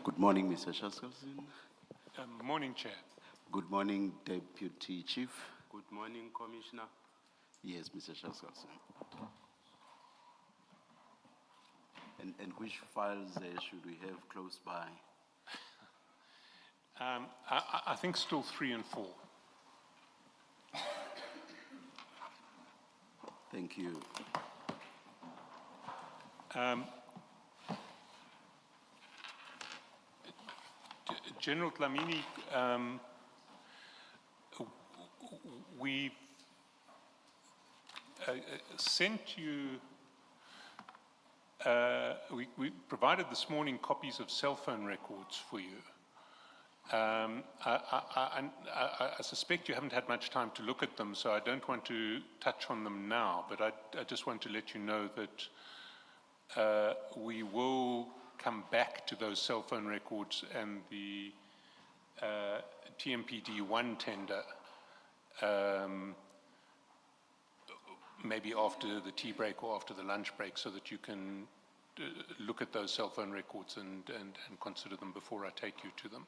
Good morning, Mr. Shaskelson. Morning, Chair. Good morning, Deputy Chief. Good morning, Commissioner. Yes, Mr. Shaskelson. And which files should we have close by? I think still 3 and 4. Thank you. General Dhlamini, we sent you, we provided this morning copies of cell phone records for you. I suspect you haven't had much time to look at them, so I don't want to touch on them now, but I just want to let you know that we will come back to those cell phone records and the TMPD1 tender maybe after the tea break or after the lunch break, so that you can look at those cell phone records and consider them before I take you to them.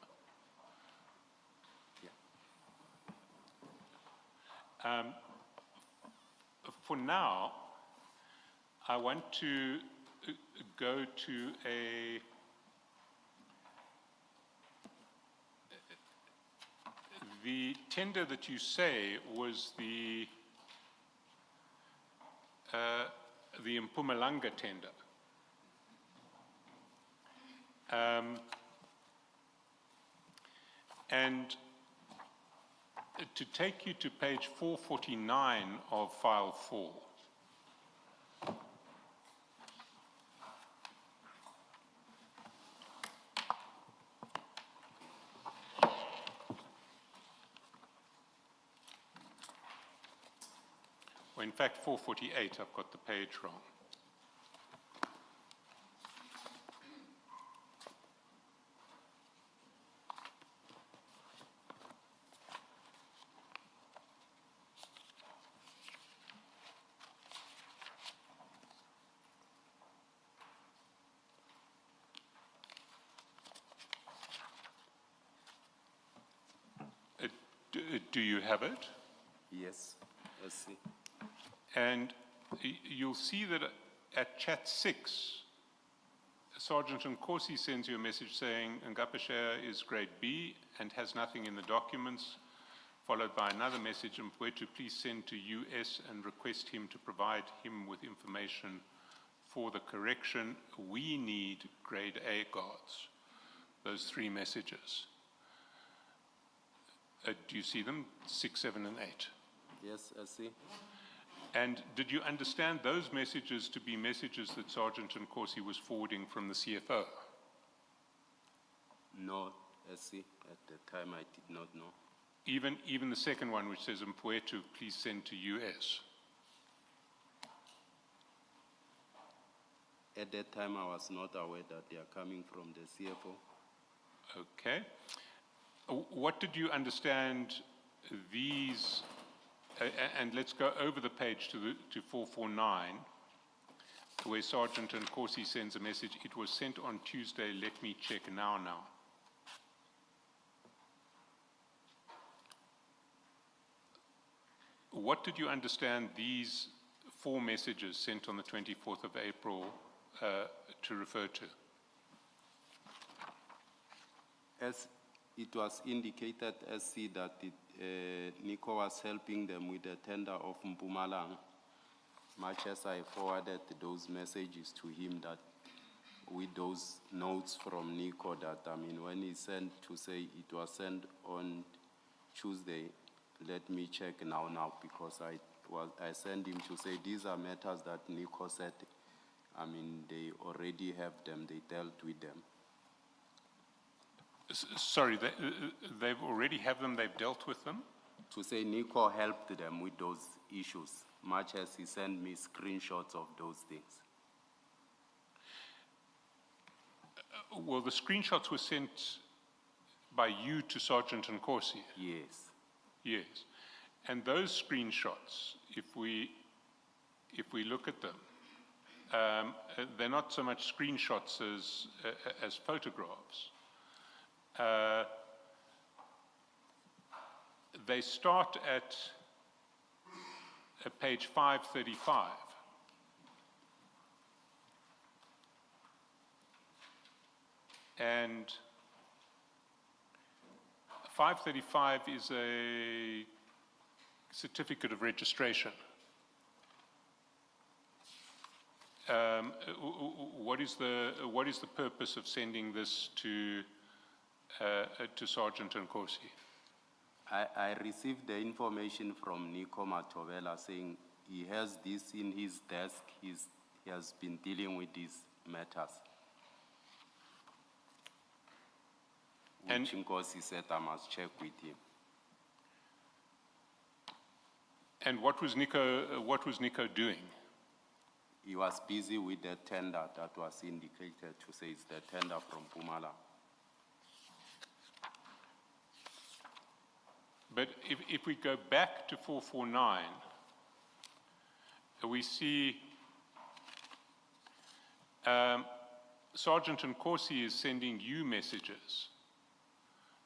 For now, I want to go to the tender that you say was the Mpumalanga tender. And to take you to page 449 of file 4. Well, in fact, 448, I've got the page wrong. Do you have it? Yes, I see. And you'll see that at chat 6, Sergeant Nkosi sends you a message saying Ngapashare is grade B and has nothing in the documents, followed by another message, Mpwetu, please send to US and request him to provide him with information for the correction. We need grade A guards. Those 3 messages. Do you see them? 6, 7, and 8. Yes, I see. And did you understand those messages to be messages that Sergeant Nkosi was forwarding from the CFO? No, I see. At the time, I did not know. Even the second one, which says Mpwetu, please send to US. At that time, I was not aware that they are coming from the CFO. Okay. What did you understand these, and let's go over the page to 449, where Sergeant Nkosi sends a message, it was sent on Tuesday, let me check now. What did you understand these 4 messages sent on the 24th of April to refer to? As it was indicated, SC, that Nico was helping them with the tender of Mpumalanga. Much as I forwarded those messages to him, that with those notes from Nico, that when he sent to say it was sent on Tuesday, let me check now, because I sent him to say these are matters that Nico said, they already have them, they dealt with them. Sorry, they've already have them, they've dealt with them? To say Nico helped them with those issues, much as he sent me screenshots of those things. Well, the screenshots were sent by you to Sergeant Nkosi? Yes. Yes. And those screenshots, if we look at them, they're not so much screenshots as photographs. They start at page 535. And 535 is a certificate of registration. What is the purpose of sending this to Sergeant Nkosi? I received the information from Nico Matovela saying he has this in his desk. He has been dealing with these matters. Which Nkosi said I must check with him. And what was Nico doing? He was busy with the tender that was indicated to say it's the tender from Mpumalanga. But if we go back to 449, we see Sergeant Nkosi is sending you messages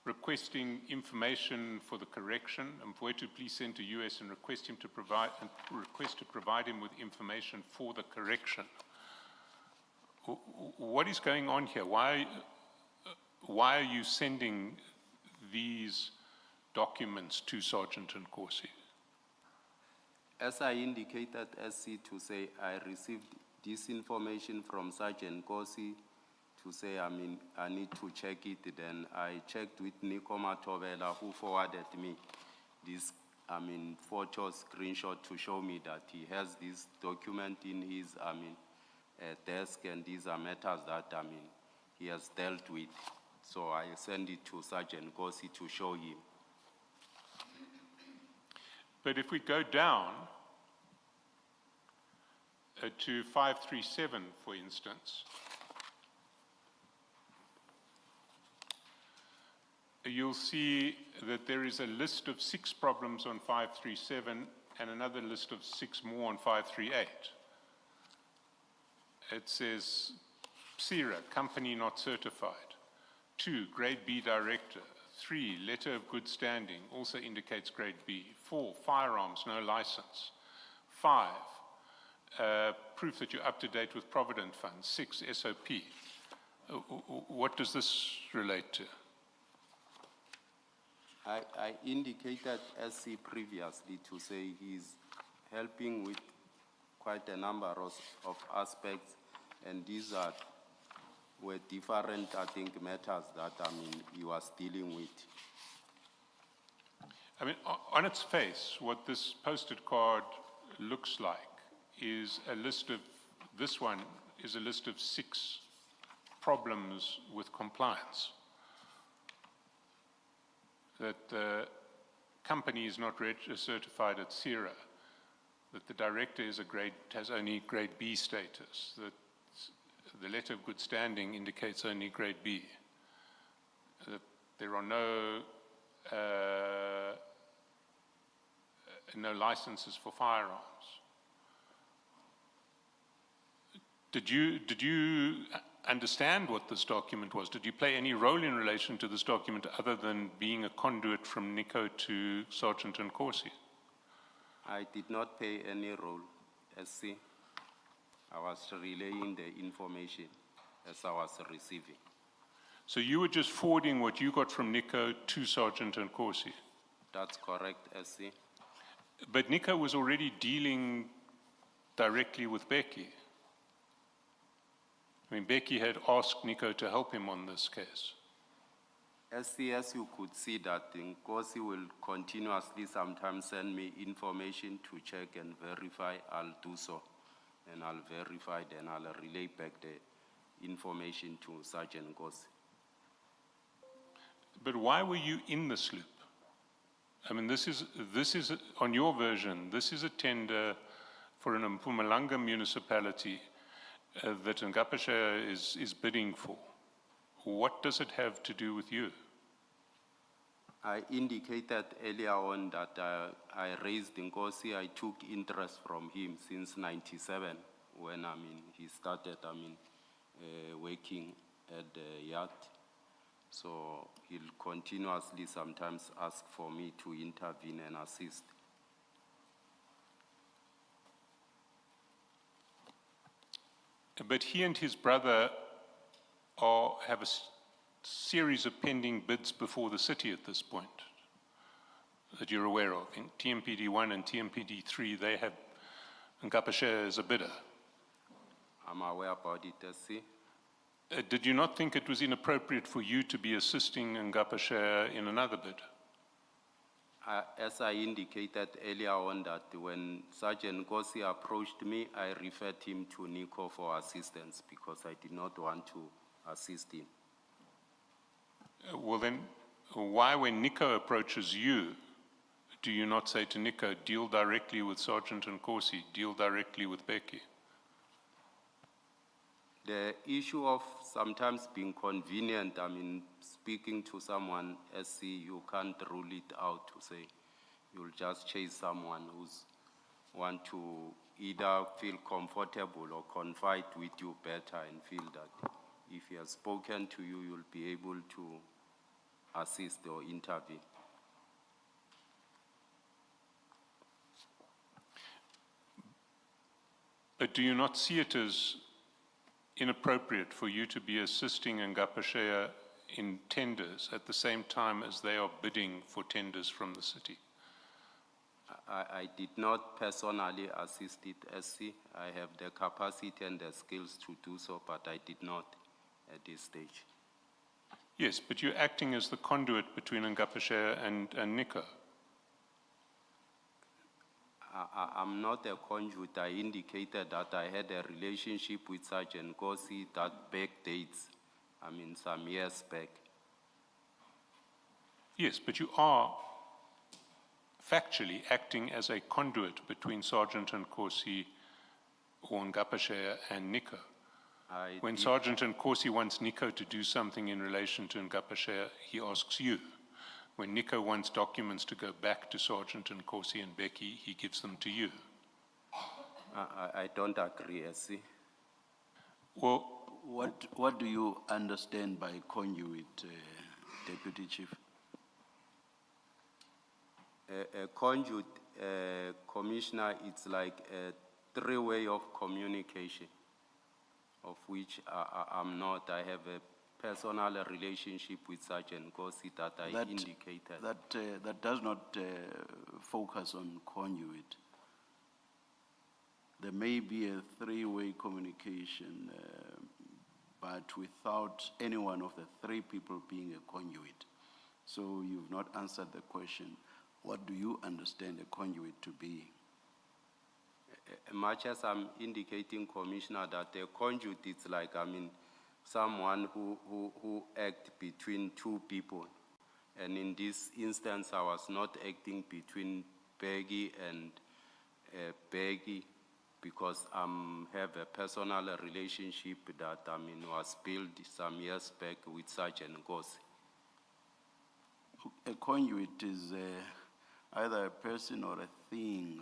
requesting information for the correction. Mfowethu, please send to US and request to provide him with information for the correction. What is going on here? Why are you sending these documents to Sergeant Nkosi? As I indicated, SC, to say I received this information from Sergeant Nkosi to say, I need to check it. Then I checked with Nico Matovela, who forwarded me this, photo screenshot to show me that he has this document in his, desk, and these are matters that, he has dealt with. So I sent it to Sergeant Nkosi to show him. But if we go down to 537, for instance, you'll see that there is a list of 6 problems on 537 and another list of 6 more on 538. It says, SIRA, company not certified. 2, grade B director. 3, letter of good standing, also indicates grade B. 4, firearms, no license. 5, proof that you're up to date with Provident funds. 6, SOP. What does this relate to? I indicated SC previously to say he's helping with quite a number of aspects, and these were different, I think, matters that, he was dealing with. On its face, what this posted card looks like is a list of, this one is a list of 6 problems with compliance. That the company is not certified at SIRA, that the director is has only grade B status, that the letter of good standing indicates only grade B, that there are no licenses for firearms. Did you understand what this document was? Did you play any role in relation to this document other than being a conduit from Nico to Sergeant Nkosi? I did not play any role, SC. I was relaying the information as I was receiving. So you were just forwarding what you got from Nico to Sergeant Nkosi? That's correct, SC. But Nico was already dealing directly with Becky. Becky had asked Nico to help him on this case. SC, as you could see that Nkosi will continuously sometimes send me information to check and verify. I'll do so. And I'll verify, then I'll relay back the information to Sergeant Nkosi. But why were you in this loop? This is on your version, this is a tender for an Mpumalanga municipality that Ngapashe is bidding for. What does it have to do with you? I indicated earlier on that I raised Nkosi. I took interest from him since '97 when he started working at the yard. So he'll continuously sometimes ask for me to intervene and assist. But he and his brother have a series of pending bids before the city at this point that you're aware of. In TMPD 1 and TMPD 3, they have Ngapashe as a bidder. I'm aware about it, SC. Did you not think it was inappropriate for you to be assisting Ngapashe in another bid? As I indicated earlier on, that when Sergeant Kosi approached me, I referred him to Nico for assistance because I did not want to assist him. Well then, why when Nico approaches you, do you not say to Nico, deal directly with Sergeant Nkosi, deal directly with Becky? The issue of sometimes being convenient, I mean, speaking to someone, SC, you can't rule it out to say you'll just chase someone who's want to either feel comfortable or confide with you better and feel that if he has spoken to you, you'll be able to assist or intervene. But do you not see it as inappropriate for you to be assisting Ngapashe in tenders at the same time as they are bidding for tenders from the city? I did not personally assist it, SC. I have the capacity and the skills to do so, but I did not at this stage. Yes, but you're acting as the conduit between Ngapashe and Nico. I'm not a conduit. I indicated that I had a relationship with Sergeant Kosi that backdates, I mean, some years back. Yes, but you are factually acting as a conduit between Sergeant Nkosi or Ngapashe and Nico. When Sergeant Nkosi wants Nico to do something in relation to Ngapashe, he asks you. When Nico wants documents to go back to Sergeant Nkosi and Becky, he gives them to you. I don't agree, SC. Well, What do you understand by conduit, Deputy Chief? A conduit, Commissioner, it's like a three-way of communication, of which I'm not. I have a personal relationship with Sergeant Kosi that I indicated. That does not focus on conduit. There may be a three-way communication, but without any one of the three people being a conduit. So you've not answered the question. What do you understand a conduit to be? Much as I'm indicating, Commissioner, that a conduit is like, I mean, someone who act between two people. And in this instance, I was not acting between Peggy and Peggy because I have a personal relationship that, I mean, was built some years back with Sergeant Kosi. A conduit is either a person or a thing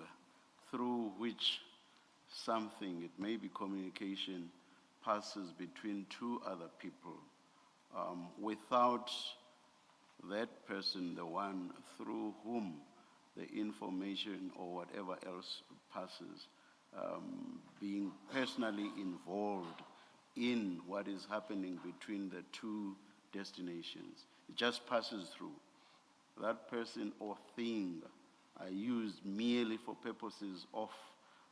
through which something, it may be communication, passes between two other people. Without that person, the one through whom the information or whatever else passes, being personally involved in what is happening between the two destinations. It just passes through. That person or thing are used merely for purposes of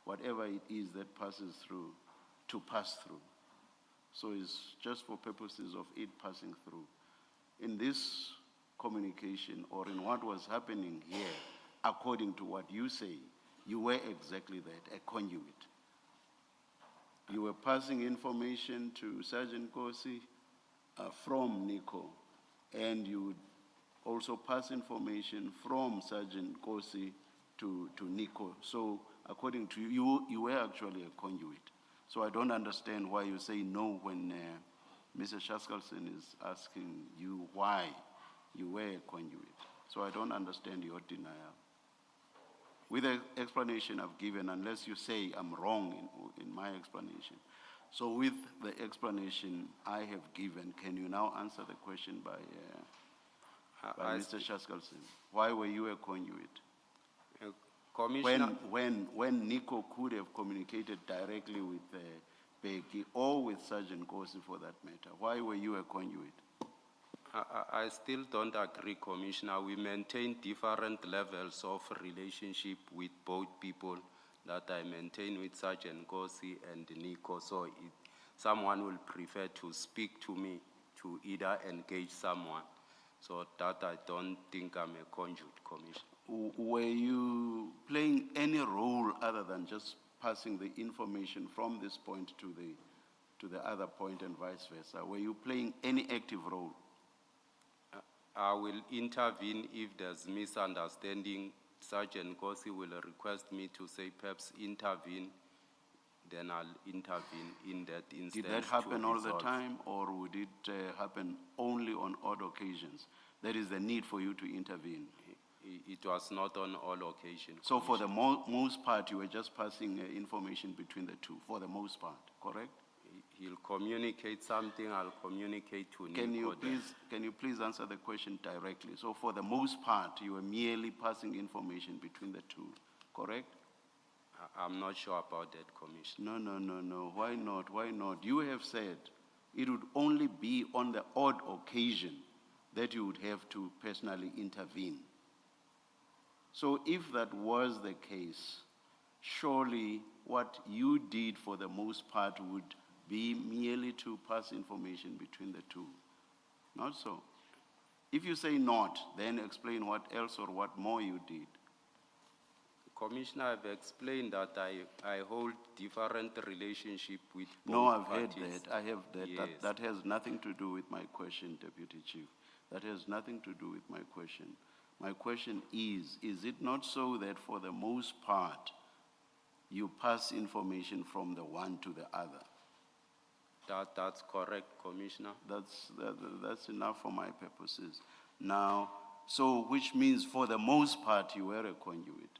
whatever it is that passes through to pass through. So it's just for purposes of it passing through. In this communication or in what was happening here, according to what you say, you were exactly that, a conduit. You were passing information to Sergeant Kosi from Nico, and you would also pass information from Sergeant Kosi to Nico. So according to you, you were actually a conduit. So I don't understand why you say no when Mr. Shaskalson is asking you why you were a conduit. So I don't understand your denial. With the explanation I've given, unless you say I'm wrong in my explanation, So with the explanation I have given, can you now answer the question by I Mr. Shaskalson? Why were you a conduit? Commissioner, When Nico could have communicated directly with Becky or with Sergeant Kosi for that matter, why were you a conduit? I still don't agree, Commissioner. We maintain different levels of relationship with both people that I maintain with Sergeant Kosi and Nico. So someone will prefer to speak to me to either engage someone. So that I don't think I'm a conduit, Commissioner. Were you playing any role other than just passing the information from this point to the other point and vice versa? Were you playing any active role? I will intervene if there's misunderstanding. Sergeant Kosi will request me to say perhaps intervene, then I'll intervene in that instance. Did that happen to all the resolve. time, or would it happen only on odd occasions? There is the need for you to intervene. It was not on all occasions. So for the most part, you were just passing information between the two, for the most part, correct? He'll communicate something, I'll communicate to Nico. Can you please answer the question directly? So for the most part, you were merely passing information between the two, correct? I'm not sure about that, Commissioner. No. Why not? Why not? You have said it would only be on the odd occasion that you would have to personally intervene. So if that was the case, surely what you did for the most part would be merely to pass information between the two. Not so. If you say not, then explain what else or what more you did. Commissioner, I've explained that I hold different relationship with both No, I've parties. heard that. I have that. Yes. That has nothing to do with my question, Deputy Chief. That has nothing to do with my question. My question is it not so that for the most part, you pass information from the one to the other? That's correct, Commissioner. That's enough for my purposes. Now, so which means for the most part, you were a conduit.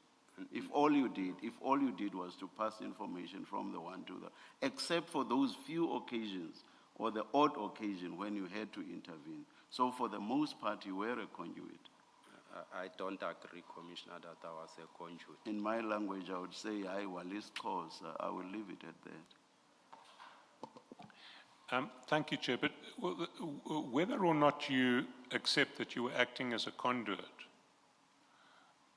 If all you did was to pass information from the one to the, except for those few occasions or the odd occasion when you had to intervene. So for the most part, you were a conduit. I don't agree, Commissioner, that I was a conduit. In my language, I would say, I walis cause. I will leave it at that. Thank you, Chair. But whether or not you accept that you were acting as a conduit,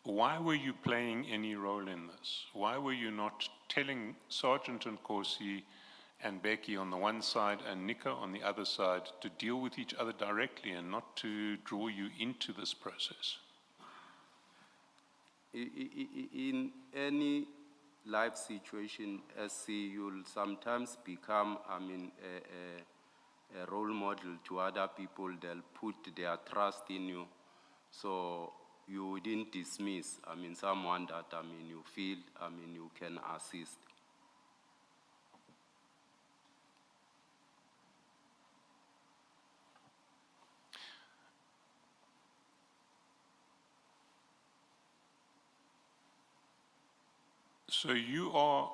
why were you playing any role in this? Why were you not telling Sergeant Nkosi and Becky on the one side and Nika on the other side to deal with each other directly and not to draw you into this process? In any life situation, SC, you'll sometimes become, a role model to other people. They'll put their trust in you. So you wouldn't dismiss, someone that, you feel, you can assist. So you are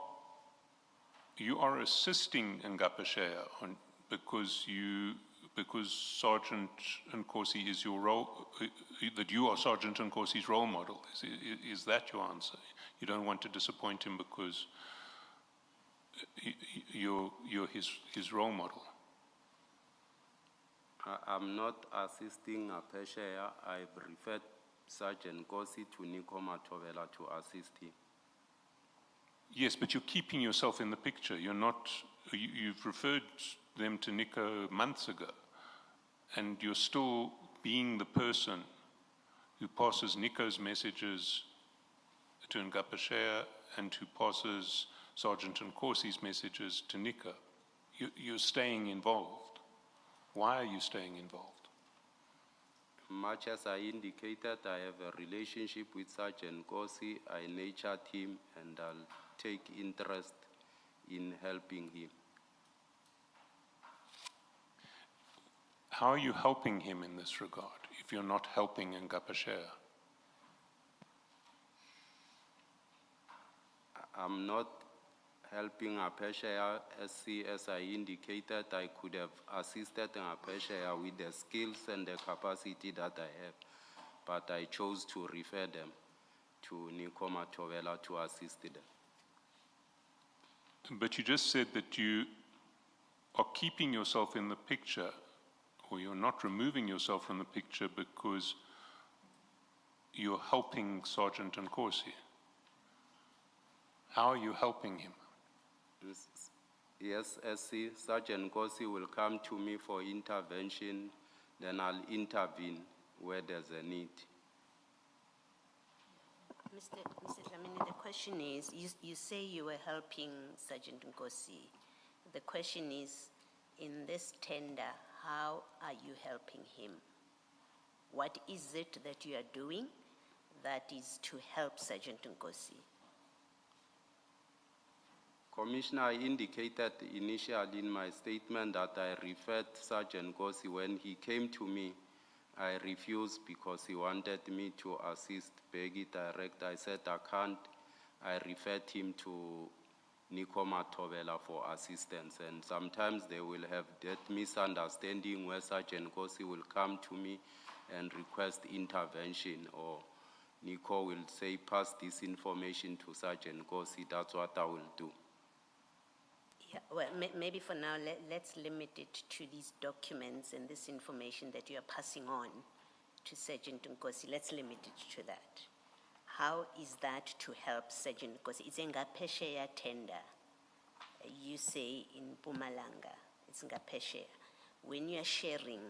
assisting Ngapashaya on because Sergeant Nkosi is your role, that you are Sergeant Nkosi's role model. Is that your answer? You don't want to disappoint him because you're his role model. I'm not assisting Ngapashaya. I've referred Sergeant Nkosi to Nico Matovela to assist him. Yes, but you're keeping yourself in the picture. You're not, you've referred them to Nico months ago, and you're still being the person who passes Nico's messages to Ngapashaya and who passes Sergeant Nkosi's messages to Nico. You're staying involved. Why are you staying involved? Much as I indicated, I have a relationship with Sergeant Nkosi. I nurtured him and I'll take interest in helping him. How are you helping him in this regard if you're not helping Ngapashaya? I'm not helping Apeshaya SC, as I indicated, I could have assisted Apeshaya with the skills and the capacity that I have, but I chose to refer them to Nico Matovela to assist them. But you just said that you are keeping yourself in the picture, or you're not removing yourself from the picture because you're helping Sergeant Nkosi. How are you helping him? Yes, SC, Sergeant Nkosi will come to me for intervention, then I'll intervene where there's a need. Mr. Dhlamini, the question is, you say you were helping Sergeant Nkosi. The question is, in this tender, how are you helping him? What is it that you are doing that is to help Sergeant Nkosi? Commissioner, I indicated initially in my statement that I referred Sergeant Nkosi. When he came to me, I refused because he wanted me to assist Peggy direct. I said I can't. I referred him to Nico Matovela for assistance, and sometimes they will have that misunderstanding where Sergeant Nkosi will come to me and request intervention, or Nico will say, pass this information to Sergeant Nkosi. That's what I will do. Yeah, well, maybe for now, let's limit it to these documents and this information that you are passing on to Sergeant Nkosi. Let's limit it to that. How is that to help Sergeant Nkosi? It's ngapesheya tender. You say in Mpumalanga, it's ngapesheya. When you are sharing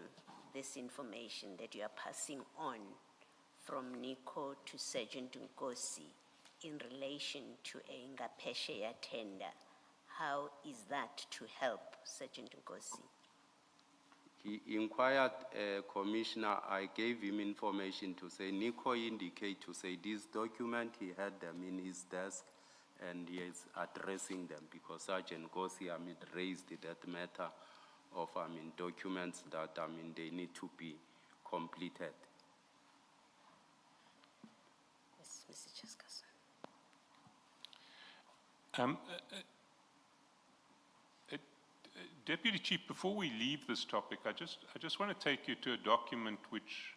this information that you are passing on from Nico to Sergeant Nkosi in relation to a ngapesheya tender, how is that to help Sergeant Nkosi? He inquired, Commissioner, I gave him information to say, Nico indicate to say this document, he had them in his desk and he is addressing them because Sergeant Nkosi, raised that matter of, documents that, they need to be completed. Yes, Mr. Chaskasan. Deputy Chief, before we leave this topic, I just want to take you to a document which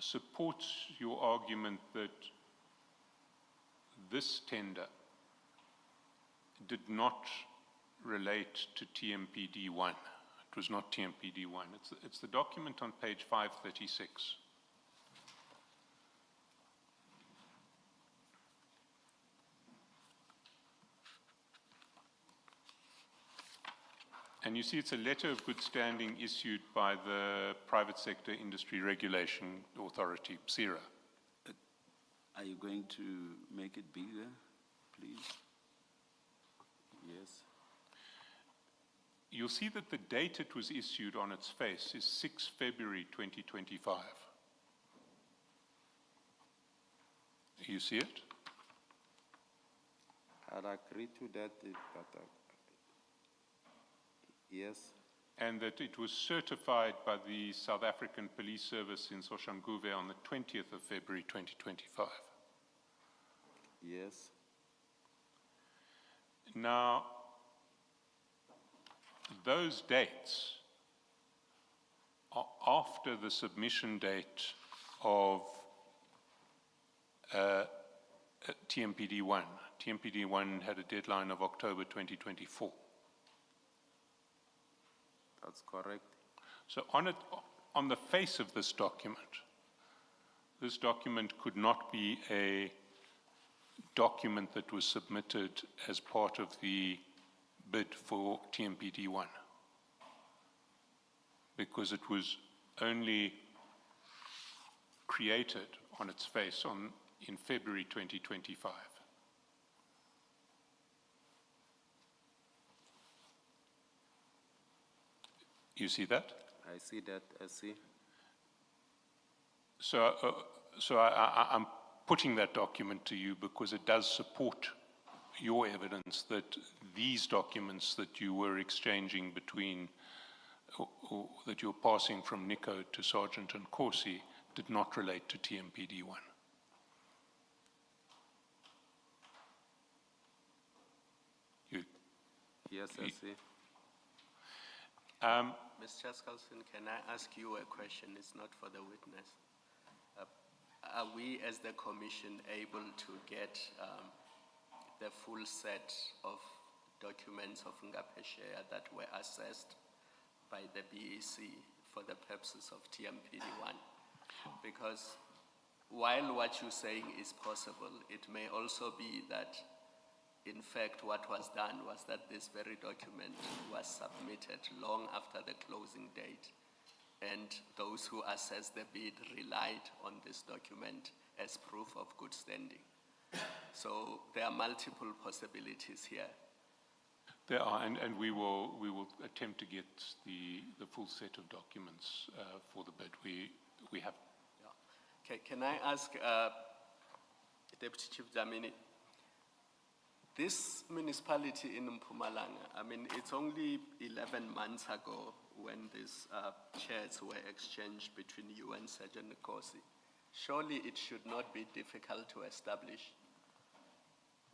supports your argument that this tender did not relate to TMPD-1. It was not TMPD-1. It's the document on page 536. And you see it's a letter of good standing issued by the Private Sector Industry Regulation Authority, PSIRA. Are you going to make it bigger, please? Yes. You'll see that the date it was issued on its face is 6 February 2025. You see it? I'll agree to that, but yes. And that it was certified by the South African Police Service in Soshanguve on the 20th of February 2025. Yes. Now, those dates are after the submission date of TMPD-1. TMPD-1 had a deadline of October 2024. That's correct. So on the face of this document could not be a document that was submitted as part of the bid for TMPD-1, because it was only created on its face in February 2025. You see that? I see that, I see. So I'm putting that document to you because it does support your evidence that these documents that you were exchanging between, or that you're passing from Nico to Sergeant Nkosi did not relate to TMPD-1. Yes, SC. Ms. Chaskalson, can I ask you a question? It's not for the witness. Are we, as the commission, able to get the full set of documents of Ngapesheya that were assessed by the BEC for the purposes of TMPD1? Because while what you're saying is possible, it may also be that in fact, what was done was that this very document was submitted long after the closing date, and those who assessed the bid relied on this document as proof of good standing. So there are multiple possibilities here. There are, and we will attempt to get the full set of documents for the bid. We have. Yeah. Can I ask Deputy Chief Dhlamini, this municipality in Mpumalanga, I mean, it's only 11 months ago when these chairs were exchanged between you and Sergeant Nkosi. Surely it should not be difficult to establish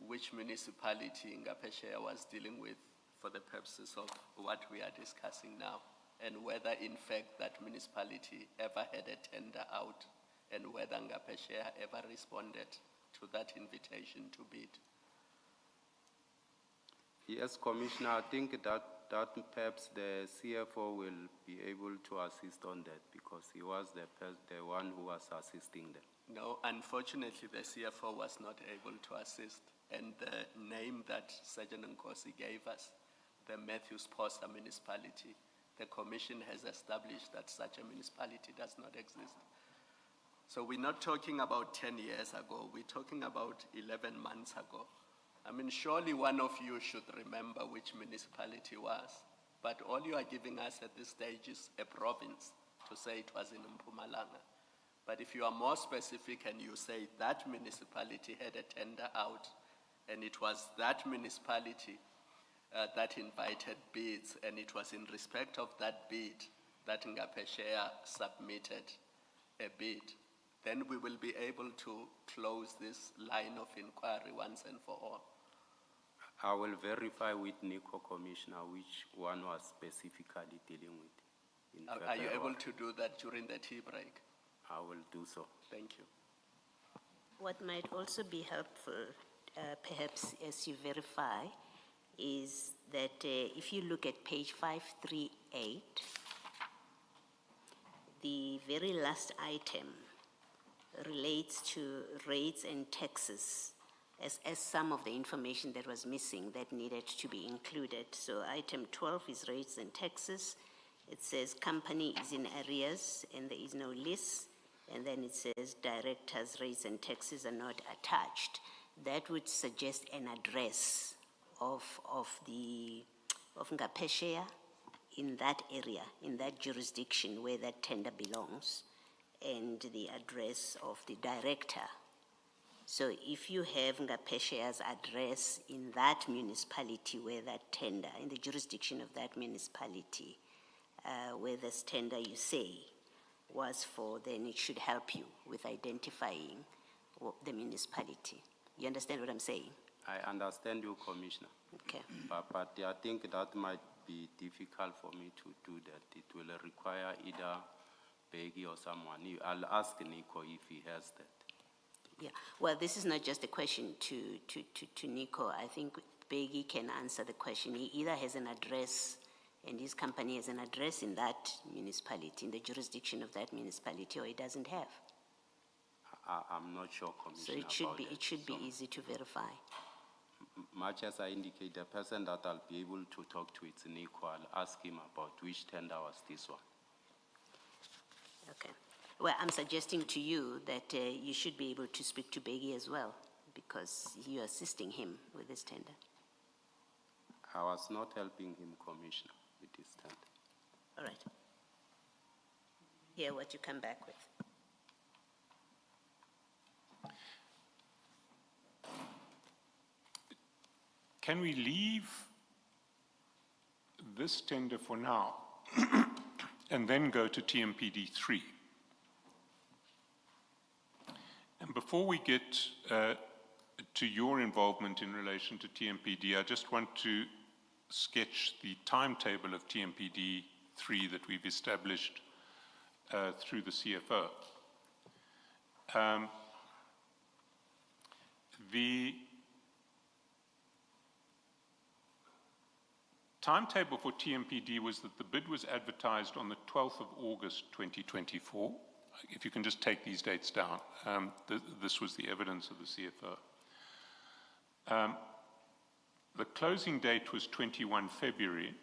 which municipality Ngapesheya was dealing with for the purposes of what we are discussing now, and whether in fact that municipality ever had a tender out, and whether Ngapesheya ever responded to that invitation to bid. Yes, Commissioner, I think that perhaps the CFO will be able to assist on that because he was the one who was assisting them. No, unfortunately, the CFO was not able to assist. And the name that Sergeant Nkosi gave us, the Matthews Posa municipality, the commission has established that such a municipality does not exist. So we're not talking about 10 years ago, we're talking about 11 months ago. I mean, surely one of you should remember which municipality was, but all you are giving us at this stage is a province to say it was in Mpumalanga. But if you are more specific and you say that municipality had a tender out, and it was that municipality that invited bids, and it was in respect of that bid that Ngapesheya submitted a bid, then we will be able to close this line of inquiry once and for all. I will verify with Nico, Commissioner, which one was specifically dealing with. Are you able to do that during the tea break? I will do so. Thank you. What might also be helpful, perhaps as you verify, is that if you look at page 538, the very last item relates to rates and taxes as some of the information that was missing that needed to be included. So item 12 is rates and taxes. It says company is in arrears and there is no list. And then it says directors' rates and taxes are not attached. That would suggest an address of Ngapesheya in that area, in that jurisdiction where that tender belongs, and the address of the director. So if you have Ngapesheya's address in that municipality where that tender, in the jurisdiction of that municipality, where this tender you say was for, then it should help you with identifying the municipality. You understand what I'm saying? I understand you, Commissioner. Okay. But I think that might be difficult for me to do that. It will require either Peggy or someone. I'll ask Nico if he has that. Yeah, well, this is not just a question to Nico. I think Peggy can answer the question. He either has an address, and his company has an address in that municipality, in the jurisdiction of that municipality, or he doesn't have. I'm not sure, Commissioner. So it should be easy to verify. Much as I indicate, the person that I'll be able to talk to is Nico. I'll ask him about which tender was this one. Okay. Well, I'm suggesting to you that you should be able to speak to Beggy as well, because you're assisting him with this tender. I was not helping him, Commissioner, with this tender. All right. Hear what you come back with. Can we leave this tender for now and then go to TMPD 3? And before we get to your involvement in relation to TMPD, I just want to sketch the timetable of TMPD 3 that we've established through the CFO. The timetable for TMPD was that the bid was advertised on the 12th of August 2024. If you can just take these dates down. This was the evidence of the CFO. The closing date was 21 February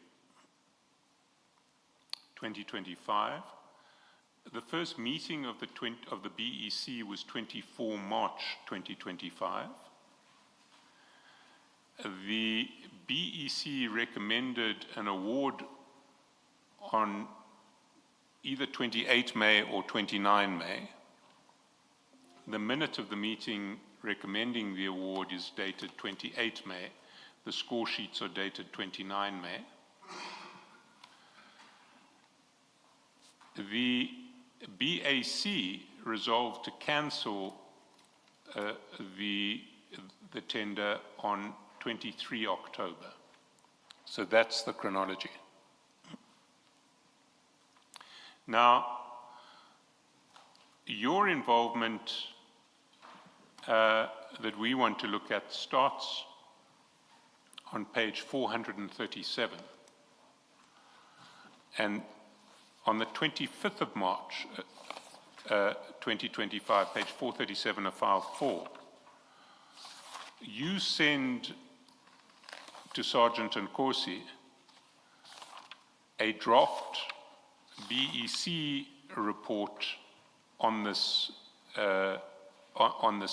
2025. The first meeting of the BEC was 24 March 2025. The BEC recommended an award on either 28 May or 29 May. The minute of the meeting recommending the award is dated 28 May. The score sheets are dated 29 May. The BAC resolved to cancel the tender on 23 October. So that's the chronology. Now, your involvement that we want to look at starts on page 437. And on the 25th of March, 2025, page 437 of file 4, you send to Sergeant Nkosi a draft BEC report on this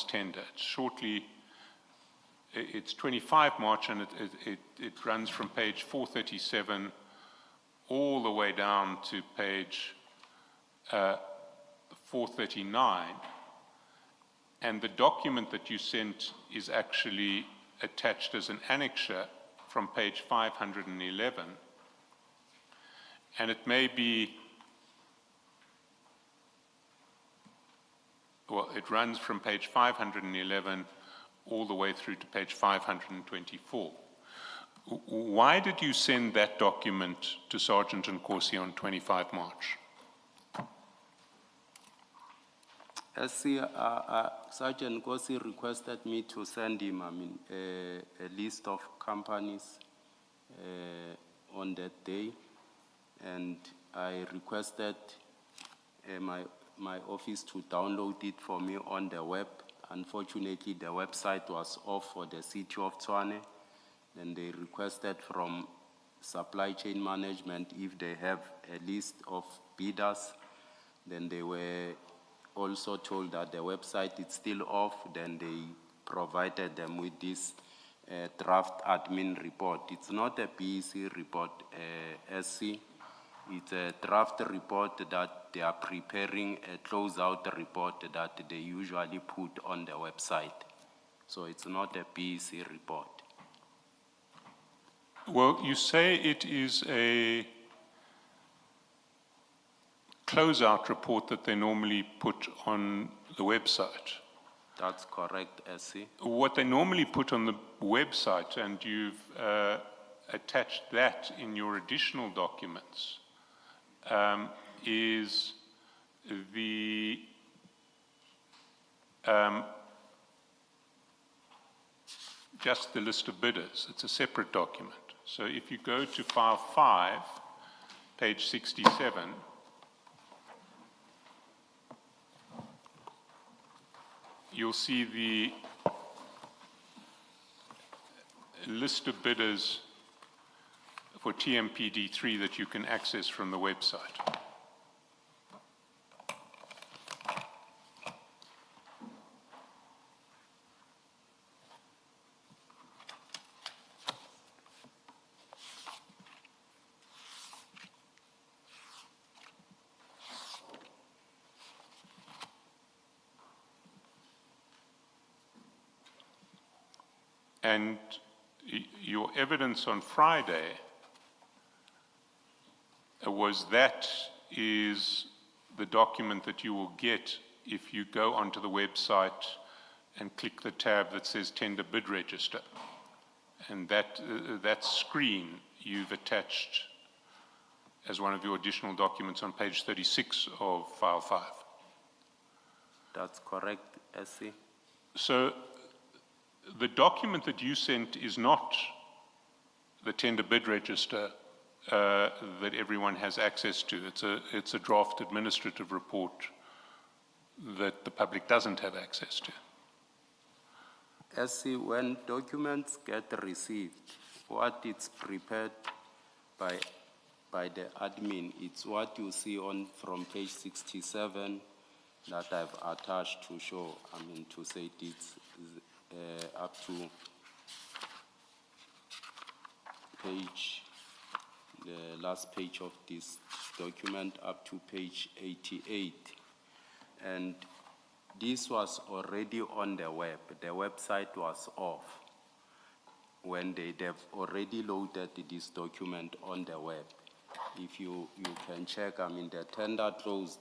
tender. It's 25 March, and it runs from page 437 all the way down to page 439. And the document that you sent is actually attached as an annexure from page 511. And it may be, well, it runs from page 511 all the way through to page 524. Why did you send that document to Sergeant Nkosi on 25 March? Sergeant Nkosi requested me to send him, a list of companies on that day, and I requested my office to download it for me on the web. Unfortunately, the website was off for the city of Tshwane, and they requested from supply chain management if they have a list of bidders. Then they were also told that the website is still off. Then they provided them with this draft admin report. It's not a BEC report, SC. It's a draft report that they are preparing, a closeout report that they usually put on the website. So it's not a BEC report. Well, you say it is a closeout report that they normally put on the website. That's correct, SC. What they normally put on the website, and you've attached that in your additional documents, is the just the list of bidders. It's a separate document. So if you go to file 5, page 67, you'll see the list of bidders for TMPD 3 that you can access from the website. And your evidence on Friday was that is the document that you will get if you go onto the website and click the tab that says Tender Bid Register. And that screen you've attached as one of your additional documents on page 36 of file 5. That's correct, SC. So the document that you sent is not the tender bid register that everyone has access to. It's a draft administrative report that the public doesn't have access to. SC, when documents get received, what it's prepared by the admin, it's what you see on from page 67 that I've attached to show, to say it's up to page, the last page of this document up to page 88. And this was already on the web. The website was off when they've already loaded this document on the web. If you can check, the tender closed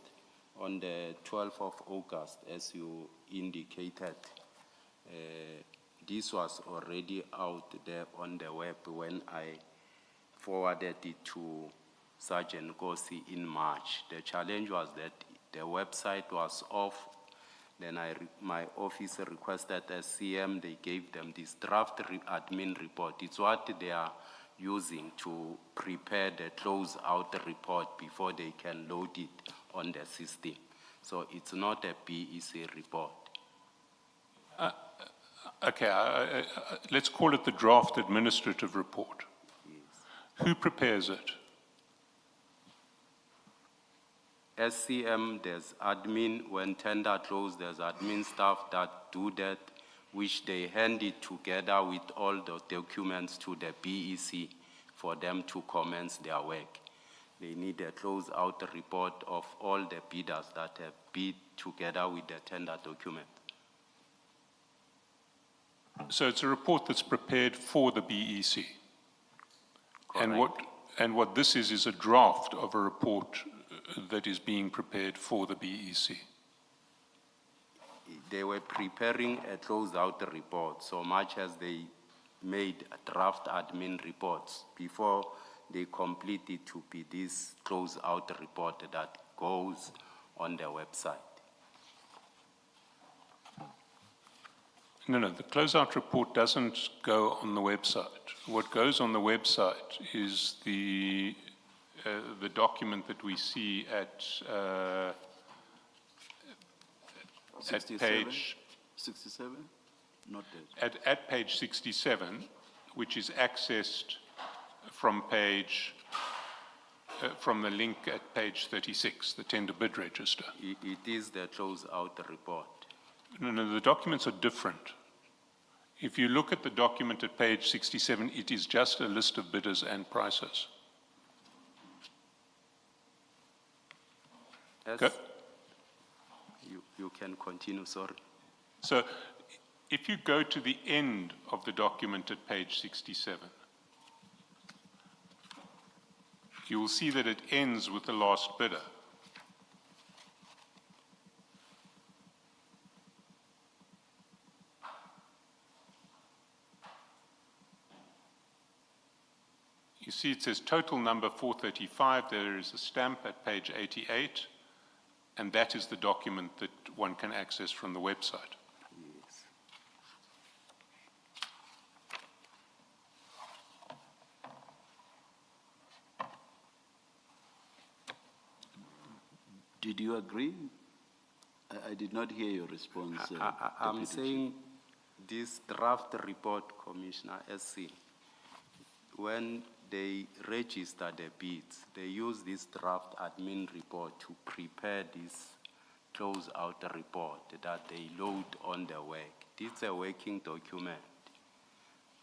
on the 12th of August, as you indicated. This was already out there on the web when I forwarded it to Sergeant Kosi in March. The challenge was that the website was off. Then my office requested SCM, they gave them this draft admin report. It's what they are using to prepare the close-out report before they can load it on the system. So it's not a BEC report. Okay, let's call it the draft administrative report. Yes. Who prepares it? SCM, there's admin. When tender closed, there's admin staff that do that, which they hand it together with all the documents to the BEC for them to commence their work. They need a close-out report of all the bidders that have bid together with the tender document. So it's a report that's prepared for the BEC. Correct. And what this is a draft of a report that is being prepared for the BEC. They were preparing a close-out report, so much as they made draft admin reports before they complete it to be this close-out report that goes on their website. No, the closeout report doesn't go on the website. What goes on the website is the document that we see at 67? page 67? Not that. at page 67, which is accessed from page from the link at page 36, the tender bid register. It is the close-out report. No, the documents are different. If you look at the document at page 67, it is just a list of bidders and prices. Yes. Go. You can continue, sorry. So if you go to the end of the document at page 67, you will see that it ends with the last bidder. You see it says total number 435, there is a stamp at page 88, and that is the document that one can access from the website. Yes. Did you agree? I did not hear your response. I'm Deputy saying this draft report, Commissioner SC, when they register the bids, they use this draft admin report to prepare this close-out report that they load on their work. This is a working document.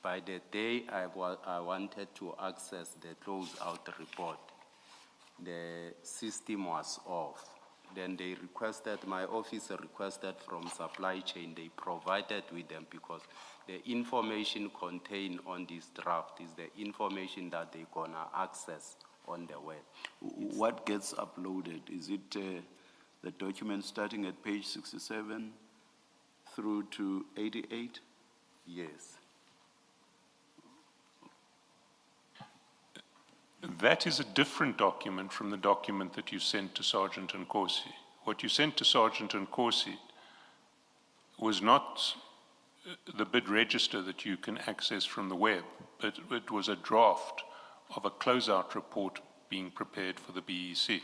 By the day I wanted to access the close-out report, the system was off. Then they requested, my officer requested from supply chain, they provided with them because the information contained on this draft is the information that they're gonna access on the web. What gets uploaded? Is it the document starting at page 67 through to 88? Yes. That is a different document from the document that you sent to Sergeant Nkosi. What you sent to Sergeant Nkosi was not the bid register that you can access from the web, but it was a draft of a closeout report being prepared for the BEC.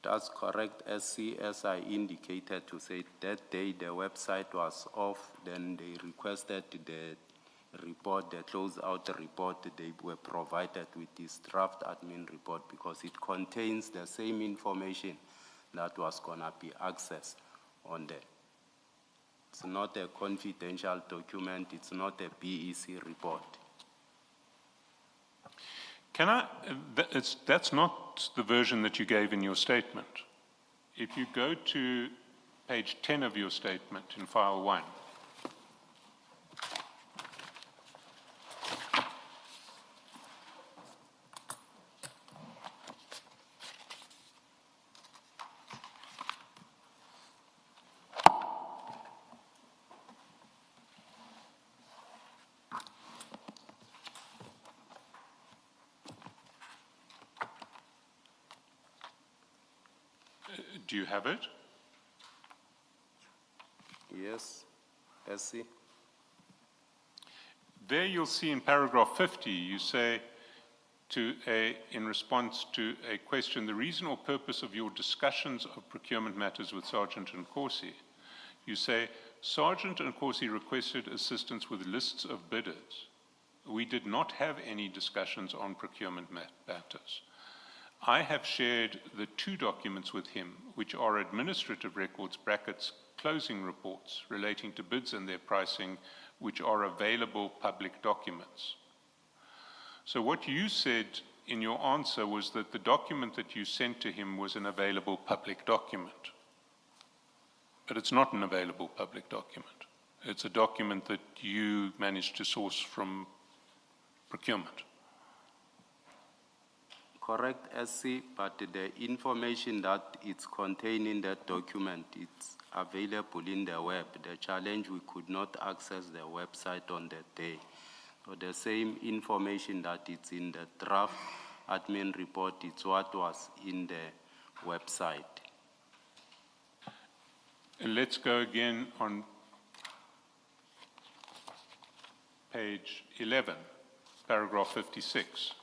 That's correct, SC, as I indicated to say that day the website was off, then they requested the report, the closeout report, they were provided with this draft admin report because it contains the same information that was gonna be accessed on there. It's not a confidential document, it's not a BEC report. That's not the version that you gave in your statement. If you go to page 10 of your statement in file 1, do you have it? Yes, SC. There you'll see in paragraph 50, you say in response to a question, the reason or purpose of your discussions of procurement matters with Sergeant Nkosi, you say, Sergeant Nkosi requested assistance with lists of bidders. We did not have any discussions on procurement matters. I have shared the 2 documents with him, which are administrative records brackets closing reports relating to bids and their pricing, which are available public documents. So what you said in your answer was that the document that you sent to him was an available public document. But it's not an available public document. It's a document that you managed to source from procurement. Correct, SC, but the information that it's contained in that document, it's available in the web. The challenge, we could not access the website on that day. So the same information that it's in the draft admin report, it's what was in the website. And let's go again on page 11, paragraph 56.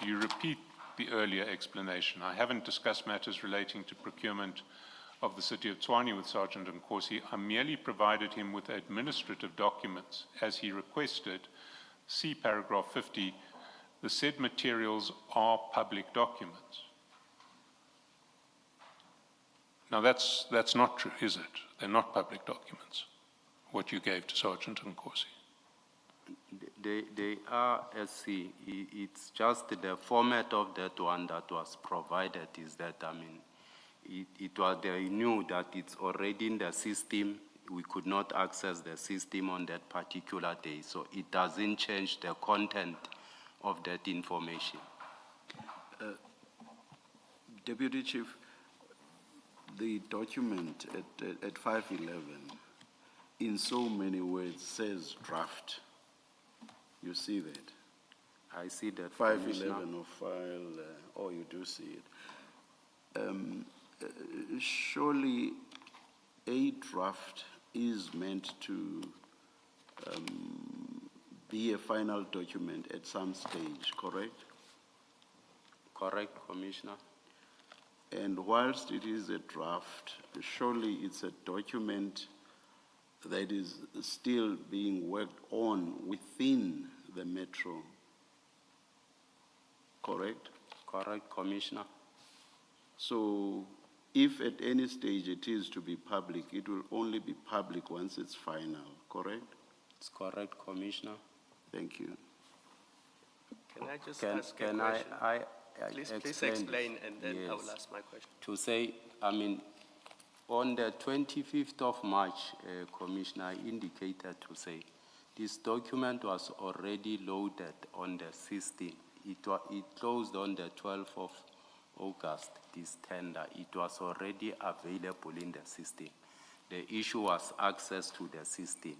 You repeat the earlier explanation. I haven't discussed matters relating to procurement of the city of Tshwane with Sergeant Nkosi. I merely provided him with administrative documents as he requested. See paragraph 50. The said materials are public documents. Now that's not true, is it? They're not public documents, what you gave to Sergeant Nkosi. They are SC. It's just the format of that one that was provided is that, I mean, they knew that it's already in the system. We could not access the system on that particular day, so it doesn't change the content of that information. Deputy Chief, the document at 511, in so many words, says draft. You see that? I see that. 511 of file, oh, you do see it. Surely a draft is meant to be a final document at some stage, correct? Correct, Commissioner. And whilst it is a draft, surely it's a document that is still being worked on within the metro, correct? Correct, Commissioner. So if at any stage it is to be public, it will only be public once it's final, correct? It's correct, Commissioner. Thank you. Can I just Can ask a question? Please explain explain, and then I will Yes. ask my question. To say, I mean, on the 25th of March, Commissioner, I indicated to say, this document was already loaded on the system. It closed on the 12th of August, this tender. It was already available in the system. The issue was access to the system.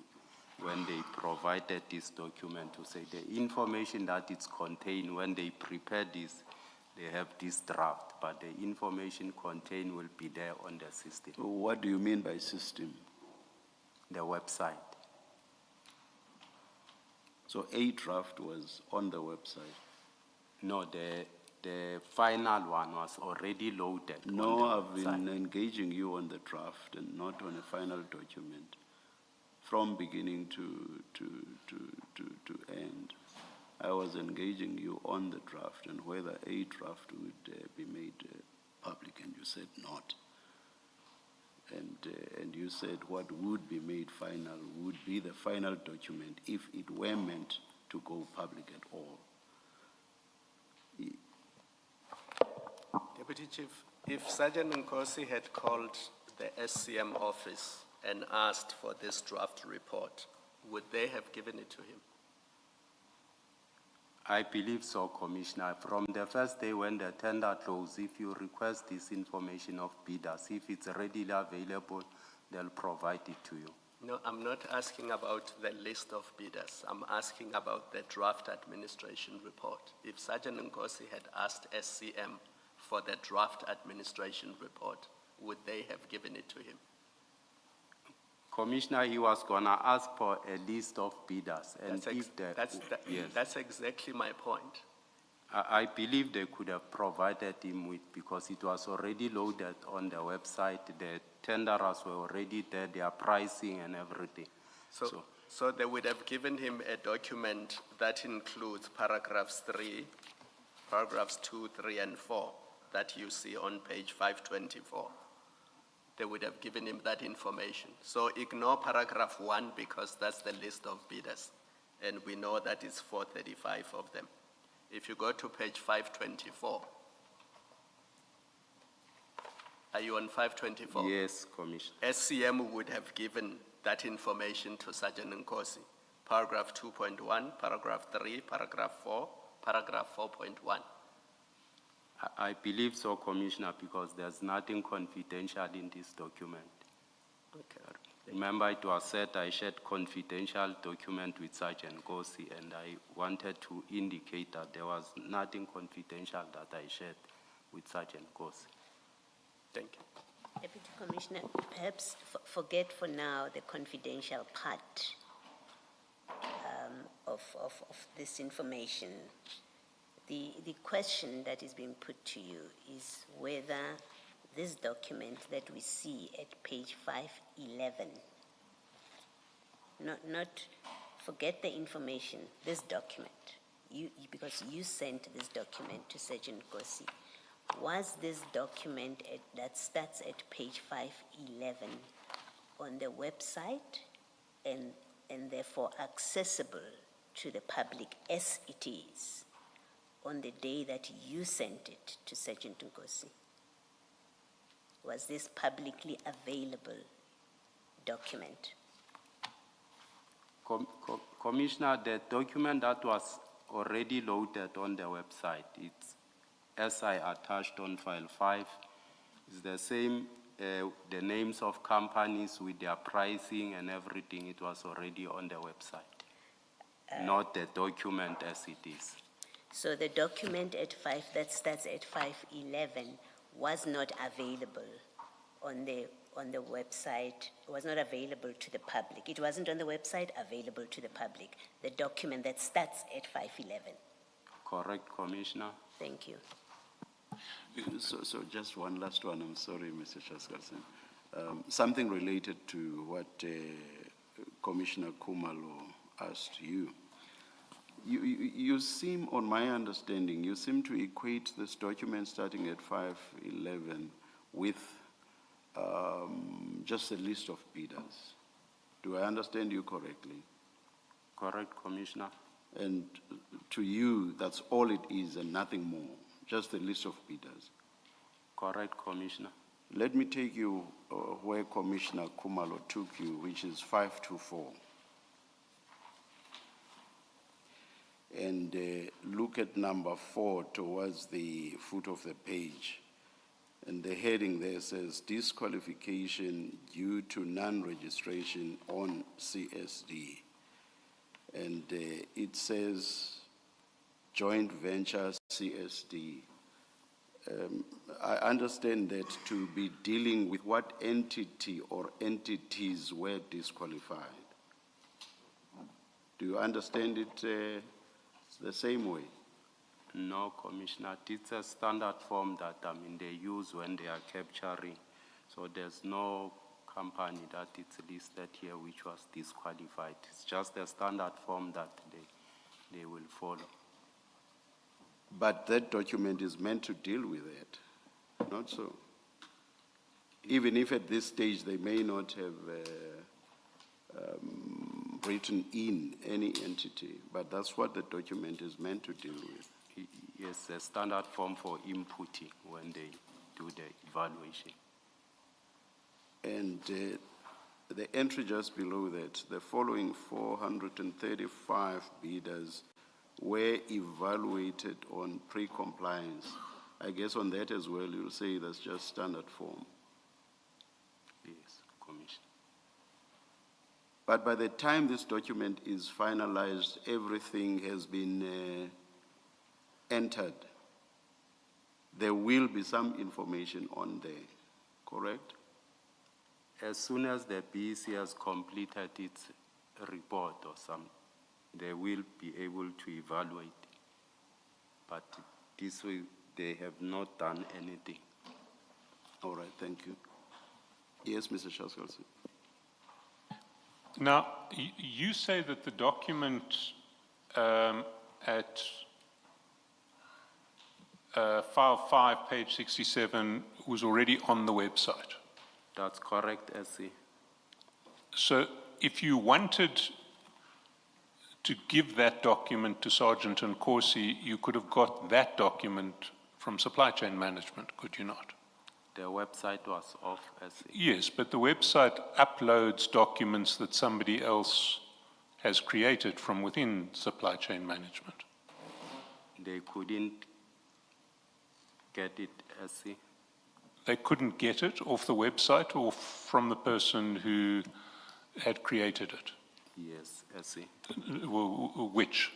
when they provided this document to say the information that it's contained, when they prepared this, they have this draft, but the information contained will be there on the system, What do you mean by system? the website. So a draft was on the website? No, the final one was already loaded No, on I've the been website. engaging you on the draft and not on a final document, from beginning to end. I was engaging you on the draft and whether a draft would be made public, and you said not. And you said what would be made final would be the final document if it were meant to go public at all. Deputy Chief, if Sergeant Nkosi had called the SCM office and asked for this draft report, would they have given it to him? I believe so, Commissioner. From the first day when the tender closed, if you request this information of bidders, if it's readily available, they'll provide it to you. No, I'm not asking about the list of bidders. I'm asking about the draft administration report. If Sergeant Nkosi had asked SCM for the draft administration report, would they have given it to him? Commissioner, he was gonna ask for a list of bidders, and yes, That's exactly my point. I believe they could have provided him with, because it was already loaded on the website, the tenderers were already there, their pricing and everything. So they would have given him a document that includes paragraphs 2, 3, and 4 that you see on page 524. They would have given him that information. So ignore paragraph 1 because that's the list of bidders. And we know that it's 435 of them. If you go to page 524, are you on 524? Yes, Commissioner. SCM would have given that information to Sergeant Nkosi. Paragraph 2.1, paragraph 3, paragraph 4, paragraph 4.1. I believe so, Commissioner, because there's nothing confidential in this document. Okay. Remember, it was said I shared confidential document with Sergeant Nkosi, and I wanted to indicate that there was nothing confidential that I shared with Sergeant Nkosi. Thank you. Deputy Commissioner, perhaps forget for now the confidential part of this information. The question that is being put to you is whether this document that we see at page 511, not forget the information, this document, because you sent this document to Sergeant Nkosi. Was this document that starts at page 511 on the website and therefore accessible to the public as it is on the day that you sent it to Sergeant Nkosi? Was this publicly available document? Commissioner, the document that was already loaded on the website, it's as I attached on file 5, is the same, the names of companies with their pricing and everything, it was already on the website, not the document as it is. So the document that starts at 511 was not available on the website, was not available to the public. It wasn't on the website available to the public. The document that starts at 511. Correct, Commissioner? Thank you. So just one last one, I'm sorry, Mr. Chaskalson. Something related to what Commissioner Khumalo asked you. You seem, on my understanding, you seem to equate this document starting at 511 with just a list of bidders. Do I understand you correctly? Correct, Commissioner. And to you, that's all it is and nothing more, just a list of bidders. Correct, Commissioner. Let me take you where Commissioner Khumalo took you, which is 524. And look at number 4 towards the foot of the page. And the heading there says, disqualification due to non-registration on CSD. and it says joint venture CSD. I understand that to be dealing with what entity or entities were disqualified. Do you understand it the same way? No, Commissioner, it's a standard form that they use when they are capturing. So there's no company that it's listed here which was disqualified. It's just a standard form that they will follow. But that document is meant to deal with it, not so. Even if at this stage they may not have written in any entity, but that's what the document is meant to deal with. Yes, a standard form for inputting when they do the evaluation. And the entry just below that, the following 435 bidders were evaluated on pre-compliance. I guess on that as well, you'll say that's just standard form. Yes, Commissioner. But by the time this document is finalized, everything has been entered. There will be some information on there, correct? As soon as the BEC has completed its report or something, they will be able to evaluate. But this way, they have not done anything. All right, thank you. Yes, Mr. Shaskalsi. Now, you say that the document at file 5, page 67, was already on the website. That's correct, SC. So if you wanted to give that document to Sergeant Nkosi, you could have got that document from supply chain management, could you not? The website was off, SC. Yes, but the website uploads documents that somebody else has created from within supply chain management. They couldn't get it, SC. They couldn't get it off the website or from the person who had created it? Yes, SC. Which?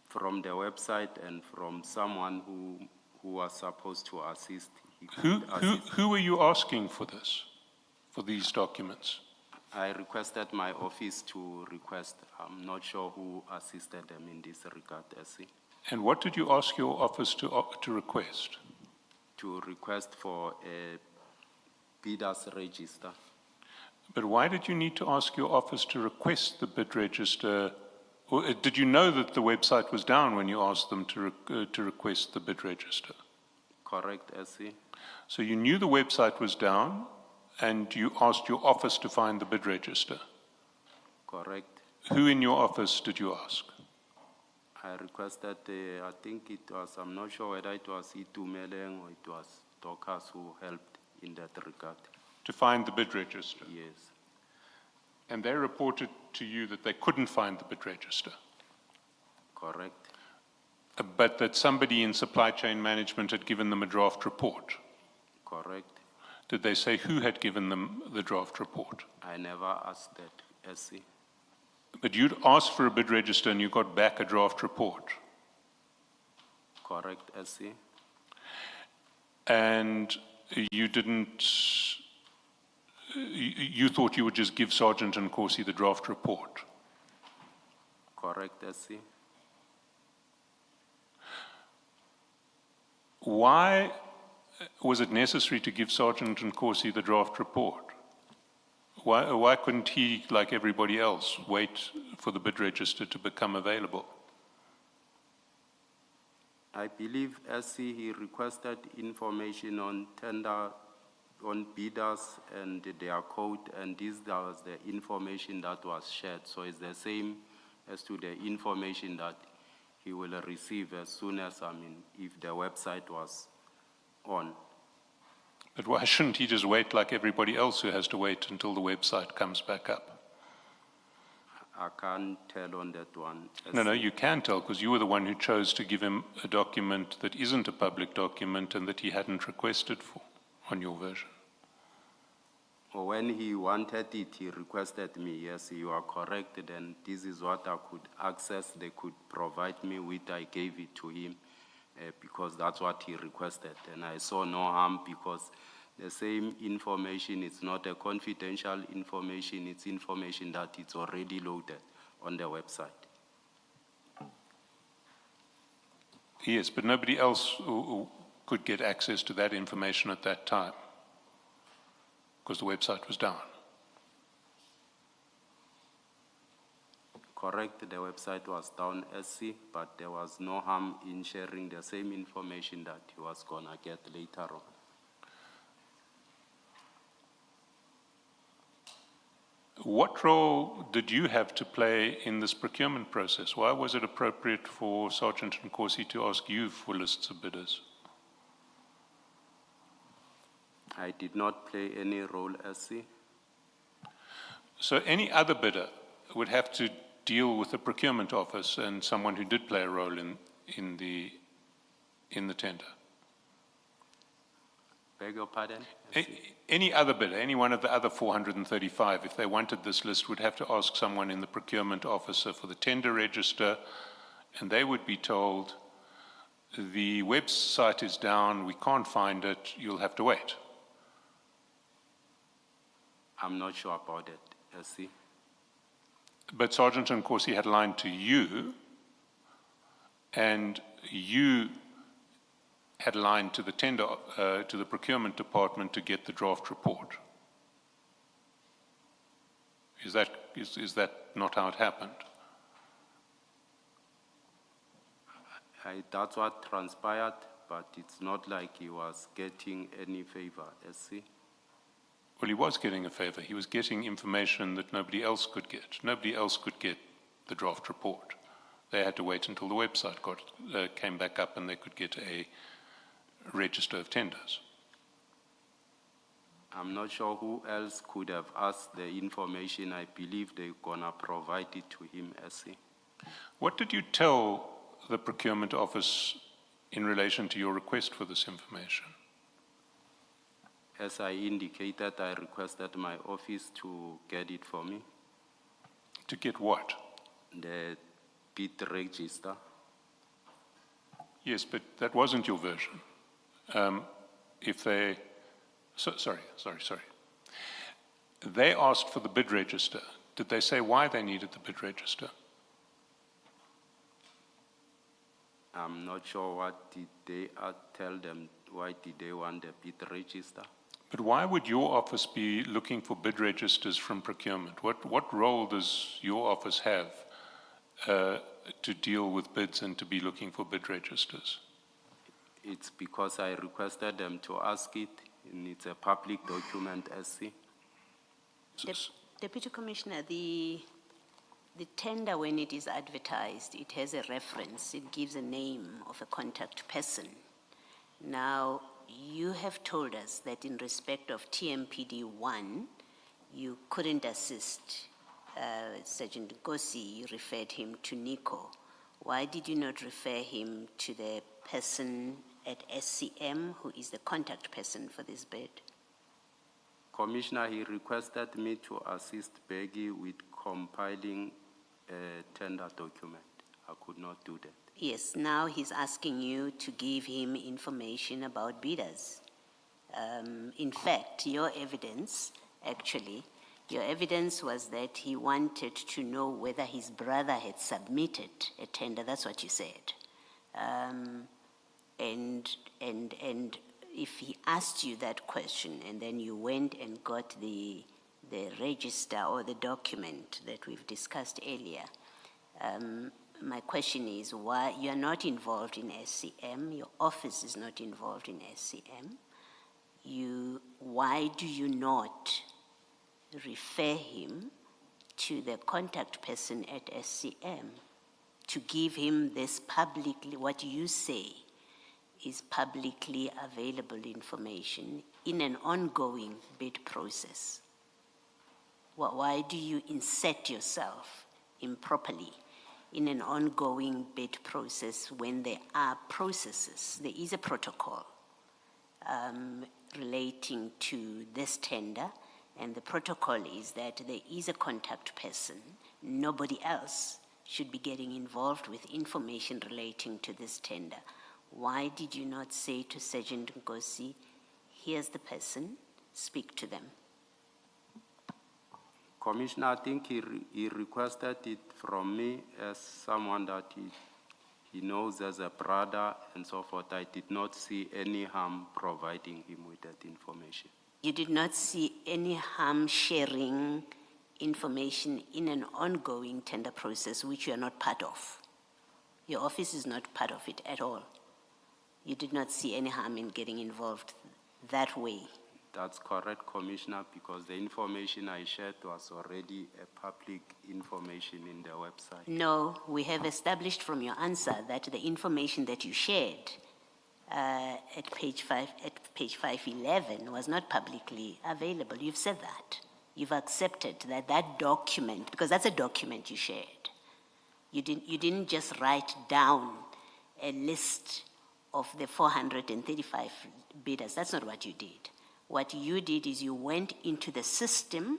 From the website and from someone who was supposed to assist. He Who couldn't assist. are you asking for this, for these documents? I requested my office to request. I'm not sure who assisted them in this regard, SC. And what did you ask your office to request? To request for a bidders register. But why did you need to ask your office to request the bid register? Or did you know that the website was down when you asked them to request the bid register? Correct, SC. So you knew the website was down and you asked your office to find the bid register. Correct. Who in your office did you ask? I requested, I think it was, I'm not sure whether it was Itumeleng or it was Dokas who helped in that regard. To find the bid register? Yes, And they reported to you that they couldn't find the bid register, correct. but that somebody in supply chain management had given them a draft report. Correct. Did they say who had given them the draft report? I never asked that, SC. But you'd asked for a bid register and you got back a draft report. Correct, SC. And you didn't, you thought you would just give Sergeant Nkosi the draft report. Correct, SC. Why was it necessary to give Sergeant Nkosi the draft report? Why couldn't he, like everybody else, wait for the bid register to become available? I believe SC, he requested information on tender, on bidders and their code, and this was the information that was shared. So it's the same as to the information that he will receive as soon as, if the website was on. But why shouldn't he just wait like everybody else who has to wait until the website comes back up? I can't tell on that one. No, you can tell, because you were the one who chose to give him a document that isn't a public document and that he hadn't requested for on your version. When he wanted it, he requested me, yes, you are correct, then this is what I could access, they could provide me with, I gave it to him, because that's what he requested. And I saw no harm because the same information, it's not a confidential information, it's information that it's already loaded on the website. Yes, but nobody else who could get access to that information at that time, because the website was down. Correct, the website was down, SC, but there was no harm in sharing the same information that he was gonna get later on. What role did you have to play in this procurement process? Why was it appropriate for Sergeant Nkosi to ask you for lists of bidders? I did not play any role, SC. So any other bidder would have to deal with the procurement office and someone who did play a role in the tender. Beg your pardon? Any other bidder, any one of the other 435, if they wanted this list, would have to ask someone in the procurement officer for the tender register, and they would be told, the website is down, we can't find it, you'll have to wait. I'm not sure about it, SC. But Sergeant Nkosi had lied to you, and you had lied to the tender, to the procurement department to get the draft report. Is that not how it happened? That's what transpired, but it's not like he was getting any favor, SC. Well, he was getting a favor. He was getting information that nobody else could get. Nobody else could get the draft report. They had to wait until the website came back up and they could get a register of tenders. I'm not sure who else could have asked the information. I believe they're gonna provide it to him, SC. What did you tell the procurement office in relation to your request for this information? As I indicated, I requested my office to get it for me, To get what? the bid register. Yes, but that wasn't your version. If they, sorry. They asked for the bid register. Did they say why they needed the bid register? I'm not sure what did they tell them, why did they want the bid register? But why would your office be looking for bid registers from procurement? What role does your office have to deal with bids and to be looking for bid registers? It's because I requested them to ask it, and it's a public document, SC. Deputy Commissioner, the tender, when it is advertised, it has a reference, it gives a name of a contact person. Now, you have told us that in respect of TMPD 1, you couldn't assist Sergeant Nkosi, you referred him to Nico. Why did you not refer him to the person at SCM, who is the contact person for this bid? Commissioner, he requested me to assist Peggy with compiling a tender document. I could not do that. Yes, now he's asking you to give him information about bidders. In fact, your evidence was that he wanted to know whether his brother had submitted a tender. That's what you said. And if he asked you that question and then you went and got the register or the document that we've discussed earlier, my question is why you are not involved in SCM, your office is not involved in SCM, why do you not refer him to the contact person at SCM to give him this publicly, what you say is publicly available information in an ongoing bid process? Why do you insert yourself improperly in an ongoing bid process when there are processes? There is a protocol relating to this tender, And the protocol is that there is a contact person. Nobody else should be getting involved with information relating to this tender. Why did you not say to Sergeant Nkosi, here's the person, speak to them? Commissioner, I think he requested it from me as someone that he knows as a brother and so forth. I did not see any harm providing him with that information. You did not see any harm sharing information in an ongoing tender process which you are not part of. Your office is not part of it at all. You did not see any harm in getting involved that way. That's correct, Commissioner, because the information I shared was already a public information in the website. No, we have established from your answer that the information that you shared at page 511 was not publicly available. You've said that. You've accepted that that document, because that's a document you shared. You didn't just write down a list of the 435 bidders. That's not what you did. What you did is you went into the system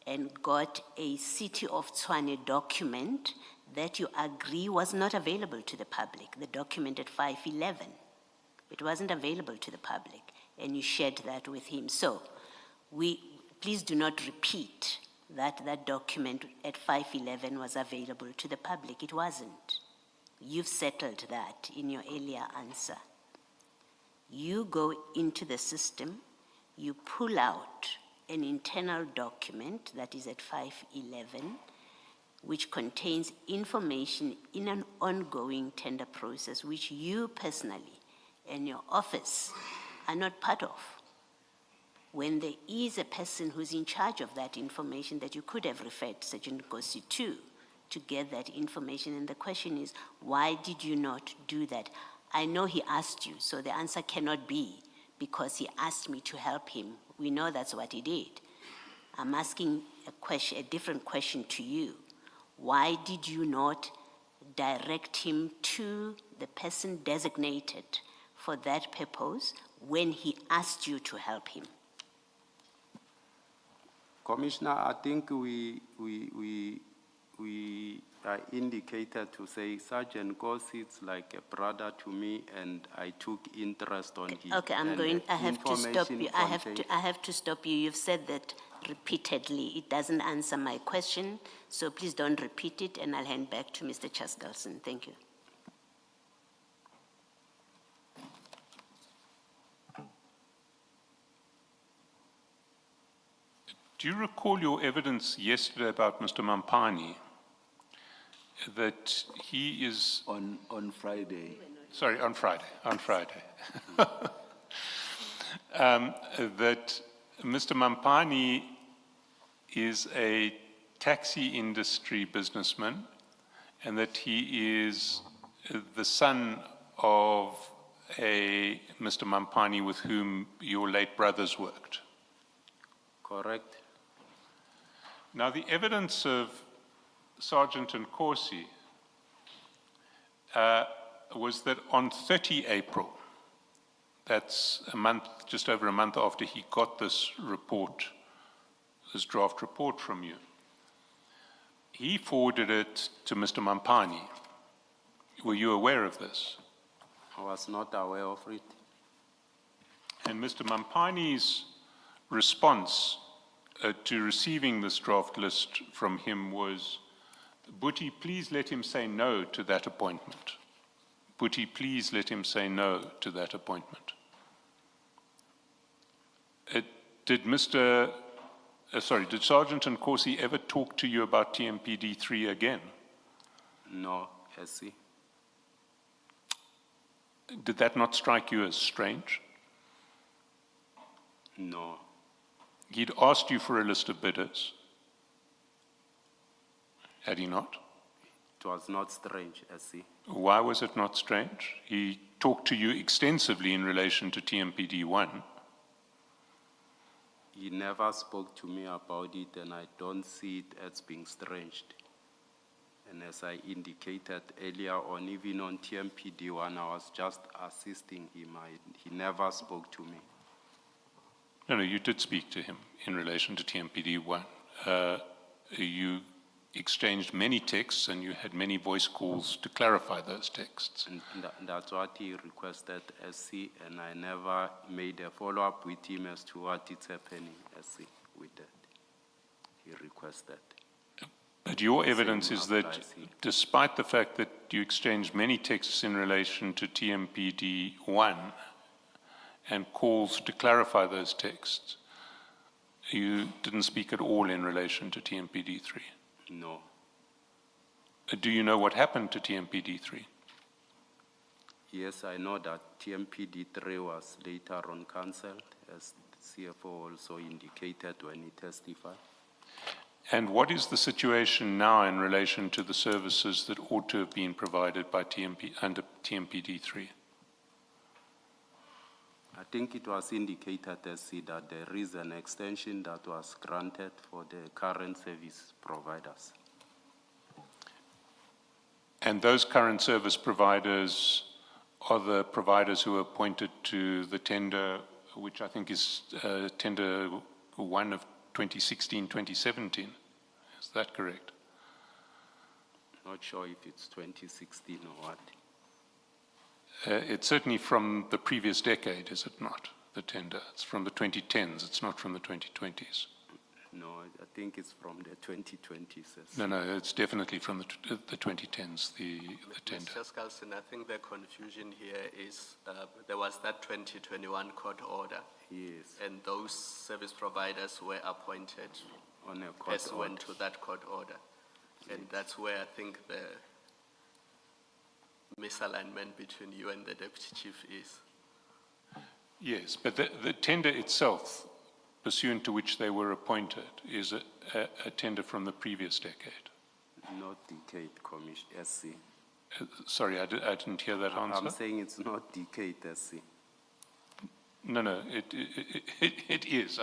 and got a City of Tshwane document that you agree was not available to the public, the document at 511. It wasn't available to the public, and you shared that with him. So, please do not repeat that that document at 511 was available to the public. It wasn't. You've settled that in your earlier answer. You go into the system, you pull out an internal document that is at 511, which contains information in an ongoing tender process, which you personally and your office are not part of. When there is a person who's in charge of that information that you could have referred Sergeant Nkosi to get that information, and the question is, why did you not do that? I know he asked you, so the answer cannot be because he asked me to help him. We know that's what he did. I'm asking a different question to you. Why did you not direct him to the person designated for that purpose when he asked you to help him? Commissioner, I think we indicated to say Sergeant Nkosi is like a brother to me, and I took interest on him. Okay, I have to stop you. I have to stop you. You've said that repeatedly. It doesn't answer my question, so please don't repeat it, and I'll hand back to Mr. Chaskalson. Thank you. Do you recall your evidence yesterday about Mr. Mampani? That he is... On Friday. Sorry, on Friday. That Mr. Mampani is a taxi industry businessman, and that he is the son of a Mr. Mampani with whom your late brothers worked. Correct. Now, the evidence of Sergeant Nkosi was that on 30 April, that's a month, just over a month after he got this report, this draft report from you, he forwarded it to Mr. Mampani. Were you aware of this? I was not aware of it. And Mr. Mampani's response to receiving this draft list from him was, Buti, please let him say no to that appointment. Buti, please let him say no to that appointment. Did Sergeant Nkosi ever talk to you about TMPD3 again? No, SC. Did that not strike you as strange? No. He'd asked you for a list of bidders. Had he not? It was not strange, SC. Why was it not strange? He talked to you extensively in relation to TMPD1. He never spoke to me about it, and I don't see it as being strange. And as I indicated earlier on, even on TMPD1, I was just assisting him. He never spoke to me. No, you did speak to him in relation to TMPD-1. You exchanged many texts and you had many voice calls to clarify those texts. And that's what he requested, SC, and I never made a follow-up with him as to what is happening, SC, with that. He requested. But your Same evidence is that applies here. despite the fact that you exchanged many texts in relation to TMPD-1 and calls to clarify those texts, you didn't speak at all in relation to TMPD-3. No. Do you know what happened to TMPD-3? Yes, I know that TMPD-3 was later on cancelled, as the CFO also indicated when he testified. And what is the situation now in relation to the services that ought to have been provided by under TMPD-3? I think it was indicated, SC, that there is an extension that was granted for the current service providers. And those current service providers are the providers who are appointed to the tender, which I think is tender 1 of 2016-2017. Is that correct? Not sure if it's 2016 or what. It's certainly from the previous decade, is it not, the tender? It's from the 2010s, it's not from the 2020s. No, I think it's from the 2020s. No, it's definitely from the 2010s, the tender. Mr. Skalsin, I think the confusion here is there was that 2021 court order. Yes, And those service providers were appointed on a court order. pursuant to that court order. And that's where I think the misalignment between you and the deputy chief is. Yes, but the tender itself, pursuant to which they were appointed, is a tender from the previous decade. Not decade, Commission, SC. Sorry, I didn't hear that answer. I'm saying it's not decade, SC. No, it is.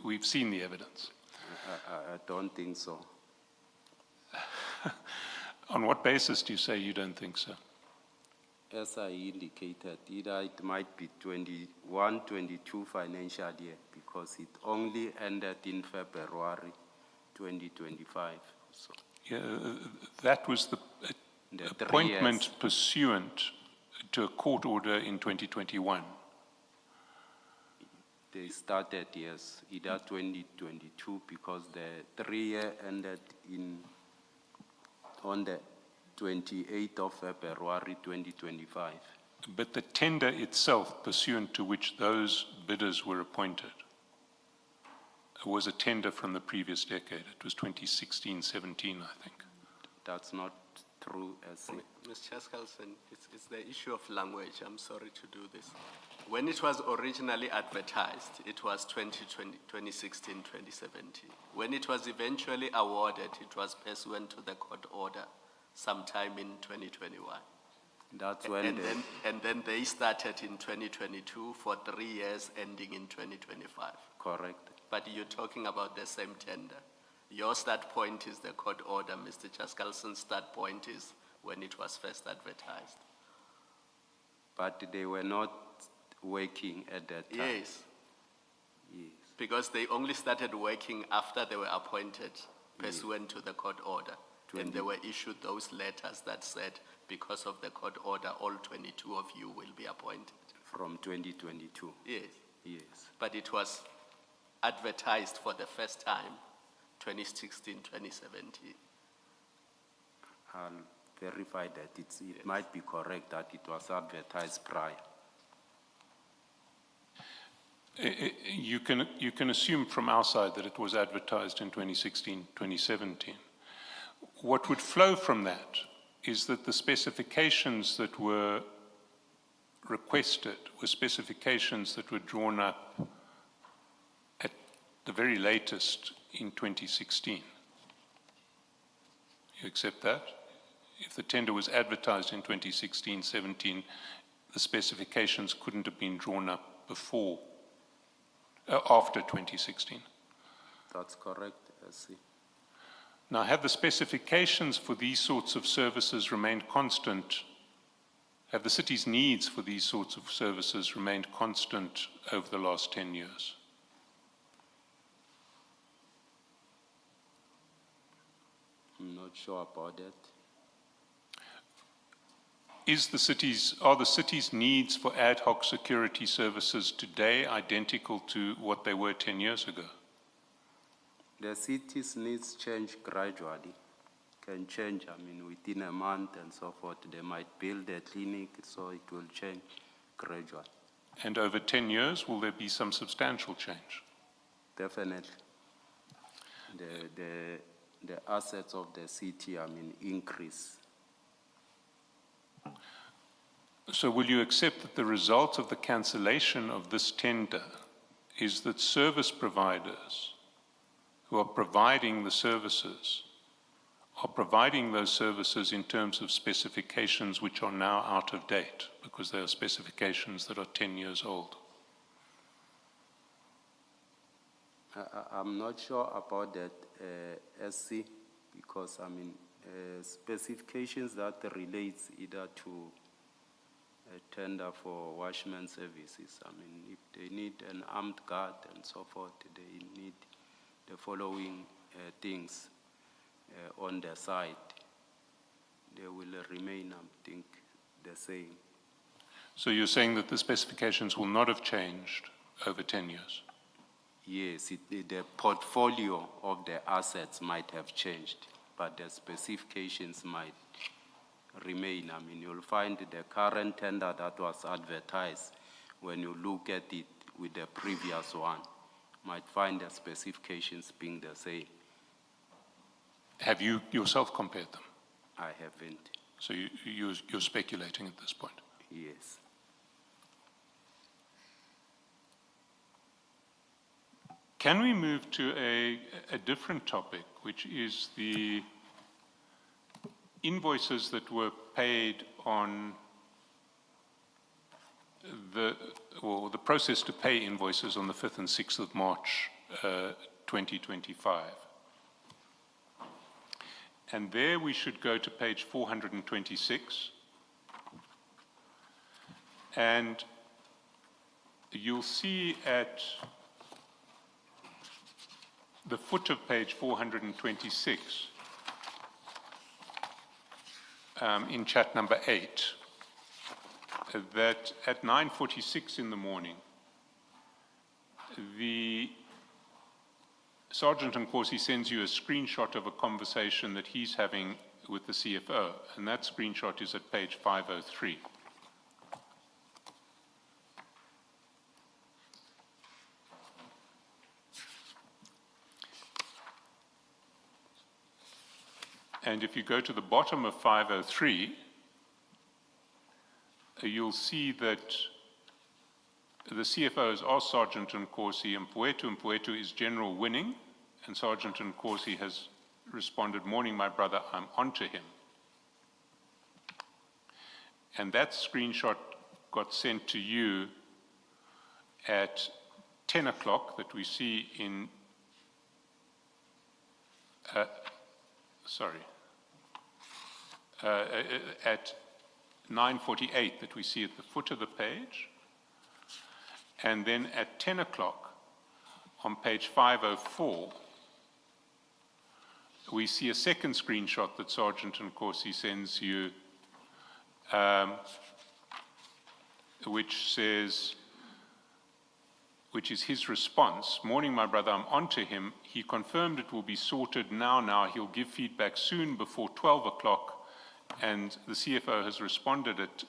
We've seen the evidence. I don't think so. On what basis do you say you don't think so? As I indicated, either it might be 21-22 financial year because it only ended in February 2025. So Yeah, that was the The 3 appointment years. pursuant to a court order in 2021. they started, yes, either 2022 because the 3-year ended on the 28th of February 2025. But the tender itself, pursuant to which those bidders were appointed, was a tender from the previous decade. It was 2016-17, I think. That's not true, SC. Mr. Skalsin, it's the issue of language. I'm sorry to do this. When it was originally advertised, it was 2016, 2017. When it was eventually awarded, it was pursuant to the court order sometime in 2021. That's when And then they started in 2022 for 3 years ending in 2025. correct. But you're talking about the same tender. Your start point is the court order. Mr. Chaskalson's start point is when it was first advertised. But they were not working at that time. Yes, Yes. because they only started working after they were appointed pursuant to the court order. And they were issued those letters that said, because of the court order, all 22 of you will be appointed. From 2022. Yes, Yes. but it was advertised for the first time, 2016, 2017. I'll verify that it might be correct that it was advertised prior. You can assume from our side that it was advertised in 2016, 2017. What would flow from that is that the specifications that were requested were specifications that were drawn up at the very latest in 2016. You accept that? If the tender was advertised in 2016-17, the specifications couldn't have been drawn up before, after 2016. That's correct, SC. Now, have the specifications for these sorts of services remained constant Have the city's needs for these sorts of services remained constant over the last 10 years? I'm not sure about that. Are the city's needs for ad hoc security services today identical to what they were 10 years ago? The city's needs change gradually, can change, within a month and so forth. They might build a clinic, so it will change gradually. And over 10 years, will there be some substantial change? Definitely. The assets of the city, increase. So will you accept that the result of the cancellation of this tender is that service providers who are providing the services are providing those services in terms of specifications which are now out of date because they are specifications that are 10 years old? I'm not sure about that, SC, because specifications that relates either to a tender for washman services. If they need an armed guard and so forth, they need the following things on their side. They will remain, I think, the same. So you're saying that the specifications will not have changed over 10 years? Yes, the portfolio of the assets might have changed, but the specifications might remain. You'll find the current tender that was advertised, when you look at it with the previous one, might find the specifications being the same. Have you yourself compared them? I haven't. So you're speculating at this point? Yes. Can we move to a different topic, which is the invoices that were paid on the process to pay invoices on the 5th and 6th of March 2025. And there we should go to page 426. And you'll see at the foot of page 426, in chat number 8, that at 9:46 in the morning, the Sergeant Nkosi sends you a screenshot of a conversation that he's having with the CFO, and that screenshot is at page 503. And if you go to the bottom of 503, you'll see that the CFO has asked Sergeant Nkosi, Mpuetu is general winning, and Sergeant Nkosi has responded, morning, my brother, I'm onto him. And that screenshot got sent to you at 10 o'clock that we see in, at 9:48 that we see at the foot of the page. And then at 10 o'clock on page 504, we see a second screenshot that Sergeant Nkosi sends you, which is his response. Morning, my brother, I'm onto him. He confirmed it will be sorted now. He'll give feedback soon before 12 o'clock. And the CFO has responded at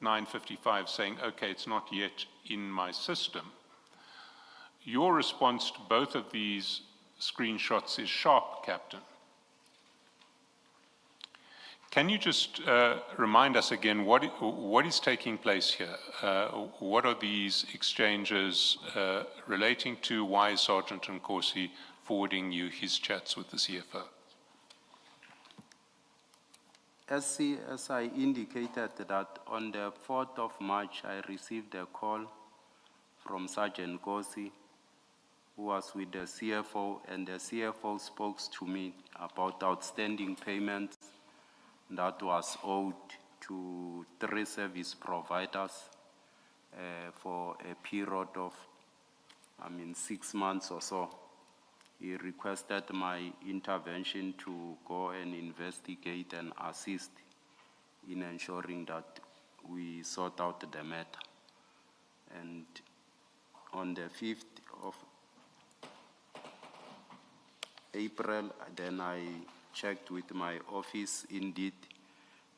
9:55 saying, okay, it's not yet in my system. Your response to both of these screenshots is sharp, Captain. Can you just remind us again what is taking place here? What are these exchanges relating to? Why is Sergeant Nkosi forwarding you his chats with the CFO? As I indicated that on the 4th of March, I received a call from Sergeant Nkosi, who was with the CFO, and the CFO spoke to me about outstanding payments that was owed to 3 service providers for a period of, 6 months or so. He requested my intervention to go and investigate and assist in ensuring that we sort out the matter. And on the 5th of April, then I checked with my office. Indeed,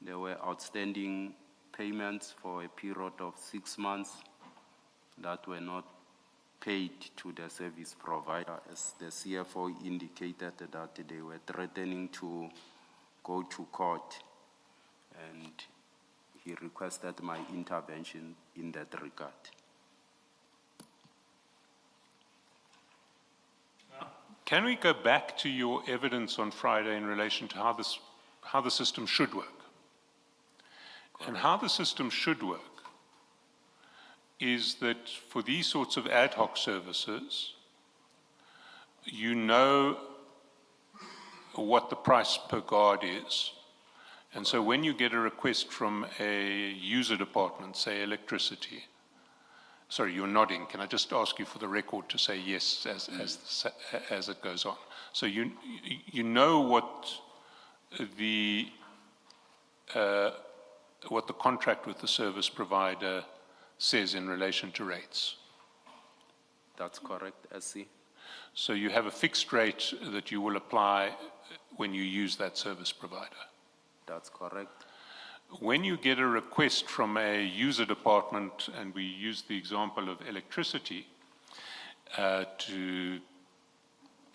there were outstanding payments for a period of 6 months that were not paid to the service provider, as the CFO indicated that they were threatening to go to court, and he requested my intervention in that regard. Can we go back to your evidence on Friday in relation to how the system should work? And how the system should work is that for these sorts of ad hoc services, you know what the price per guard is. And so when you get a request from a user department, say electricity, sorry, you're nodding. Can I just ask you for the record to say yes as it goes on? So you know what the contract with the service provider says in relation to rates. That's correct, SC. So you have a fixed rate that you will apply when you use that service provider. That's correct. When you get a request from a user department, and we use the example of electricity, for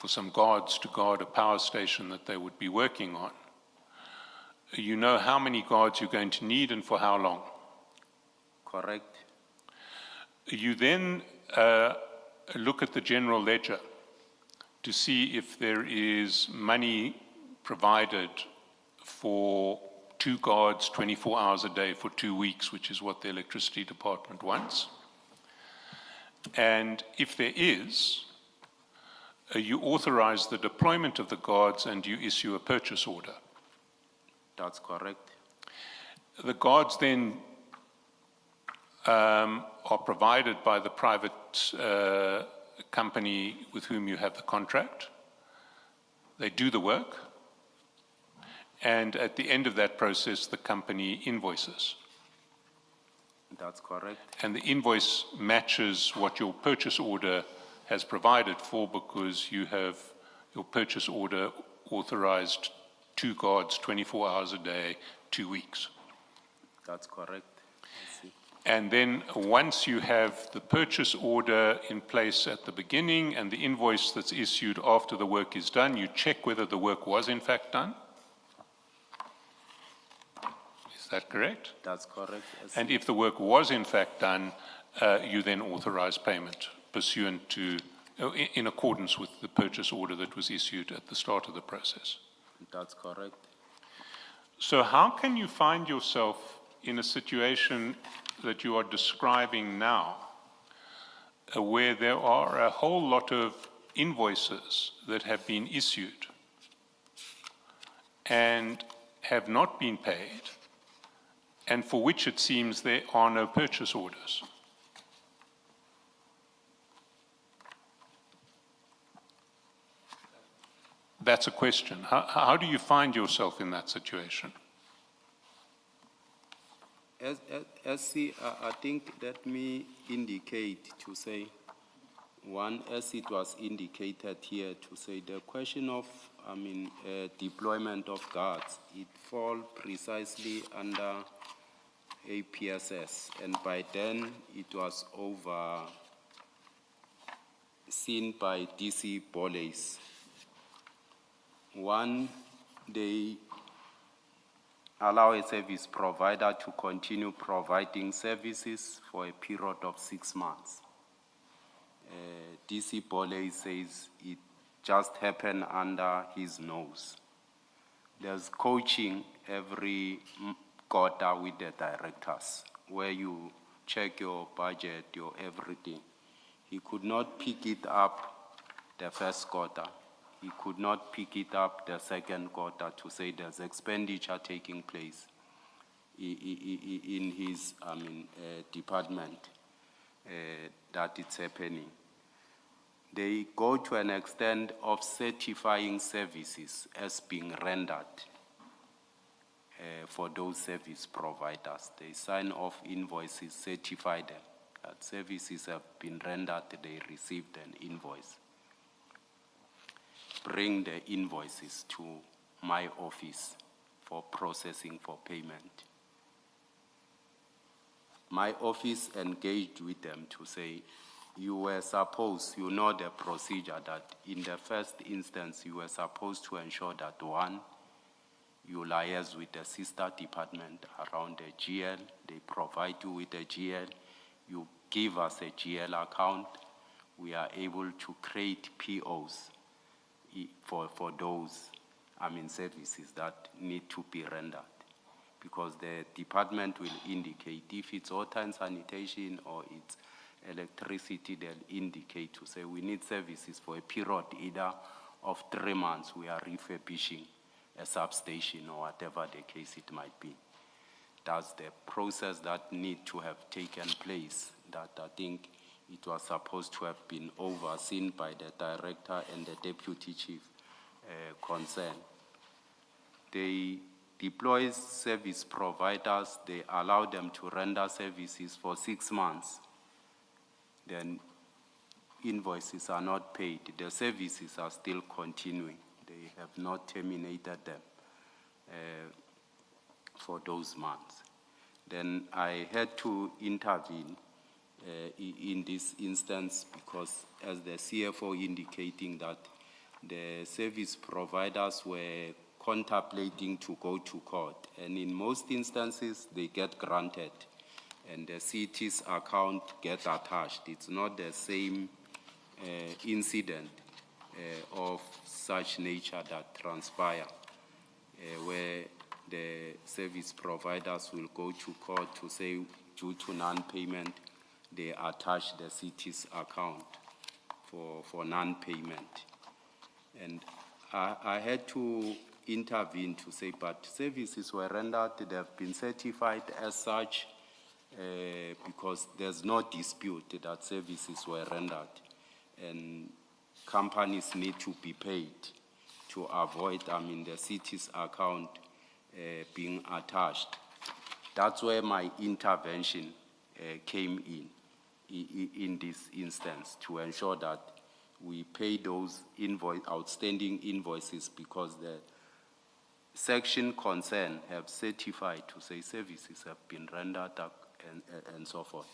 some guards to guard a power station that they would be working on, you know how many guards you're going to need and for how long. Correct. You then look at the general ledger to see if there is money provided for 2 guards 24 hours a day for 2 weeks, which is what the electricity department wants. And if there is, you authorize the deployment of the guards and you issue a purchase order. That's correct. The guards then are provided by the private company with whom you have the contract. They do the work. And at the end of that process, the company invoices. That's correct. And the invoice matches what your purchase order has provided for, because you have your purchase order authorized 2 guards 24 hours a day, 2 weeks. That's correct. I see. And then once you have the purchase order in place at the beginning and the invoice that's issued after the work is done, you check whether the work was in fact done. Is that correct? That's correct. I see. And if the work was in fact done, you then authorize payment pursuant to, in accordance with the purchase order that was issued at the start of the process. That's correct. So how can you find yourself in a situation that you are describing now, where there are a whole lot of invoices that have been issued and have not been paid, and for which it seems there are no purchase orders? That's a question. How do you find yourself in that situation? I think let me indicate to say, one, as it was indicated here, to say the question of, deployment of guards, it falls precisely under APSS, and by then it was overseen by DC Boles. One, they allow a service provider to continue providing services for a period of 6 months. DC Boles says it just happened under his nose. There's coaching every quarter with the directors, where you check your budget, your everything. He could not pick it up the first quarter. He could not pick it up the second quarter to say there's expenditure taking place. in his, department that it's happening. They go to an extent of certifying services as being rendered for those service providers. They sign off invoices, certify them that services have been rendered, they received an invoice. Bring the invoices to my office for processing for payment. My office engaged with them to say, you were supposed, you know the procedure, that in the first instance, you were supposed to ensure that one, you liaise with the sister department around the GL, they provide you with a GL, you give us a GL account, we are able to create POs for those, services that need to be rendered. Because the department will indicate if it's water and sanitation or it's electricity, they'll indicate to say we need services for a period either of 3 months, we are refurbishing a substation or whatever the case it might be. That's the process that need to have taken place, that I think it was supposed to have been overseen by the director and the deputy chief concerned. They deploy service providers, they allow them to render services for 6 months. Then invoices are not paid. The services are still continuing. They have not terminated them for those months. Then I had to intervene in this instance because as the CFO indicating that the service providers were contemplating to go to court, and in most instances they get granted and the city's account gets attached. It's not the same incident of such nature that transpire where the service providers will go to court to say due to non-payment they attach the city's account for non-payment. And I had to intervene to say, but services were rendered, they have been certified as such because there's no dispute that services were rendered and companies need to be paid to avoid, the city's account being attached. That's where my intervention came in this instance, to ensure that we pay those outstanding invoices because the section concerned have certified to say services have been rendered and so forth.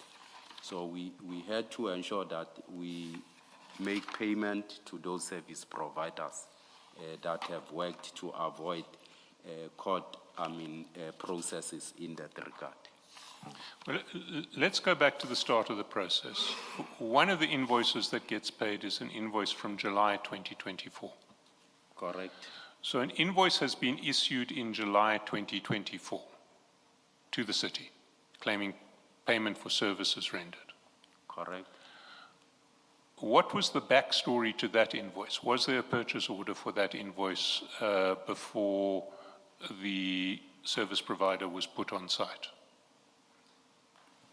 So we had to ensure that we make payment to those service providers that have worked to avoid court processes in that regard. Well, let's go back to the start of the process. One of the invoices that gets paid is an invoice from July 2024. Correct. So an invoice has been issued in July 2024 to the city, claiming payment for services rendered. Correct. What was the backstory to that invoice? Was there a purchase order for that invoice before the service provider was put on site?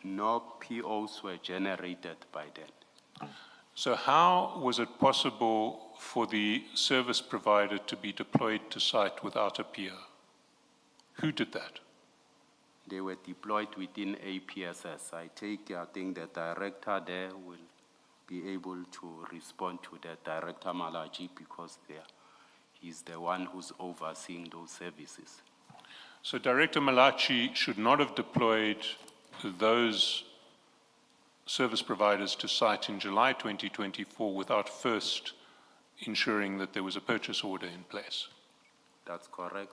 No POs were generated by then. So how was it possible for the service provider to be deployed to site without a PO? Who did that? They were deployed within APSS. I think the director there will be able to respond to the director Malachi because he's the one who's overseeing those services. So Director Malachi should not have deployed those service providers to site in July 2024 without first ensuring that there was a purchase order in place. That's correct.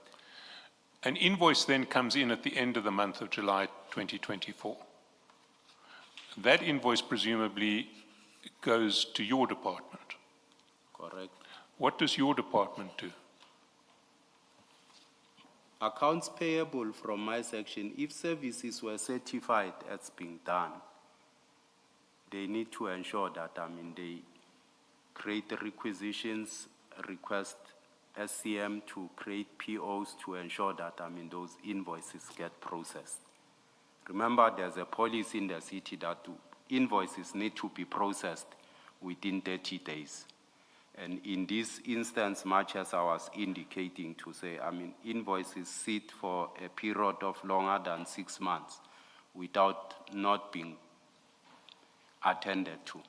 An invoice then comes in at the end of the month of July 2024. That invoice presumably goes to your department. Correct. What does your department do? Accounts payable from my section, if services were certified as being done, they need to ensure that they create the requisitions, request SCM to create POs to ensure that, those invoices get processed. Remember, there's a policy in the city that invoices need to be processed within 30 days. And in this instance, much as I was indicating to say, invoices sit for a period of longer than 6 months without not being attended to.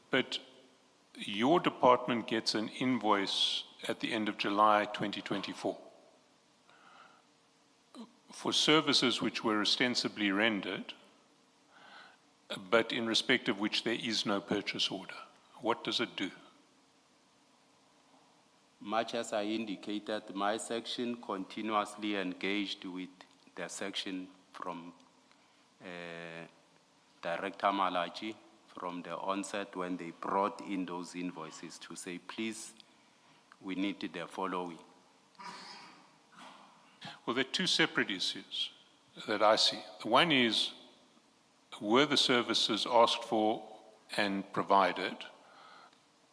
But your department gets an invoice at the end of July 2024 for services which were ostensibly rendered, but in respect of which there is no purchase order. What does it do? Much as I indicated, my section continuously engaged with the section from Director Malachi from the onset when they brought in those invoices to say, please, we need the following. Well, there are two separate issues that I see. One is, were the services asked for and provided?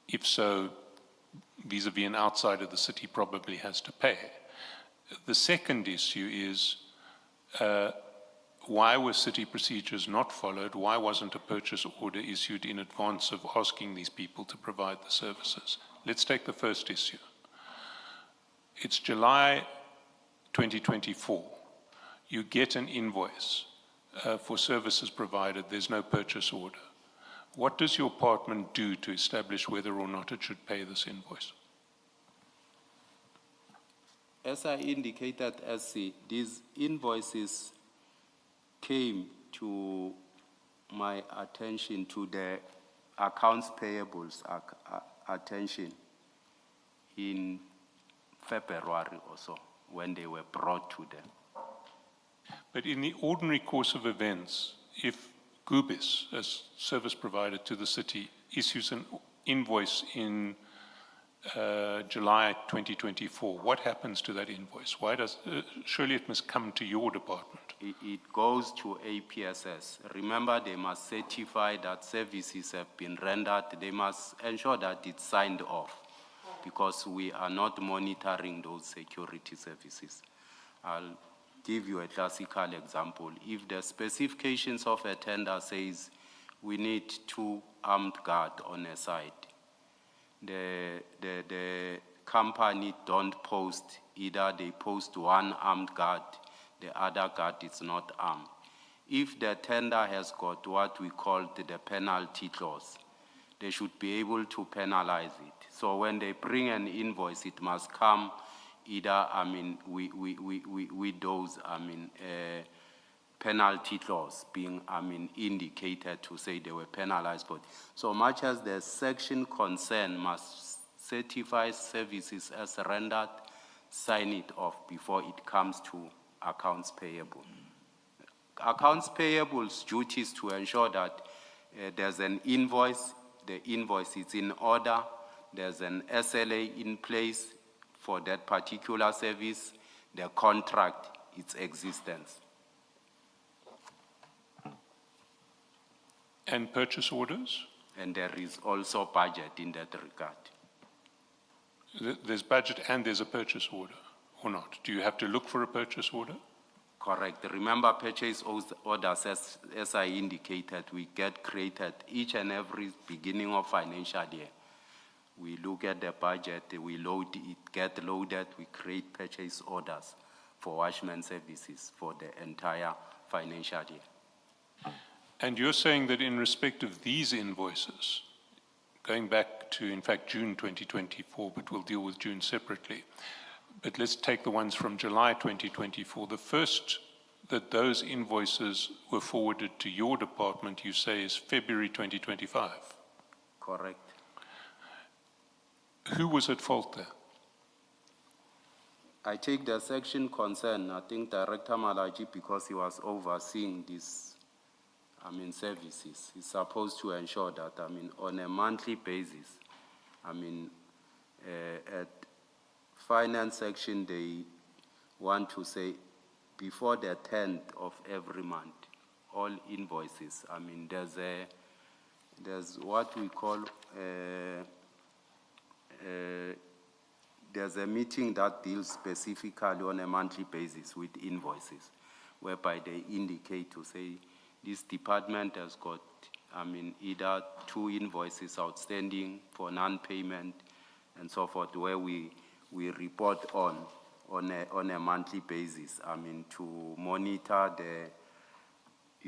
If so, vis-a-vis an outsider, the city probably has to pay. The second issue is, why were city procedures not followed? Why wasn't a purchase order issued in advance of asking these people to provide the services? Let's take the first issue. It's July 2024. You get an invoice for services provided. There's no purchase order. What does your department do to establish whether or not it should pay this invoice? As I indicated, SC, these invoices came to my attention, to the accounts payables attention in February or so, when they were brought to them. But in the ordinary course of events, if Gubis, as service provider to the city, issues an invoice in July 2024, what happens to that invoice? Why does, surely it must come to your department. It goes to APSS. Remember, they must certify that services have been rendered. They must ensure that it's signed off, because we are not monitoring those security services. I'll give you a classical example. If the specifications of a tender says we need 2 armed guards on a site, the company don't post, either they post 1 armed guard, the other guard is not armed. If the tender has got what we call the penalty clause, they should be able to penalize it. So when they bring an invoice, it must come either, with those, penalty clause being, indicated to say they were penalized for it. So much as the section concerned must certify services as rendered, sign it off before it comes to accounts payable. Accounts payable's duty is to ensure that there's an invoice, the invoice is in order, there's an SLA in place for that particular service, the contract, its existence. And purchase orders? And there is also budget in that regard. There's budget and there's a purchase order, or not? Do you have to look for a purchase order? Correct. Remember, purchase orders, as I indicated, we get created each and every beginning of financial year. We look at the budget, we load it, get loaded, we create purchase orders for watchman services for the entire financial year. And you're saying that in respect of these invoices, going back to, in fact, June 2024, but we'll deal with June separately, but let's take the ones from July 2024. The first that those invoices were forwarded to your department, you say, is February 2025. Correct. Who was at fault there? I take the section concern, I think Director Malachi, because he was overseeing this, services, is supposed to ensure that, on a monthly basis, at finance section, they want to say before the 10th of every month, all invoices, there's what we call there's a meeting that deals specifically on a monthly basis with invoices, whereby they indicate to say, this department has got, either 2 invoices outstanding for non-payment and so forth, where we report on a monthly basis, to monitor the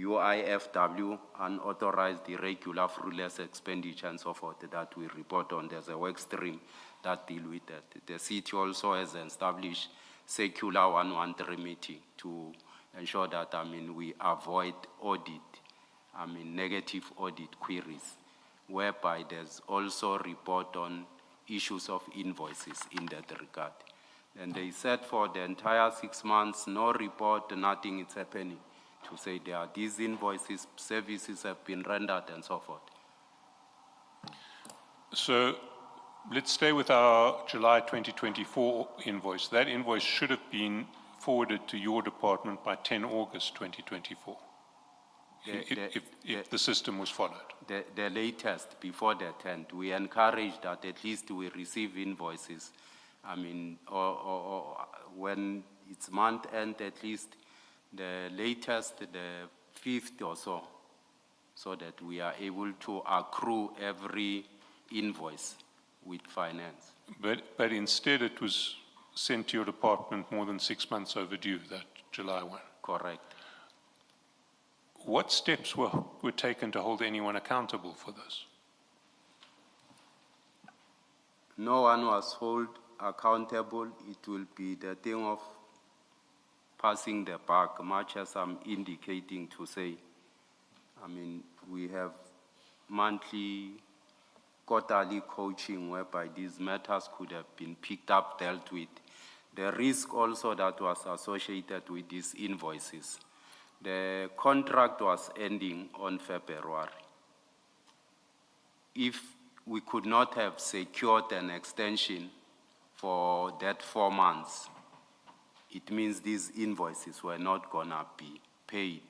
UIFW, unauthorized irregular fruitless expenditure and so forth that we report on. There's a work stream that deal with that. The city also has established circular 113 meeting to ensure that, we avoid audit, negative audit queries, whereby there's also report on issues of invoices in that regard. And they said for the entire 6 months, no report, nothing is happening, to say there are these invoices, services have been rendered and so forth. So let's stay with our July 2024 invoice. That invoice should have been forwarded to your department by 10 August 2024, if the system was followed. The latest, before the 10th, we encourage that at least we receive invoices, or when it's month end, at least the latest, the 5th or so that we are able to accrue every invoice with finance. But instead it was sent to your department more than 6 months overdue, that July 1. Correct. What steps were taken to hold anyone accountable for this? No one was held accountable. It will be the thing of passing the buck, much as I'm indicating to say, we have monthly, quarterly coaching whereby these matters could have been picked up, dealt with. The risk also that was associated with these invoices. The contract was ending on February. If we could not have secured an extension for that 4 months, it means these invoices were not gonna be paid.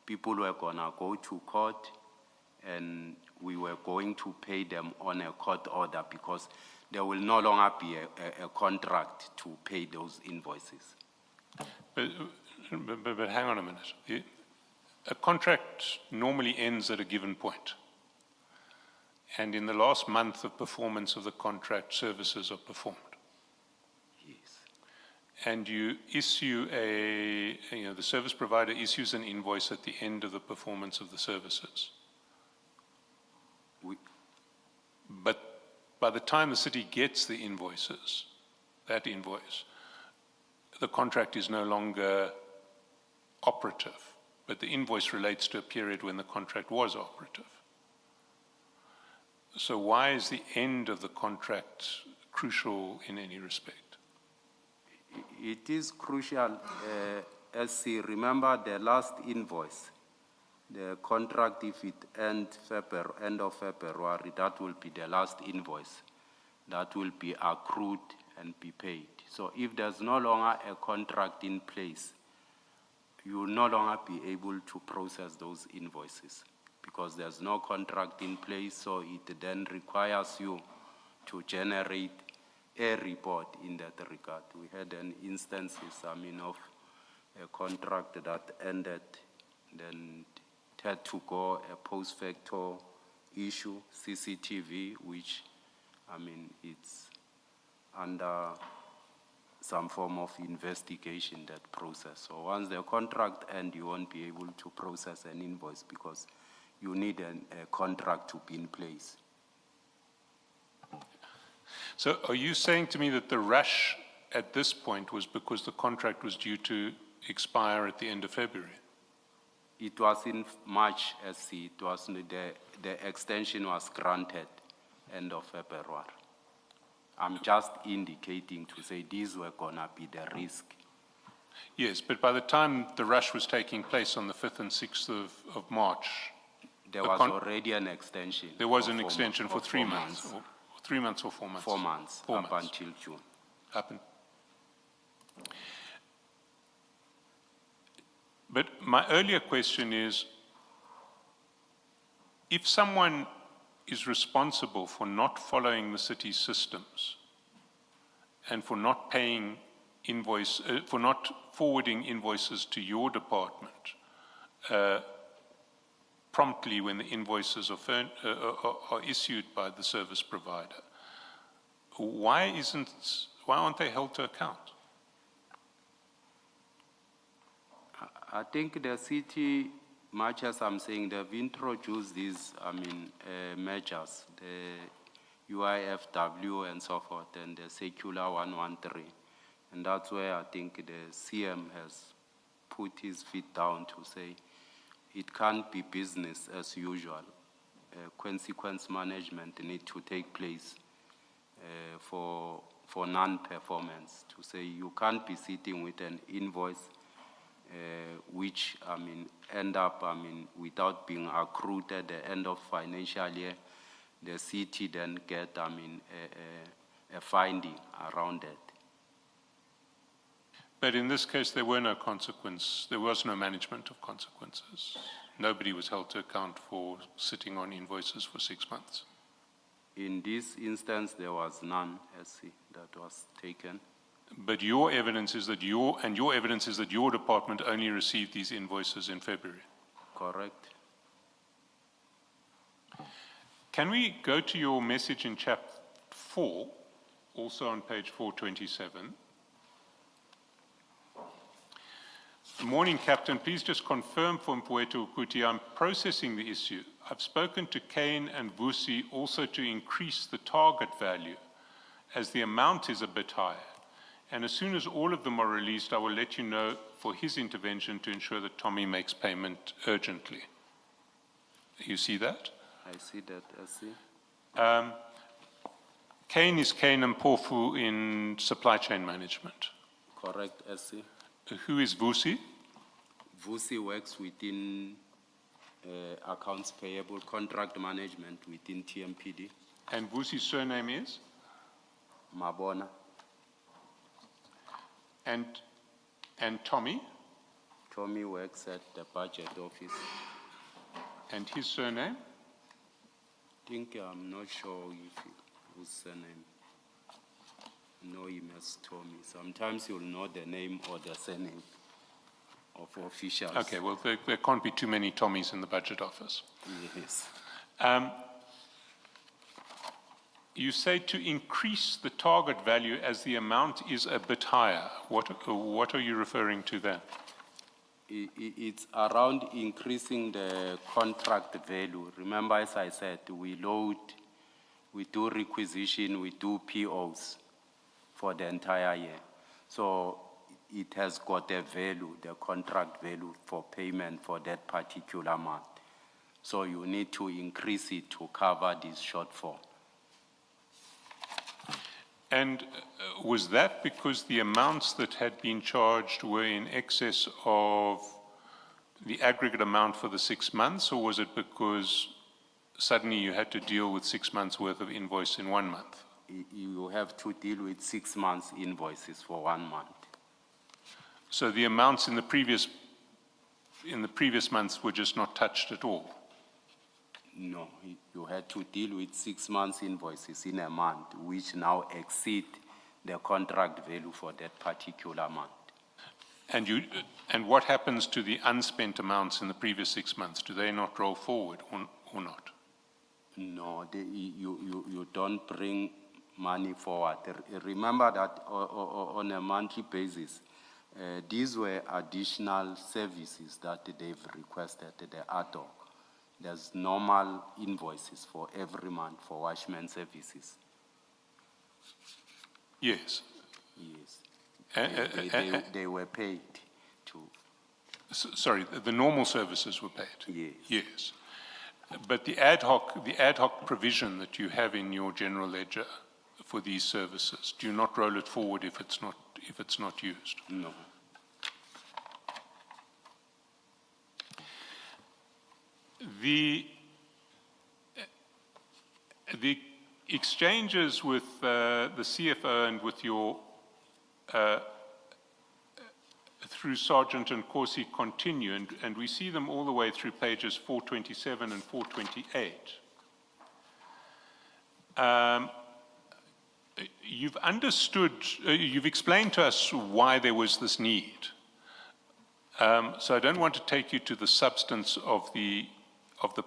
People were gonna go to court and we were going to pay them on a court order because there will no longer be a contract to pay those invoices. But hang on a minute. A contract normally ends at a given point. And in the last month of performance of the contract, services are performed. Yes. And you issue the service provider issues an invoice at the end of the performance of the services. But by the time the city gets the invoices, that invoice, the contract is no longer operative, but the invoice relates to a period when the contract was operative. So why is the end of the contract crucial in any respect? It is crucial, as you remember the last invoice, the contract, if it ends end of February, that will be the last invoice that will be accrued and be paid. So if there's no longer a contract in place, you will no longer be able to process those invoices because there's no contract in place, so it then requires you to generate a report in that regard. We had an instances, of a contract that ended, then it had to go a post facto issue, CCTV, which, it's under some form of investigation, that process. So once the contract ends, you won't be able to process an invoice because you need a contract to be in place. So are you saying to me that the rush at this point was because the contract was due to expire at the end of February? It was in March, it was the extension was granted end of February. I'm just indicating to say these were gonna be the risk. Yes, but by the time the rush was taking place on the 5th and 6th of March, there was already an extension. There was an extension for 3 months. 3 months or 4 months? 4 months, 4 up months. until June. But my earlier question is, if someone is responsible for not following the city's systems and for not paying for not forwarding invoices to your department promptly when the invoices are issued by the service provider. Why aren't they held to account? I think the city, much as I'm saying, they've introduced these, measures, the UIFW and so forth, and the Circular 113. And that's where I think the CM has put his feet down to say it can't be business as usual. Consequence management need to take place for non-performance, to say you can't be sitting with an invoice which, end up, without being accrued at the end of financial year, the city then get, a finding around it. But in this case, there were no consequences. There was no management of consequences. Nobody was held to account for sitting on invoices for 6 months. In this instance, there was none, SC, that was taken. But your evidence is that your department only received these invoices in February. Correct. Can we go to your message in chapter 4, also on page 427? Good morning, Captain. Please just confirm for Mpueto Ukuti, I'm processing the issue. I've spoken to Kane and Vusi also to increase the target value, as the amount is a bit higher. And as soon as all of them are released, I will let you know for his intervention to ensure that Tommy makes payment urgently. You see that? I see that, SC. Kane is Kane and Mpofu in supply chain management. Correct, SC. Who is Vusi? Vusi works within accounts payable, contract management within TMPD. And Vusi's surname is? Mabona. And Tommy? Tommy works at the budget office. And his surname? I'm not sure whose surname. Know him as Tommy. Sometimes you'll know the name or the surname of officials. Okay, well, there can't be too many Tommies in the budget office. Yes. You say to increase the target value as the amount is a bit higher. What are you referring to there? It's around increasing the contract value. Remember, as I said, we load, we do requisition, we do POs for the entire year. So it has got a value, the contract value for payment for that particular month. So you need to increase it to cover this shortfall. And was that because the amounts that had been charged were in excess of the aggregate amount for the 6 months, or was it because suddenly you had to deal with 6 months worth of invoice in 1 month? You have to deal with 6 months invoices for 1 month. So the amounts in the previous months were just not touched at all? No, you had to deal with 6 months invoices in a month, which now exceed the contract value for that particular month. And what happens to the unspent amounts in the previous 6 months? Do they not roll forward or not? No, you don't bring money forward. Remember that on a monthly basis, these were additional services that they've requested, the ad hoc. There's normal invoices for every month for watchman services. Yes. Yes. They were paid to. Sorry, the normal services were paid? Yes. Yes. But the ad hoc provision that you have in your general ledger for these services, do you not roll it forward if it's not used? No. The exchanges with the CFO and with your through Sergeant and Nkosi continue, and we see them all the way through pages 427 and 428. You've understood, you've explained to us why there was this need. So I don't want to take you to the substance of the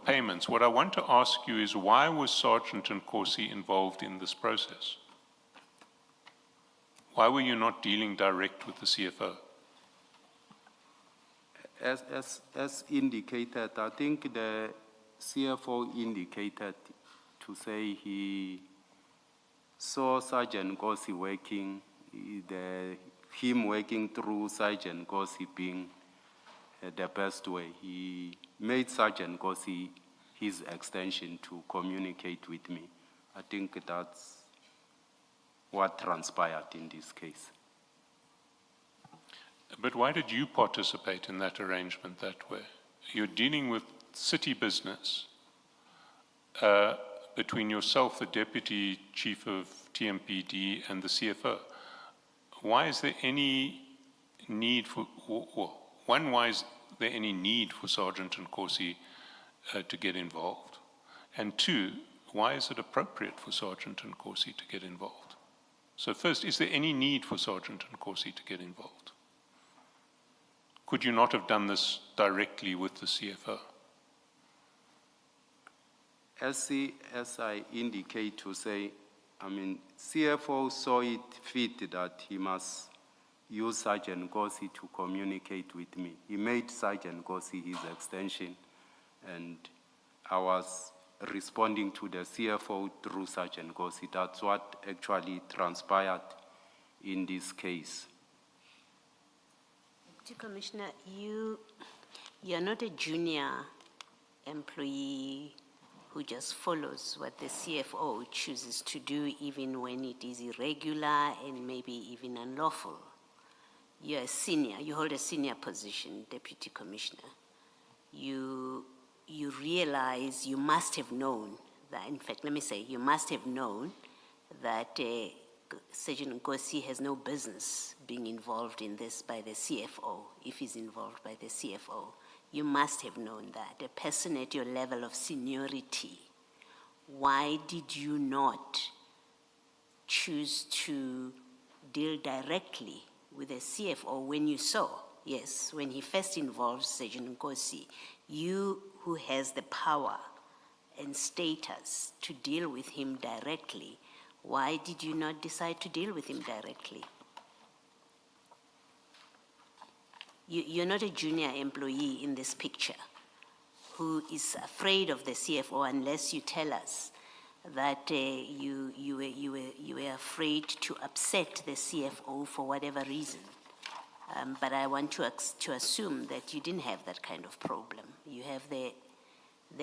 payments. What I want to ask you is, why was Sergeant Nkosi involved in this process? Why were you not dealing direct with the CFO? As indicated, I think the CFO indicated to say he saw Sergeant Nkosi working, him working through Sergeant Nkosi being the best way. He made Sergeant Nkosi his extension to communicate with me. I think that's what transpired in this case. But why did you participate in that arrangement that way? You're dealing with city business between yourself, the Deputy Chief of TMPD, and the CFO. Why is there any need for, one, why is there any need for Sergeant Nkosi to get involved? And two, why is it appropriate for Sergeant Nkosi to get involved? So first, is there any need for Sergeant Nkosi to get involved? Could you not have done this directly with the CFO? As I indicate to say, I mean, CFO saw it fit that he must use Sergeant Nkosi to communicate with me. He made Sergeant Nkosi his extension, and I was responding to the CFO through Sergeant Nkosi. That's what actually transpired in this case. Commissioner, you're not a junior employee who just follows what the CFO chooses to do, even when it is irregular and maybe even unlawful. You're a senior, you hold a senior position, Deputy Commissioner. You realize you must have known that, in fact, let me say, you must have known that Sergeant Nkosi has no business being involved in this by the CFO, if he's involved by the CFO. You must have known that. A person at your level of seniority, why did you not choose to deal directly with the CFO when you saw, yes, when he first involved Sergeant Nkosi, you who has the power and status to deal with him directly, why did you not decide to deal with him directly? You're not a junior employee in this picture who is afraid of the CFO unless you tell us that you were afraid to upset the CFO for whatever reason. But I want to assume that you didn't have that kind of problem. You have the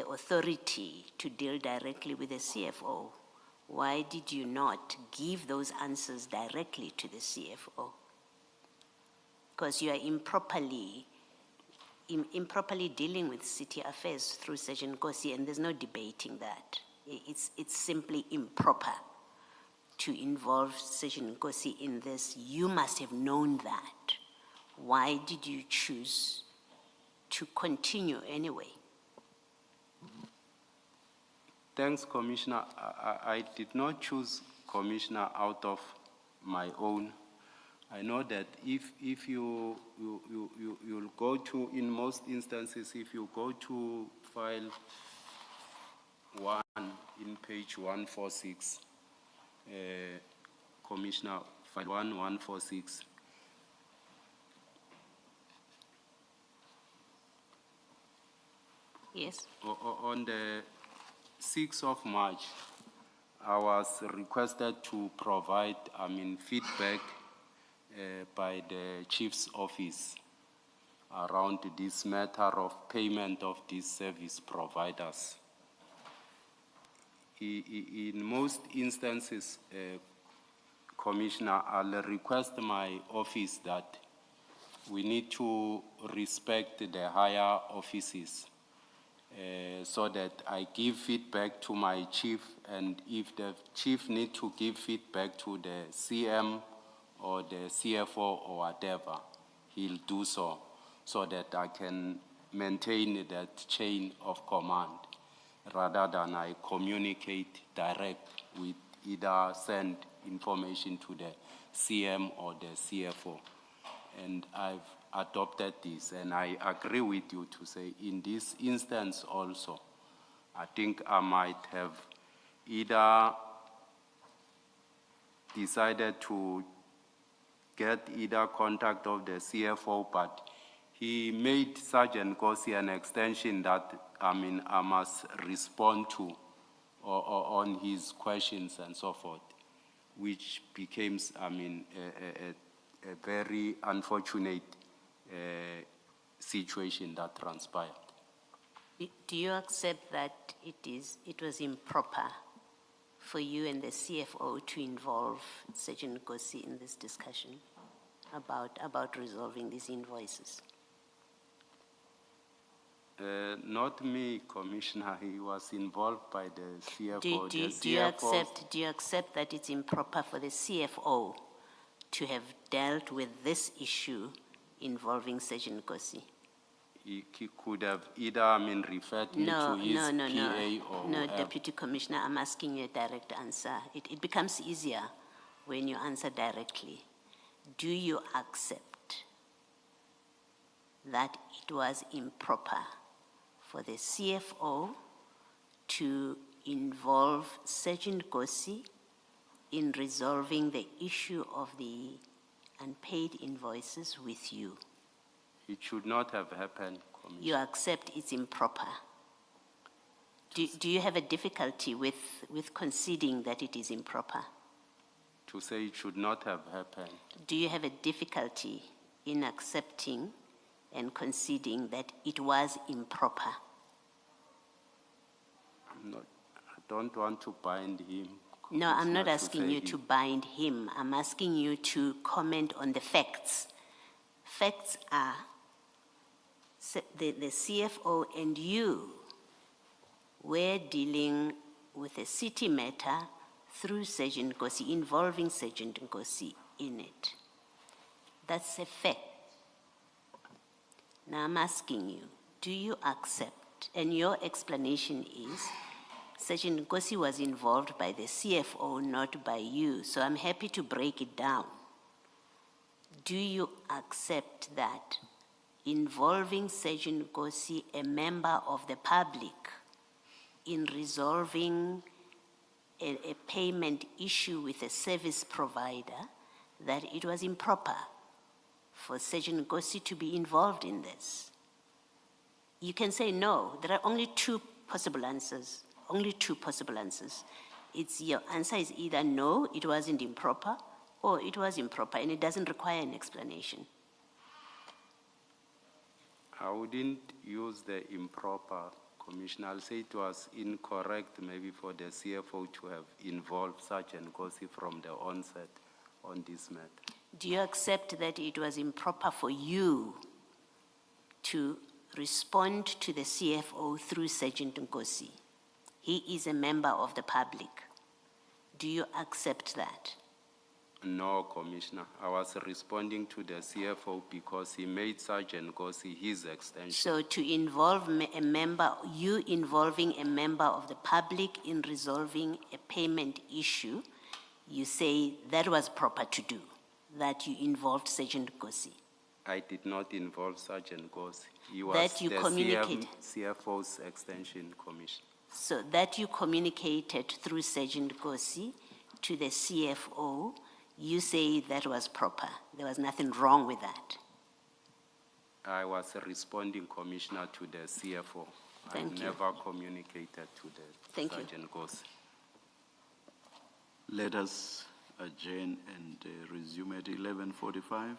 authority to deal directly with the CFO. Why did you not give those answers directly to the CFO? Because you are improperly dealing with city affairs through Sergeant Nkosi, and there's no debating that. It's simply improper to involve Sergeant Nkosi in this. You must have known that. Why did you choose to continue anyway? Thanks, Commissioner. I did not choose Commissioner out of my own. I know that if you'll go to, in most instances, if you go to file 1 in page 146, Commissioner, file 146. Yes. On the 6th of March, I was requested to provide, feedback by the Chief's office around this matter of payment of these service providers. In most instances, Commissioner, I'll request my office that we need to respect the higher offices so that I give feedback to my chief, and if the chief need to give feedback to the CM or the CFO or whatever, he'll do so that I can maintain that chain of command rather than I communicate direct with either send information to the CM or the CFO. And I've adopted this, and I agree with you to say in this instance also, I think I might have either decided to get either contact of the CFO, but he made Sergeant Kosi an extension that, I must respond to or on his questions and so forth, which became, a very unfortunate situation that transpired. Do you accept that it was improper for you and the CFO to involve Sergeant Kosi in this discussion about resolving these invoices? Not me, Commissioner. He was involved by the CFO. Do you accept that it's improper for the CFO to have dealt with this issue involving Sergeant Kosi? He could have either, referred me to his PA or No, whoever. Deputy Commissioner, I'm asking you a direct answer. It becomes easier when you answer directly. Do you accept that it was improper for the CFO to involve Sergeant Kosi in resolving the issue of the unpaid invoices with you? It should not have happened, Commissioner. You accept it's improper. Do you have a difficulty with conceding that it is improper? To say it should not have happened. Do you have a difficulty in accepting and conceding that it was improper? I don't want to bind him. No, I'm not Commissioner, asking say you to bind him. I'm asking you to comment on the facts. Facts are the CFO and you were dealing with a city matter through Sergeant Kosi, involving Sergeant Kosi in it. That's a fact. Now I'm asking you, do you accept, and your explanation is, Sergeant Kosi was involved by the CFO, not by you, so I'm happy to break it down. Do you accept that involving Sergeant Kosi, a member of the public, in resolving a payment issue with a service provider, that it was improper for Sergeant Kosi to be involved in this? You can say no. There are only two possible answers. Only two possible answers. Your answer is either no, it wasn't improper, or it was improper, and it doesn't require an explanation. I wouldn't use the improper, Commissioner. I'll say it was incorrect maybe for the CFO to have involved Sergeant Kosi from the onset on this matter. Do you accept that it was improper for you to respond to the CFO through Sergeant Nkosi? He is a member of the public. Do you accept that? No, Commissioner. I was responding to the CFO because he made Sergeant Nkosi his extension. So to involve a member, you involving a member of the public in resolving a payment issue, you say that was proper to do, that you involved Sergeant Nkosi. I did not involve Sergeant Nkosi. He was That you the communicate. CFO's extension, Commissioner. So that you communicated through Sergeant Nkosi to the CFO, you say that was proper. There was nothing wrong with that. I was responding, Commissioner, to the CFO. Thank you. I never communicated to the Thank you. Sergeant Nkosi. Let us adjourn and resume at 11:45.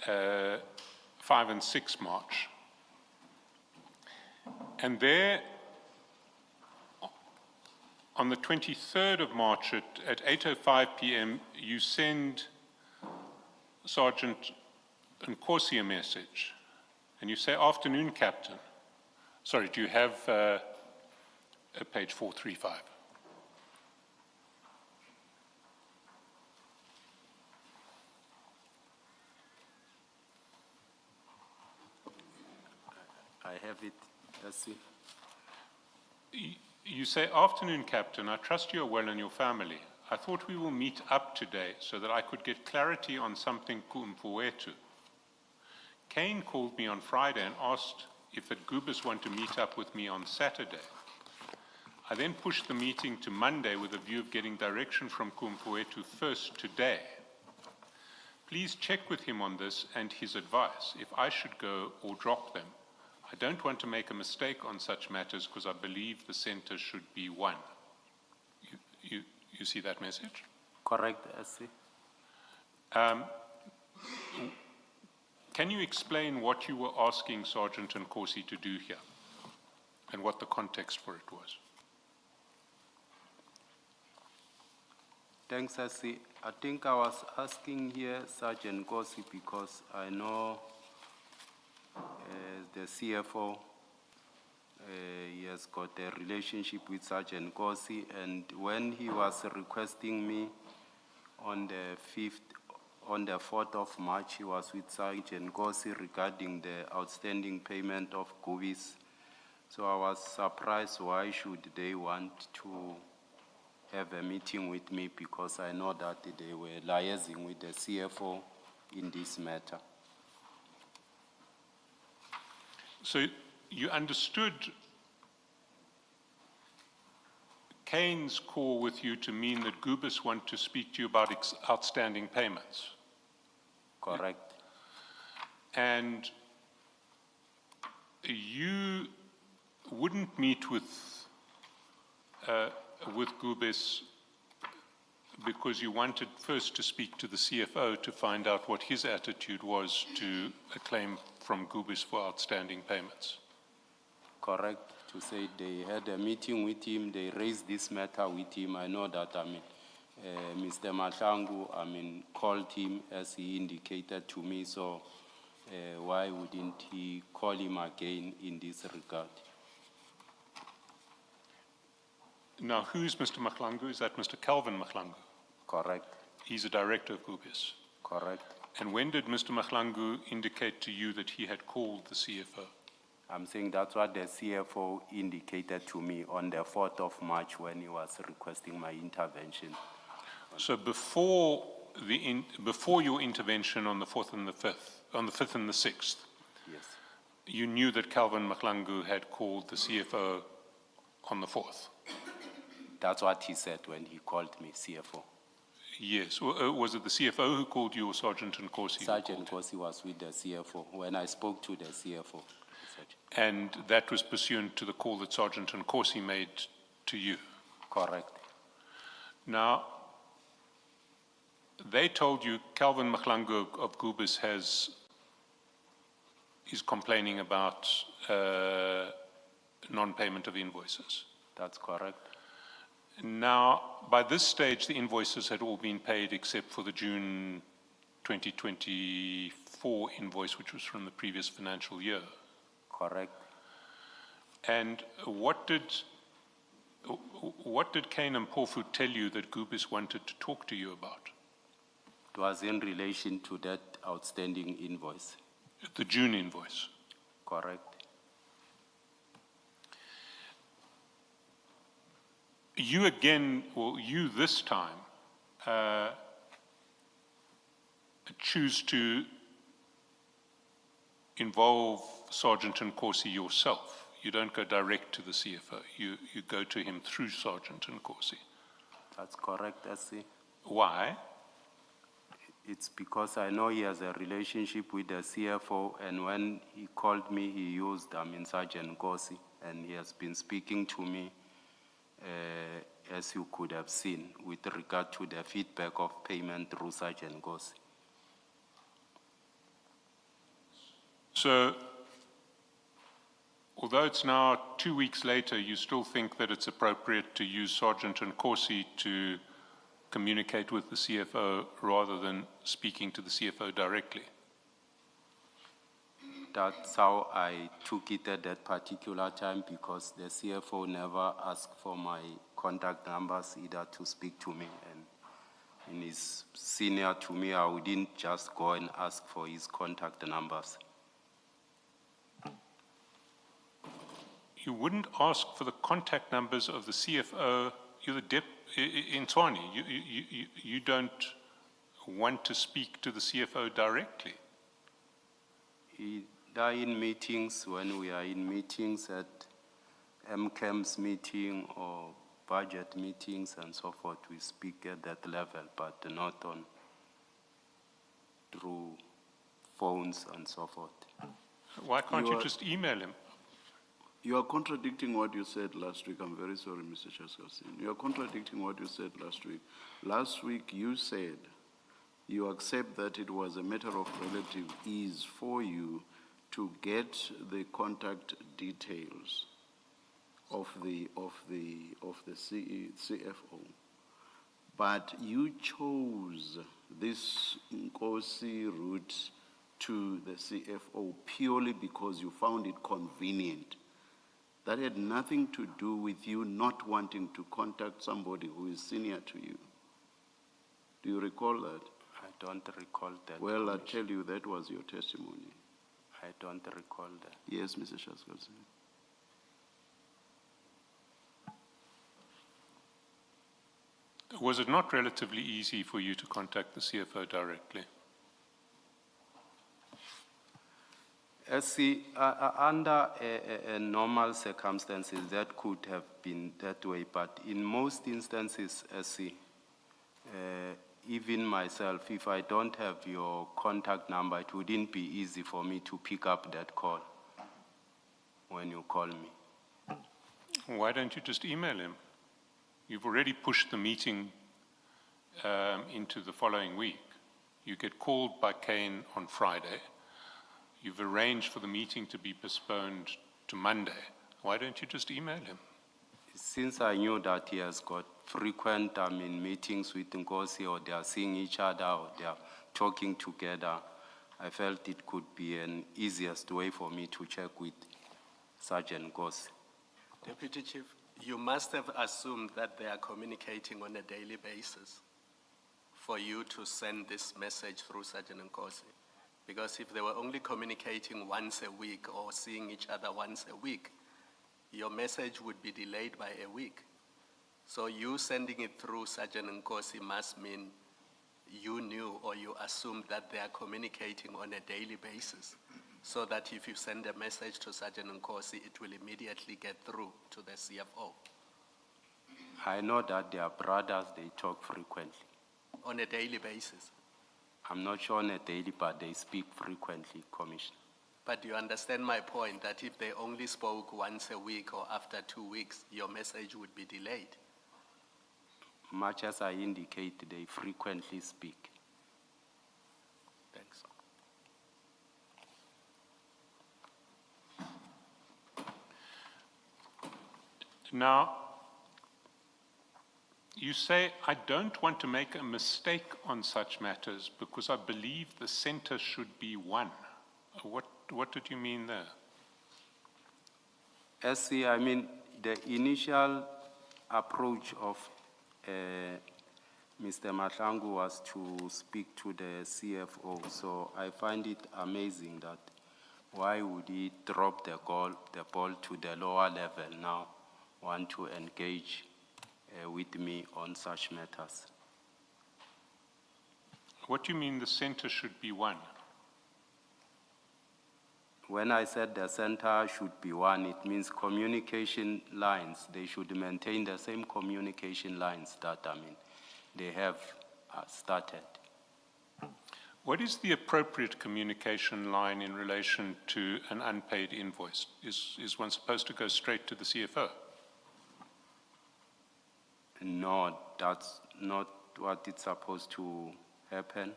5 and 6 March. And there, on the 23rd of March at 8:05 p.m., you send Sergeant Nkosi a message, and you say, "Afternoon, Captain." Sorry, do you have page 435? I have it, SC. You say, "Afternoon, Captain. I trust you are well and your family. I thought we will meet up today so that I could get clarity on something kuMfowethu. Kane called me on Friday and asked if the Gubis want to meet up with me on Saturday. I then pushed the meeting to Monday with a view of getting direction from kuMfowethu first today. Please check with him on this and his advice, if I should go or drop them. I don't want to make a mistake on such matters because I believe the center should be one." You see that message? Correct, SC. Can you explain what you were asking Sergeant Nkosi to do here and what the context for it was? Thanks, SC. I think I was asking here Sergeant Nkosi because I know the CFO, he has got a relationship with Sergeant Nkosi, and when he was requesting me on the 4th of March, he was with Sergeant Nkosi regarding the outstanding payment of Gubis. So I was surprised why should they want to have a meeting with me, because I know that they were liaising with the CFO in this matter. So you understood Kane's call with you to mean that Gubis want to speak to you about outstanding payments? Correct. And you wouldn't meet with Gubis because you wanted first to speak to the CFO to find out what his attitude was to a claim from Gubis for outstanding payments. Correct. To say they had a meeting with him, they raised this matter with him. I know that, Mr. Madlanga, called him as he indicated to me, so why wouldn't he call him again in this regard? Now, who's Mr. Madlanga? Is that Mr. Calvin Madlanga? Correct. He's a director of Gubis. Correct. And when did Mr. Madlanga indicate to you that he had called the CFO? I'm saying that's what the CFO indicated to me on the 4th of March when he was requesting my intervention. So before your intervention on the 4th and the 5th, on the 5th and the 6th, Yes. you knew that Calvin Madlanga had called the CFO on the 4th? That's what he said when he called me, CFO. Yes. Was it the CFO who called you or Sergeant Nkosi? Sergeant Nkosi was with the CFO when I spoke to the CFO. And that was pursuant to the call that Sergeant Nkosi made to you? Correct. Now, they told you Calvin Madlanga of Gubis is complaining about non-payment of invoices. That's correct. Now, by this stage, the invoices had all been paid except for the June 2024 invoice, which was from the previous financial year. Correct. And what did Kane and Mpofu tell you that Gubis wanted to talk to you about? It was in relation to that outstanding invoice. The June invoice. Correct. You again, or you this time, choose to involve Sergeant Nkosi yourself. You don't go direct to the CFO. You go to him through Sergeant Nkosi. That's correct, SC. Why? It's because I know he has a relationship with the CFO, and when he called me, he used Sergeant Nkosi, and he has been speaking to me, as you could have seen, with regard to the feedback of payment through Sergeant Nkosi. So, although it's now 2 weeks later, you still think that it's appropriate to use Sergeant Nkosi to communicate with the CFO rather than speaking to the CFO directly? That's how I took it at that particular time, because the CFO never asked for my contact numbers either to speak to me, and he's senior to me. I wouldn't just go and ask for his contact numbers. You wouldn't ask for the contact numbers of the CFO, you're the in Tshwane, you don't want to speak to the CFO directly. Either in meetings, when we are in meetings at MCAM's meeting or budget meetings and so forth, we speak at that level, but not on through phones and so forth. Why can't you just email him? You are contradicting what you said last week. I'm very sorry, Mr. Chaskasin. You are contradicting what you said last week. Last week you said you accept that it was a matter of relative ease for you to get the contact details of the CFO. But you chose this Nkosi route to the CFO purely because you found it convenient. That had nothing to do with you not wanting to contact somebody who is senior to you. Do you recall that? I don't recall that. Well, I tell you, that was your testimony. I don't recall that. Yes, Mr. Chaskasin. Was it not relatively easy for you to contact the CFO directly? See, under a normal circumstances, that could have been that way, but in most instances, even myself, if I don't have your contact number, it wouldn't be easy for me to pick up that call when you call me. Why don't you just email him? You've already pushed the meeting into the following week. You get called by Kane on Friday. You've arranged for the meeting to be postponed to Monday. Why don't you just email him? Since I knew that he has got frequent meetings with Nkosi, or they are seeing each other, or they are talking together, I felt it could be an easiest way for me to check with Sergeant Nkosi. Deputy Chief, you must have assumed that they are communicating on a daily basis for you to send this message through Sergeant Nkosi. Because if they were only communicating once a week or seeing each other once a week, your message would be delayed by a week. So you sending it through Sergeant Nkosi must mean you knew or you assumed that they are communicating on a daily basis, so that if you send a message to Sergeant Nkosi, it will immediately get through to the CFO. I know that they are brothers, they talk frequently. On a daily basis. I'm not sure on a daily, but they speak frequently, Commissioner. But you understand my point, that if they only spoke once a week or after 2 weeks, your message would be delayed. Much as I indicate, they frequently speak. Thanks. Now, you say, I don't want to make a mistake on such matters because I believe the center should be one. What did you mean there? I mean, the initial approach of Mr. Madlanga was to speak to the CFO, so I find it amazing that why would he drop the ball to the lower level now, want to engage with me on such matters. What do you mean the center should be one? When I said the center should be one, it means communication lines. They should maintain the same communication lines that, they have started. What is the appropriate communication line in relation to an unpaid invoice? Is one supposed to go straight to the CFO? No, that's not what it's supposed to happen.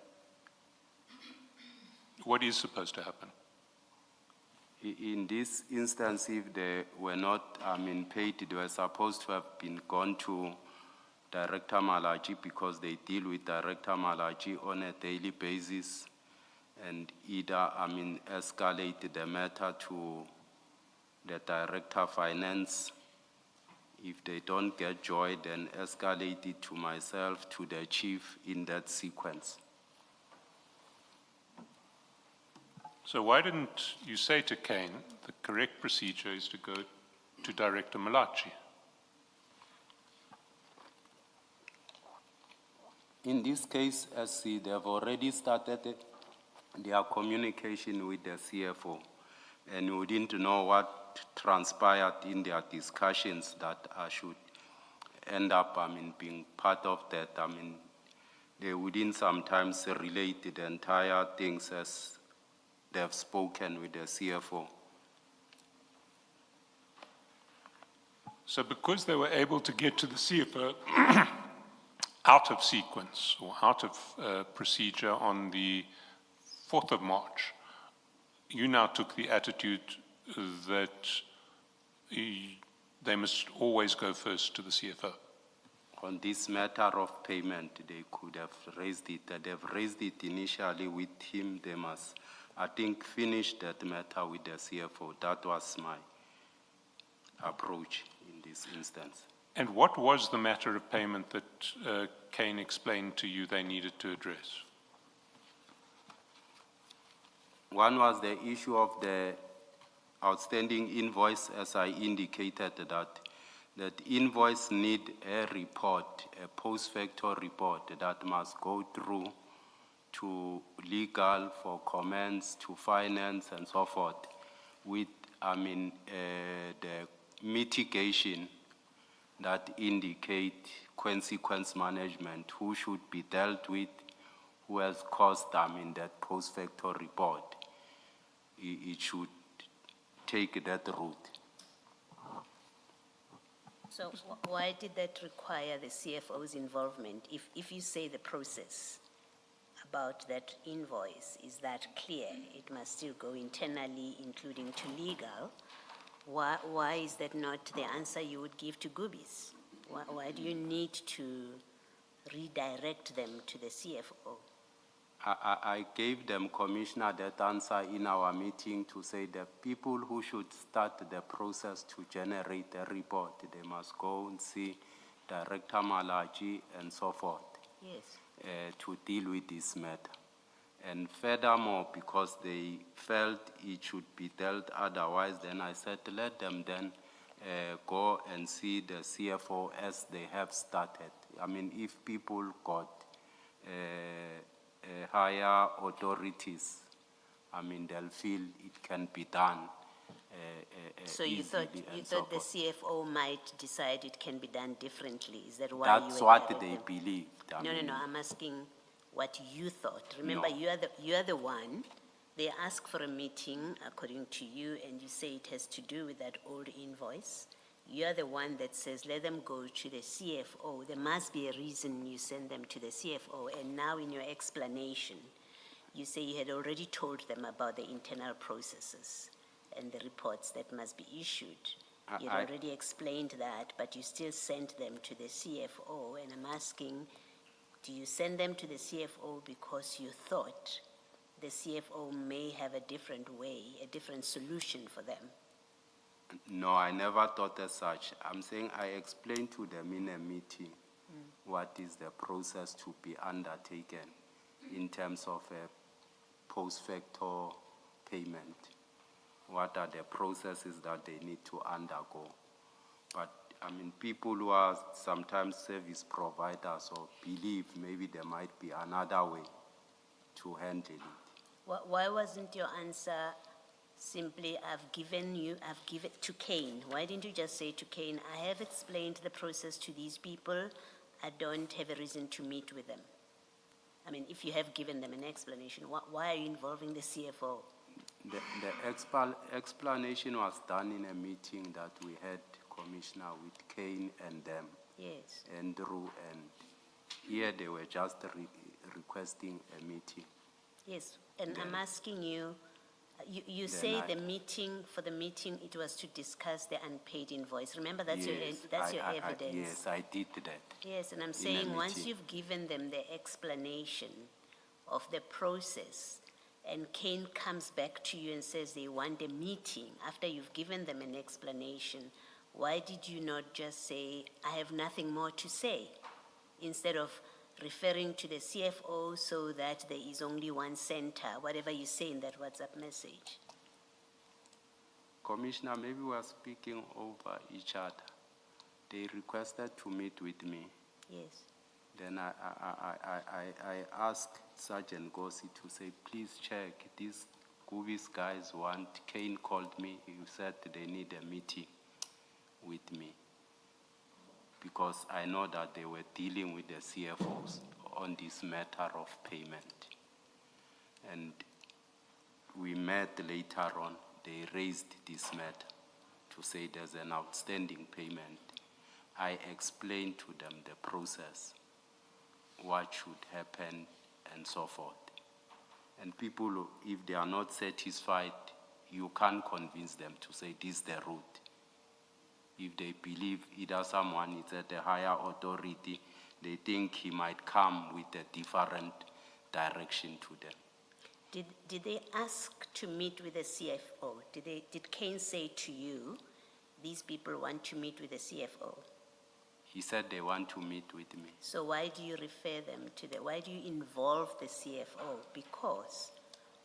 What is supposed to happen? In this instance, if they were not, paid, they were supposed to have been gone to Director Malachi because they deal with Director Malachi on a daily basis, and either, escalate the matter to the Director Finance. If they don't get joy, then escalate it to myself, to the chief in that sequence. So why didn't you say to Kane, the correct procedure is to go to Director Malachi? In this case, as they have already started their communication with the CFO, and we didn't know what transpired in their discussions that I should end up, being part of that. They wouldn't sometimes relate the entire things as they have spoken with the CFO. So because they were able to get to the CFO out of sequence or out of procedure on the 4th of March, you now took the attitude that they must always go first to the CFO. On this matter of payment, they could have raised it. They've raised it initially with him. They must, I think, finish that matter with the CFO. That was my approach in this instance. And what was the matter of payment that Kane explained to you they needed to address? One was the issue of the outstanding invoice, as I indicated that invoice need a report, a post-facto report that must go through to legal for comments, to finance and so forth, with, the mitigation that indicate consequence management, who should be dealt with, who has caused that post-facto report. It should take that route. So why did that require the CFO's involvement? If you say the process about that invoice is that clear, it must still go internally, including to legal, why is that not the answer you would give to Gubis? Why do you need to redirect them to the CFO? I gave them, Commissioner, that answer in our meeting to say the people who should start the process to generate a report, they must go and see Director Malachi and so forth. Yes. To deal with this matter. And furthermore, because they felt it should be dealt otherwise, then I said, let them then go and see the CFO as they have started. If people got higher authorities, they'll feel it can be done. So you thought the CFO might decide it can be done differently? Is that why That's you were what there they with them? believed. No, I'm asking what you thought. Remember, No. you are the one. They ask for a meeting according to you, and you say it has to do with that old invoice. You are the one that says, let them go to the CFO. There must be a reason you send them to the CFO. And now in your explanation, you say you had already told them about the internal processes and the reports that must be issued. You had already explained that, but you still sent them to the CFO. And I'm asking, do you send them to the CFO because you thought the CFO may have a different way, a different solution for them? No, I never thought as such. I'm saying I explained to them in a meeting what is the process to be undertaken in terms of a post-facto payment. What are the processes that they need to undergo? But people who are sometimes service providers or believe maybe there might be another way to handle it. Why wasn't your answer simply, I've given it to Kane? Why didn't you just say to Kane, I have explained the process to these people, I don't have a reason to meet with them? If you have given them an explanation, why are you involving the CFO? The explanation was done in a meeting that we had, Commissioner, with Kane and them. Yes. Andrew, and here they were just requesting a meeting. Yes, and I'm asking you You Then say I- the meeting, for the meeting, it was to discuss the unpaid invoice. Remember, that's your, Yes, that's your I- evidence. Yes, I did that. Yes, and I'm a saying, once meeting. you've given them the explanation of the process, and Kane comes back to you and says they want a meeting, after you've given them an explanation, why did you not just say, I have nothing more to say, instead of referring to the CFO so that there is only one center, whatever you say in that WhatsApp message? Commissioner, maybe we are speaking over each other. They requested to meet with me. Yes. Then I asked Sergeant Gossi to say, please check, these Gubis guys want, Kane called me, he said they need a meeting with me. Because I know that they were dealing with the CFOs on this matter of payment. And we met later on, they raised this matter to say there's an outstanding payment. I explained to them the process, what should happen, and so forth. And people, if they are not satisfied, you can't convince them to say this is the route. If they believe either someone is at a higher authority, they think he might come with a different direction to them. Did they ask to meet with the CFO? Did Kane say to you, these people want to meet with the CFO? He said they want to meet with me. So why do you refer them to why do you involve the CFO? Because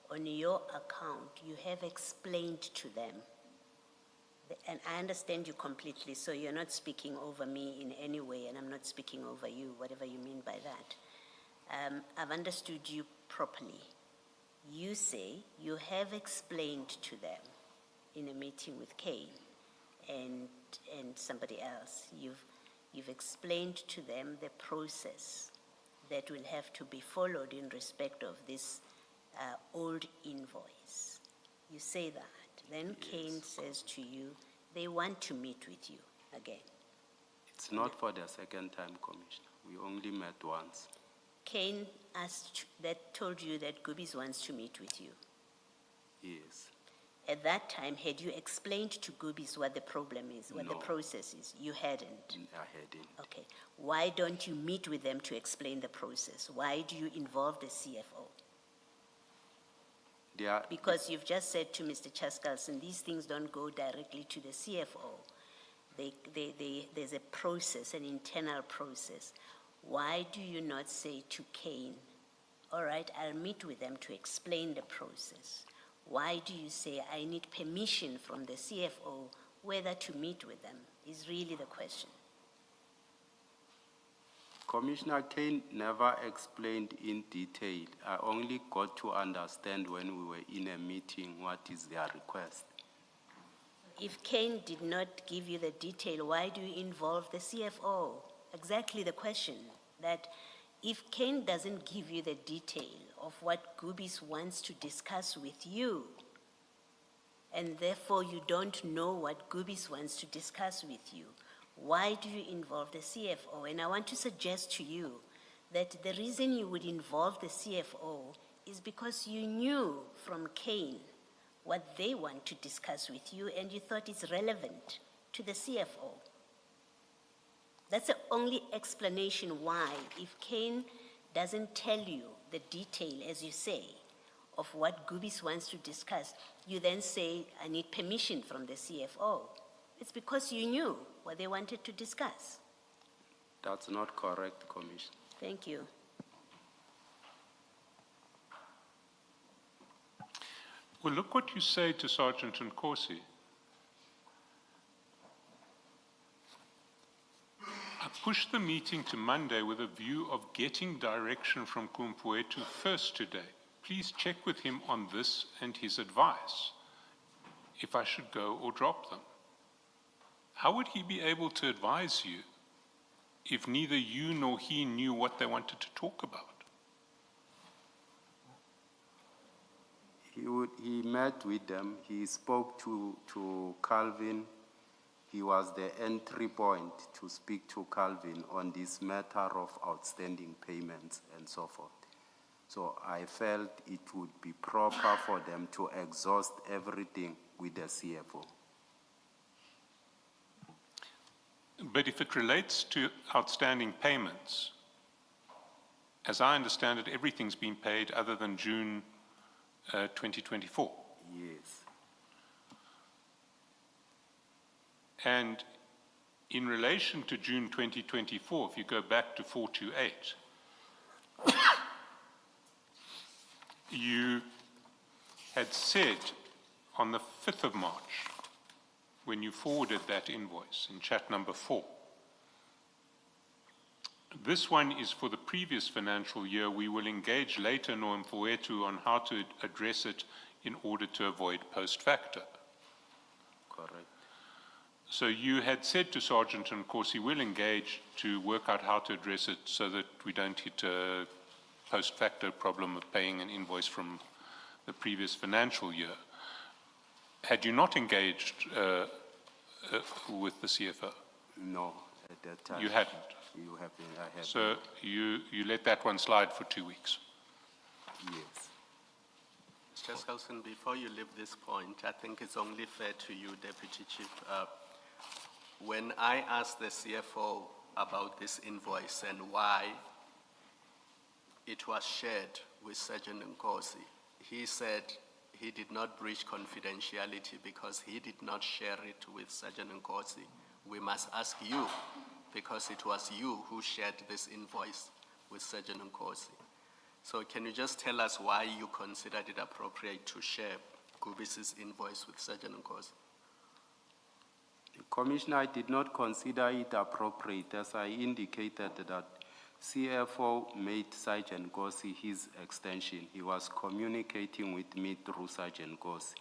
on your account, you have explained to them, and I understand you completely, so you're not speaking over me in any way, and I'm not speaking over you, whatever you mean by that. I've understood you properly. You say you have explained to them in a meeting with Kane and somebody else. You've explained to them the process that will have to be followed in respect of this old invoice. You say that. Then Kane says to you, they want to meet with you again. It's not for the second time, Commissioner. We only met once. Kane told you that Gubis wants to meet with you. Yes. At that time, had you explained to Gubis what the problem is, what the No. process is? You hadn't. I hadn't. Okay. Why don't you meet with them to explain the process? Why do you involve the CFO? Because you've just said to Mr. Chaskalson, these things don't go directly to the CFO. There's a process, an internal process. Why do you not say to Kane, all right, I'll meet with them to explain the process? Why do you say, I need permission from the CFO whether to meet with them, is really the question. Commissioner Kane never explained in detail. I only got to understand when we were in a meeting what is their request. If Kane did not give you the detail, why do you involve the CFO? Exactly the question, that if Kane doesn't give you the detail of what Gubis wants to discuss with you, and therefore you don't know what Gubis wants to discuss with you, why do you involve the CFO? And I want to suggest to you that the reason you would involve the CFO is because you knew from Kane what they want to discuss with you, and you thought it's relevant to the CFO. That's the only explanation why, if Kane doesn't tell you the detail, as you say, of what Gubis wants to discuss, you then say, I need permission from the CFO. It's because you knew what they wanted to discuss. That's not correct, Commissioner. Thank you. Well, look what you say to Sergeant Nkosi. I pushed the meeting to Monday with a view of getting direction from Kumpuetu first today. Please check with him on this and his advice, if I should go or drop them. How would he be able to advise you if neither you nor he knew what they wanted to talk about? He met with them, he spoke to Calvin. He was the entry point to speak to Calvin on this matter of outstanding payments and so forth. So I felt it would be proper for them to exhaust everything with the CFO. But if it relates to outstanding payments, as I understand it, everything's been paid other than June 2024. Yes. And in relation to June 2024, if you go back to 428, you had said on the 5th of March, when you forwarded that invoice in chat number 4, this one is for the previous financial year. We will engage later Nomfowethu on how to address it in order to avoid post facto. Correct. So you had said to Sergeant Nkosi, we'll engage to work out how to address it so that we don't hit a post facto problem of paying an invoice from the previous financial year. Had you not engaged with the CFO? No, at that time. You hadn't? You have been, I have. So you let that one slide for 2 weeks? Yes. Mr. Skelson, before you leave this point, I think it's only fair to you, Deputy Chief. When I asked the CFO about this invoice and why it was shared with Sergeant Nkosi, he said he did not breach confidentiality because he did not share it with Sergeant Nkosi. We must ask you, because it was you who shared this invoice with Sergeant Nkosi. So can you just tell us why you considered it appropriate to share Gubis's invoice with Sergeant Nkosi? Commissioner, I did not consider it appropriate, as I indicated that CFO made Sergeant Nkosi his extension. He was communicating with me through Sergeant Nkosi,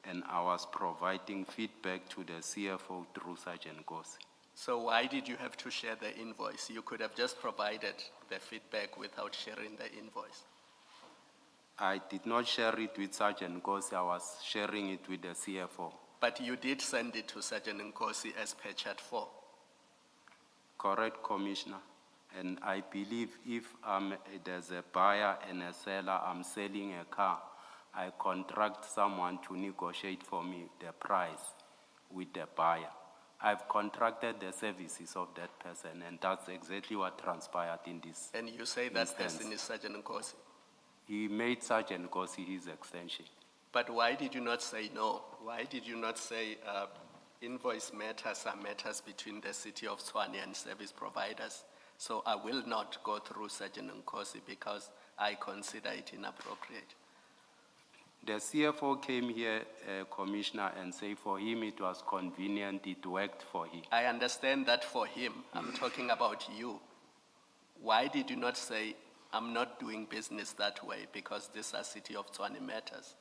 and I was providing feedback to the CFO through Sergeant Nkosi. So why did you have to share the invoice? You could have just provided the feedback without sharing the invoice. I did not share it with Sergeant Nkosi, I was sharing it with the CFO. But you did send it to Sergeant Nkosi as per chat 4. Correct, Commissioner. And I believe if there's a buyer and a seller, I'm selling a car, I contract someone to negotiate for me the price with the buyer. I've contracted the services of that person, and that's exactly what transpired in this. And you say that instance. person is Sergeant Nkosi. He made Sergeant Nkosi his extension. But why did you not say no? Why did you not say invoice matters are matters between the city of Tshwane and service providers? So I will not go through Sergeant Nkosi because I consider it inappropriate. The CFO came here, Commissioner, and said for him it was convenient, it worked for him. I understand that for him. I'm talking about you. Why did you not say, I'm not doing business that way because these are city of Tshwane matters?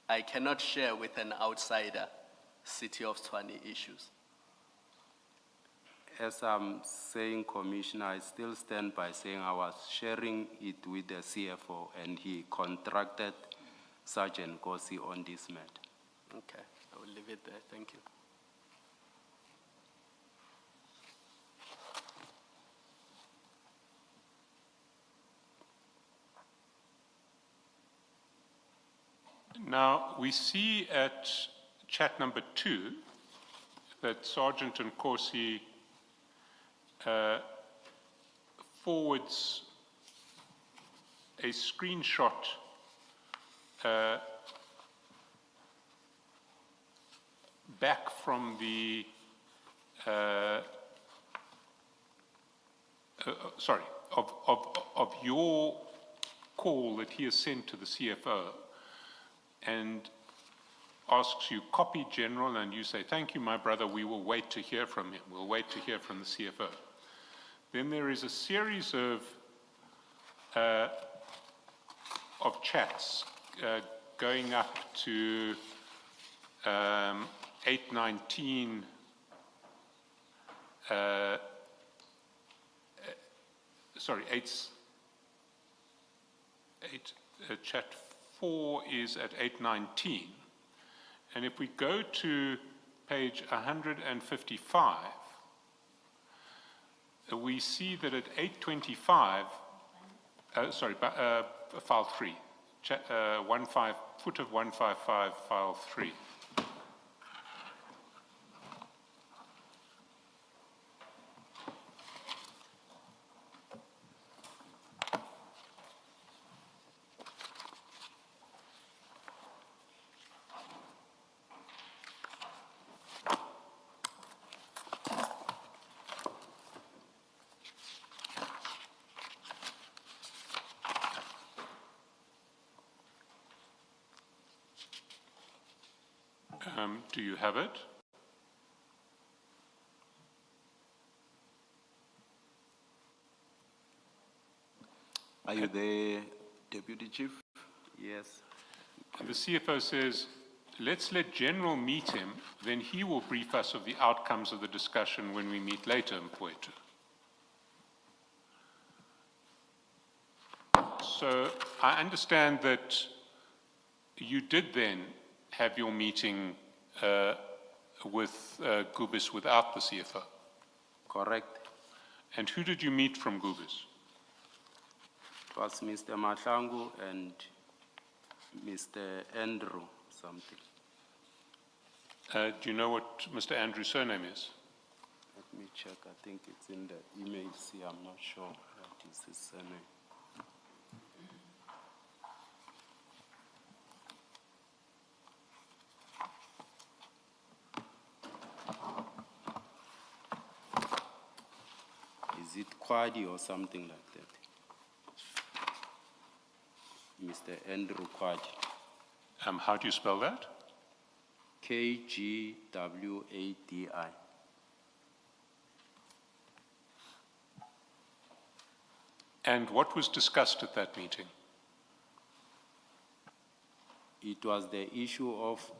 I cannot share with an outsider city of Tshwane issues. As I'm saying, Commissioner, I still stand by saying I was sharing it with the CFO, and he contracted Sergeant Nkosi on this matter. Okay, I will leave it there. Thank you. Now, we see at chat number 2 that Sergeant Nkosi forwards a screenshot back from the, of your call that he has sent to the CFO, and asks you, copy General, and you say, thank you, my brother, we will wait to hear from him. We'll wait to hear from the CFO. Then there is a series of chats going up to 819, chat 4 is at 819. And if we go to page 155, we see that at 825, file 3. Foot of 155, file 3. Do you have it? Are you there, Deputy Chief? Yes. The CFO says, let's let General meet him, then he will brief us of the outcomes of the discussion when we meet later in Mfowethu. So I understand that you did then have your meeting with Gubis without the CFO. Correct. And who did you meet from Gubis? It was Mr. Madlanga and Mr. Andrew something. Do you know what Mr. Andrew's surname is? Let me check. I think it's in the email. See, I'm not sure what is his surname. Is it Kwadi or something like that? Mr. Andrew Kwadi. How do you spell that? Kwadi. And what was discussed at that meeting? It was the issue of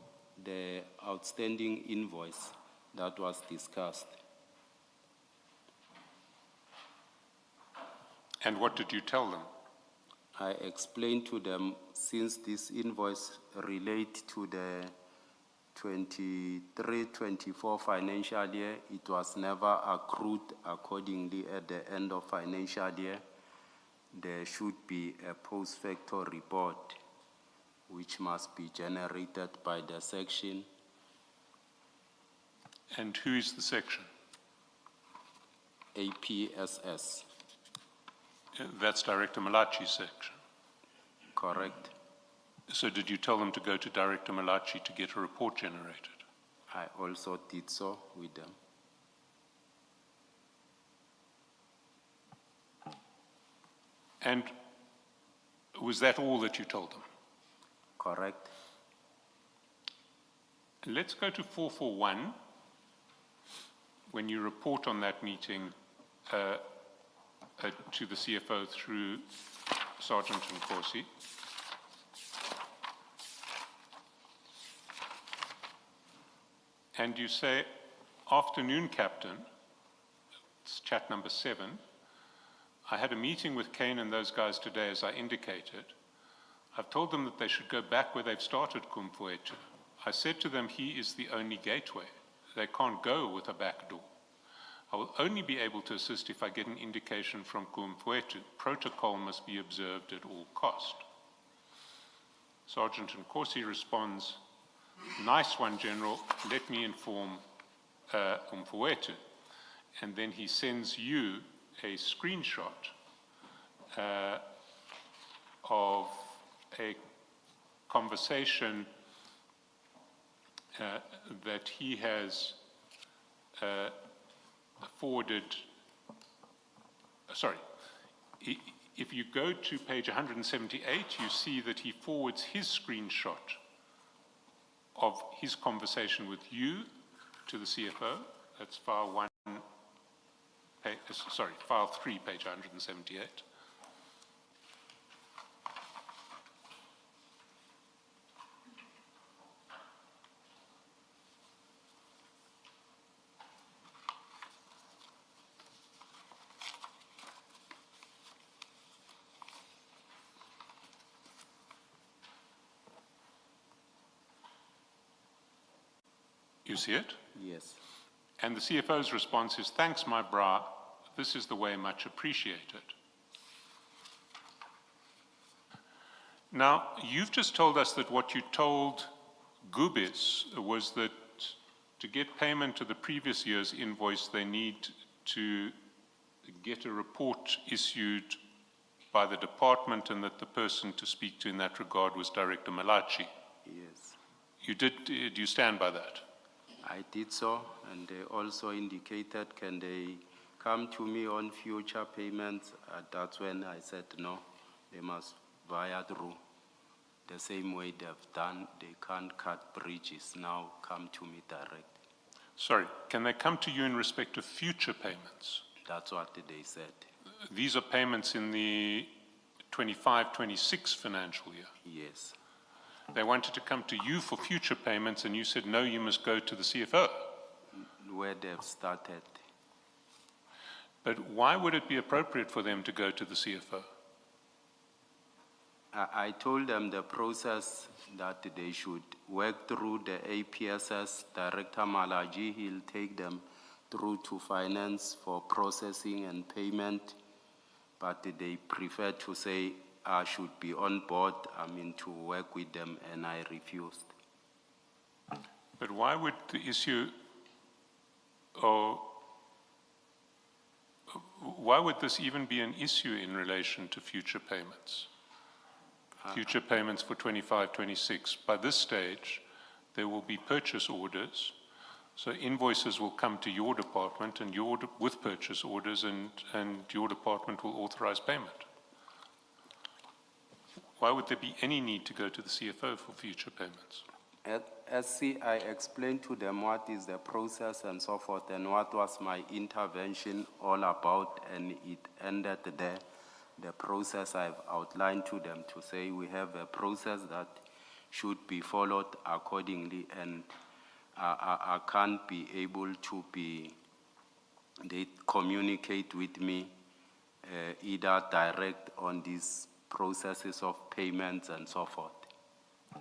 the outstanding invoice that was discussed. And what did you tell them? I explained to them, since this invoice relate to the 23-24 financial year, it was never accrued accordingly at the end of financial year. There should be a post-facto report which must be generated by the section. And who is the section? APSS. That's Director Malachi's section. Correct. So did you tell them to go to Director Malachi to get a report generated? I also did so with them. And was that all that you told them? Correct. Let's go to 441. When you report on that meeting to the CFO through Sergeant Nkosi. And you say, afternoon, Captain, it's chat number 7. I had a meeting with Kane and those guys today, as I indicated. I've told them that they should go back where they've started Mfowethu. I said to them, he is the only gateway. They can't go with a back door. I will only be able to assist if I get an indication from Mfowethu. Protocol must be observed at all cost. Sergeant Nkosi responds, nice one, General, let me inform Mfowethu. And then he sends you a screenshot of a conversation that he has forwarded, if you go to page 178, you see that he forwards his screenshot of his conversation with you to the CFO. That's file 3, page 178. You see it? Yes. And the CFO's response is, thanks, my bra. This is the way, much appreciated. Now, you've just told us that what you told Gubis was that to get payment to the previous year's invoice, they need to get a report issued by the department, and that the person to speak to in that regard was Director Malachi. Yes, You did, do you stand by that? I did so, and they also indicated, can they come to me on future payments? That's when I said no, they must via through. The same way they've done, they can't cut bridges, now come to me direct. Sorry, can they come to you in respect of future payments? That's what they said. These are payments in the 25-26 financial year. Yes, They wanted to come to you for future payments, and you said, no, you must go to the CFO. where they've started. But why would it be appropriate for them to go to the CFO? I told them the process that they should work through the APSS. Director Malaji, he'll take them through to finance for processing and payment, but they prefer to say I should be on board, to work with them, and I refused. But why would the issue, or why would this even be an issue in relation to future payments? Future payments for 25-26. By this stage, there will be purchase orders, so invoices will come to your department and with purchase orders, and your department will authorize payment. Why would there be any need to go to the CFO for future payments? At SC, I explained to them what is the process and so forth, and what was my intervention all about, and it ended there. The process I've outlined to them to say we have a process that should be followed accordingly, and I can't be able to they communicate with me either direct on these processes of payments and so forth.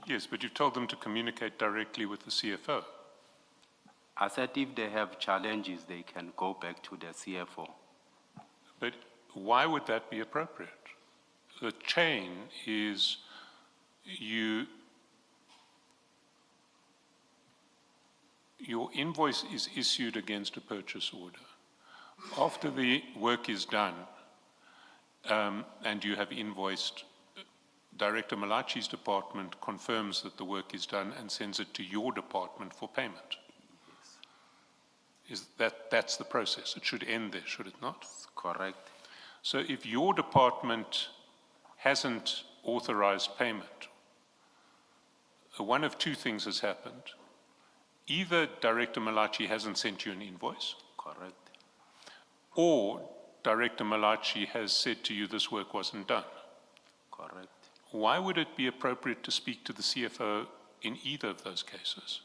Yes, but you told them to communicate directly with the CFO. I said if they have challenges, they can go back to the CFO. But why would that be appropriate? The chain is your invoice is issued against a purchase order. After the work is done, and you have invoiced, Director Malachi's department confirms that the work is done and sends it to your department for payment. Yes. That's the process. It should end there, should it not? Correct. So if your department hasn't authorized payment, one of two things has happened. Either Director Malachi hasn't sent you an invoice, Correct. or Director Malachi has said to you this work wasn't done. Correct. Why would it be appropriate to speak to the CFO in either of those cases?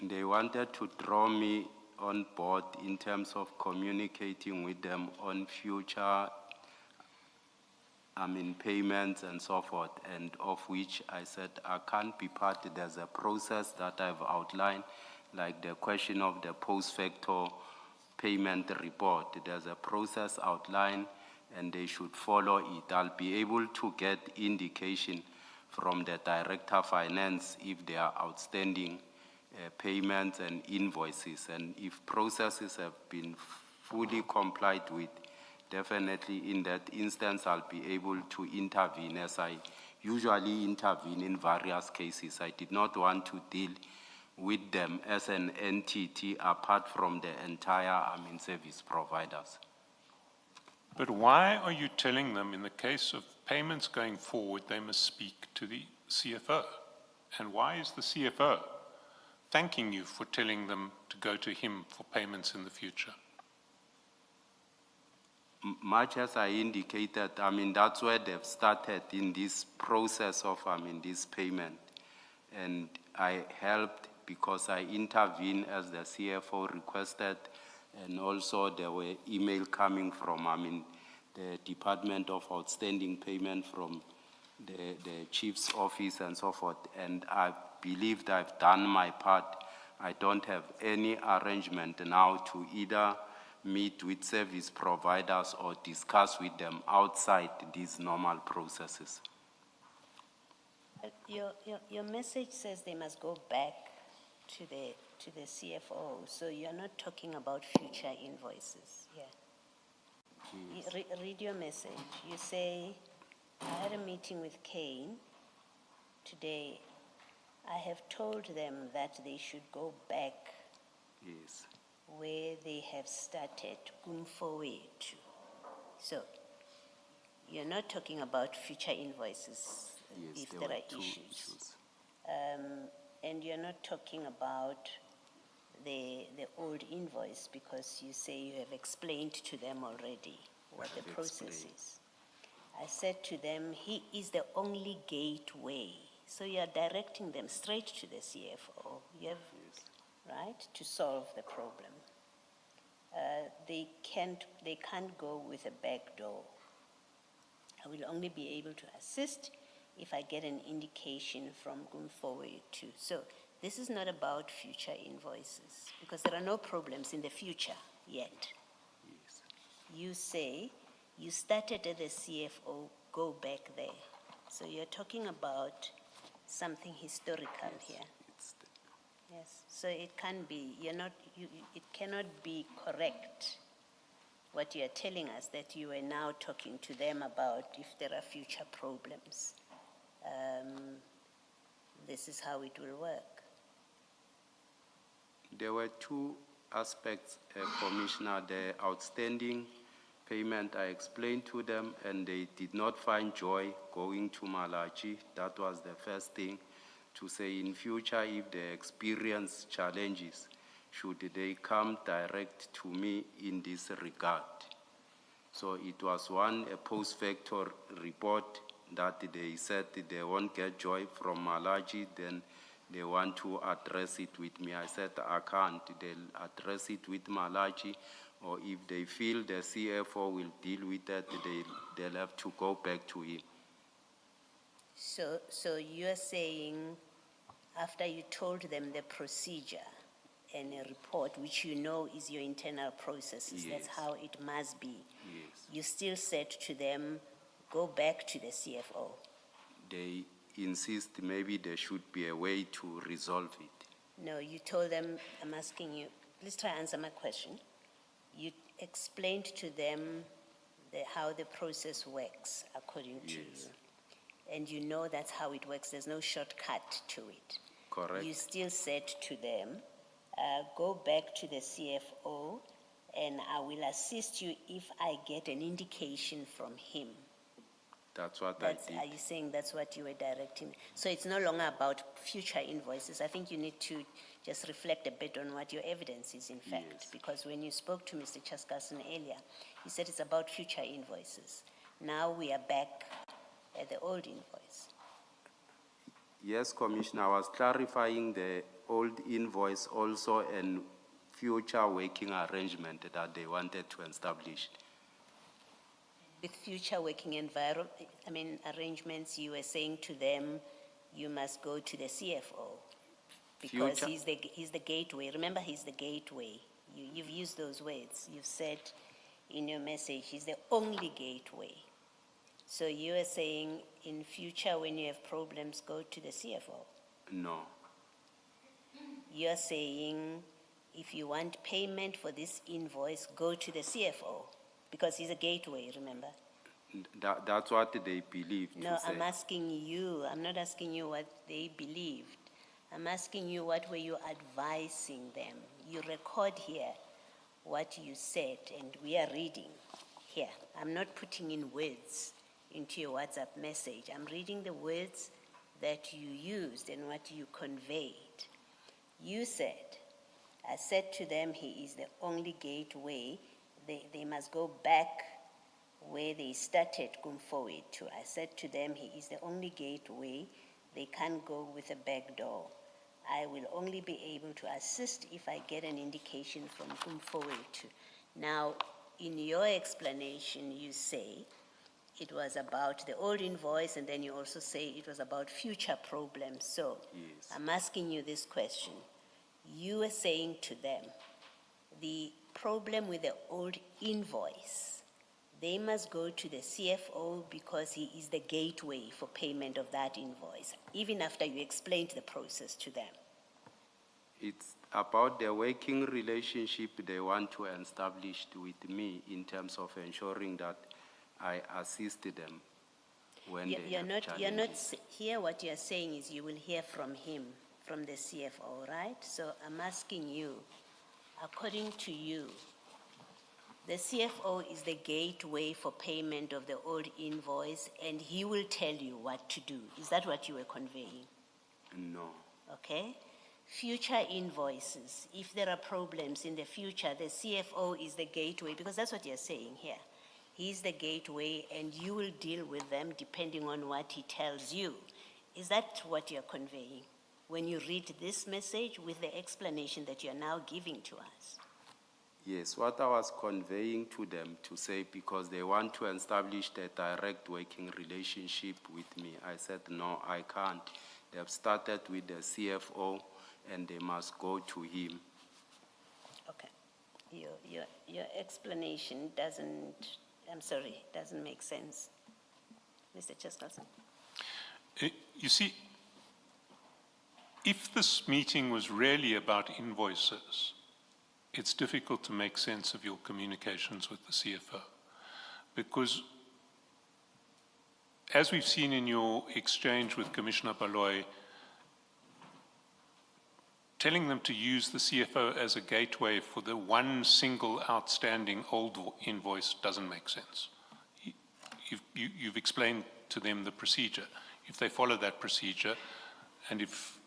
They wanted to draw me on board in terms of communicating with them on future payments and so forth, and of which I said I can't be part. There's a process that I've outlined, like the question of the post facto payment report. There's a process outlined, and they should follow it. I'll be able to get indication from the Director of Finance if there are outstanding payments and invoices, and if processes have been fully complied with, definitely in that instance I'll be able to intervene, as I usually intervene in various cases. I did not want to deal with them as an entity apart from the entire service providers. But why are you telling them in the case of payments going forward they must speak to the CFO? And why is the CFO thanking you for telling them to go to him for payments in the future? Much as I indicated, that's where they've started in this process of this payment. And I helped because I intervened as the CFO requested, and also there were email coming from the Department of Outstanding Payment from the Chief's office and so forth. And I believed I've done my part. I don't have any arrangement now to either meet with service providers or discuss with them outside these normal processes. Your message says they must go back to the CFO, so you're not talking about future invoices, yeah. Read your message. You say, I had a meeting with Kane today. I have told them that they should go back Yes, where they have started, kumfowethu. So, you're not talking about future invoices yes, if there there were are two issues. issues. And you're not talking about the old invoice because you say you have explained to them already what the have process explained. is. I said to them, he is the only gateway. So you are directing them straight to the CFO. You have, right, to solve the problem. They can't go with a back door. I will only be able to assist if I get an indication from going forward too. So this is not about future invoices because there are no problems in the future yet. Yes, You say you started at the CFO, go back there. So you're talking about something historical here. it's the, Yes, so it can be, it cannot be correct what you are telling us that you are now talking to them about if there are future problems. This is how it will work. there were two aspects, Commissioner. The outstanding payment, I explained to them, and they did not find joy going to Malachi. That was the first thing, to say in future, if they experience challenges, should they come direct to me in this regard. So it was one, a post-factor report that they said they won't get joy from Malachi, then they want to address it with me. I said, I can't. They'll address it with Malachi, or if they feel the CFO will deal with that, they'll have to go back to him. So you're saying after you told them the procedure and a report, which you know is your internal processes, that's Yes. how it must be. Yes. You still said to them, go back to the CFO. They insist maybe there should be a way to resolve it. No, you told them, I'm asking you, please try to answer my question. You explained to them how the process works according to you. Yes. And you know that's how it works. There's no shortcut to it. Correct. You still said to them, go back to the CFO and I will assist you if I get an indication from him. That's what Are I did. you saying that's what you were directing? So it's no longer about future invoices. I think you need to just reflect a bit on what your evidence is, in fact. Yes. Because when you spoke to Mr. Chaskasan earlier, he said it's about future invoices. Now we are back at the old invoice. Yes, Commissioner, I was clarifying the old invoice also and future working arrangement that they wanted to establish. With future working arrangements, you were saying to them, you must go to the CFO. Because Future- he's the gateway. Remember, he's the gateway. You've used those words. You've said in your message, he's the only gateway. So you are saying in future when you have problems, go to the CFO. No, You're saying if you want payment for this invoice, go to the CFO. Because he's a gateway, remember? that's what they believe No, to say. I'm asking you. I'm not asking you what they believed. I'm asking you what were you advising them. You record here what you said, and we are reading here. I'm not putting in words into your WhatsApp message. I'm reading the words that you used and what you conveyed. You said, I said to them, he is the only gateway. They must go back where they started going forward to. I said to them, he is the only gateway. They can't go with a back door. I will only be able to assist if I get an indication from going forward to. Now, in your explanation, you say it was about the old invoice, and then you also say it was about future problems. So Yes. I'm asking you this question. You were saying to them, the problem with the old invoice, they must go to the CFO because he is the gateway for payment of that invoice, even after you explained the process to them. It's about the working relationship they want to establish with me in terms of ensuring that I assist them when they You're have not, challenges. here what you're saying is you will hear from him, from the CFO, right? So I'm asking you, according to you, the CFO is the gateway for payment of the old invoice and he will tell you what to do. Is that what you were conveying? No. Okay? Future invoices, if there are problems in the future, the CFO is the gateway, because that's what you're saying here. He's the gateway and you will deal with them depending on what he tells you. Is that what you're conveying when you read this message with the explanation that you're now giving to us? Yes, what I was conveying to them to say, because they want to establish a direct working relationship with me, I said, no, I can't. They've started with the CFO and they must go to him. Okay. Your explanation doesn't make sense. Mr. Chesterton? You see, if this meeting was really about invoices, it's difficult to make sense of your communications with the CFO. Because as we've seen in your exchange with Commissioner Baloy, telling them to use the CFO as a gateway for the one single outstanding old invoice doesn't make sense. You've explained to them the procedure. If they follow that procedure, and if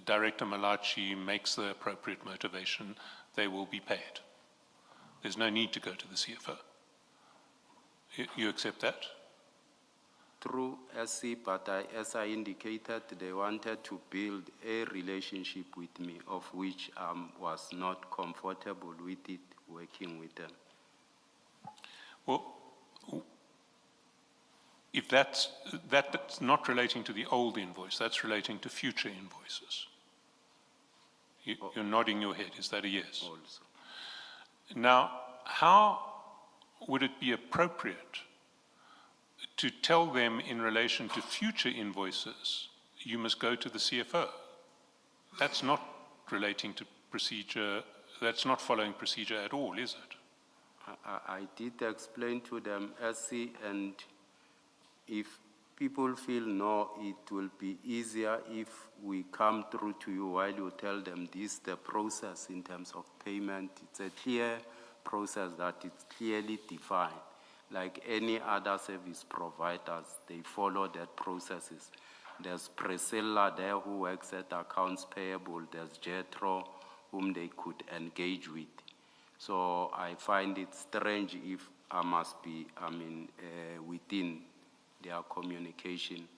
Director Malachi makes the appropriate motivation, they will be paid. There's no need to go to the CFO. You accept that? Through SC, but as I indicated, they wanted to build a relationship with me, of which I was not comfortable with it, working with them. Well, if that's not relating to the old invoice, that's relating to future invoices. You're nodding your head, is that a yes? Also. Now, how would it be appropriate to tell them in relation to future invoices, you must go to the CFO? That's not relating to procedure, that's not following procedure at all, is it? I did explain to them, SC, and if people feel no, it will be easier if we come through to you while you tell them this, the process in terms of payment. It's a clear process that is clearly defined. Like any other service providers, they follow that processes. There's Priscilla there who works at accounts payable. There's Jethro whom they could engage with. So I find it strange if I must be, within their communication.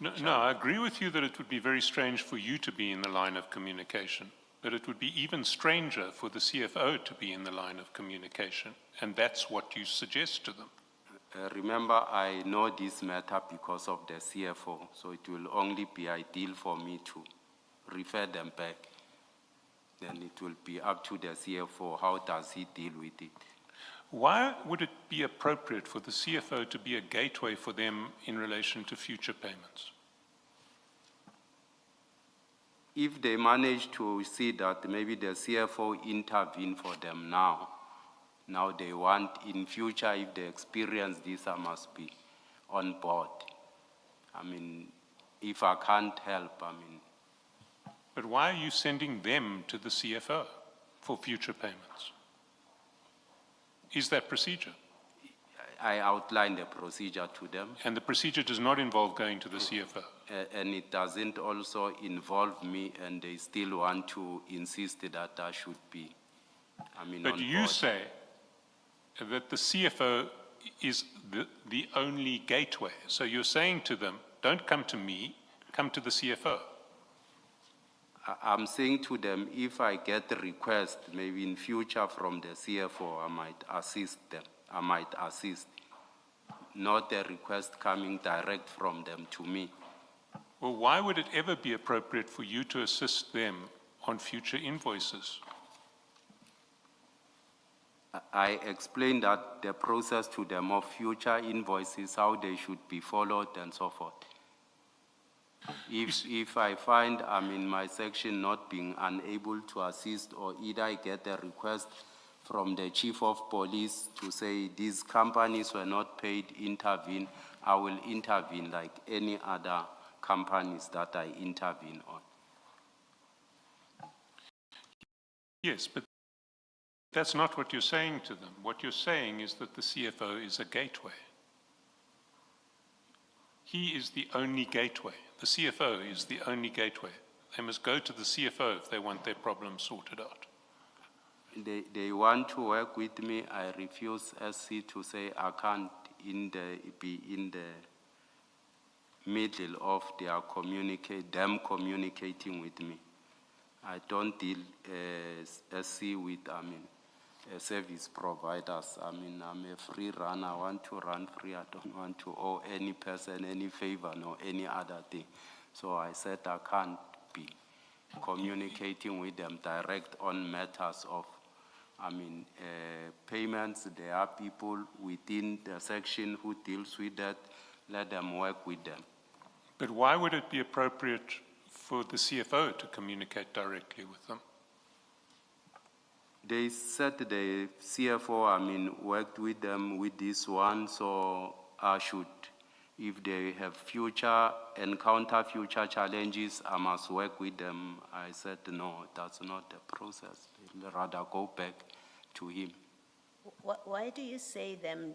No, I agree with you that it would be very strange for you to be in the line of communication, but it would be even stranger for the CFO to be in the line of communication, and that's what you suggest to them. Remember, I know this matter because of the CFO, so it will only be ideal for me to refer them back. Then it will be up to the CFO, how does he deal with it? Why would it be appropriate for the CFO to be a gateway for them in relation to future payments? If they manage to see that maybe the CFO intervene for them now they want in future, if they experience this, I must be on board. If I can't help, But why are you sending them to the CFO for future payments? Is that procedure? I outlined the procedure to them. And the procedure does not involve going to the CFO? And it doesn't also involve me, and they still want to insist that I should be, But on you board. say that the CFO is the only gateway. So you're saying to them, don't come to me, come to the CFO. I'm saying to them, if I get a request, maybe in future from the CFO, I might assist them. I might assist. Not a request coming direct from them to me. Well, why would it ever be appropriate for you to assist them on future invoices? I explained that the process to them of future invoices, how they should be followed and so forth. If I find I'm in my section not being unable to assist, or either I get a request from the chief of police to say these companies were not paid, intervene, I will intervene like any other companies that I intervene on. Yes, but that's not what you're saying to them. What you're saying is that the CFO is a gateway. He is the only gateway. The CFO is the only gateway. They must go to the CFO if they want their problem sorted out. They want to work with me. I refuse SC to say I can't be in the middle of them communicating with me. I don't deal SC with, service providers. I'm a free runner. I want to run free. I don't want to owe any person any favor nor any other thing. So I said I can't be communicating with them direct on matters of, payments. There are people within the section who deals with that. Let them work with them. But why would it be appropriate for the CFO to communicate directly with them? They said the CFO, worked with them with this one, so I should, if they have encounter future challenges, I must work with them. I said, no, that's not the process. I'd rather go back to him. Why do you say them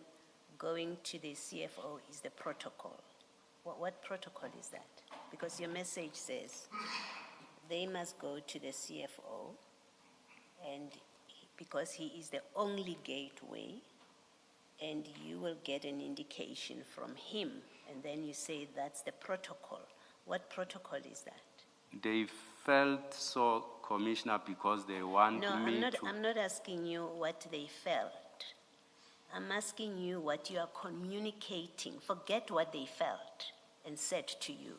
going to the CFO is the protocol? What protocol is that? Because your message says they must go to the CFO, and because he is the only gateway, and you will get an indication from him, and then you say that's the protocol. What protocol is that? They felt so, Commissioner, because they want No, me I'm not asking you what they felt. I'm asking you what you are communicating. Forget what they felt and said to you.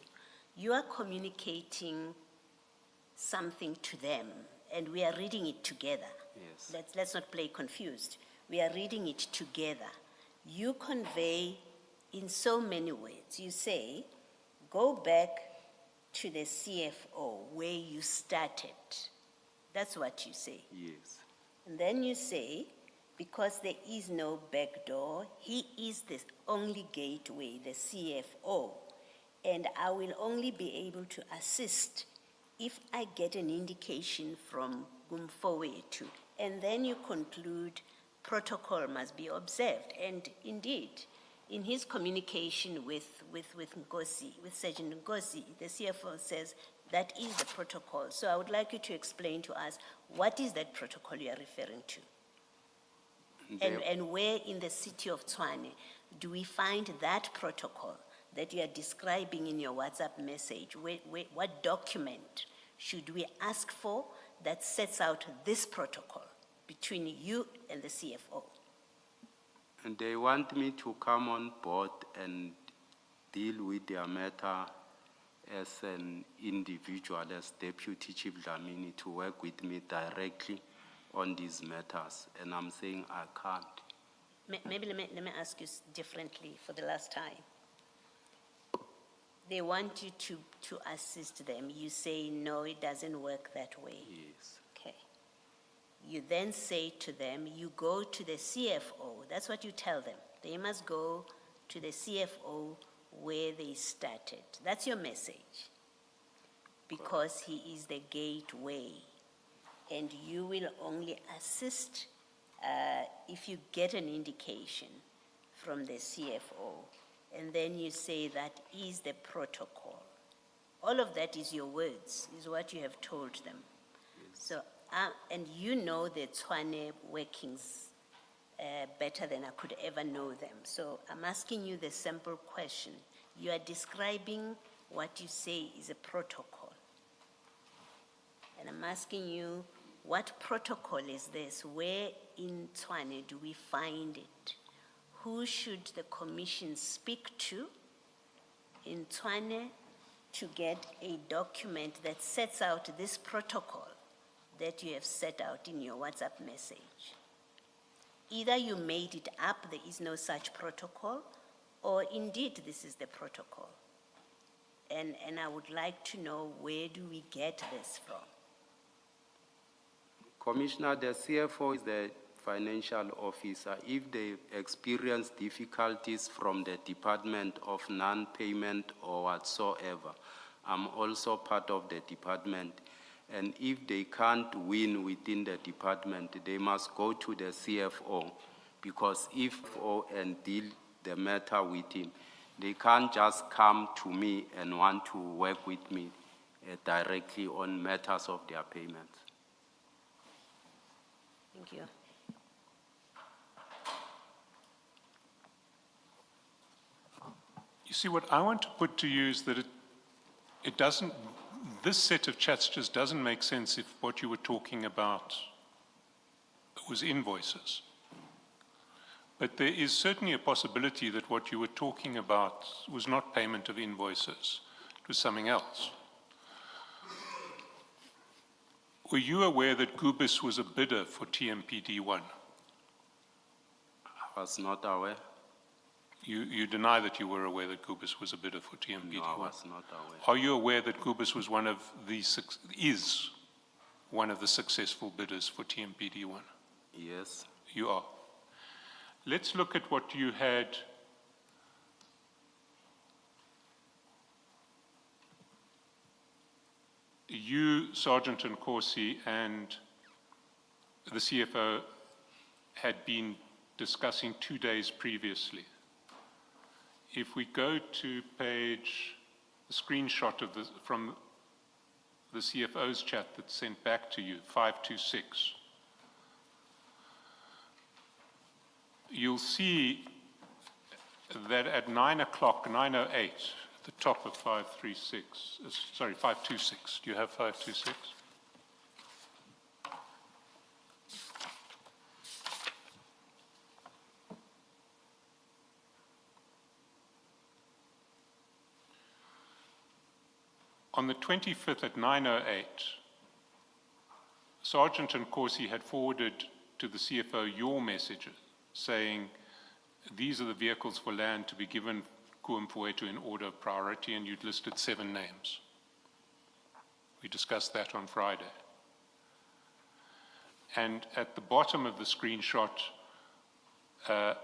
You are communicating something to them, and we are reading it together. Yes. Let's not play confused. We are reading it together. You convey in so many words. You say, go back to the CFO where you started. That's what you say. Yes. And then you say, because there is no back door, he is the only gateway, the CFO, and I will only be able to assist if I get an indication from Gumfowetu. And then you conclude protocol must be observed. And indeed, in his communication with Nkosi, with Sergeant Nkosi, the CFO says that is the protocol. So I would like you to explain to us, what is that protocol you are referring to? And where in the city of Tshwane do we find that protocol that you are describing in your WhatsApp message? What document should we ask for that sets out this protocol between you and the CFO? And they want me to come on board and deal with their matter as an individual, as Deputy Chief Dhlamini, to work with me directly on these matters. And I'm saying I can't. Maybe let me ask you differently for the last time. They want you to assist them. You say, no, it doesn't work that way. Yes. Okay. You then say to them, you go to the CFO. That's what you tell them. They must go to the CFO where they started. That's your message. Because he is the gateway. And you will only assist if you get an indication from the CFO. And then you say that is the protocol. All of that is your words, is what you have told them. Yes. So, and you know the Tshwane workings better than I could ever know them. So I'm asking you the simple question. You are describing what you say is a protocol. And I'm asking you, what protocol is this? Where in Tshwane do we find it? Who should the commission speak to in Tshwane to get a document that sets out this protocol that you have set out in your WhatsApp message? either you made it up, there is no such protocol, or indeed this is the protocol. And I would like to know, where do we get this from? Commissioner, the CFO is the financial officer. If they experience difficulties from the Department of Non-Payment or whatsoever, I'm also part of the department. And if they can't win within the department, they must go to the CFO, because if and deal the matter with him, they can't just come to me and want to work with me directly on matters of their payments. Thank you. You see, what I want to put to you is that it doesn't, this set of chats just doesn't make sense if what you were talking about was invoices. But there is certainly a possibility that what you were talking about was not payment of invoices, it was something else. Were you aware that Gubis was a bidder for TMPD1? I was not aware. You deny that you were aware that Gubis was a bidder for TMPD1? No, I was not aware. Are you aware that Gubis was one of the successful bidders for TMPD1? Yes. You are. Let's look at what you had. You, Sergeant Nkosi, and the CFO had been discussing 2 days previously. If we go to page, the screenshot of from the CFO's chat that's sent back to you, 526, you'll see that at 9 o'clock, 9:08, at the top of 536, sorry, 526. Do you have 526? On the 25th at 9:08, Sergeant Nkosi had forwarded to the CFO your messages saying, these are the vehicles for land to be given Kuamfuetu in order of priority, and you'd listed 7 names. We discussed that on Friday. And at the bottom of the screenshot, the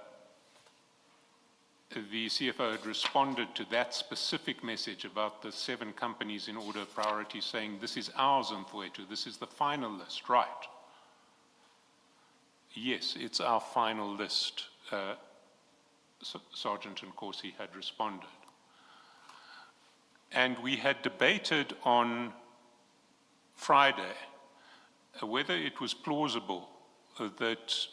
CFO had responded to that specific message about the 7 companies in order of priority, saying, this is ours, Mfuetu, this is the final list, right? Yes, it's our final list, Sergeant Nkosi had responded. And we had debated on Friday whether it was plausible that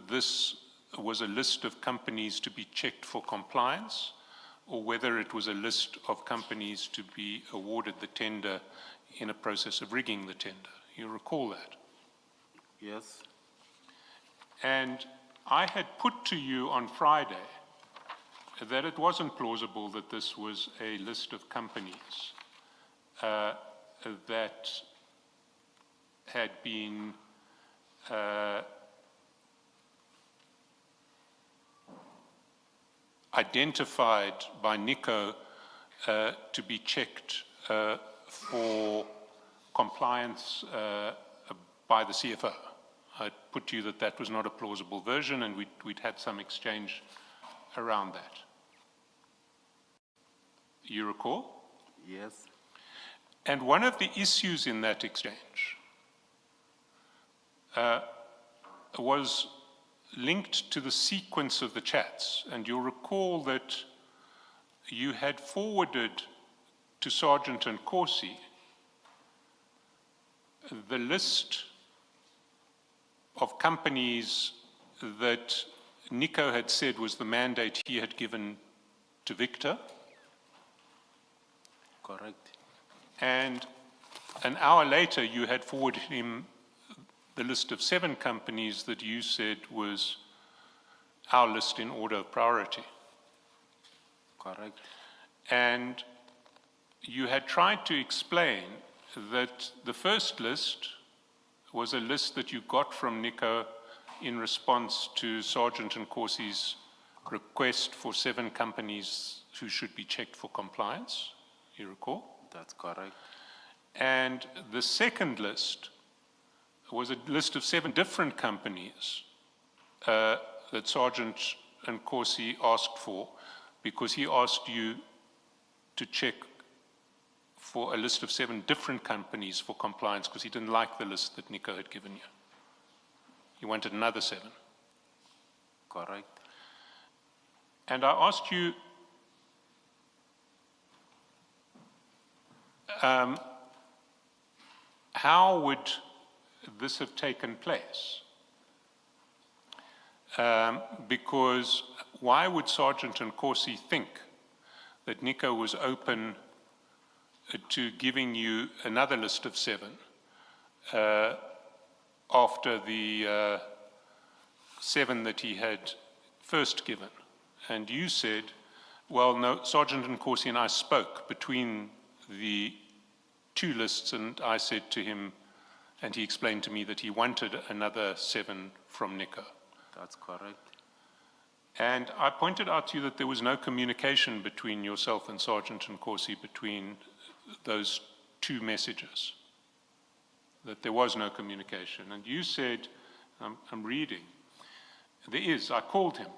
this was a list of companies to be checked for compliance, or whether it was a list of companies to be awarded the tender in a process of rigging the tender. You recall that? Yes. And I had put to you on Friday that it wasn't plausible that this was a list of companies that had been identified by NICO to be checked for compliance by the CFO. I put to you that that was not a plausible version, and we'd had some exchange around that. You recall? Yes. And one of the issues in that exchange was linked to the sequence of the chats. And you'll recall that you had forwarded to Sergeant Nkosi the list of companies that Nico had said was the mandate he had given to Victor. Correct. And an hour later, you had forwarded him the list of 7 companies that you said was our list in order of priority. Correct. And you had tried to explain that the first list was a list that you got from Nico in response to Sergeant Nkosi's request for 7 companies who should be checked for compliance, you recall? That's correct. And the second list was a list of 7 different companies that Sergeant Nkosi asked for, because he asked you to check for a list of 7 different companies for compliance, because he didn't like the list that Nico had given you. He wanted another 7. Correct. And I asked you, how would this have taken place? Because why would Sergeant Nkosi think that Nico was open to giving you another list of 7 after the 7 that he had first given? And you said, well, no, Sergeant Nkosi and I spoke between the 2 lists, and I said to him, and he explained to me that he wanted another 7 from Nico. That's correct. And I pointed out to you that there was no communication between yourself and Sergeant Nkosi between those 2 messages, that there was no communication. And you said, I'm reading, there is, I called him.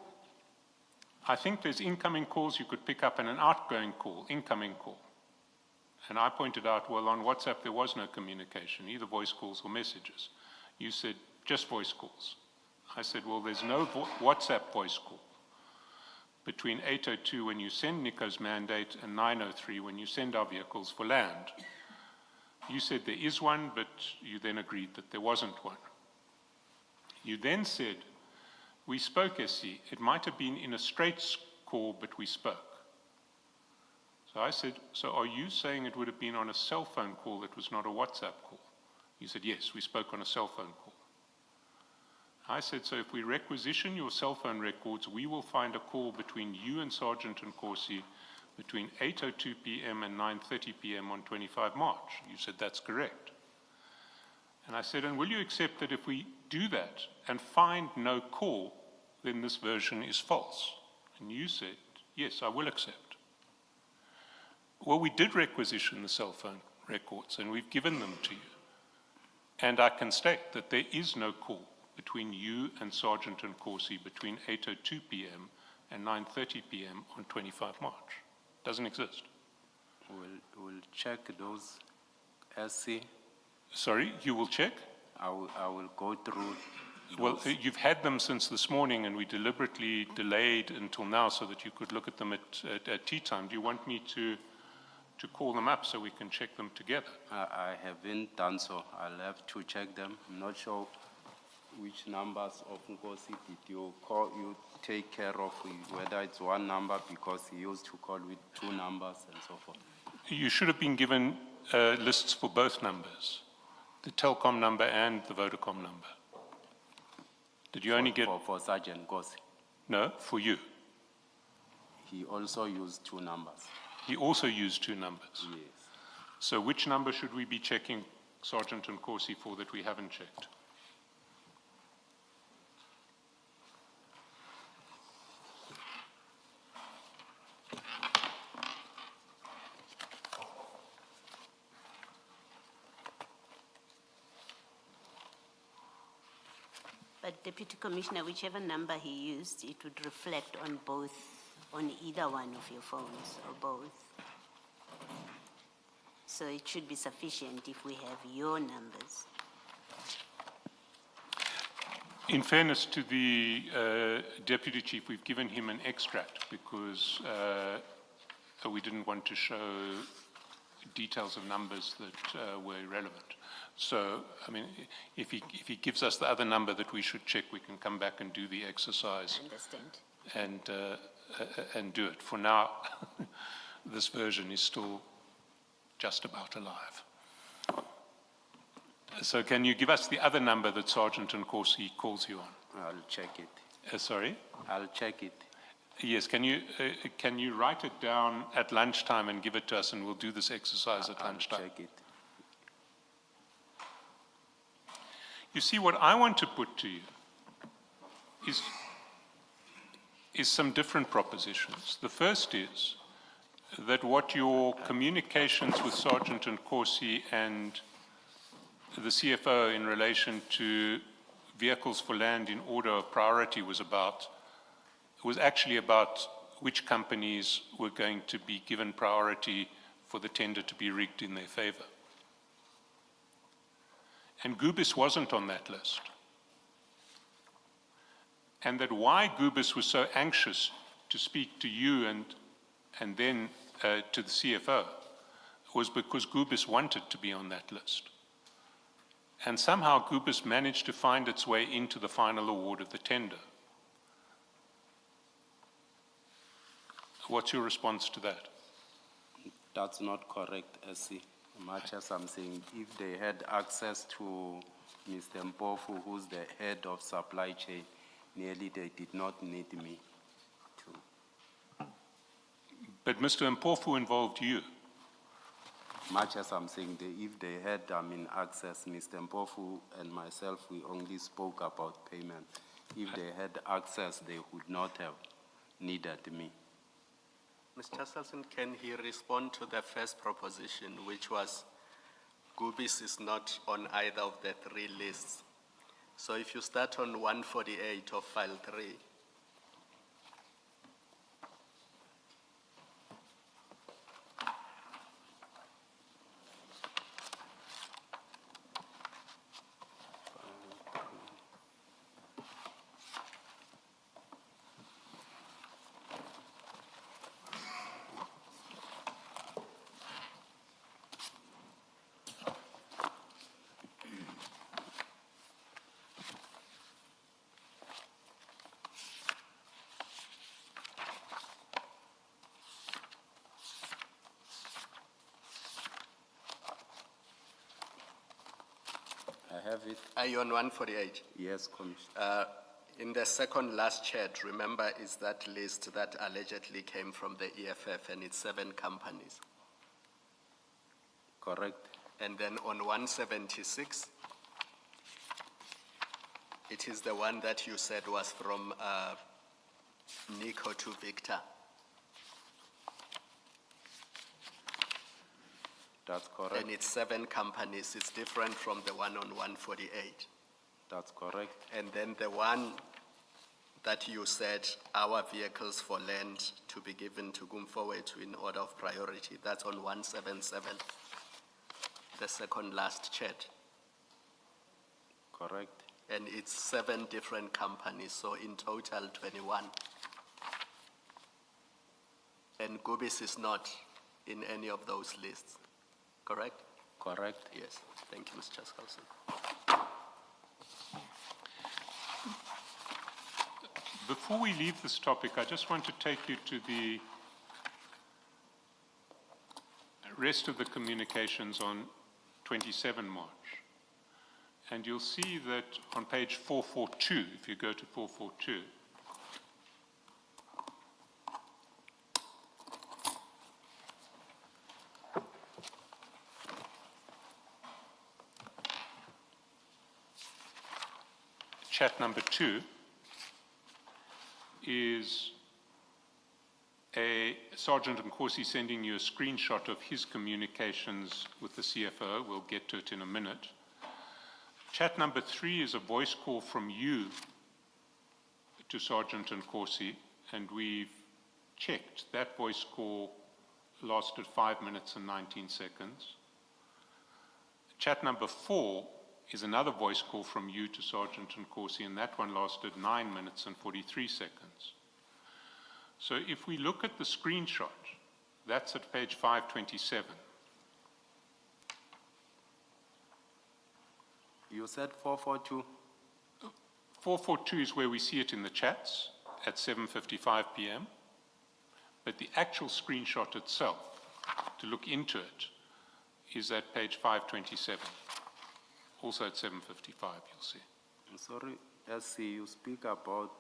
I think there's incoming calls you could pick up and an outgoing call, incoming call. And I pointed out, well, on WhatsApp there was no communication, either voice calls or messages. You said, just voice calls. I said, well, there's no WhatsApp voice call between 8:02 when you send Nico's mandate and 9:03 when you send our vehicles for land. You said there is one, but you then agreed that there wasn't one. You then said, we spoke, SC. It might have been in a straight call, but we spoke. So I said, so are you saying it would have been on a cell phone call that was not a WhatsApp call? You said, yes, we spoke on a cell phone call. I said, so if we requisition your cell phone records, we will find a call between you and Sergeant Nkosi between 8:02 p.m. and 9:30 p.m. on 25 March. You said, that's correct. And I said, and will you accept that if we do that and find no call, then this version is false? And you said, yes, I will accept. Well, we did requisition the cell phone records, and we've given them to you. And I can state that there is no call between you and Sergeant Nkosi between 8:02 p.m. and 9:30 p.m. on 25 March. Doesn't exist. We'll check those, SC. Sorry, you will check? I will go through Well, you've had them since this morning, and we deliberately delayed until now so that you could look at them at tea time. Do you want me to call them up so we can check them together? I haven't done so. I'll have to check them. I'm not sure which numbers of Nkosi did you call, you take care of, whether it's one number, because he used to call with 2 numbers and so forth. You should have been given lists for both numbers, the Telkom number and the Vodacom number. Did you only get... For Sergeant Nkosi? No, for you. He also used 2 numbers. He also used 2 numbers. Yes. So which number should we be checking Sergeant Nkosi for that we haven't checked? But Deputy Commissioner, whichever number he used, it would reflect on both, on either one of your phones, or both. So it should be sufficient if we have your numbers. In fairness to the Deputy Chief, we've given him an extract because we didn't want to show details of numbers that were irrelevant. So, I mean, if he gives us the other number that we should check, we can come back and do the exercise. I understand. And do it. For now, this version is still just about alive. So can you give us the other number that Sergeant Nkosi calls you on? I'll check it. Sorry? I'll check it. Yes, can you write it down at lunchtime and give it to us, and we'll do this exercise at lunchtime? I'll check it. You see, what I want to put to you is some different propositions. The first is that what your communications with Sergeant Nkosi and the CFO in relation to vehicles for land in order of priority was actually about which companies were going to be given priority for the tender to be rigged in their favor. And Gubis wasn't on that list. And that why Gubis was so anxious to speak to you and then to the CFO was because Gubis wanted to be on that list. And somehow Gubis managed to find its way into the final award of the tender. What's your response to that? That's not correct, SC. Much as I'm saying, if they had access to Mr. Mpofu, who's the head of supply chain, nearly they did not need me to. But Mr. Mpofu involved you. Much as I'm saying, if they had access, Mr. Mpofu and myself, we only spoke about payment. If they had access, they would not have needed me. Mr. Selson, can he respond to the first proposition, which was Gubis is not on either of the three lists? So if you start on 148 of file 3, I have it. are you on 148? Yes, Commissioner. In the second last chat, remember, is that list that allegedly came from the EFF, and it's 7 companies. Correct. And then on 176, it is the one that you said was from Nico to Victor. That's correct. And it's 7 companies. It's different from the one on 148. That's correct. And then the one that you said, our vehicles for land to be given to Gumfowethu in order of priority, that's on 177, the second last chat. Correct. And it's 7 different companies, so in total 21. And Gubis is not in any of those lists, correct? Correct. Yes, thank you, Mr. Chaskalson. Before we leave this topic, I just want to take you to the rest of the communications on 27 March. And you'll see that on page 442, if you go to 442, chat number 2 is a Sergeant Nkosi sending you a screenshot of his communications with the CFO. We'll get to it in a minute. Chat number 3 is a voice call from you to Sergeant Nkosi, and we've checked. That voice call lasted 5 minutes and 19 seconds. Chat number 4 is another voice call from you to Sergeant Nkosi, and that one lasted 9 minutes and 43 seconds. So if we look at the screenshot, that's at page 527. You said 442? 442 is where we see it in the chats at 7:55 p.m. But the actual screenshot itself, to look into it, is at page 527. Also at 7:55, you'll see. I'm sorry, SC, you speak about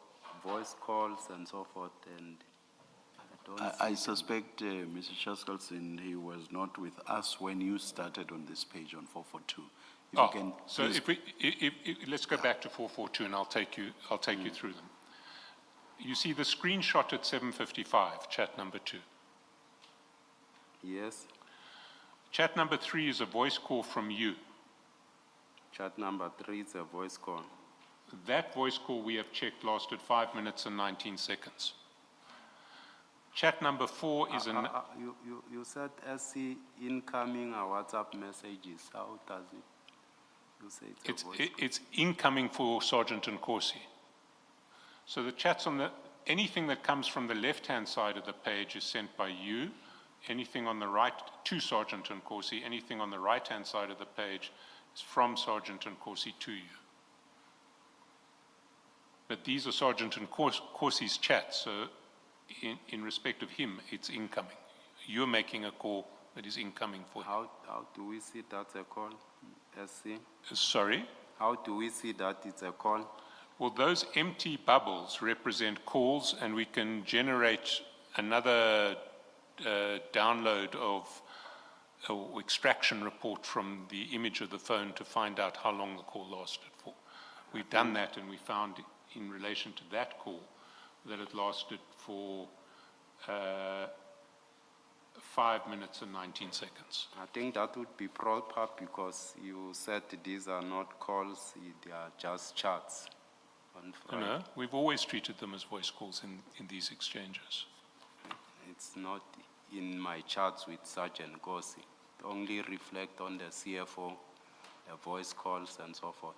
voice calls and so forth, and I suspect, Mr. Chaskalson, he was not with us when you started on this page on 442. If you can So please- if we, let's go back to 442 and I'll take you through them. You see the screenshot at 7:55, chat number 2. Yes. Chat number 3 is a voice call from you. Chat number 3 is a voice call. That voice call we have checked lasted 5 minutes and 19 seconds. Chat number 4 is an... You said SC incoming WhatsApp messages. How does it? You say it's a voice call. It's incoming for Sergeant Nkosi. So the chats on the... Anything that comes from the left-hand side of the page is sent by you. Anything on the right to Sergeant Nkosi. Anything on the right-hand side of the page is from Sergeant Nkosi to you. But these are Sergeant Nkosi's chats, so in respect of him, it's incoming. You're making a call that is incoming for him. How do we see that's a call, SC? Sorry? How do we see that it's a call? Well, those empty bubbles represent calls, and we can generate another download of or extraction report from the image of the phone to find out how long the call lasted for. We've done that, and we found in relation to that call that it lasted for 5 minutes and 19 seconds. I think that would be proper because you said these are not calls, they are just chats. No, we've always treated them as voice calls in these exchanges. It's not in my chats with Sergeant Nkosi. It only reflect on the CFO, the voice calls and so forth.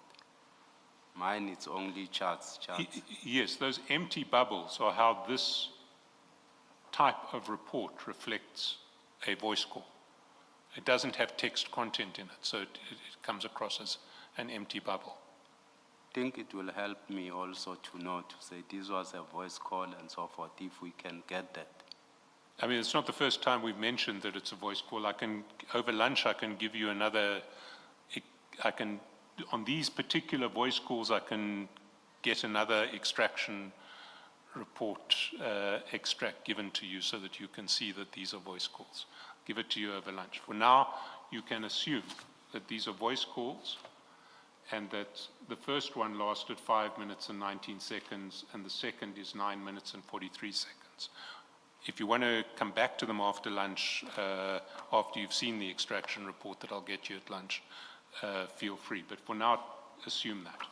Mine, it's only chats. Yes, those empty bubbles are how this type of report reflects a voice call. It doesn't have text content in it, so it comes across as an empty bubble. I think it will help me also to know, to say this was a voice call and so forth, if we can get that. I mean, it's not the first time we've mentioned that it's a voice call. Over lunch, I can give you another, on these particular voice calls, I can get another extraction report extract given to you so that you can see that these are voice calls. Give it to you over lunch. For now, you can assume that these are voice calls and that the first one lasted 5 minutes and 19 seconds and the second is 9 minutes and 43 seconds. If you want to come back to them after lunch, after you've seen the extraction report that I'll get you at lunch, feel free. But for now, assume that.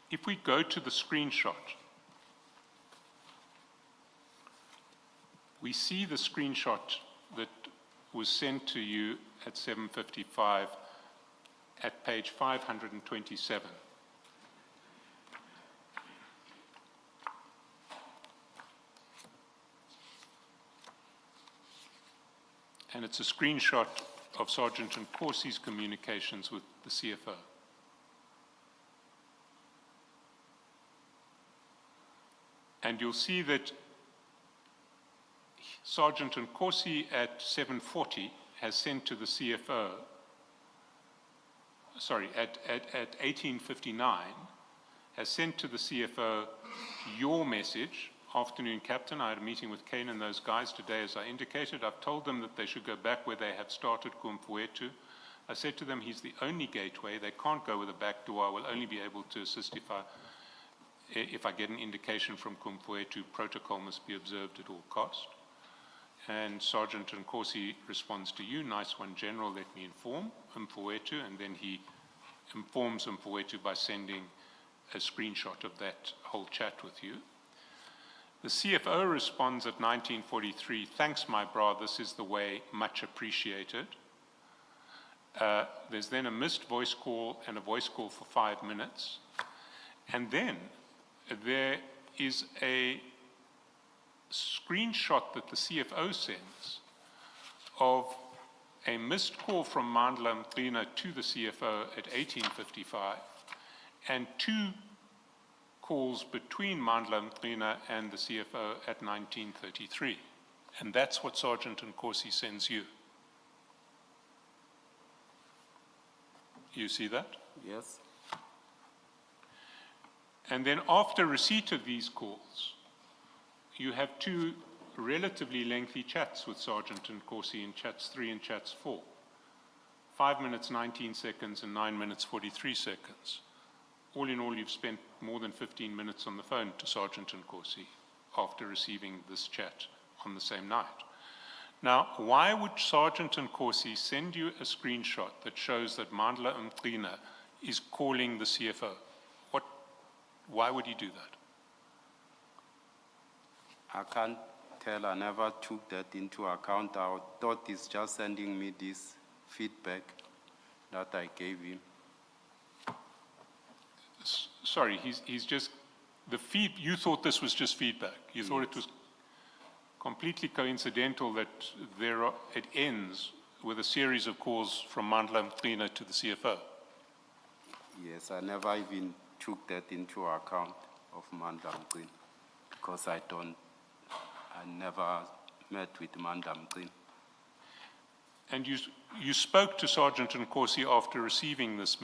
If we go to the screenshot, we see the screenshot that was sent to you at 7:55 at page 527. And it's a screenshot of Sergeant Nkosi's communications with the CFO. And you'll see that Sergeant Nkosi at 7:40 has sent to the CFO, at 18:59, has sent to the CFO your message. Afternoon, Captain. I had a meeting with Kane and those guys today, as I indicated. I've told them that they should go back where they have started, Kumfuetu. I said to them, he's the only gateway. They can't go with a back door. I will only be able to assist if I get an indication from Kumfuetu. Protocol must be observed at all cost. And Sergeant Nkosi responds to you, nice one, General, let me inform Mfuetu. And then he informs Mfuetu by sending a screenshot of that whole chat with you. The CFO responds at 19:43, thanks, my bra, this is the way, much appreciated. There's then a missed voice call and a voice call for 5 minutes. And then there is a screenshot that the CFO sends of a missed call from Madlanga to the CFO at 18:55 and 2 calls between Madlanga and the CFO at 19:33. And that's what Sergeant Nkosi sends you. You see that? Yes. And then after receipt of these calls, you have 2 relatively lengthy chats with Sergeant Nkosi in chats 3 and chats 4. 5 minutes, 19 seconds and 9 minutes, 43 seconds. all in all, you've spent more than 15 minutes on the phone to Sergeant Nkosi after receiving this chat on the same night. Now, why would Sergeant Nkosi send you a screenshot that shows that Mandla Mqina is calling the CFO? Why would he do that? I can't tell, I never took that into account. I thought he's just sending me this feedback that I gave him. Sorry, he's just, you thought this was just feedback. You thought it was completely coincidental that it ends with a series of calls from Mandla Mqina to the CFO. Yes, I never even took that into account of Mandla Mqina because I never met with Mandla Mqina. And you spoke to Sergeant Nkosi after receiving this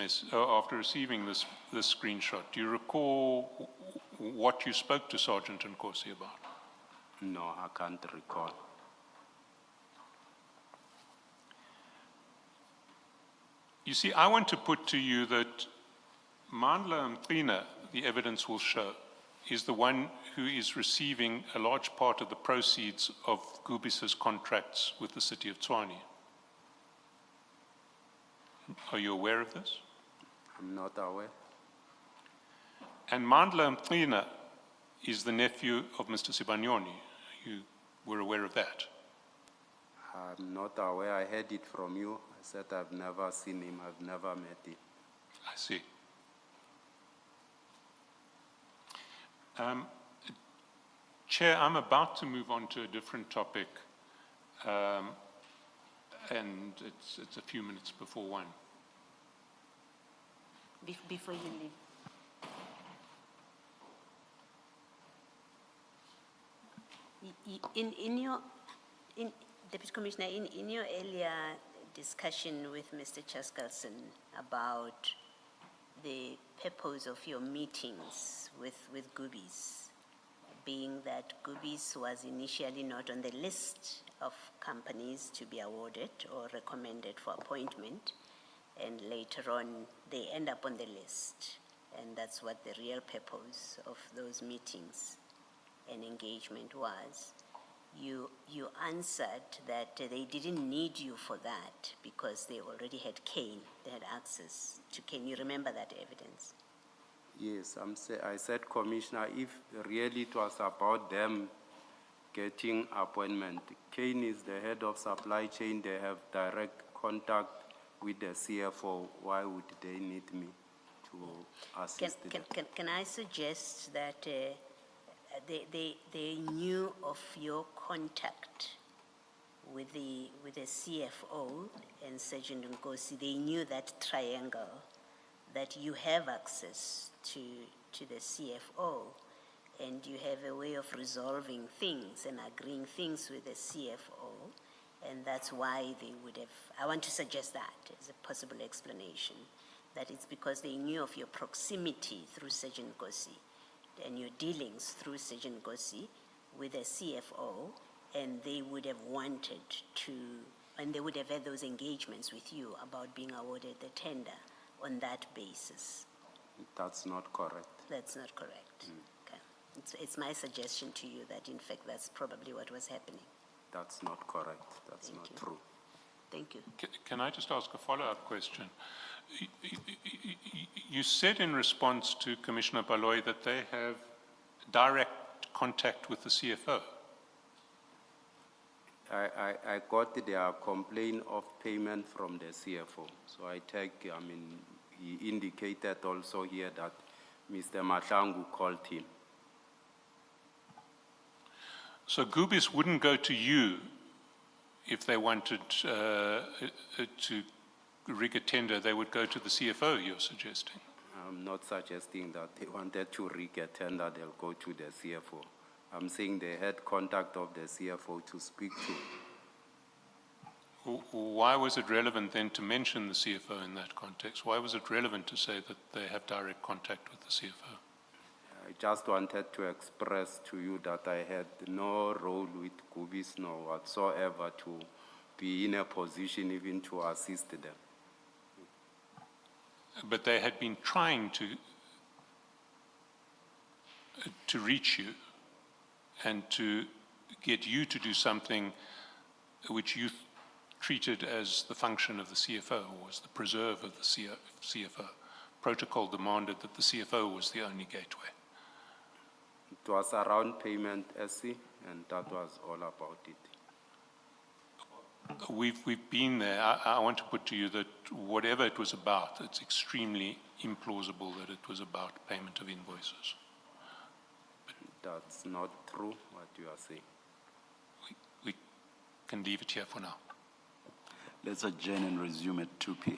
screenshot. Do you recall what you spoke to Sergeant Nkosi about? No, I can't recall. You see, I want to put to you that Mandla Mqina, the evidence will show, is the one who is receiving a large part of the proceeds of Gubis's contracts with the city of Tshwane. Are you aware of this? I'm not aware. And Mandla Mqina is the nephew of Mr. Sibanyoni. You were aware of that? I'm not aware. I heard it from you. I said I've never seen him. I've never met him. I see. Chair, I'm about to move on to a different topic, and it's a few minutes before 1. Before you leave. Deputy Commissioner, in your earlier discussion with Mr. Chaskalson about the purpose of your meetings with Gubis, being that Gubis was initially not on the list of companies to be awarded or recommended for appointment, and later on they end up on the list, and that's what the real purpose of those meetings and engagement was. You answered that they didn't need you for that because they already had Kane, they had access to Kane. You remember that evidence? Yes, I said, Commissioner, if really it was about them getting appointment, Kane is the head of supply chain, they have direct contact with the CFO, why would they need me to assist them? Can I suggest that they knew of your contact with the CFO and Sergeant Nkosi? They knew that triangle, that you have access to the CFO and you have a way of resolving things and agreeing things with the CFO, and that's why they would have, I want to suggest that as a possible explanation, that it's because they knew of your proximity through Sergeant Nkosi and your dealings through Sergeant Nkosi with the CFO, and they would have wanted to, and they would have had those engagements with you about being awarded the tender on that basis. That's not correct. That's not correct. Okay. It's my suggestion to you that in fact that's probably what was happening. That's not correct. That's Thank not you. true. Thank you. Can I just ask a follow-up question? You said in response to Commissioner Baloy that they have direct contact with the CFO. I got their complaint of payment from the CFO. So he indicated also here that Mr. Madlanga called him. So Gubis wouldn't go to you if they wanted to rig a tender, they would go to the CFO, you're suggesting? I'm not suggesting that they wanted to rig a tender, they'll go to the CFO. I'm saying they had contact of the CFO to speak to. Why was it relevant then to mention the CFO in that context? Why was it relevant to say that they have direct contact with the CFO? I just wanted to express to you that I had no role with Gubis, no whatsoever, to be in a position even to assist them. But they had been trying to to reach you and to get you to do something which you treated as the function of the CFO, or as the preserve of the CFO. Protocol demanded that the CFO was the only gateway. It was around payment, SC, and that was all about it. We've been there. I want to put to you that whatever it was about, it's extremely implausible that it was about payment of invoices. That's not true, what you are saying. We can leave it here for now. Let's adjourn and resume at 2 p.m.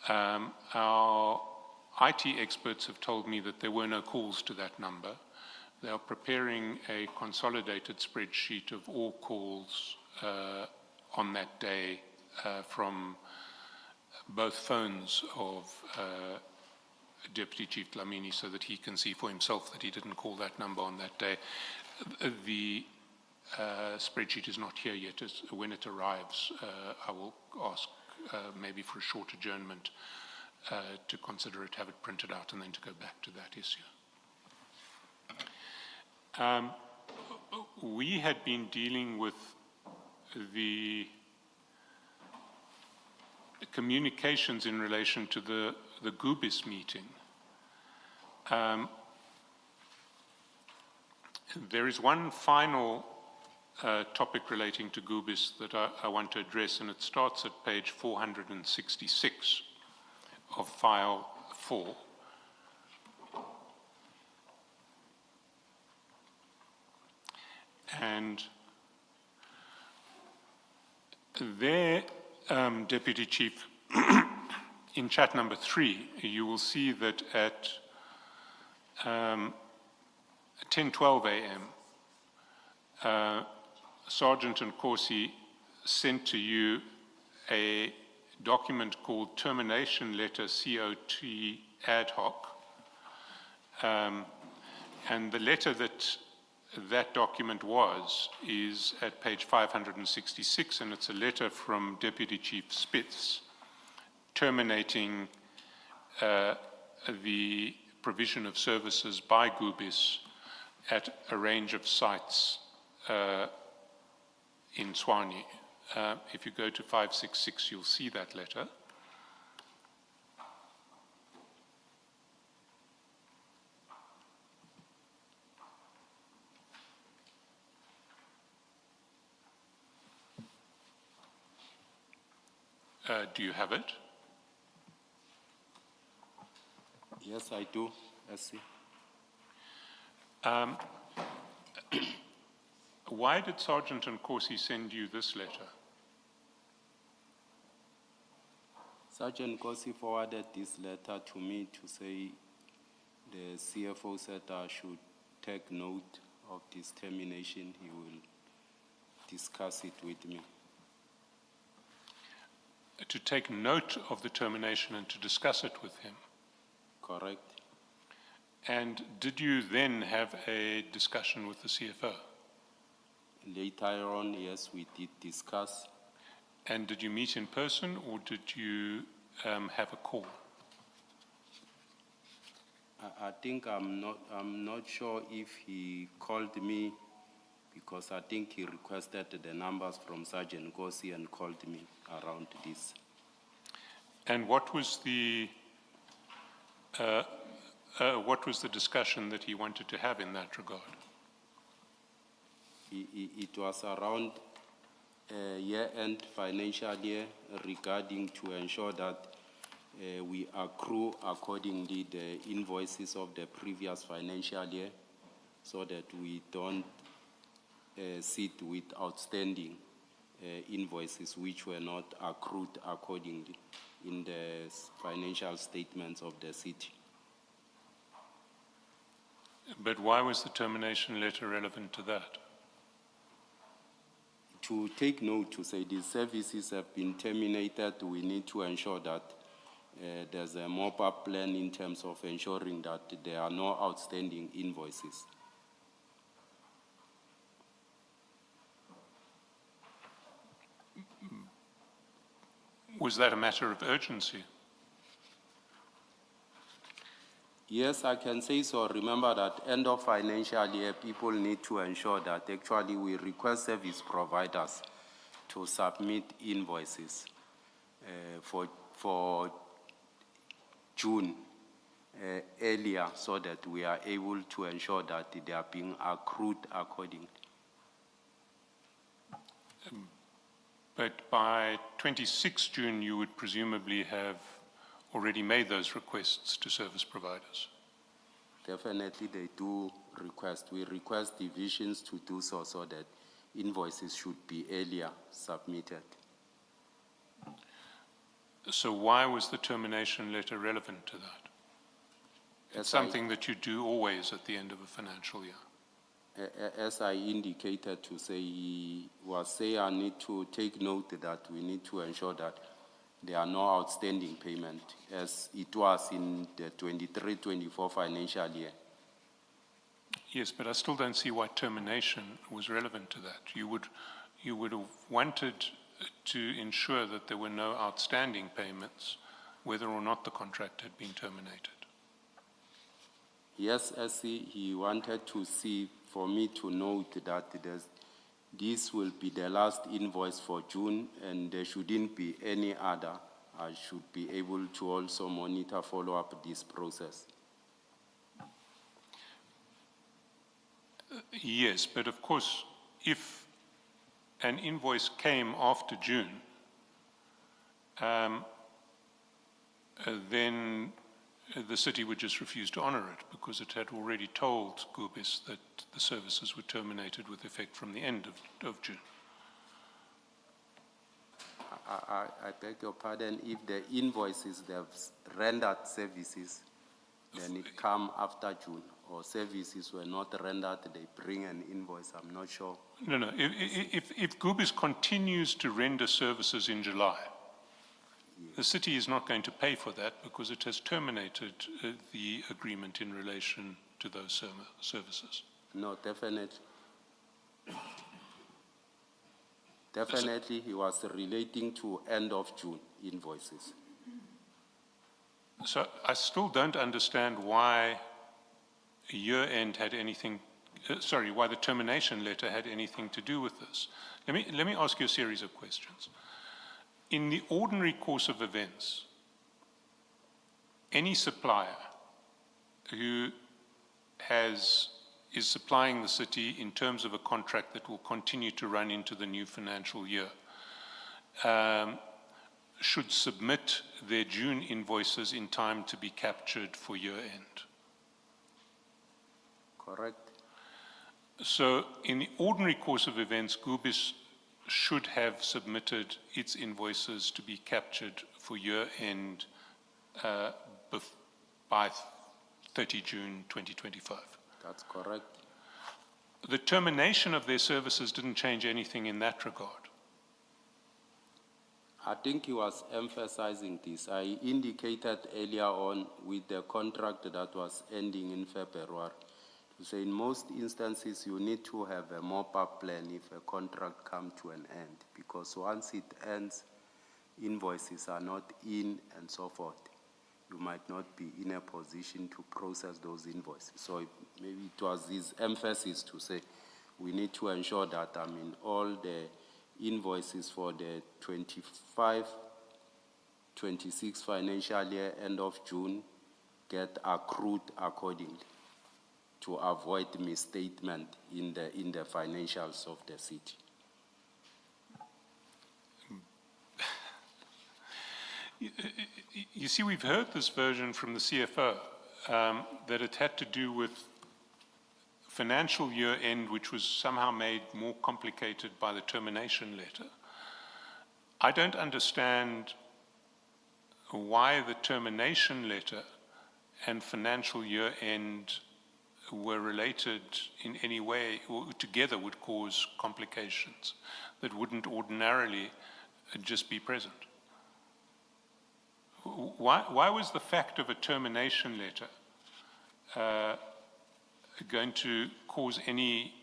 Our IT experts have told me that there were no calls to that number. They are preparing a consolidated spreadsheet of all calls on that day from both phones of Deputy Chief Dhlamini, so that he can see for himself that he didn't call that number on that day. The spreadsheet is not here yet. When it arrives, I will ask maybe for a short adjournment to consider it, have it printed out, and then to go back to that issue. We had been dealing with the communications in relation to the Gubis meeting. There is one final topic relating to Gubis that I want to address, and it starts at page 466 of file 4. And there, Deputy Chief, in chat number 3, you will see that at 10:12 a.m., Sergeant Nkosi sent to you a document called Termination Letter COT Ad Hoc. And the letter that document is at page 566, and it's a letter from Deputy Chief Spitz terminating the provision of services by Gubis at a range of sites in Tshwane. If you go to 566, you'll see that letter. Do you have it? Yes, I do. I see. Why did Sergeant Nkosi send you this letter? Sergeant Nkosi forwarded this letter to me to say the CFO said I should take note of this termination. He will discuss it with me. To take note of the termination and to discuss it with him? Correct. And did you then have a discussion with the CFO? Later on, yes, we did discuss. And did you meet in person, or did you have a call? I think I'm not sure if he called me, because I think he requested the numbers from Sergeant Nkosi and called me around this. And what was the discussion that he wanted to have in that regard? It was around year-end financial year, regarding to ensure that we accrue accordingly the invoices of the previous financial year, so that we don't sit with outstanding invoices which were not accrued accordingly in the financial statements of the city. But why was the termination letter relevant to that? To take note, to say these services have been terminated, we need to ensure that there's a mop-up plan in terms of ensuring that there are no outstanding invoices. Was that a matter of urgency? Yes, I can say so. Remember that end of financial year, people need to ensure that actually we request service providers to submit invoices for June earlier, so that we are able to ensure that they are being accrued accordingly. But by 26 June, you would presumably have already made those requests to service providers. Definitely they do request. We request divisions to do so, so that invoices should be earlier submitted. So why was the termination letter relevant to that? It's something that you do always at the end of a financial year. As I indicated to say, he was saying I need to take note that we need to ensure that there are no outstanding payment as it was in the 23-24 financial year. Yes, but I still don't see why termination was relevant to that. You would have wanted to ensure that there were no outstanding payments, whether or not the contract had been terminated. Yes, as he wanted to see, for me to note that this will be the last invoice for June and there shouldn't be any other. I should be able to also monitor, follow up this process. Yes, but of course, if an invoice came after June, then the city would just refuse to honor it because it had already told Gubis that the services were terminated with effect from the end of June. I beg your pardon, if the invoices they've rendered services, then it come after June, or services were not rendered, they bring an invoice, I'm not sure. No. If Gubis continues to render services in July, the city is not going to pay for that because it has terminated the agreement in relation to those services. No, definitely. Definitely, he was relating to end of June invoices. So I still don't understand why year-end had anything, why the termination letter had anything to do with this. Let me ask you a series of questions. In the ordinary course of events, any supplier who is supplying the city in terms of a contract that will continue to run into the new financial year should submit their June invoices in time to be captured for year-end. Correct. So in the ordinary course of events, Gubis should have submitted its invoices to be captured for year-end by 30 June 2025. That's correct. The termination of their services didn't change anything in that regard. I think he was emphasizing this. I indicated earlier on with the contract that was ending in February, to say in most instances you need to have a mop-up plan if a contract comes to an end, because once it ends, invoices are not in and so forth. You might not be in a position to process those invoices. So maybe it was his emphasis to say we need to ensure that all the invoices for the 25-26 financial year end of June get accrued accordingly to avoid misstatement in the financials of the city. You see, we've heard this version from the CFO, that it had to do with financial year end, which was somehow made more complicated by the termination letter. I don't understand why the termination letter and financial year end were related in any way, or together would cause complications that wouldn't ordinarily just be present. Why was the fact of a termination letter going to cause any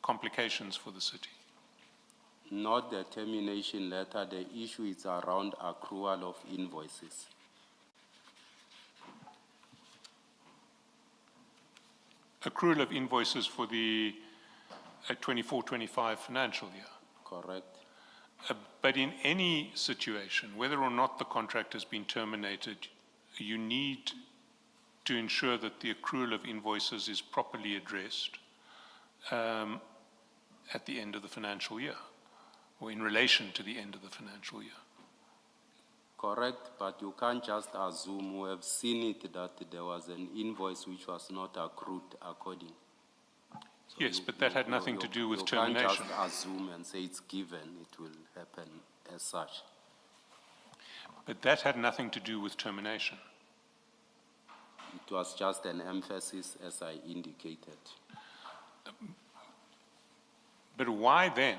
complications for the city? Not the termination letter, the issue is around accrual of invoices. Accrual of invoices for the 24-25 financial year. Correct. But in any situation, whether or not the contract has been terminated, you need to ensure that the accrual of invoices is properly addressed at the end of the financial year, or in relation to the end of the financial year. Correct, but you can't just assume. We have seen it that there was an invoice which was not accrued according. So yes, but that had nothing to do with termination. You can't just assume and say it's given, it will happen as such. But that had nothing to do with termination. It was just an emphasis, as I indicated. But why then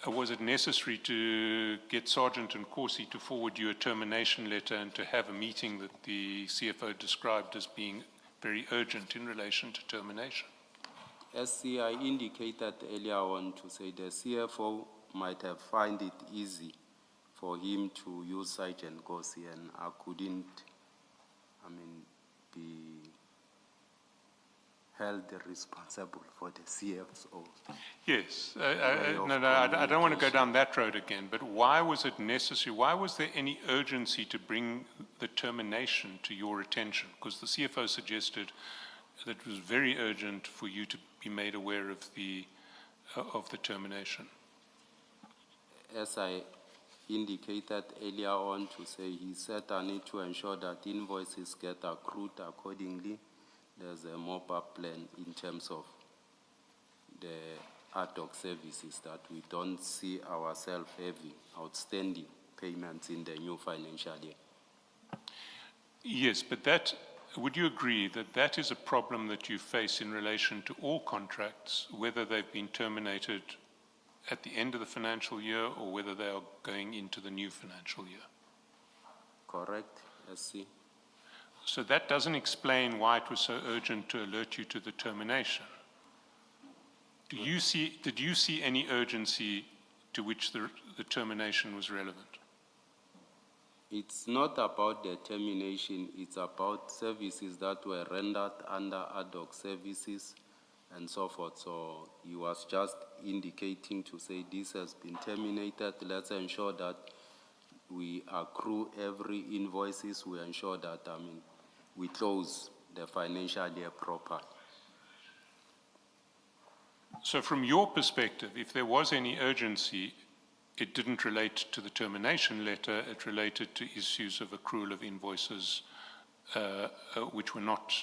was it necessary to get Sergeant Nkosi to forward you a termination letter and to have a meeting that the CFO described as being very urgent in relation to termination? As I indicated earlier on, to say the CFO might have found it easy for him to use Sergeant Nkosi, and I couldn't, be held responsible for the CFO. Yes, Way of I don't want to go down that road again, but why was it necessary? Why was there any urgency to bring the termination to your attention? Because the CFO suggested that it was very urgent for you to be made aware of the termination. As I indicated earlier on, to say he said I need to ensure that invoices get accrued accordingly. There's a mop-up plan in terms of the ad hoc services that we don't see ourselves having outstanding payments in the new financial year. Yes, but would you agree that that is a problem that you face in relation to all contracts, whether they've been terminated at the end of the financial year or whether they are going into the new financial year? Correct, SC. So that doesn't explain why it was so urgent to alert you to the termination. Did you see any urgency to which the termination was relevant? It's not about the termination, it's about services that were rendered under ad hoc services and so forth. So he was just indicating to say this has been terminated. Let's ensure that we accrue every invoices. We ensure that, we close the financial year proper. So from your perspective, if there was any urgency, it didn't relate to the termination letter, it related to issues of accrual of invoices which were not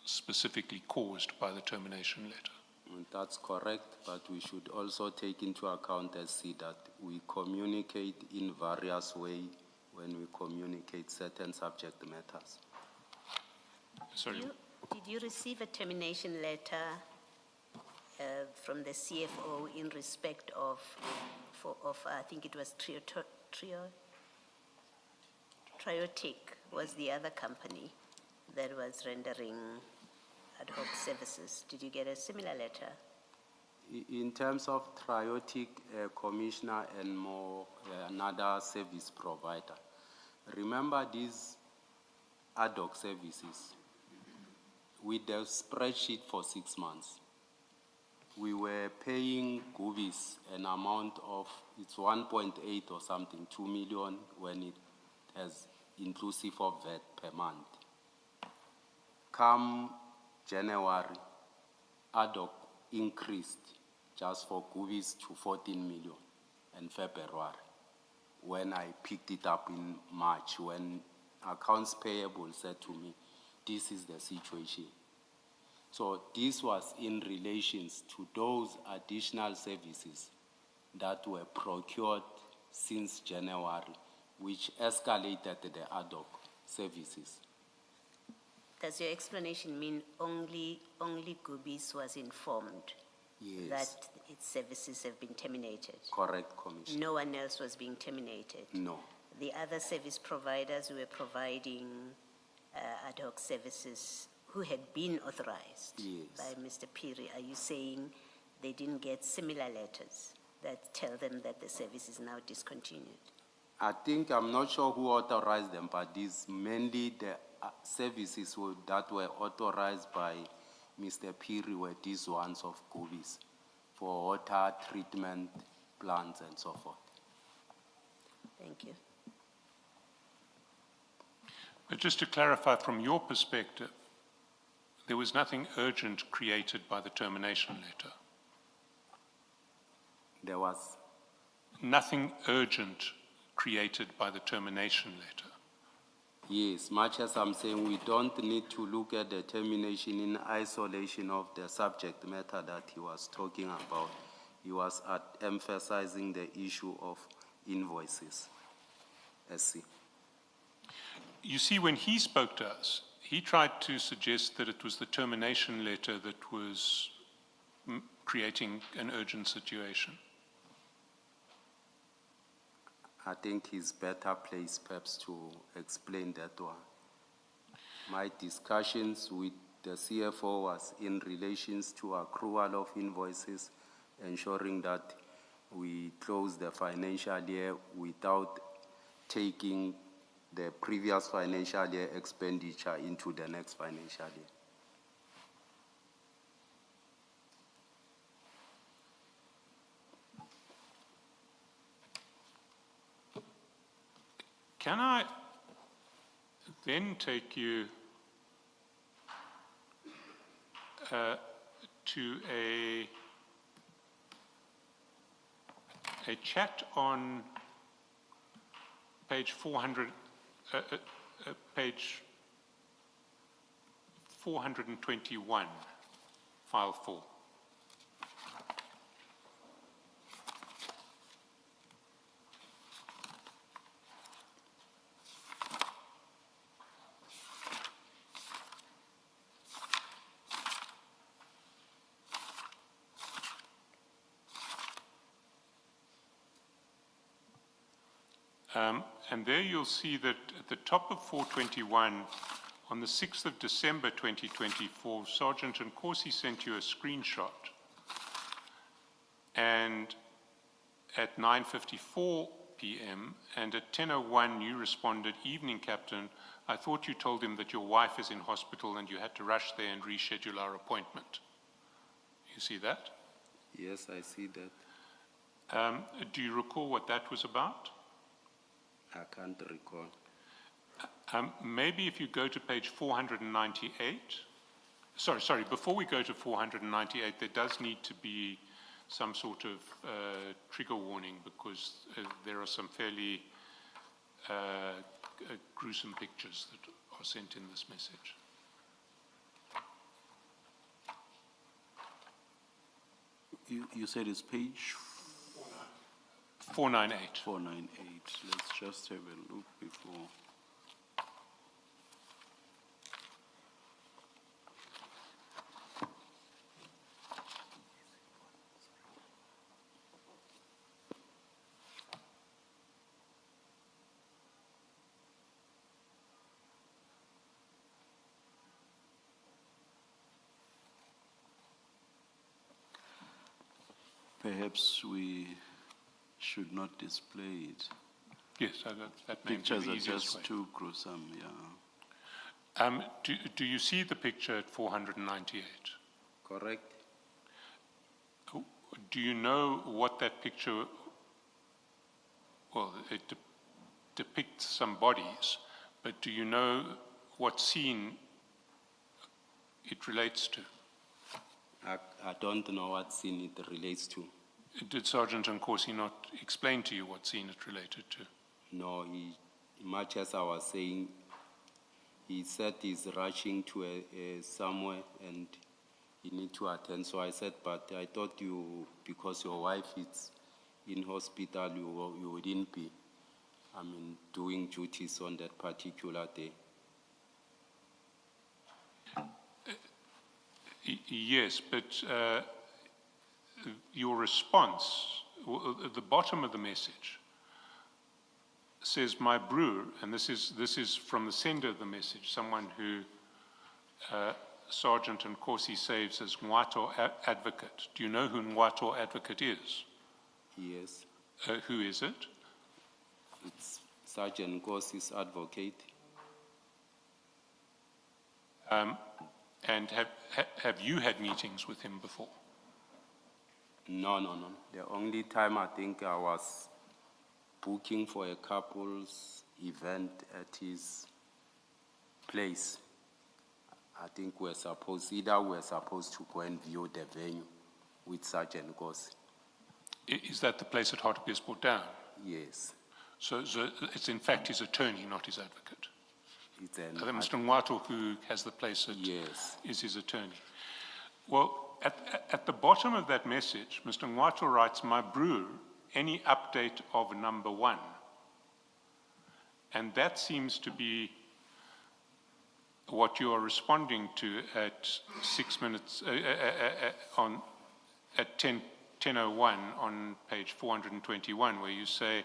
specifically caused by the termination letter. And that's correct, but we should also take into account and see that we communicate in various ways when we communicate certain subject matters. Sorry. Did you receive a termination letter from the CFO in respect of I think it was Triotic was the other company that was rendering ad hoc services? Did you get a similar letter? In terms of Triotic, commissioner and more another service provider, remember these ad hoc services with the spreadsheet for 6 months. We were paying Goobies an amount of, it's 1.8 or something, 2 million when it has inclusive of VAT per month. Come January, ad hoc increased just for Goobies to 14 million in February when I picked it up in March, when accounts payable said to me, this is the situation. So this was in relations to those additional services that were procured since January, which escalated the ad hoc services. Does your explanation mean only Goobies was informed Yes. that its services have been terminated? Correct, Commissioner. No one else was being terminated? No. The other service providers who were providing ad hoc services who had been authorized Yes. by Mr. Piri, are you saying they didn't get similar letters that tell them that the service is now discontinued? I'm not sure who authorized them, but these mainly the services that were authorized by Mr. Piri were these ones of Goobies for water treatment plants and so forth. Thank you. But just to clarify from your perspective, there was nothing urgent created by the termination letter. There was Nothing urgent created by the termination letter. Yes, much as I'm saying we don't need to look at the termination in isolation of the subject matter that he was talking about. he was emphasizing the issue of invoices. SC. You see, when he spoke to us, he tried to suggest that it was the termination letter that was creating an urgent situation. I think he's better placed perhaps to explain that one. My discussions with the CFO was in relations to accrual of invoices, ensuring that we close the financial year without taking the previous financial year expenditure into the next financial year. Can I then take you to a chat on page 400, page 421, file 4. And there you'll see that at the top of 421, on the 6th of December 2024, Sergeant Nkosi sent you a screenshot. And at 9:54 p.m. and at 10:01 you responded, "Evening, Captain. I thought you told him that your wife is in hospital and you had to rush there and reschedule our appointment." You see that? Yes, I see that. Do you recall what that was about? I can't recall. Maybe if you go to page 498, sorry, before we go to 498, there does need to be some sort of trigger warning because there are some fairly gruesome pictures that are sent in this message. You said it's page 498. 498. Let's just have a look before. Perhaps we should not display it. Yes, that may be Pictures the are easiest just way. too gruesome, yeah. Do you see the picture at 498? Correct? Do you know what that picture, well, it depicts some bodies, but do you know what scene it relates to? I don't know what scene it relates to. Did Sergeant Nkosi not explain to you what scene it related to? No, much as I was saying, he said he's rushing to somewhere and he need to attend. So I said, but I thought you, because your wife is in hospital, you wouldn't be, doing duties on that particular day. Yes, but your response, at the bottom of the message, says, "My brewer," and this is from the sender of the message, someone who Sergeant Nkosi saves as Ngwato Advocate. Do you know who Ngwato Advocate is? Yes. Who is it? It's Sergeant Nkosi's advocate. And have you had meetings with him before? No. The only time I think I was booking for a couple's event at his place. I think we're supposed to go and view the venue with Sergeant Nkosi. Is that the place at Hartbeespoort Down? Yes. So it's in fact his attorney, not his advocate. It's Mr. Ngwato, who has the place at, yes. is his attorney. Well, at the bottom of that message, Mr. Ngwato writes, "My brew, any update of number 1." And that seems to be what you are responding to at 6 minutes, at 10:01 on page 421, where you say,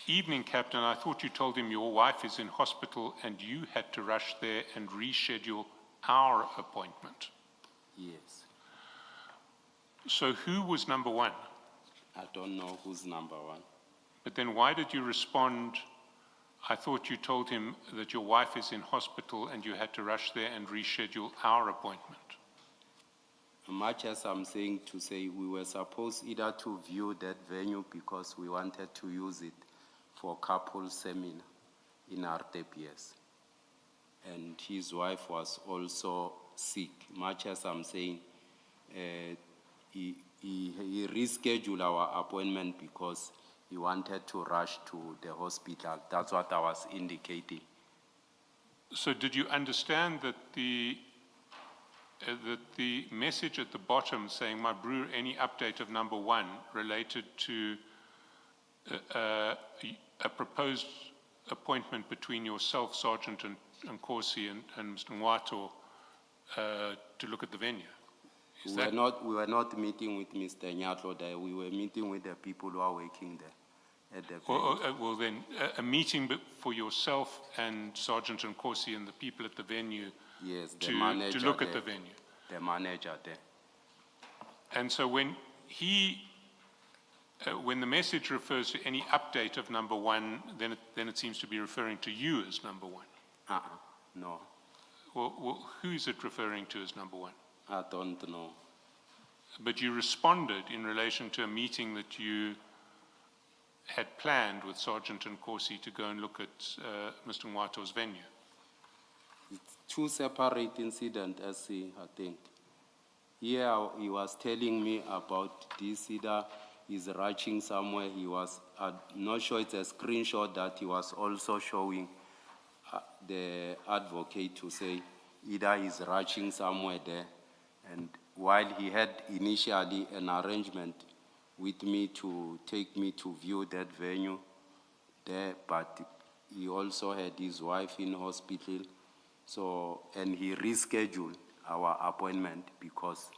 "Evening, Captain, I thought you told him your wife is in hospital and you had to rush there and reschedule our appointment." Yes. So who was number 1? I don't know who's number 1. But then why did you respond, "I thought you told him that your wife is in hospital and you had to rush there and reschedule our appointment"? Much as I'm saying to say, we were supposed either to view that venue because we wanted to use it for couple seminar in reappears. And his wife was also sick. Much as I'm saying, he rescheduled our appointment because he wanted to rush to the hospital. That's what I was indicating. So did you understand that the message at the bottom saying, "My brew, any update of number 1," related to a proposed appointment between yourself, Sergeant Nkosi, and Mr. Ngwato to look at the venue? We were not meeting with Mr. Nyatlo there. We were meeting with the people who are working there at the venue. Well then, a meeting for yourself and Sergeant Nkosi and the people at the venue. Yes, the to manager look there, at the venue. The manager there. And so when when the message refers to any update of number 1, then it seems to be referring to you as number 1. No, Well, who is it referring to as number 1? I don't know. But you responded in relation to a meeting that you had planned with Sergeant Nkosi to go and look at Mr. Ngwato's venue. It's two separate incidents, I think. Here he was telling me about this, either he's rushing somewhere. He was, I'm not sure it's a screenshot that he was also showing the advocate to say either he's rushing somewhere there. And while he had initially an arrangement with me to take me to view that venue there, but he also had his wife in hospital. So, and he rescheduled our appointment because,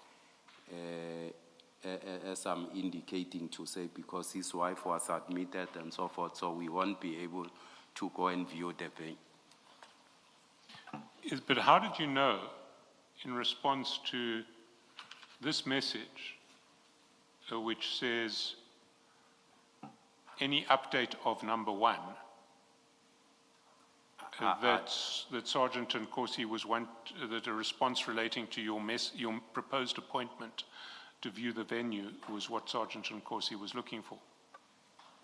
as I'm indicating to say, because his wife was admitted and so forth, so we won't be able to go and view the venue. But how did you know, in response to this message, which says, any update of number 1, that Sergeant Nkosi that a response relating to your proposed appointment to view the venue was what Sergeant Nkosi was looking for?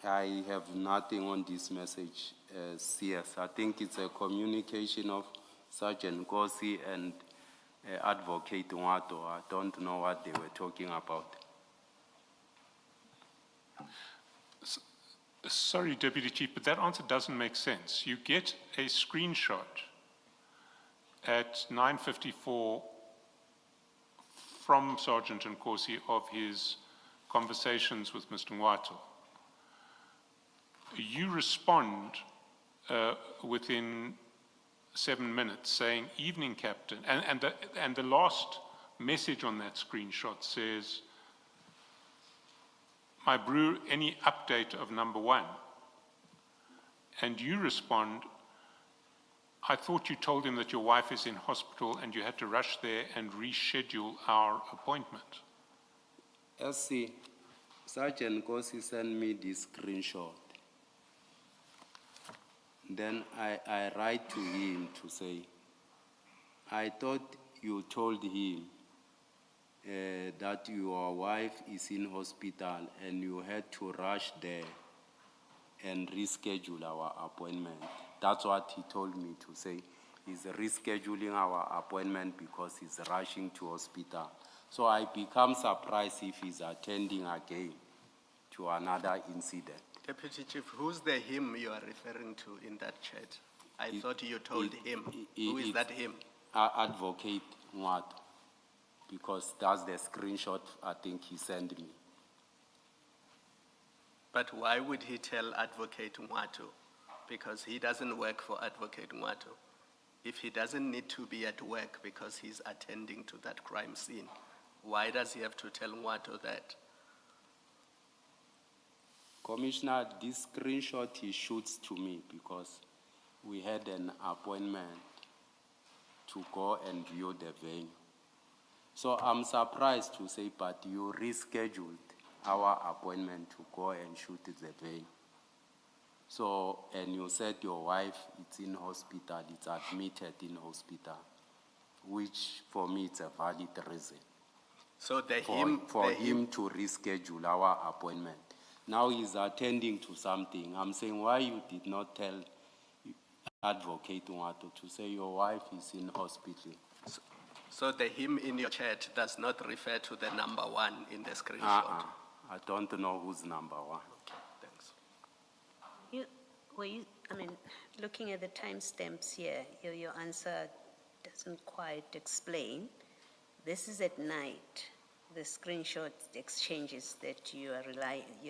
I have nothing on this message, CS. I think it's a communication of Sergeant Nkosi and Advocate Ngwato. I don't know what they were talking about. Sorry, Deputy Chief, but that answer doesn't make sense. You get a screenshot at 9:54 from Sergeant Nkosi of his conversations with Mr. Ngwato. You respond within 7 minutes saying, "Evening, Captain," and the last message on that screenshot says, "My brew, any update of number 1?" And you respond, "I thought you told him that your wife is in hospital and you had to rush there and reschedule our appointment." SC, Sergeant Nkosi sent me this screenshot. Then I write to him to say, "I thought you told him that your wife is in hospital and you had to rush there and reschedule our appointment." That's what he told me to say. He's rescheduling our appointment because he's rushing to hospital. So I become surprised if he's attending again to another incident. Deputy Chief, who's the him you are referring to in that chat? I thought you told him. Who is that him? Advocate Ngwato. because that's the screenshot I think he sent me. But why would he tell Advocate Mwatu? Because he doesn't work for Advocate Mwatu. If he doesn't need to be at work because he's attending to that crime scene, why does he have to tell Mwatu that? Commissioner, this screenshot he shoots to me because we had an appointment to go and view the venue. So I'm surprised to say, but you rescheduled our appointment to go and shoot the venue. So, and you said your wife is in hospital, it's admitted in hospital, which for me it's a valid reason So for him to reschedule our appointment. Now he's attending to something. I'm saying, why you did not tell Advocate Nwatu to say your wife is in hospital? So the him in your chat does not refer to the number one in the screenshot? I don't know who's number one. Okay, thanks. Looking at the timestamps here, your answer doesn't quite explain. This is at night, the screenshot exchanges that you're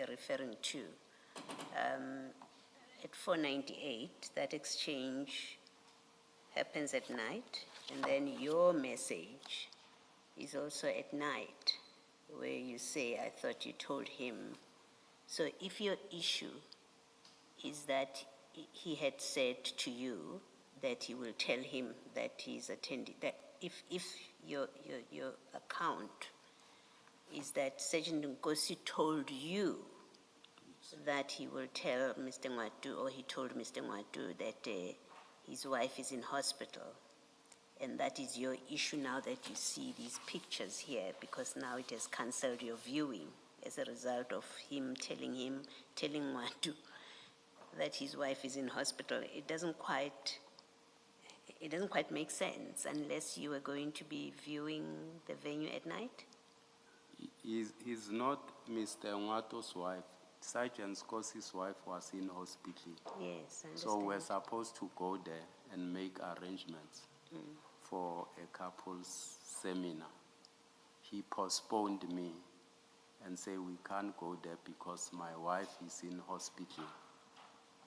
referring to. At 4:98, that exchange happens at night, and then your message is also at night, where you say, I thought you told him. So if your issue is that he had said to you that he will tell him that he's attending, that if your account is that Sergeant Nkosi told you that he will tell Mr. Mwatu, or he told Mr. Mwatu that his wife is in hospital, and that is your issue now that you see these pictures here, because now it has cancelled your viewing as a result of him telling Mwatu that his wife is in hospital. It doesn't quite make sense unless you are going to be viewing the venue at night. He's not Mr. Nwato's wife. Sergeant Nkosi's wife was in hospital. Yes, I understand. So we're supposed to go there and make arrangements for a couple's seminar. He postponed me and said, we can't go there because my wife is in hospital.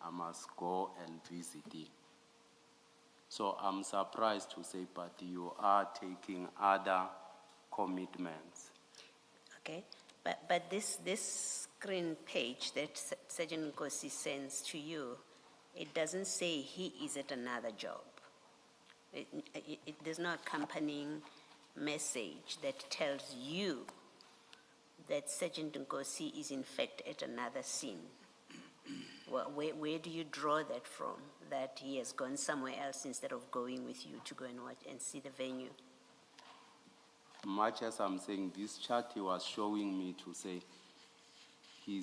I must go and visit him. So I'm surprised to say, but you are taking other commitments. Okay, but this screen page that Sergeant Nkosi sends to you, it doesn't say he is at another job. There's no accompanying message that tells you that Sergeant Nkosi is in fact at another scene. Where do you draw that from, that he has gone somewhere else instead of going with you to go and watch and see the venue? Much as I'm saying, this chart he was showing me to say he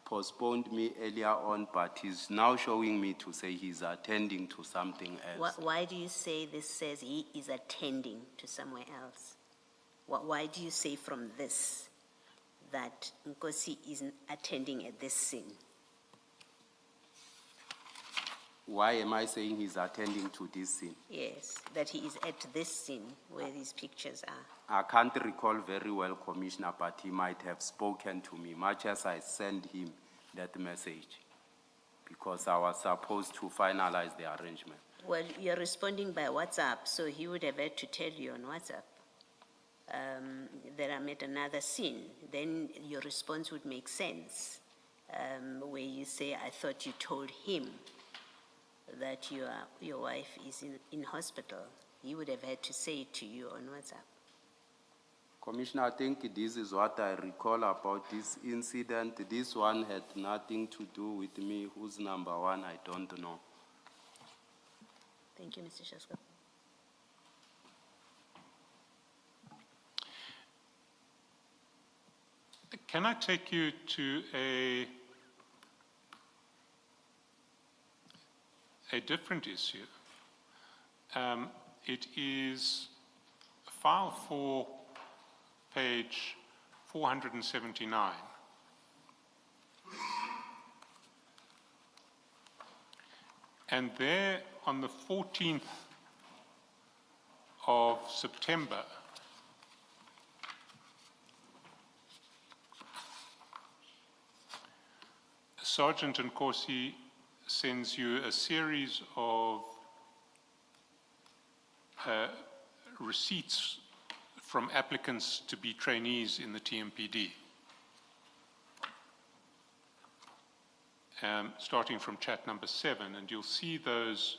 postponed me earlier on, but he's now showing me to say he's attending to something else. Why do you say this says he is attending to somewhere else? Why do you say from this that Nkosi isn't attending at this scene? Why am I saying he's attending to this scene? Yes, that he is at this scene where these pictures are. I can't recall very well, Commissioner, but he might have spoken to me, much as I sent him that message, because I was supposed to finalize the arrangement. Well, you're responding by WhatsApp, so he would have had to tell you on WhatsApp that I'm at another scene. Then your response would make sense, where you say, I thought you told him that your wife is in hospital. He would have had to say it to you on WhatsApp. Commissioner, I think this is what I recall about this incident. This one had nothing to do with me. Who's number one, I don't know. Thank you, Mr. Shaska. Can I take you to a different issue? It is file 4, page 479. And there, on the 14th of September, Sergeant Nkosi sends you a series of receipts from applicants to be trainees in the TMPD. Starting from chat number 7, and you'll see those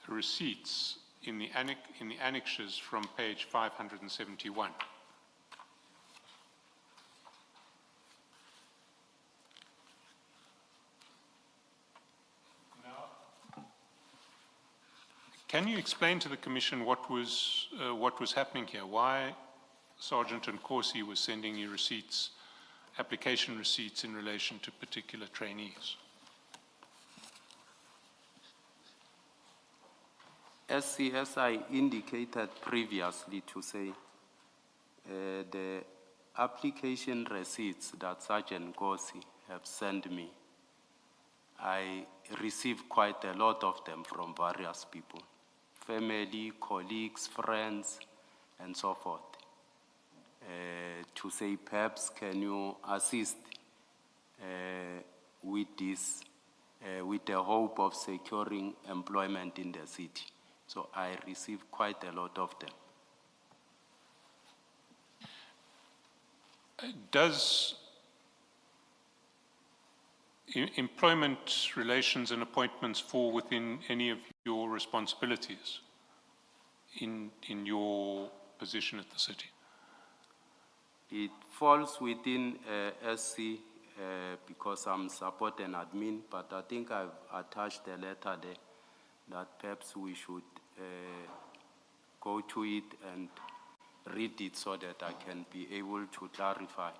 receipts in the annexures from page 571. Can you explain to the Commission what was happening here? Why Sergeant Nkosi was sending you receipts, application receipts in relation to particular trainees? As I indicated previously to say, the application receipts that Sergeant Nkosi have sent me, I received quite a lot of them from various people. Family, colleagues, friends, and so forth, to say, perhaps can you assist with this, with the hope of securing employment in the city. So I received quite a lot of them. Does employment relations and appointments fall within any of your responsibilities in your position at the city? It falls within SC because I'm support and admin, but I think I've attached a letter there that perhaps we should go to it and read it so that I can be able to clarify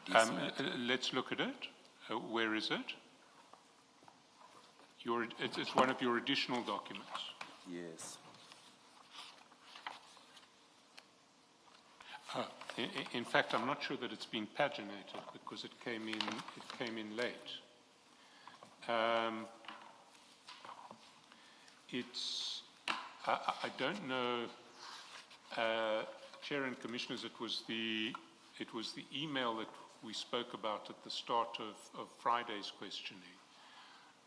this matter. Let's look at it. Where is it? It's one of your additional documents. Yes. In fact, I'm not sure that it's been paginated because it came in late. I don't know, Chair and Commissioners, it was the email that we spoke about at the start of Friday's questioning.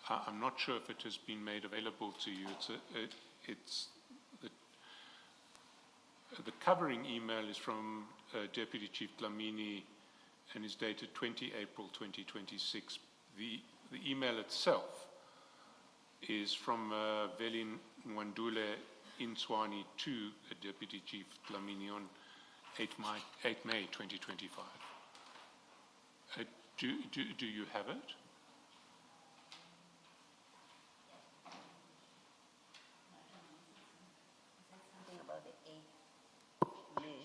I'm not sure if it has been made available to you. The covering email is from Deputy Chief Dhlamini and is dated 20 April 2026. The email itself is from Velin Nwandule in Tshwane to Deputy Chief Dhlamini on 8 May 2025. Do you have it? Something about the 8th May.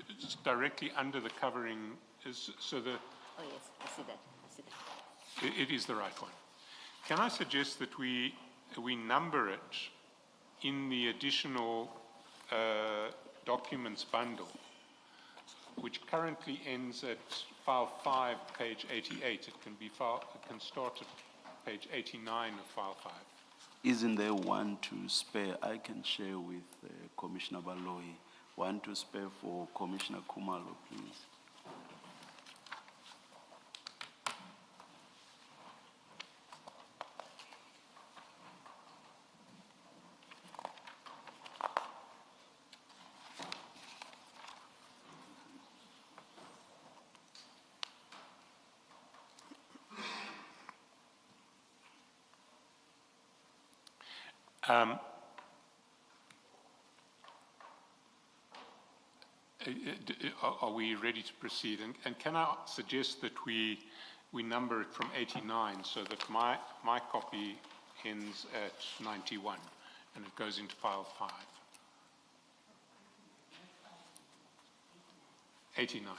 It's directly under the covering. So the. Oh yes, I see that. It is the right one. Can I suggest that we number it in the additional documents bundle, which currently ends at file 5, page 88. It can start at page 89 of file 5. Isn't there one to spare? I can share with Commissioner Baloyi. One to spare for Commissioner Khumalo, please. Are we ready to proceed? And can I suggest that we number it from 89 so that my copy ends at 91 and it goes into file 5. 89.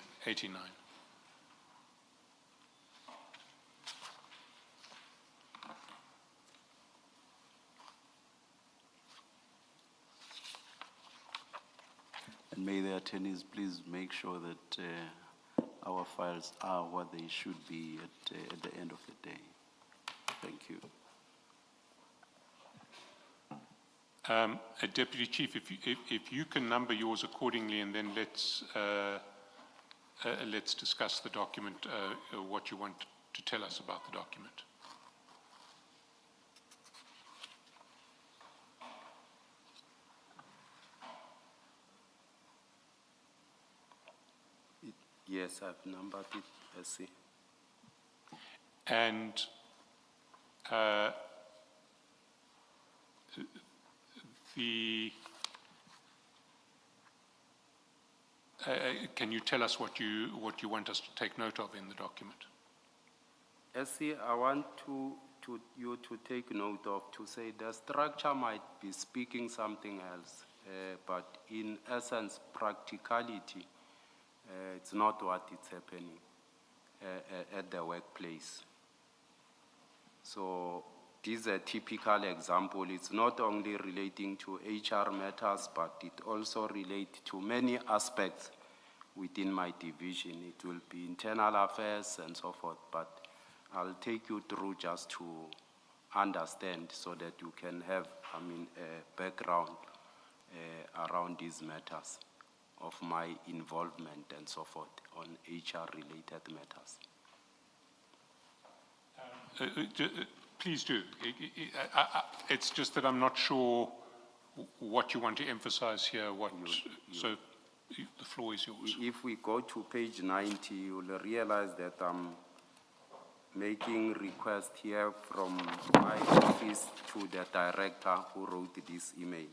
And may the attorneys please make sure that our files are what they should be at the end of the day. Thank you. Deputy Chief, if you can number yours accordingly, and then let's discuss the document, what you want to tell us about the document. Yes, I've numbered it, SC. And can you tell us what you want us to take note of in the document? SC, I want you to take note of, to say the structure might be speaking something else, but in essence, practicality, it's not what is happening at the workplace. So this is a typical example. It's not only relating to HR matters, but it also relates to many aspects within my division. It will be internal affairs and so forth, but I'll take you through just to understand so that you can have, a background around these matters of my involvement and so forth on HR-related matters. Please do. It's just that I'm not sure what you want to emphasize here. So the floor is yours. If we go to page 90, you'll realize that I'm making request here from my office to the director who wrote this email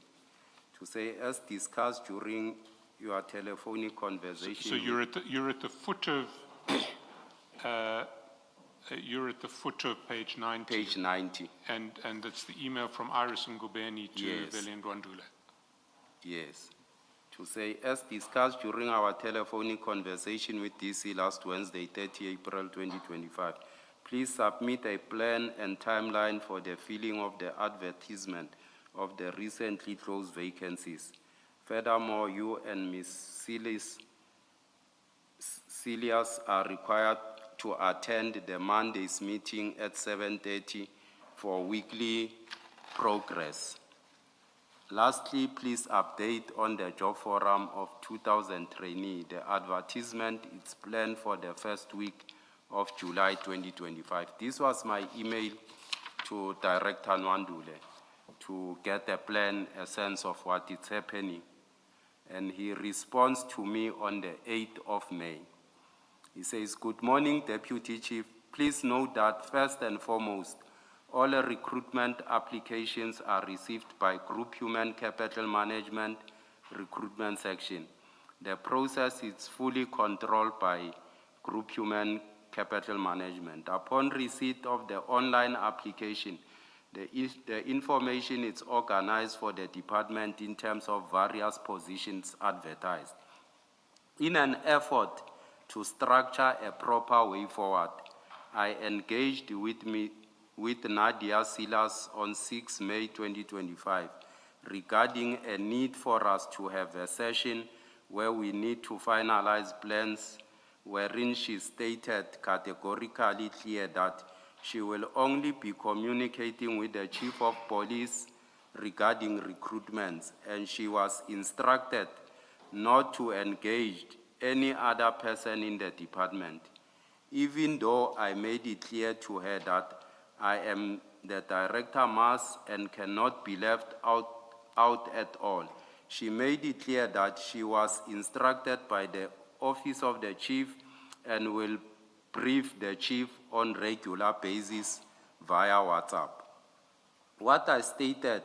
to say, as discussed during your telephonic conversation. So you're at the foot of you're at the foot of page 90. Page 90. And it's the email from Iris Ngubeni to Yes. Velian Dwandula. Yes. To say, as discussed during our telephonic conversation with DC last Wednesday, 30 April 2025, please submit a plan and timeline for the filling of the advertisement of the recently closed vacancies. Furthermore, you and Ms. Celias are required to attend the Monday's meeting at 7:30 for weekly progress. Lastly, please update on the job forum of 2,000 trainees. The advertisement is planned for the first week of July 2025. This was my email to Director Nwandule to get a plan, a sense of what is happening. And he responds to me on the 8th of May. He says, good morning, Deputy Chief. Please note that first and foremost, all recruitment applications are received by Group Human Capital Management Recruitment Section. The process is fully controlled by Group Human Capital Management. Upon receipt of the online application, the information is organized for the department in terms of various positions advertised. In an effort to structure a proper way forward, I engaged with Nadia Silas on 6 May 2025 regarding a need for us to have a session where we need to finalize plans, wherein she stated categorically clear that she will only be communicating with the Chief of Police regarding recruitments, and she was instructed not to engage any other person in the department. Even though I made it clear to her that I am the director must and cannot be left out at all, she made it clear that she was instructed by the Office of the Chief and will brief the Chief on regular basis via WhatsApp. What I stated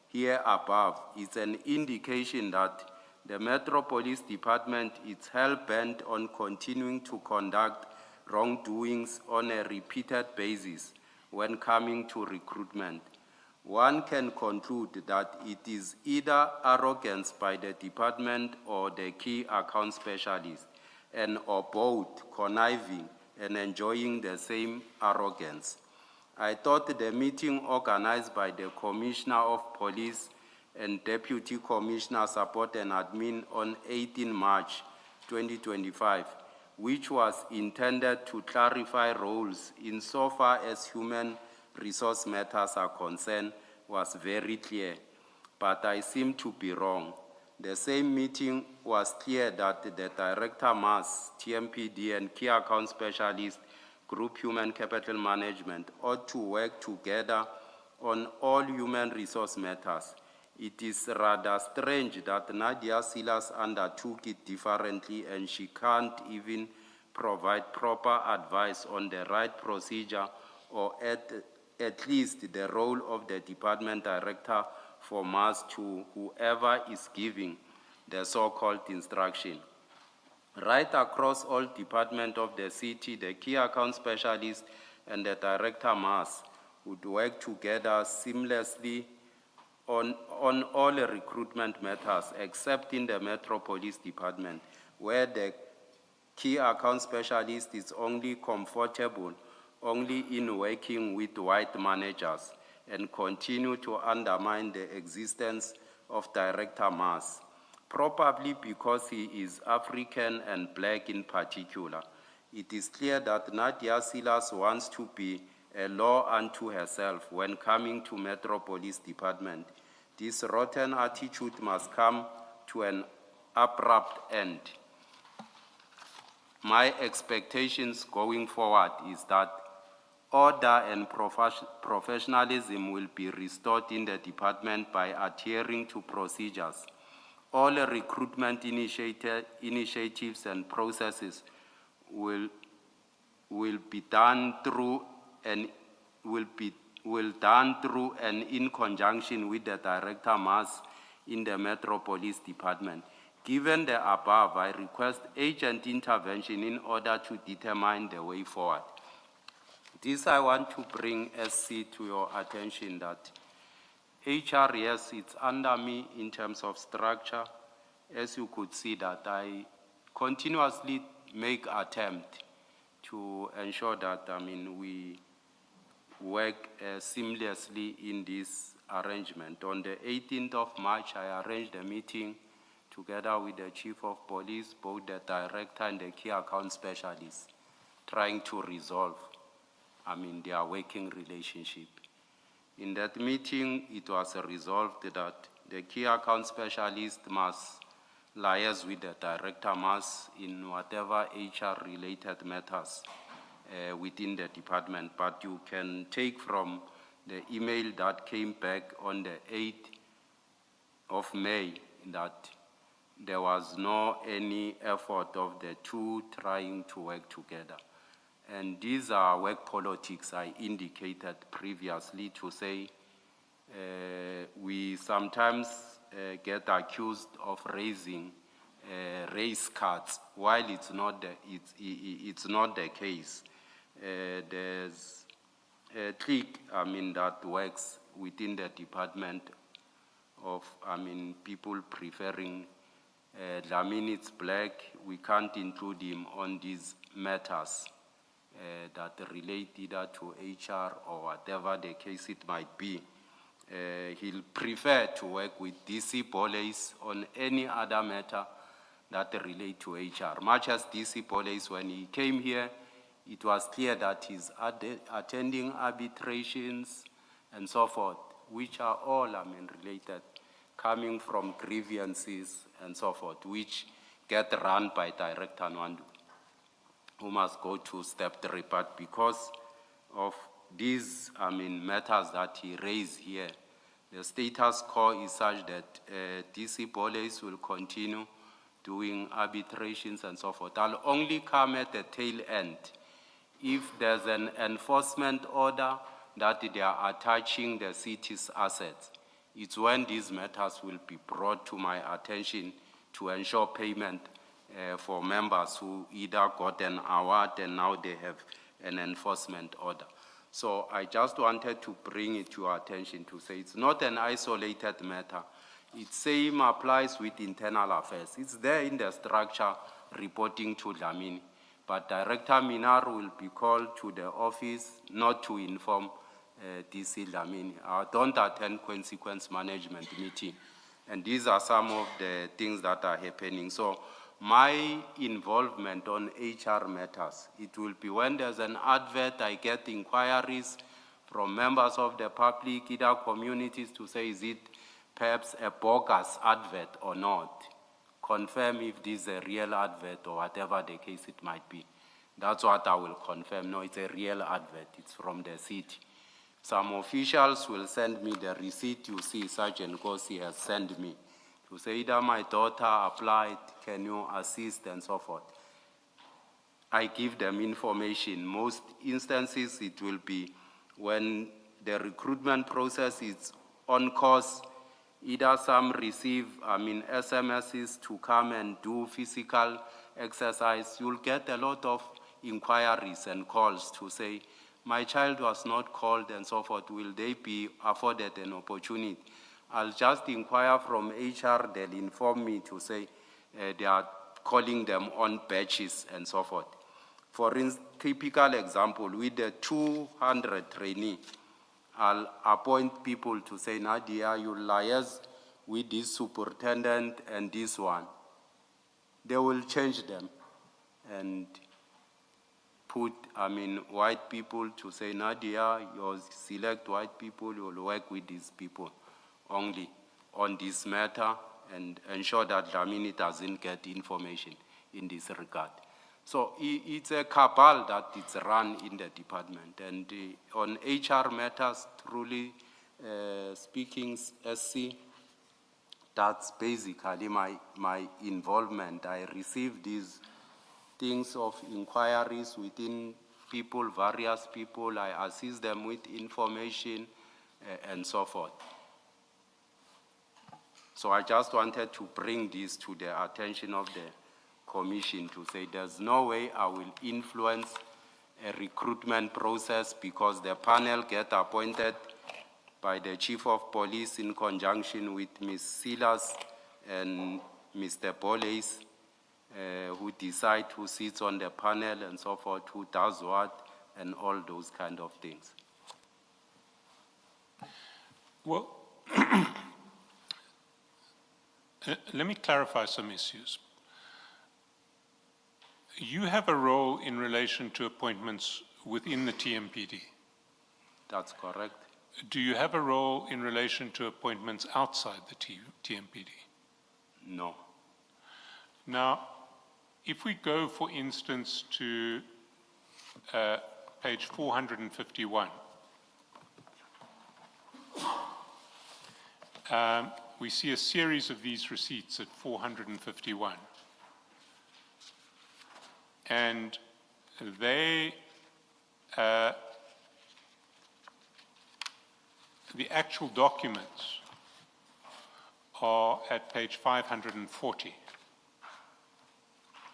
here above is an indication that the Metro Police Department is hell-bent on continuing to conduct wrongdoings on a repeated basis when coming to recruitment. One can conclude that it is either arrogance by the department or the key account specialist, and or both conniving and enjoying the same arrogance. I thought the meeting organized by the Commissioner of Police and Deputy Commissioner Support and Admin on 18 March 2025, which was intended to clarify roles insofar as human resource matters are concerned, was very clear. but I seem to be wrong. The same meeting was clear that the Director Mass, TMPD, and Key Account Specialist, Group Human Capital Management ought to work together on all human resource matters. It is rather strange that Nadia Silas undertook it differently and she can't even provide proper advice on the right procedure or at least the role of the department director for mass to whoever is giving the so-called instruction. Right across all departments of the city, the key account specialist and the director mass would work together seamlessly on all the recruitment matters, except in the Metro Police Department, where the key account specialist is only comfortable only in working with white managers and continue to undermine the existence of Director Mass, probably because he is African and black in particular. It is clear that Nadia Silas wants to be a law unto herself when coming to Metro Police Department. This rotten attitude must come to an abrupt end. My expectations going forward is that order and professionalism will be restored in the department by adhering to procedures. All the recruitment initiatives and processes will be done through and in conjunction with the Director Mass in the Metro Police Department. Given the above, I request agent intervention in order to determine the way forward. This I want to bring SC to your attention that HR, yes, it's under me in terms of structure. As you could see that I continuously make attempt to ensure that, we work seamlessly in this arrangement. On the 18th of March, I arranged a meeting together with the Chief of Police, both the Director and the Key Account Specialist, trying to resolve, their working relationship. In that meeting, it was resolved that the Key Account Specialist must liaise with the Director Mass in whatever HR-related matters within the department, but you can take from the email that came back on the 8th of May that there was no any effort of the two trying to work together. And these are work politics I indicated previously to say we sometimes get accused of raising race cards, while it's not the case. There's a clique, that works within the department of, people preferring Dhlamini, it's black. We can't include him on these matters that relate either to HR or whatever the case it might be. He'll prefer to work with DC Police on any other matter that relate to HR. Much as DC Police, when he came here, it was clear that he's attending arbitrations and so forth, which are all, related, coming from grievances and so forth, which get run by Director Nwandu, who must go to step 3. But because of these, matters that he raised here, the status quo is such that DC Police will continue doing arbitrations and so forth. I'll only come at the tail end if there's an enforcement order that they are attaching the city's assets. It's when these matters will be brought to my attention to ensure payment for members who either got an award and now they have an enforcement order. So I just wanted to bring it to your attention to say it's not an isolated matter. It same applies with internal affairs. It's there in the structure reporting to Dhlamini. But Director Minar will be called to the office not to inform DC Dhlamini. I don't attend consequence management meeting. And these are some of the things that are happening. So my involvement on HR matters, it will be when there's an advert, I get inquiries from members of the public, either communities, to say, is it perhaps a bogus advert or not. Confirm if this is a real advert or whatever the case it might be. That's what I will confirm. No, it's a real advert. It's from the city. Some officials will send me the receipt you see Sergeant Kosi has sent me to say that my daughter applied, can you assist, and so forth. I give them information. Most instances it will be when the recruitment process is on course, either some receive, SMSs to come and do physical exercise. You'll get a lot of inquiries and calls to say, my child was not called and so forth. Will they be afforded an opportunity? I'll just inquire from HR, they'll inform me to say they are calling them on batches and so forth. For instance, typical example, with the 200 trainee, I'll appoint people to say, Nadia, you liaise with this superintendent and this one. They will change them and put, white people to say, Nadia, you select white people, you'll work with these people only on this matter and ensure that Dhlamini doesn't get information in this regard. So it's a cabal that it's run in the department. And on HR matters, truly speaking, SC, that's basically my involvement. I receive these things of inquiries within people, various people. I assist them with information and so forth. So I just wanted to bring this to the attention of the Commission to say there's no way I will influence a recruitment process because the panel get appointed by the Chief of Police in conjunction with Ms. Silas and Mr. Boles, who decide who sits on the panel and so forth, who does what, and all those kind of things. Well, let me clarify some issues. You have a role in relation to appointments within the TMPD. That's correct. Do you have a role in relation to appointments outside the TMPD? No. Now, if we go, for instance, to page 451, we see a series of these receipts at 451. And they, the actual documents are at page 540.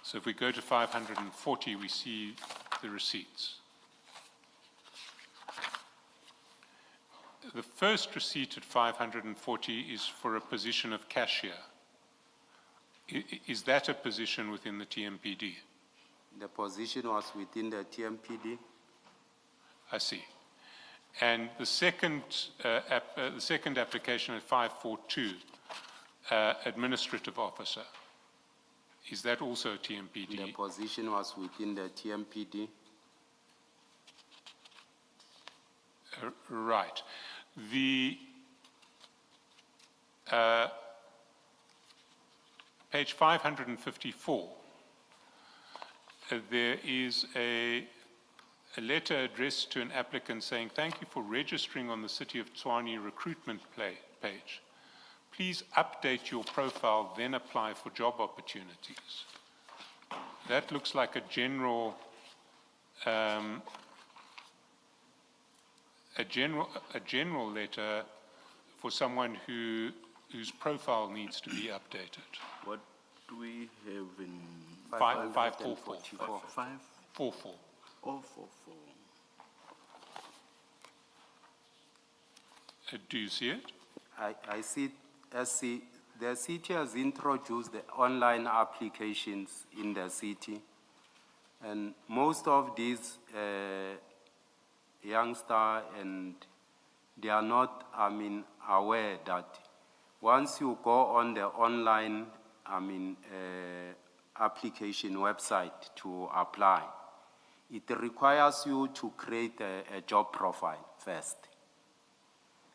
So if we go to 540, we see the receipts. The first receipt at 540 is for a position of cashier. Is that a position within the TMPD? The position was within the TMPD. I see. And the second application at 542, administrative officer, is that also a TMPD? The position was within the TMPD. Right. The page 554, there is a letter addressed to an applicant saying, thank you for registering on the City of Tshwane recruitment page. Please update your profile, then apply for job opportunities. That looks like a general letter for someone whose profile needs to be updated. What do we have in 544. 544? Oh, 44. Do you see it? I see, the city has introduced the online applications in the city. And most of these youngsters, and they are not, aware that once you go on the online, application website to apply, it requires you to create a job profile first.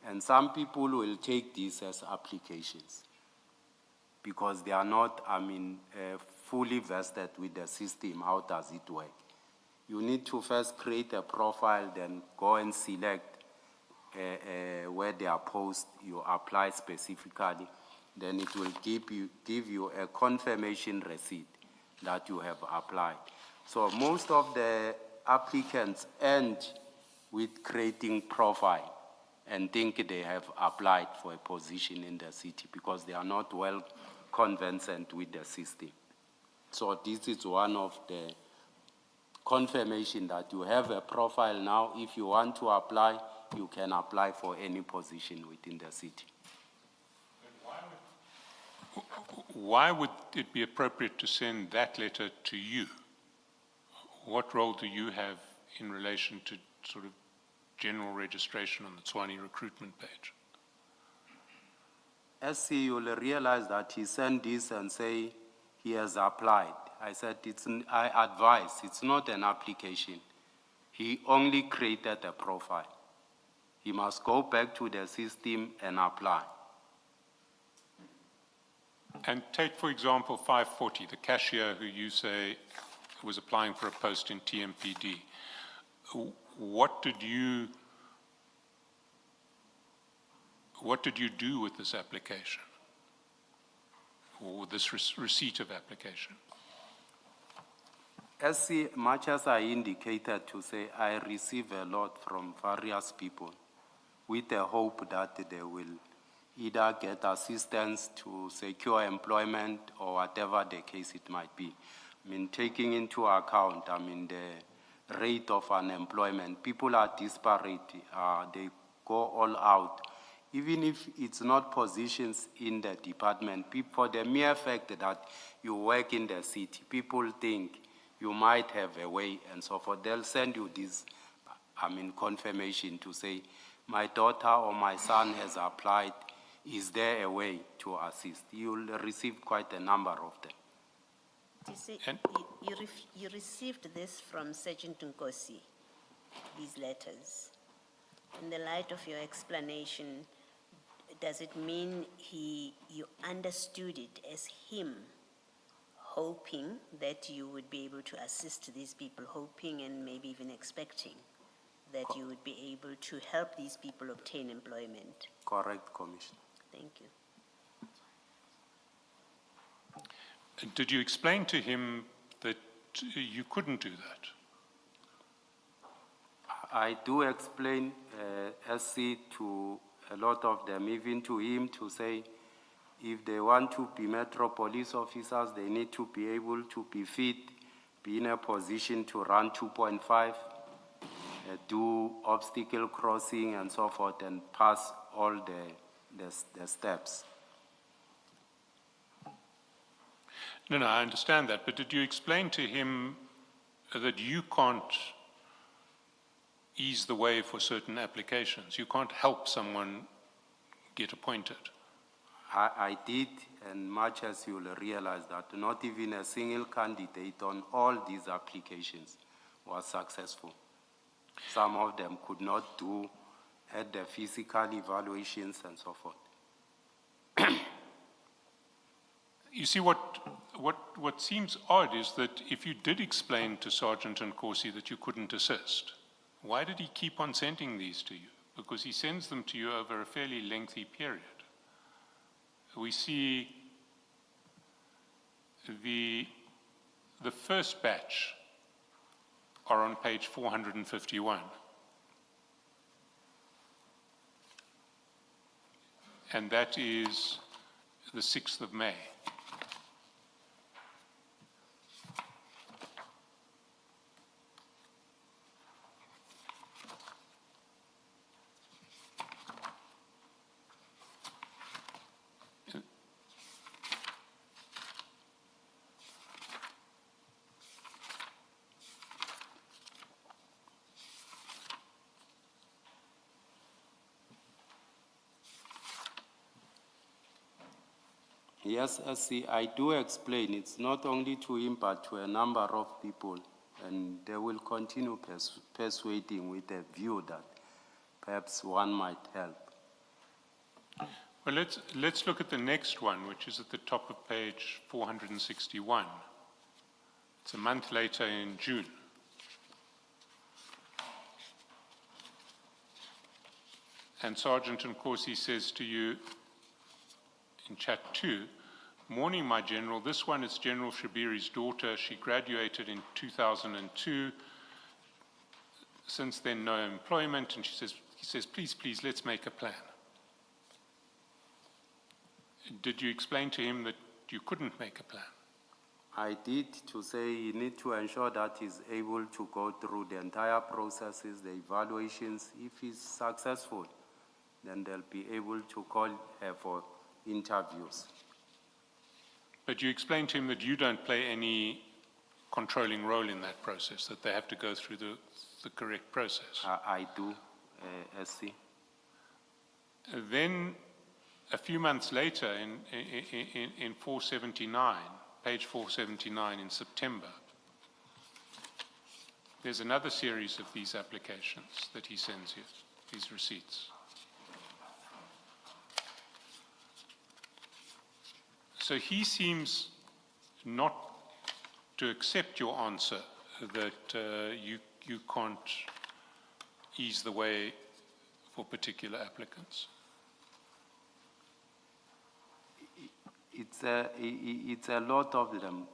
And some people will take this as applications because they are not, fully vested with the system. How does it work? You need to first create a profile, then go and select where they are posted. You apply specifically, then it will give you a confirmation receipt that you have applied. So most of the applicants end with creating profile and think they have applied for a position in the city because they are not well conversant with the system. So this is one of the confirmation that you have a profile now. If you want to apply, you can apply for any position within the city. Why would it be appropriate to send that letter to you? What role do you have in relation to sort of general registration on the Tshwane recruitment page? SC, you'll realize that he sent this and say he has applied. I said, I advise, it's not an application. He only created a profile. He must go back to the system and apply. And take, for example, 540, the cashier who you say was applying for a post in TMPD. What did you do with this application? Or this receipt of application? Much as I indicated to say, I receive a lot from various people with the hope that they will either get assistance to secure employment or whatever the case it might be. Taking into account, the rate of unemployment, people are disparate, they go all out. Even if it's not positions in the department, for the mere fact that you work in the city, people think you might have a way and so forth. They'll send you this, confirmation to say, my daughter or my son has applied. Is there a way to assist? You'll receive quite a number of them. You see, you received this from Sergeant Nkosi, these letters. In the light of your explanation, does it mean you understood it as him hoping that you would be able to assist these people, hoping and maybe even expecting that you would be able to help these people obtain employment? Correct, Commissioner. Thank you. Did you explain to him that you couldn't do that? I do explain SC to a lot of them, even to him, to say if they want to be Metro Police officers, they need to be able to be fit, be in a position to run 2.5, do obstacle crossing and so forth, and pass all the steps. No, I understand that, but did you explain to him that you can't ease the way for certain applications? You can't help someone get appointed? I did, and much as you'll realize that not even a single candidate on all these applications was successful. Some of them could not do at the physical evaluations and so forth. You see, what seems odd is that if you did explain to Sergeant Nkosi that you couldn't assist, why did he keep on sending these to you? Because he sends them to you over a fairly lengthy period. We see the first batch are on page 451. And that is the 6th of May. Yes, I do explain. It's not only to him, but to a number of people. And they will continue persuading with a view that perhaps one might help. Well, let's look at the next one, which is at the top of page 461. It's a month later in June. And Sergeant Nkosi says to you in chat 2, "Morning, my General. This one is General Shabiri's daughter. She graduated in 2002. Since then, no employment." And he says, please, let's make a plan. Did you explain to him that you couldn't make a plan? I did, to say you need to ensure that he's able to go through the entire processes, the evaluations. If he's successful, then they'll be able to call her for interviews. But you explained to him that you don't play any controlling role in that process, that they have to go through the correct process. I do, SC. Then, a few months later, in 479, page 479 in September, there's another series of these applications that he sends you, these receipts. So he seems not to accept your answer that you can't ease the way for particular applicants. It's a lot of them,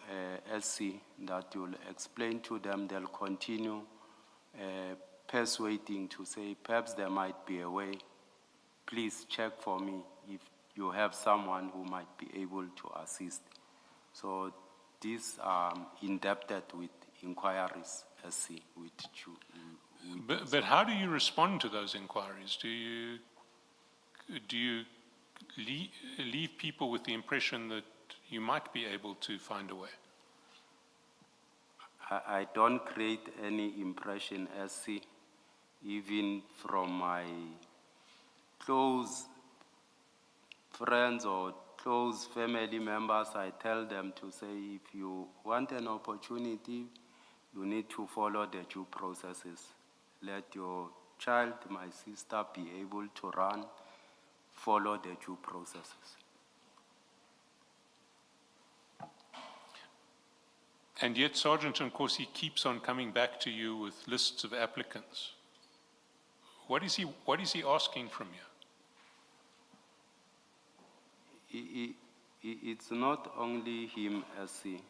SC, that you'll explain to them. They'll continue persuading to say, perhaps there might be a way. Please check for me if you have someone who might be able to assist. So these are indebted with inquiries, SC, which But how do you respond to those inquiries? Do you leave people with the impression that you might be able to find a way? I don't create any impression, SC, even from my close friends or close family members. I tell them to say, if you want an opportunity, you need to follow the due processes. Let your child, my sister, be able to run, follow the due processes. And yet Sergeant Nkosi keeps on coming back to you with lists of applicants. What is he asking from you? It's not only him, SC.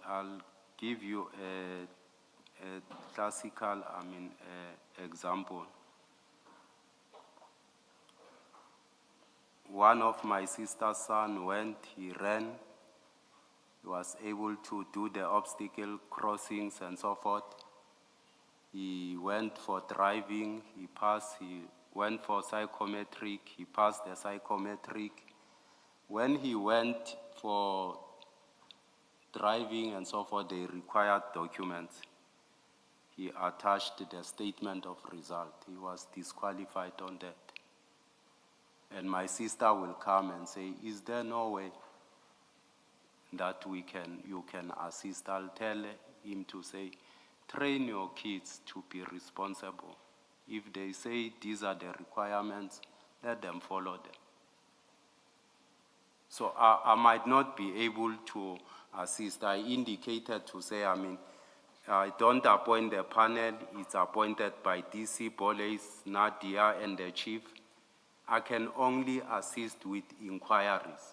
I'll give you a classical, example. One of my sister's son went, he ran, he was able to do the obstacle crossings and so forth. He went for driving, he passed, he went for psychometric, he passed the psychometric. When he went for driving and so forth, they required documents. He attached the statement of result. He was disqualified on that. And my sister will come and say, is there no way that you can assist? I'll tell him to say, train your kids to be responsible. If they say these are the requirements, let them follow them. So I might not be able to assist. I indicated to say, I don't appoint the panel. It's appointed by DC Police, Nadia, and the chief. I can only assist with inquiries.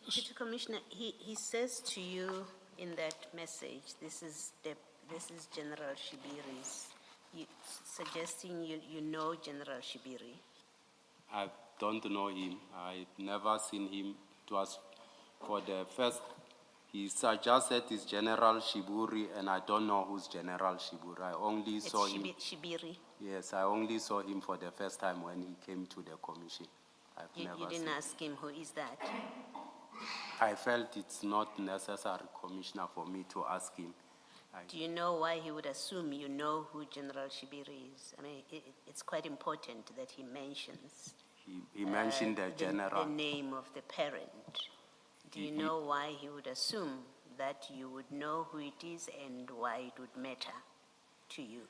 Deputy Commissioner, he says to you in that message, this is General Shibiri's, suggesting you know General Shibiri. I don't know him. I've never seen him. It was for the first, he suggested it's General Shiburi, and I don't know who's General Shiburi. I only saw him. Shibiri. Yes, I only saw him for the first time when he came to the commission. You didn't ask him who is that? I felt it's not necessary, Commissioner, for me to ask him. Do you know why he would assume you know who General Shibiri is? It's quite important that he mentions. He mentioned the general. The name of the parent. Do you know why he would assume that you would know who it is and why it would matter to you?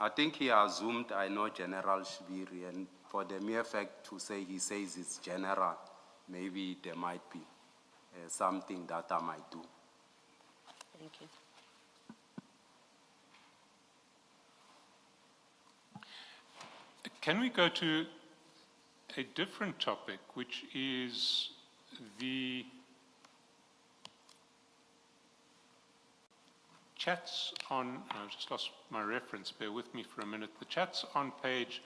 I think he assumed I know General Shviri, and for the mere fact to say he says it's general, maybe there might be something that I might do. Thank you. Can we go to a different topic, which is the chats on, I just lost my reference, bear with me for a minute. The chats on page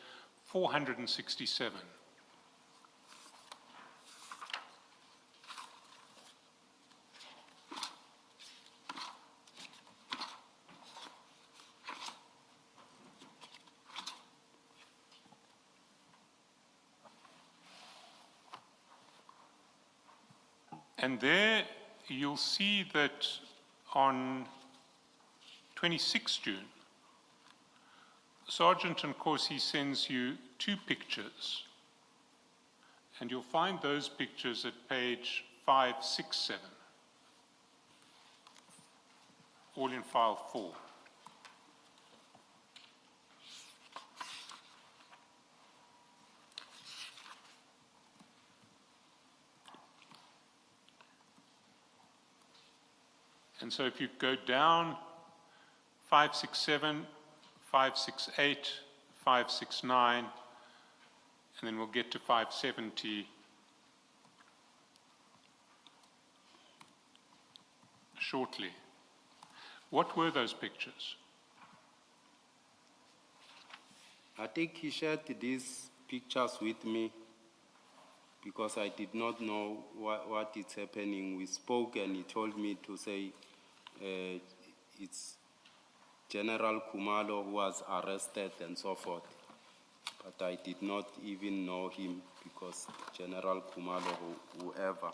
467. And there you'll see that on 26 June, Sergeant Nkosi sends you 2 pictures, and you'll find those pictures at page 567, all in file 4. And so if you go down 567, 568, 569, and then we'll get to 570 shortly. What were those pictures? I think he shared these pictures with me because I did not know what is happening. We spoke and he told me to say it's General Kumalo who was arrested and so forth. But I did not even know him because General Kumalo, whoever.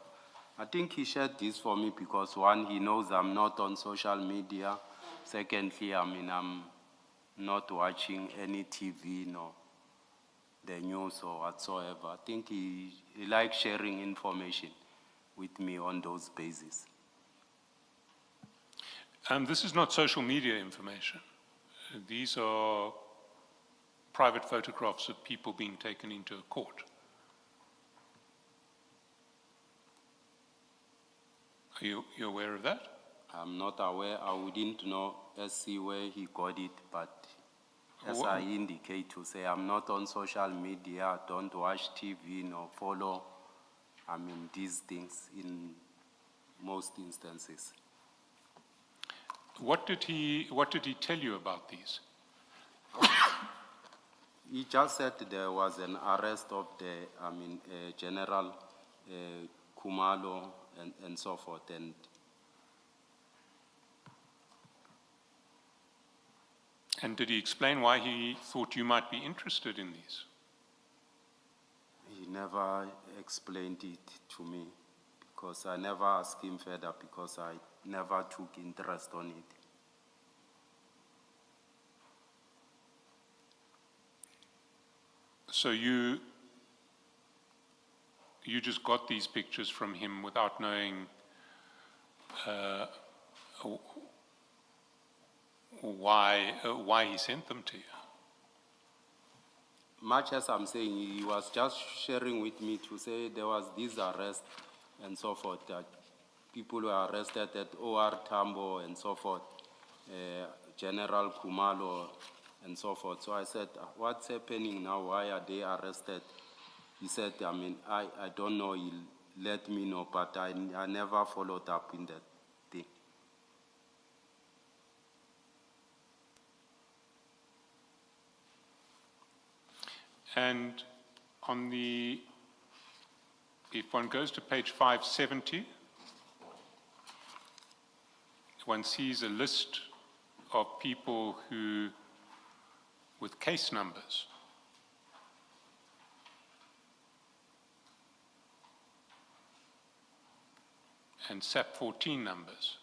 I think he shared this for me because one, he knows I'm not on social media. Secondly, I'm not watching any TV, no, the news or whatsoever. I think he likes sharing information with me on those bases. This is not social media information. These are private photographs of people being taken into a court. Are you aware of that? I'm not aware. I wouldn't know SC where he got it, but as I indicate to say, I'm not on social media, I don't watch TV, nor follow, these things in most instances. What did he tell you about these? He just said there was an arrest of the, General Kumalo and so forth. And did he explain why he thought you might be interested in these? He never explained it to me because I never asked him further because I never took interest on it. So you just got these pictures from him without knowing why he sent them to you? Much as I'm saying, he was just sharing with me to say there was this arrest and so forth, that people were arrested at OR Tambo and so forth, General Kumalo and so forth. So I said, what's happening now? Why are they arrested? He said, I don't know, he'll let me know, but I never followed up in that thing. And on if one goes to page 570, one sees a list of people with case numbers. And SAP 14 numbers,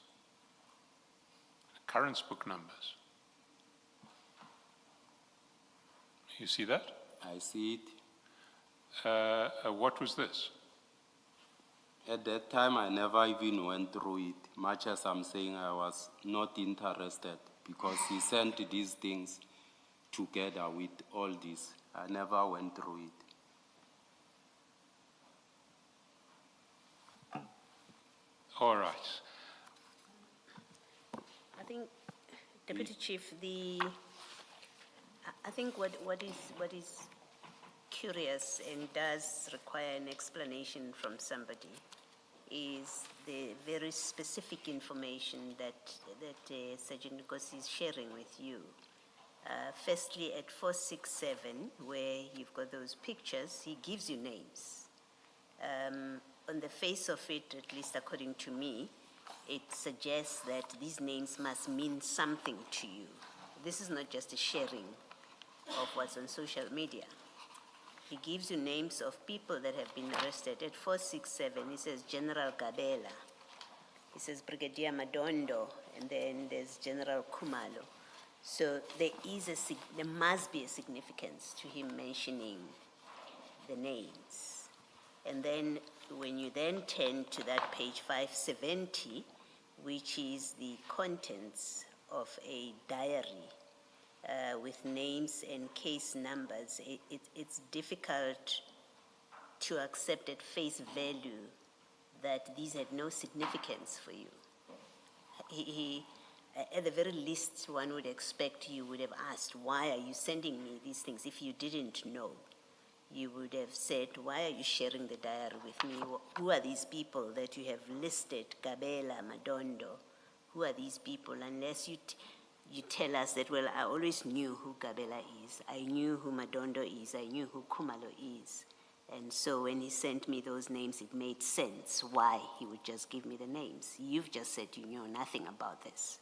occurrence book numbers. You see that? I see it. What was this? At that time, I never even went through it. Much as I'm saying, I was not interested because he sent these things together with all this. I never went through it. All right. I think, Deputy Chief, I think what is curious and does require an explanation from somebody is the very specific information that Sergeant Nkosi is sharing with you. Firstly, at 467, where you've got those pictures, he gives you names. On the face of it, at least according to me, it suggests that these names must mean something to you. This is not just a sharing of what's on social media. He gives you names of people that have been arrested. At 467, he says General Gabela. He says Brigadier Madondo, and then there's General Kumalo. So there must be a significance to him mentioning the names. And then when you then turn to that page 570, which is the contents of a diary with names and case numbers, it's difficult to accept at face value that these had no significance for you. At the very least, one would expect you would have asked, why are you sending me these things? If you didn't know, you would have said, why are you sharing the diary with me? Who are these people that you have listed, Gabela, Madondo? Who are these people? Unless you tell us that, well, I always knew who Gabela is. I knew who Madondo is. I knew who Kumalo is. And so when he sent me those names, it made sense why he would just give me the names. You've just said you knew nothing about this.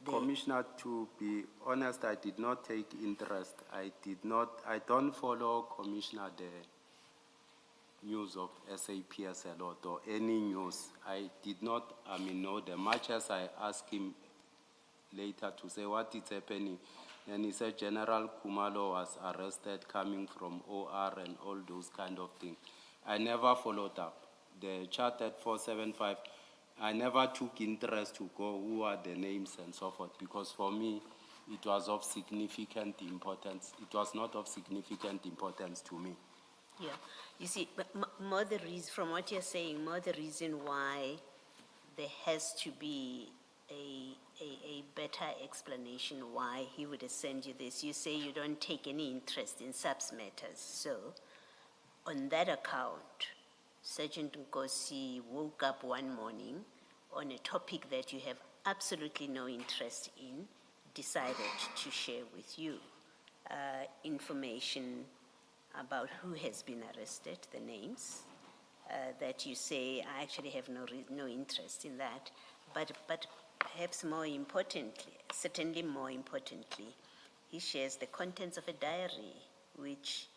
Commissioner, to be honest, I did not take interest. I don't follow, Commissioner, the news of SAPS a lot or any news. I did not, know them. Much as I asked him later to say what is happening, and he said General Kumalo was arrested coming from OR and all those kind of things. I never followed up. The chart at 475, I never took interest to go who are the names and so forth, because for me, it was of significant importance. It was not of significant importance to me. Yeah, you see, but more the reason, from what you're saying, more the reason why there has to be a better explanation why he would have sent you this. You say you don't take any interest in subs matters. So, on that account, Sergeant Nkosi woke up one morning on a topic that you have absolutely no interest in, decided to share with you information about who has been arrested, the names, that you say, I actually have no interest in that. But perhaps more importantly, certainly more importantly, he shares the contents of a diary which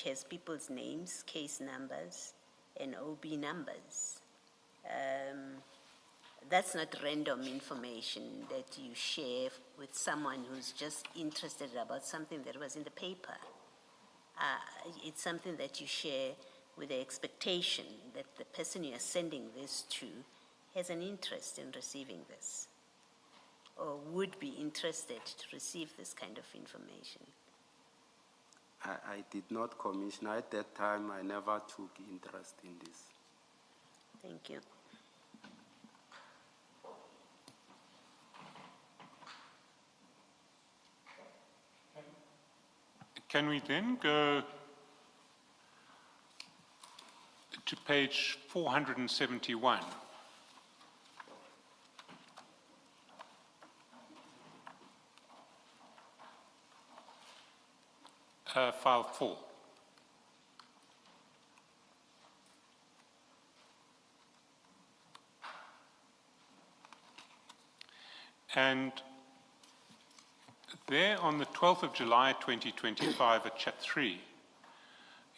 has people's names, case numbers, and OB numbers. That's not random information that you share with someone who's just interested about something that was in the paper. It's something that you share with the expectation that the person you are sending this to has an interest in receiving this, or would be interested to receive this kind of information. I did not, Commissioner. At that time, I never took interest in this. Thank you. Can we then go to page 471? File 4. And there on the 12th of July 2025 at chat 3,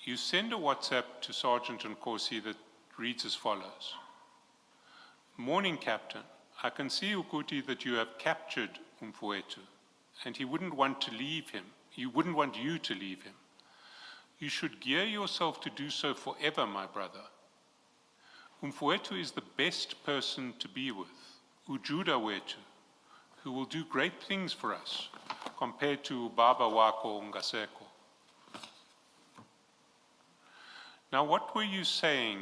you send a WhatsApp to Sergeant Nkosi that reads as follows. Morning, Captain. I can see, Ukuthi, that you have captured Umfowethu, and he wouldn't want to leave him. He wouldn't want you to leave him. You should gear yourself to do so forever, my brother. Umfowethu is the best person to be with. Ujuda wetu. who will do great things for us compared to Baba Wako Ngaseko. Now, what were you saying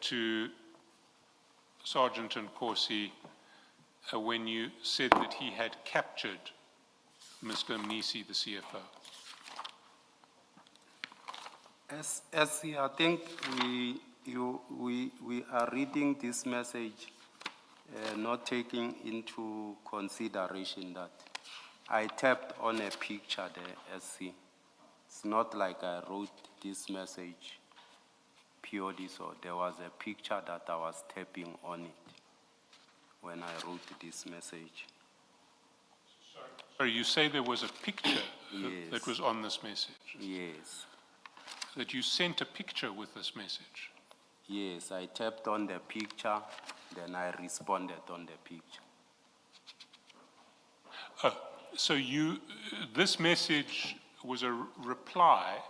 to Sergeant Nkosi when you said that he had captured Mr. Mnisi, the CFO? As I think we are reading this message, not taking into consideration that I tapped on a picture there, SC. It's not like I wrote this message purely, so there was a picture that I was tapping on it when I wrote this message. Sorry, you say there was a picture Yes. that was on this message? Yes, That you sent a picture with this message? yes, I tapped on the picture, then I responded on the picture. Oh, so this message was a reply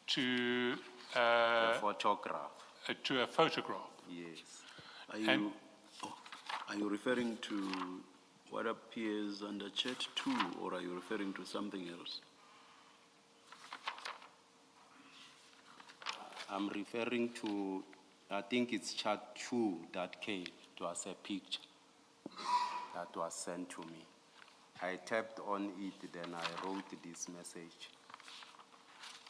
to The photograph, a photograph. yes. Are you referring to what appears under chat 2, or are you referring to something else? I'm referring to, I think it's chat 2 that came. It was a picture that was sent to me. I tapped on it, then I wrote this message.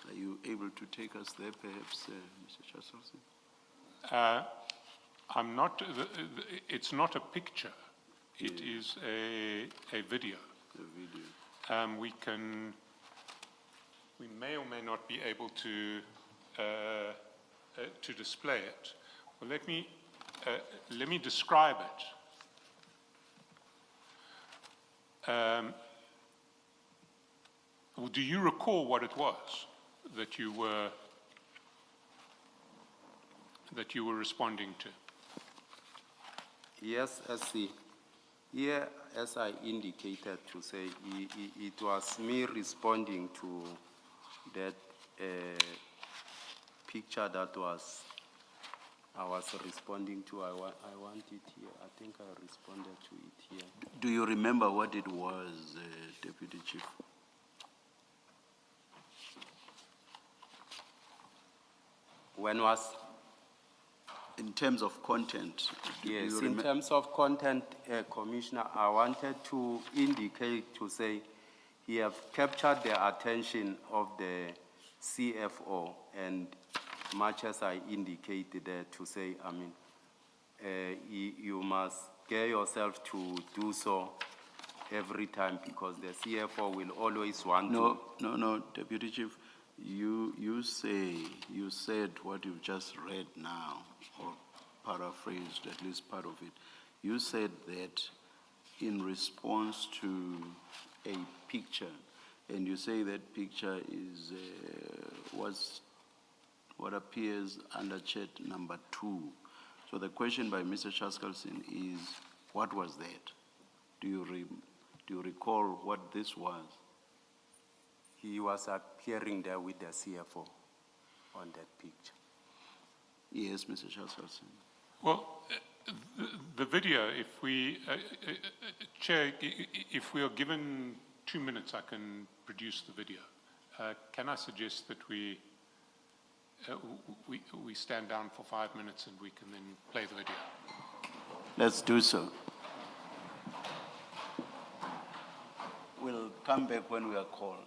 Are you able to take us there, perhaps, Mr. Chaselson? I'm not, it's not a picture, it is a video. The video. We may or may not be able to display it. Well, let me describe it. Do you recall what it was that you were responding to? Yes, here, as I indicated to say, it was me responding to that picture that I was responding to. I want it here. I think I responded to it here. Do you remember what it was, Deputy Chief? When was? In terms of content? Do Yes, you in terms of content, Commissioner, I wanted to indicate to say he have captured the attention of the CFO, and much as I indicated there to say, I mean, you must get yourself to do so every time, because the CFO will always want to. No, Deputy Chief, you said what you've just read now, or paraphrased at least part of it. You said that in response to a picture, and you say that picture was what appears under chat number 2. So the question by Mr. Chaskalson is, what was that? Do you recall what this was? He was appearing there with the CFO on that picture. Yes, Mr. Chaskalson. Well, the video, if we, Chair, if we are given 2 minutes, I can produce the video. Can I suggest that we stand down for 5 minutes and we can then play the video? Let's do so. We'll come back when we are called.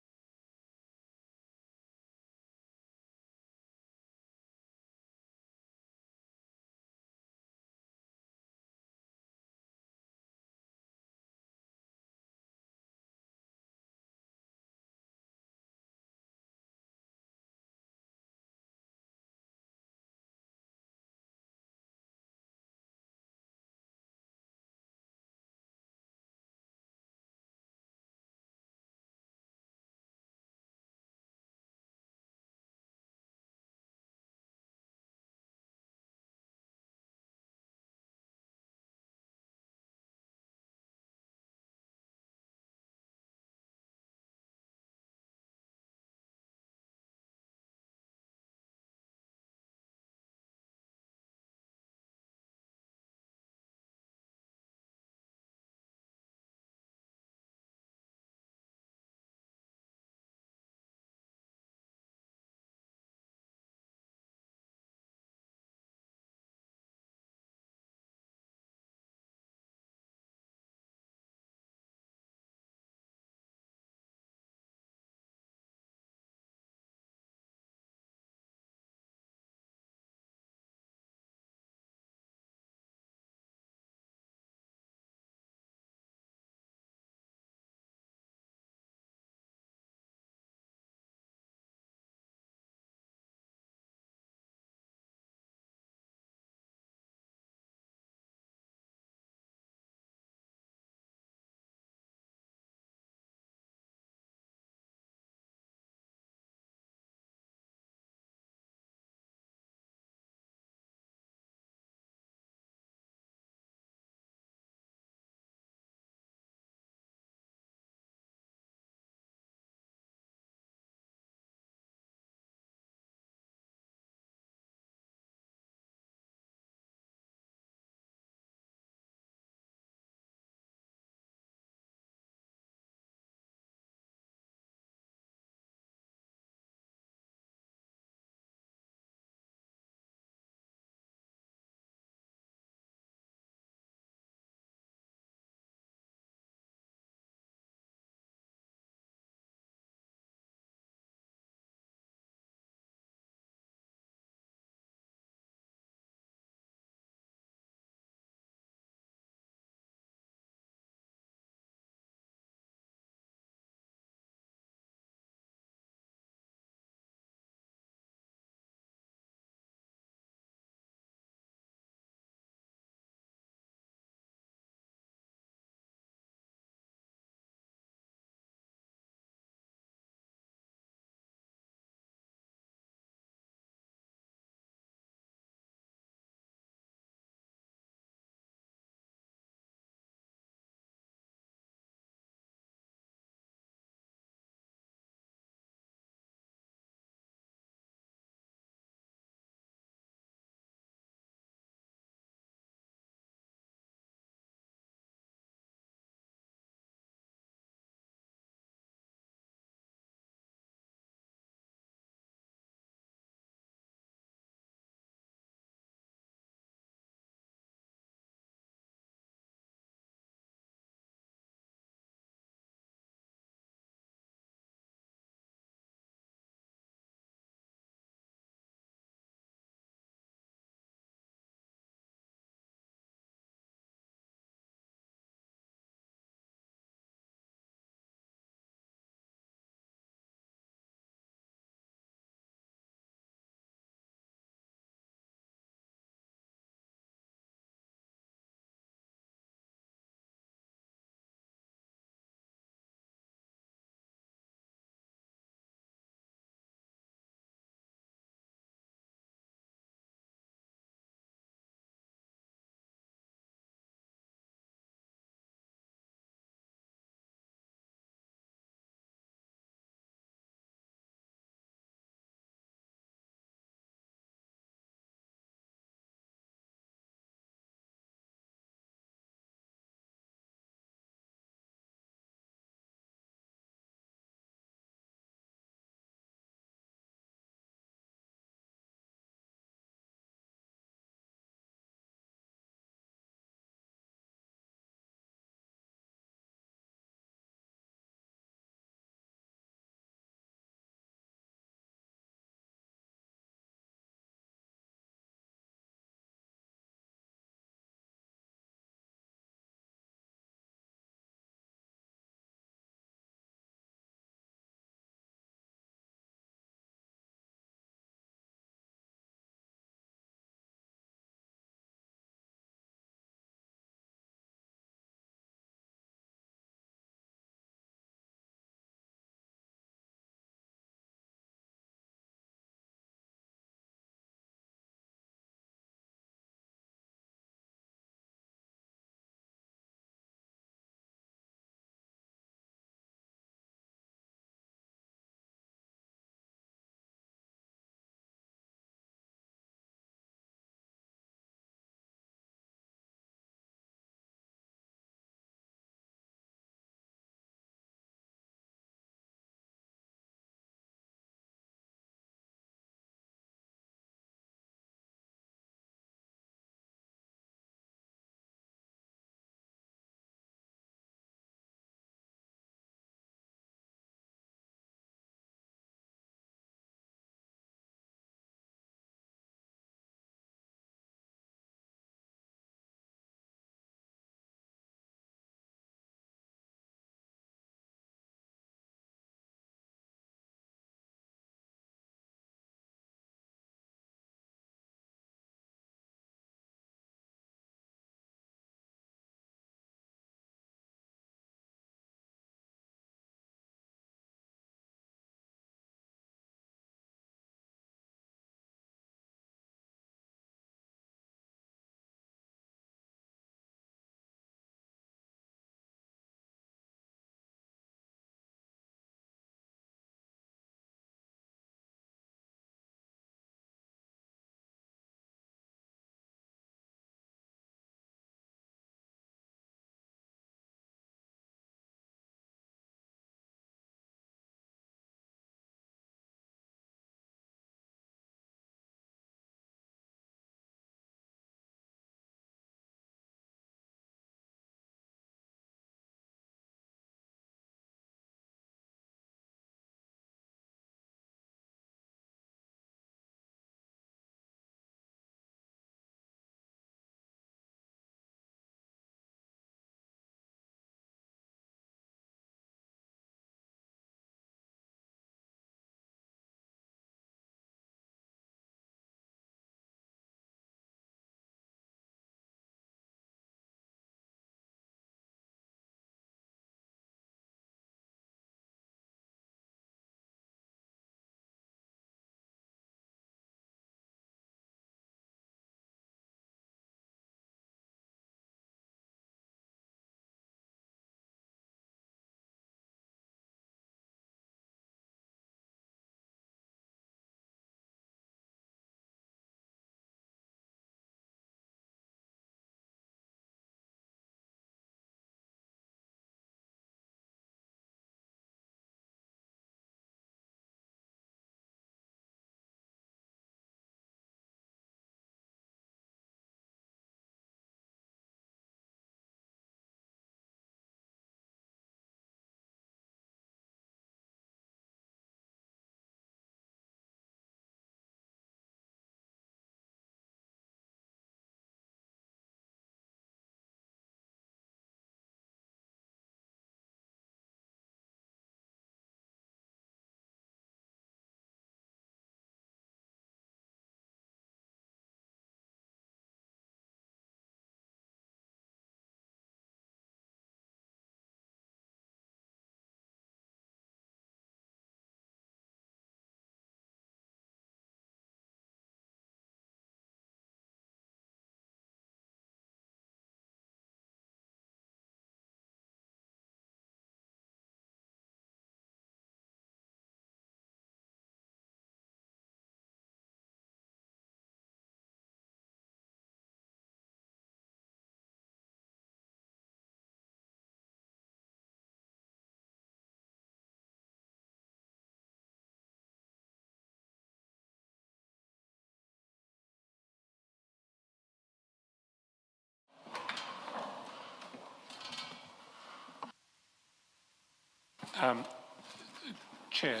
Chair,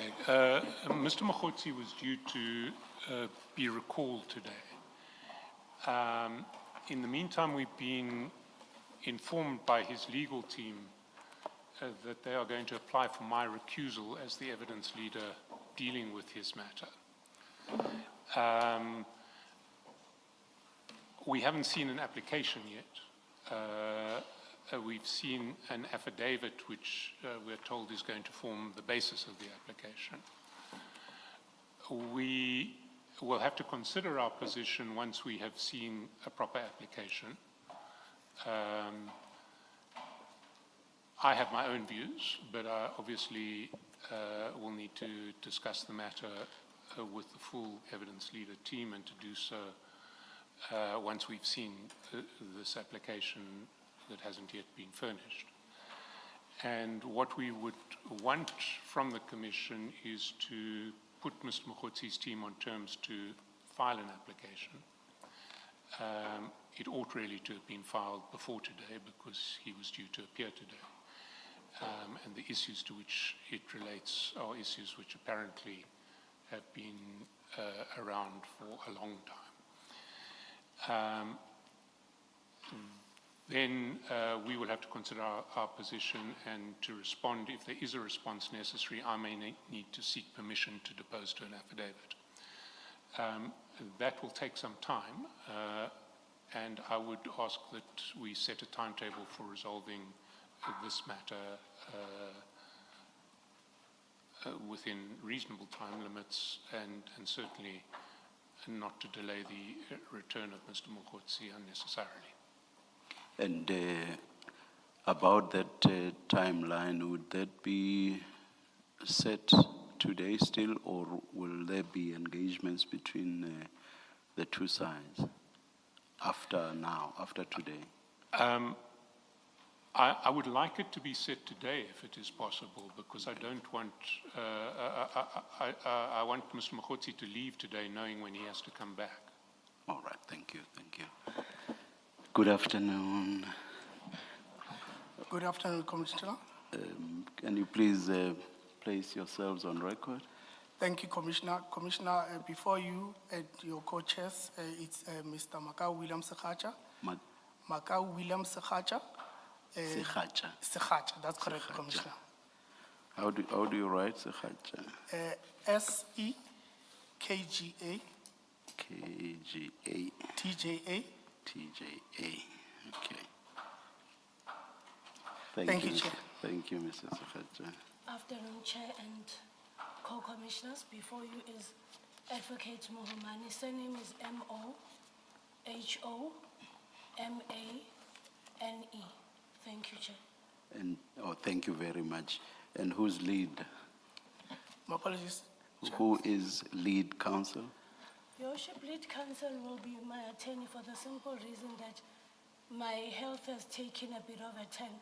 Mr. Mokhotsi was due to be recalled today. In the meantime, we've been informed by his legal team that they are going to apply for my recusal as the evidence leader dealing with his matter. We haven't seen an application yet. We've seen an affidavit which we're told is going to form the basis of the application. We will have to consider our position once we have seen a proper application. I have my own views, but I obviously will need to discuss the matter with the full evidence leader team, and to do so once we've seen this application that hasn't yet been furnished. And what we would want from the Commission is to put Mr. Mokhotsi's team on terms to file an application. It ought really to have been filed before today because he was due to appear today. And the issues to which it relates are issues which apparently have been around for a long time. Then we will have to consider our position, and to respond, if there is a response necessary, I may need to seek permission to depose to an affidavit. That will take some time, and I would ask that we set a timetable for resolving this matter within reasonable time limits, and certainly not to delay the return of Mr. Mokhotsi unnecessarily. And about that timeline, would that be set today still, or will there be engagements between the two sides after today? I would like it to be set today if it is possible, because I don't want, I want Mr. Mokhotsi to leave today knowing when he has to come back. All right, thank you. Good afternoon. Good afternoon, Commissioner. Can you please place yourselves on record? Thank you, Commissioner. Commissioner, before you and your co-chairs, it's Mr. Makau William Sekhacha. Makau William Sekhacha. Sekhacha. Sekhacha, that's correct, Sekhacha. Commissioner. How do you write Sekhacha? S-E-K-G-A. K-G-A. T-J-A. T-J-A. Okay. Thank you, Chair. Thank you, Mrs. Sekhacha. Afternoon, Chair and co-commissioners. Before you is Advocate Mohomani. Surname is M-O-H-O-M-A-N-E. Thank you, Chair. And thank you very much. And who's lead? My apologies, Chair. Who is lead counsel? Your Worship, lead counsel will be my attorney for the simple reason that my health has taken a bit of a turn.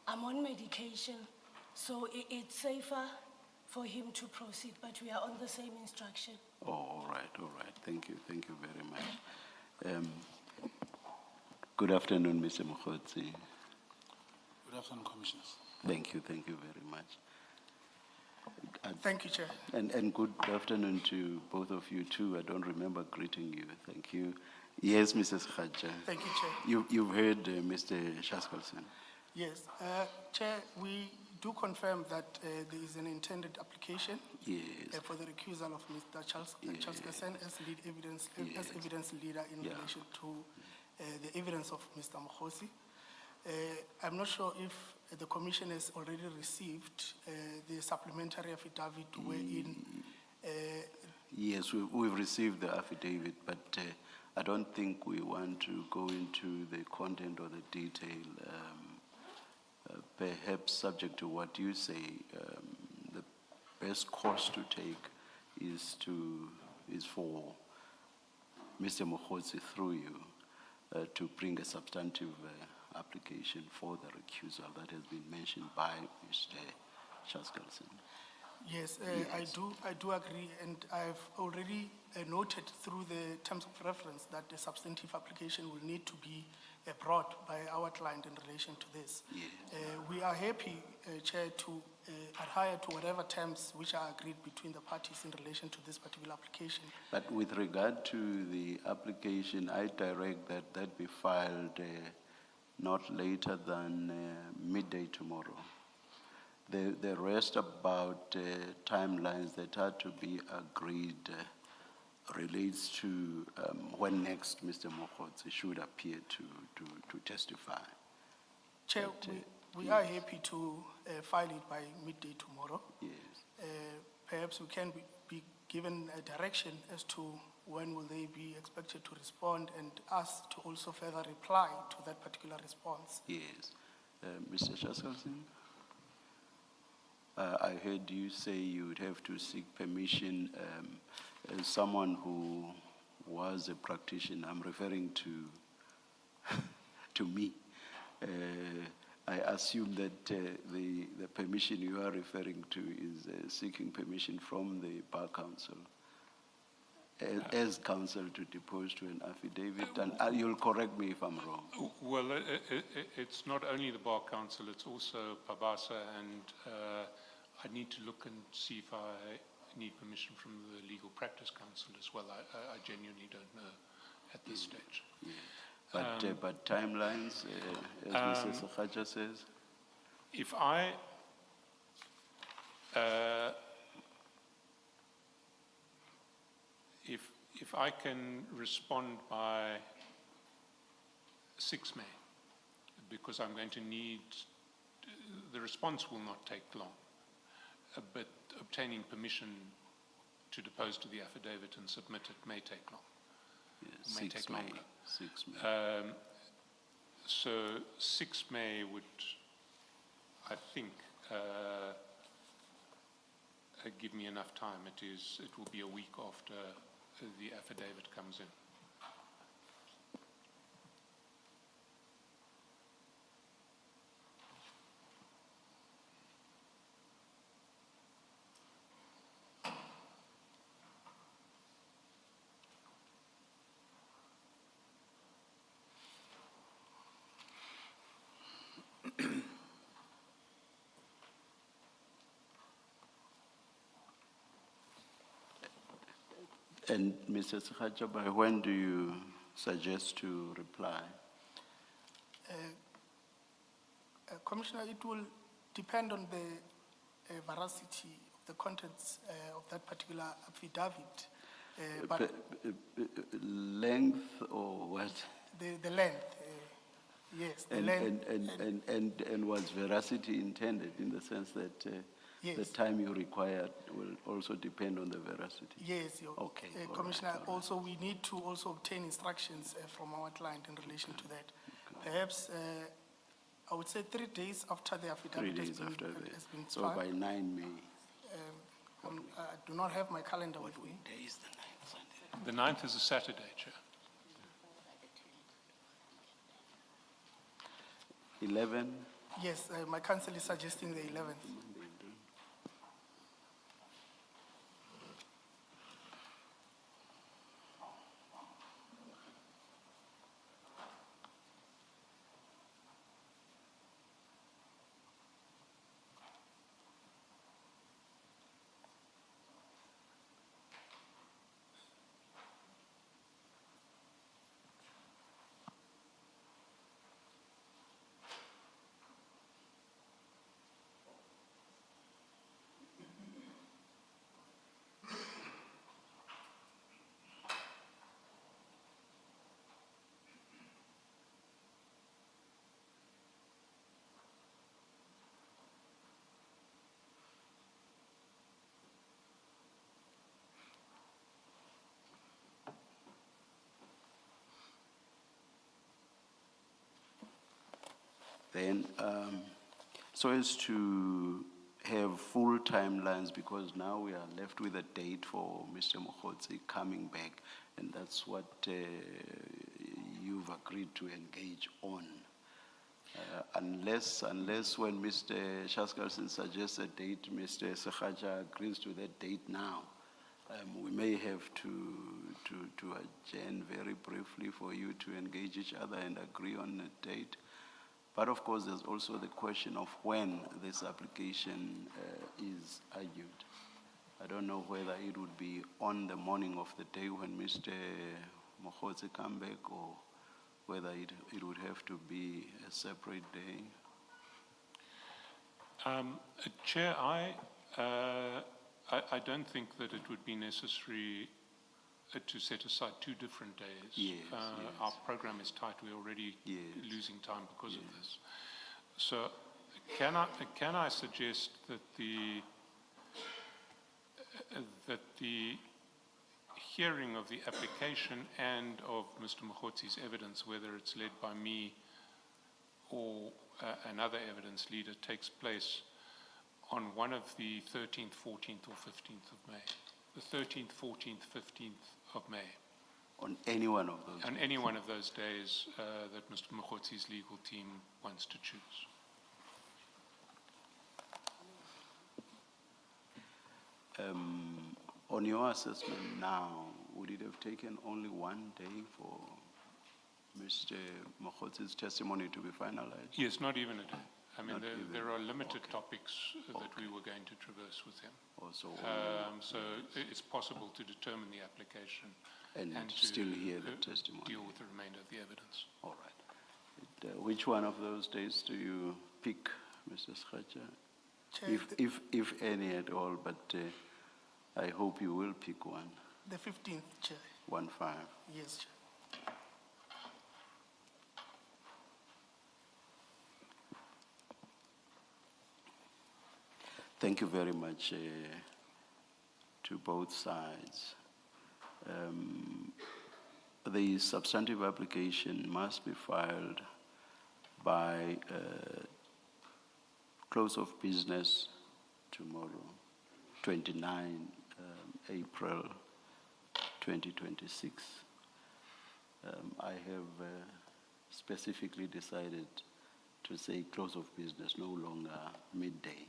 I'm on medication, so it's safer for him to proceed, but we are on the same instruction. Oh, all right. Thank you very much. Good afternoon, Mr. Mokhotsi. Good afternoon, Commissioners. Thank you very much. Thank you, Chair. And good afternoon to both of you too. I don't remember greeting you. Thank you. Yes, Mrs. Khaja. Thank you, Chair. You've heard Mr. Shaskalson. Yes. Chair, we do confirm that there is an intended application Yes. for the recusal of Mr. Charles Kassan as lead evidence, as evidence leader in relation to the evidence of Mr. Mokhotsi. I'm not sure if the Commission has already received the supplementary affidavit wherein... Yes, we've received the affidavit, but I don't think we want to go into the content or the detail. Perhaps subject to what you say, the best course to take is for Mr. Mokhotsi through you to bring a substantive application for the recusal that has been mentioned by Mr. Shaskalson. Yes, I do agree, and I've already noted through the terms of reference that the substantive application will need to be brought by our client in relation to this. We are happy, Chair, to adhere to whatever terms which are agreed between the parties in relation to this particular application. But with regard to the application, I direct that that be filed not later than midday tomorrow. The rest about timelines that are to be agreed relates to when next Mr. Mokhotsi should appear to testify. Chair, we are happy to file it by midday tomorrow. Yes. Perhaps we can be given a direction as to when will they be expected to respond and us to also further reply to that particular response. Yes. Mr. Shaskalson? I heard you say you would have to seek permission as someone who was a practitioner. I'm referring to me. I assume that the permission you are referring to is seeking permission from the Bar Council as counsel to depose to an affidavit, and you'll correct me if I'm wrong. Well, it's not only the Bar Council, it's also Pabasa, and I need to look and see if I need permission from the Legal Practice Council as well. I genuinely don't know at this stage. Yeah. But timelines, as Mr. Sakhaja says? If I can respond by 6 May, because I'm going to need, the response will not take long, but obtaining permission to depose to the affidavit and submit it may take long. Yes, May take longer. 6 May. So 6 May would, I think, give me enough time. It will be a week after the affidavit comes in. And Mr. Sakhaja, by when do you suggest to reply? Commissioner, it will depend on the veracity of the contents of that particular affidavit. But Length or what? the length, yes, the length. And was veracity intended in the sense that Yes. the time you require will also depend on the veracity? Yes, Okay, all Commissioner, right, all right. also we need to also obtain instructions from our client in relation to that. Perhaps, I would say 3 days after the 3 affidavit has days been, after has been that. So filed. by 9 May. I do not have my calendar with me. Day is the 9th, Sunday. The 9th is a Saturday, Chair. 11? Yes, my counsel is suggesting the 11th. Then, so as to have full timelines, because now we are left with a date for Mr. Mokhotsi coming back, and that's what you've agreed to engage on. Unless when Mr. Shaskalson suggests a date, Mr. Sakhaja agrees to that date now, We may have to adjourn very briefly for you to engage each other and agree on a date. But of course, there's also the question of when this application is argued. I don't know whether it would be on the morning of the day when Mr. Mokhotsi come back, or whether it would have to be a separate day. Chair, I don't think that it would be necessary to set aside 2 different days. Yes, Our program is tight. We're already losing time because of this. So can I suggest that the hearing of the application and of Mr. Mokhotsi's evidence, whether it's led by me or another evidence leader, takes place on one of the 13th, 14th, or 15th of May? The 13th, 14th, 15th of May. On any one of those On days. any one of those days that Mr. Mokhotsi's legal team wants to choose. On your assessment now, would it have taken only one day for Mr. Mokhotsi's testimony to be finalized? Yes, not even a day. I mean, Not even. there are limited topics that we were going to traverse with him. Also, So it's possible to determine the application and to still hear the testimony. deal with the remainder of the evidence. All right. Which one of those days do you pick, Mr. Schacha? Chair, If any at all, but I hope you will pick one. the 15th, Chair. 1-5. Yes, Chair. Thank you very much to both sides. The substantive application must be filed by close of business tomorrow, 29 April 2026. I have specifically decided to say close of business, no longer midday,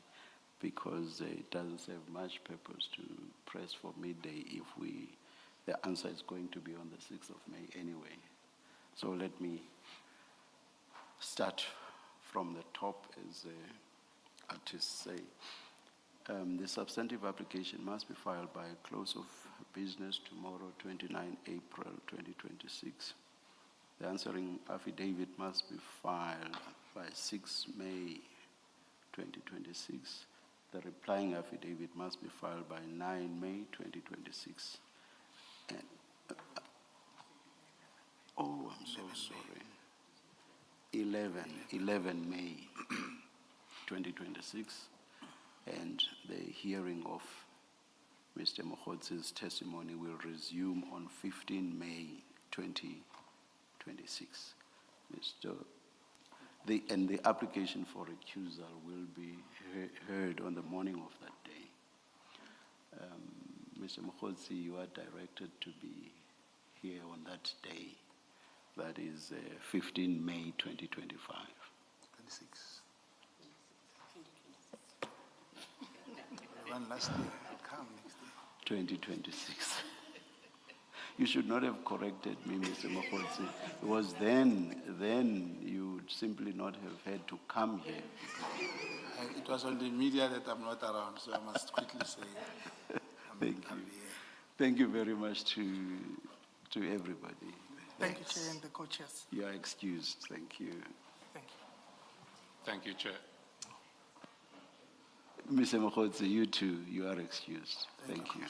because it doesn't serve much purpose to press for midday if the answer is going to be on the 6th of May anyway. So let me start from the top, as artists say. The substantive application must be filed by close of business tomorrow, 29 April 2026. The answering affidavit must be filed by 6 May 2026. The replying affidavit must be filed by 9 May 2026. And, oh, I'm so sorry. 11 May 2026. And the hearing of Mr. Mokhotsi's testimony will resume on 15 May 2026. And the application for recusal will be heard on the morning of that day. Mr. Mokhotsi, you are directed to be here on that day. That is 15 May 2025. 26. One last day, come next day. 2026. You should not have corrected me, Mr. Mokhotsi. It was then you would simply not have had to come here. It was on the media that I'm not around, so I must quickly say Thank you. I'm here. Thank you very much to everybody. Thank you, Chair, and the co-chairs. You are excused. Thank you. Thank you. Thank you, Chair. Mr. Mokhotsi, you too, you are excused. Thank you.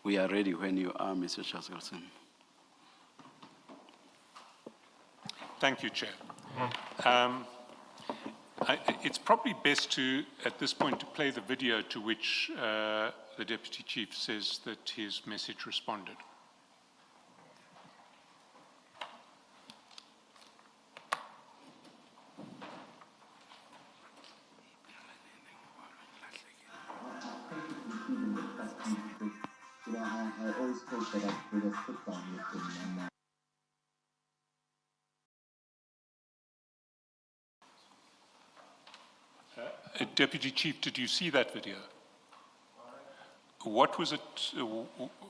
We are ready when you are, Mr. Chaskelson. Thank you, Chair. It's probably best to, at this point, to play the video to which the Deputy Chief says that his message responded. I always hope that I could have put down with him. Deputy Chief, did you see that video? What was it?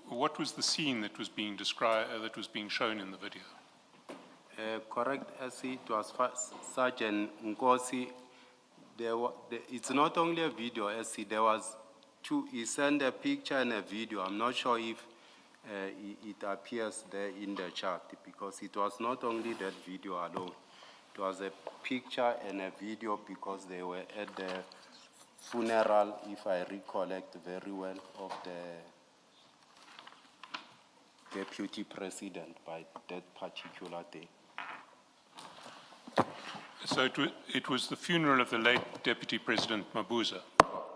What was the scene that was being described, that was being shown in the video? Correct, as it was Sergeant Nkosi. It's not only a video, as there was two. He sent a picture and a video. I'm not sure if it appears there in the chart, because it was not only that video alone. It was a picture and a video, because they were at the funeral, if I recollect very well, of the Deputy President by that particular day. So it was the funeral of the late Deputy President Mabuza.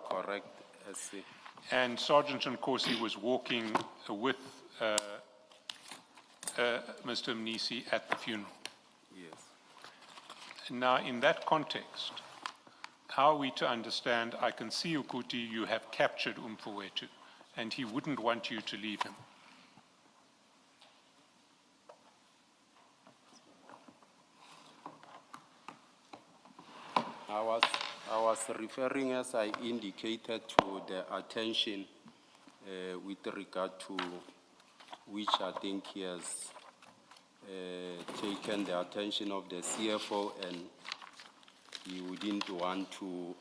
Correct, SC. And Sergeant Nkosi was walking with Mr. Mnisi at the funeral. Yes. Now, in that context, how are we to understand, I can see, Ukuthi, you have captured Umfowethu, and he wouldn't want you to leave him. I was referring, as I indicated, to the attention with regard to which I think he has taken the attention of the CFO, and he wouldn't want to,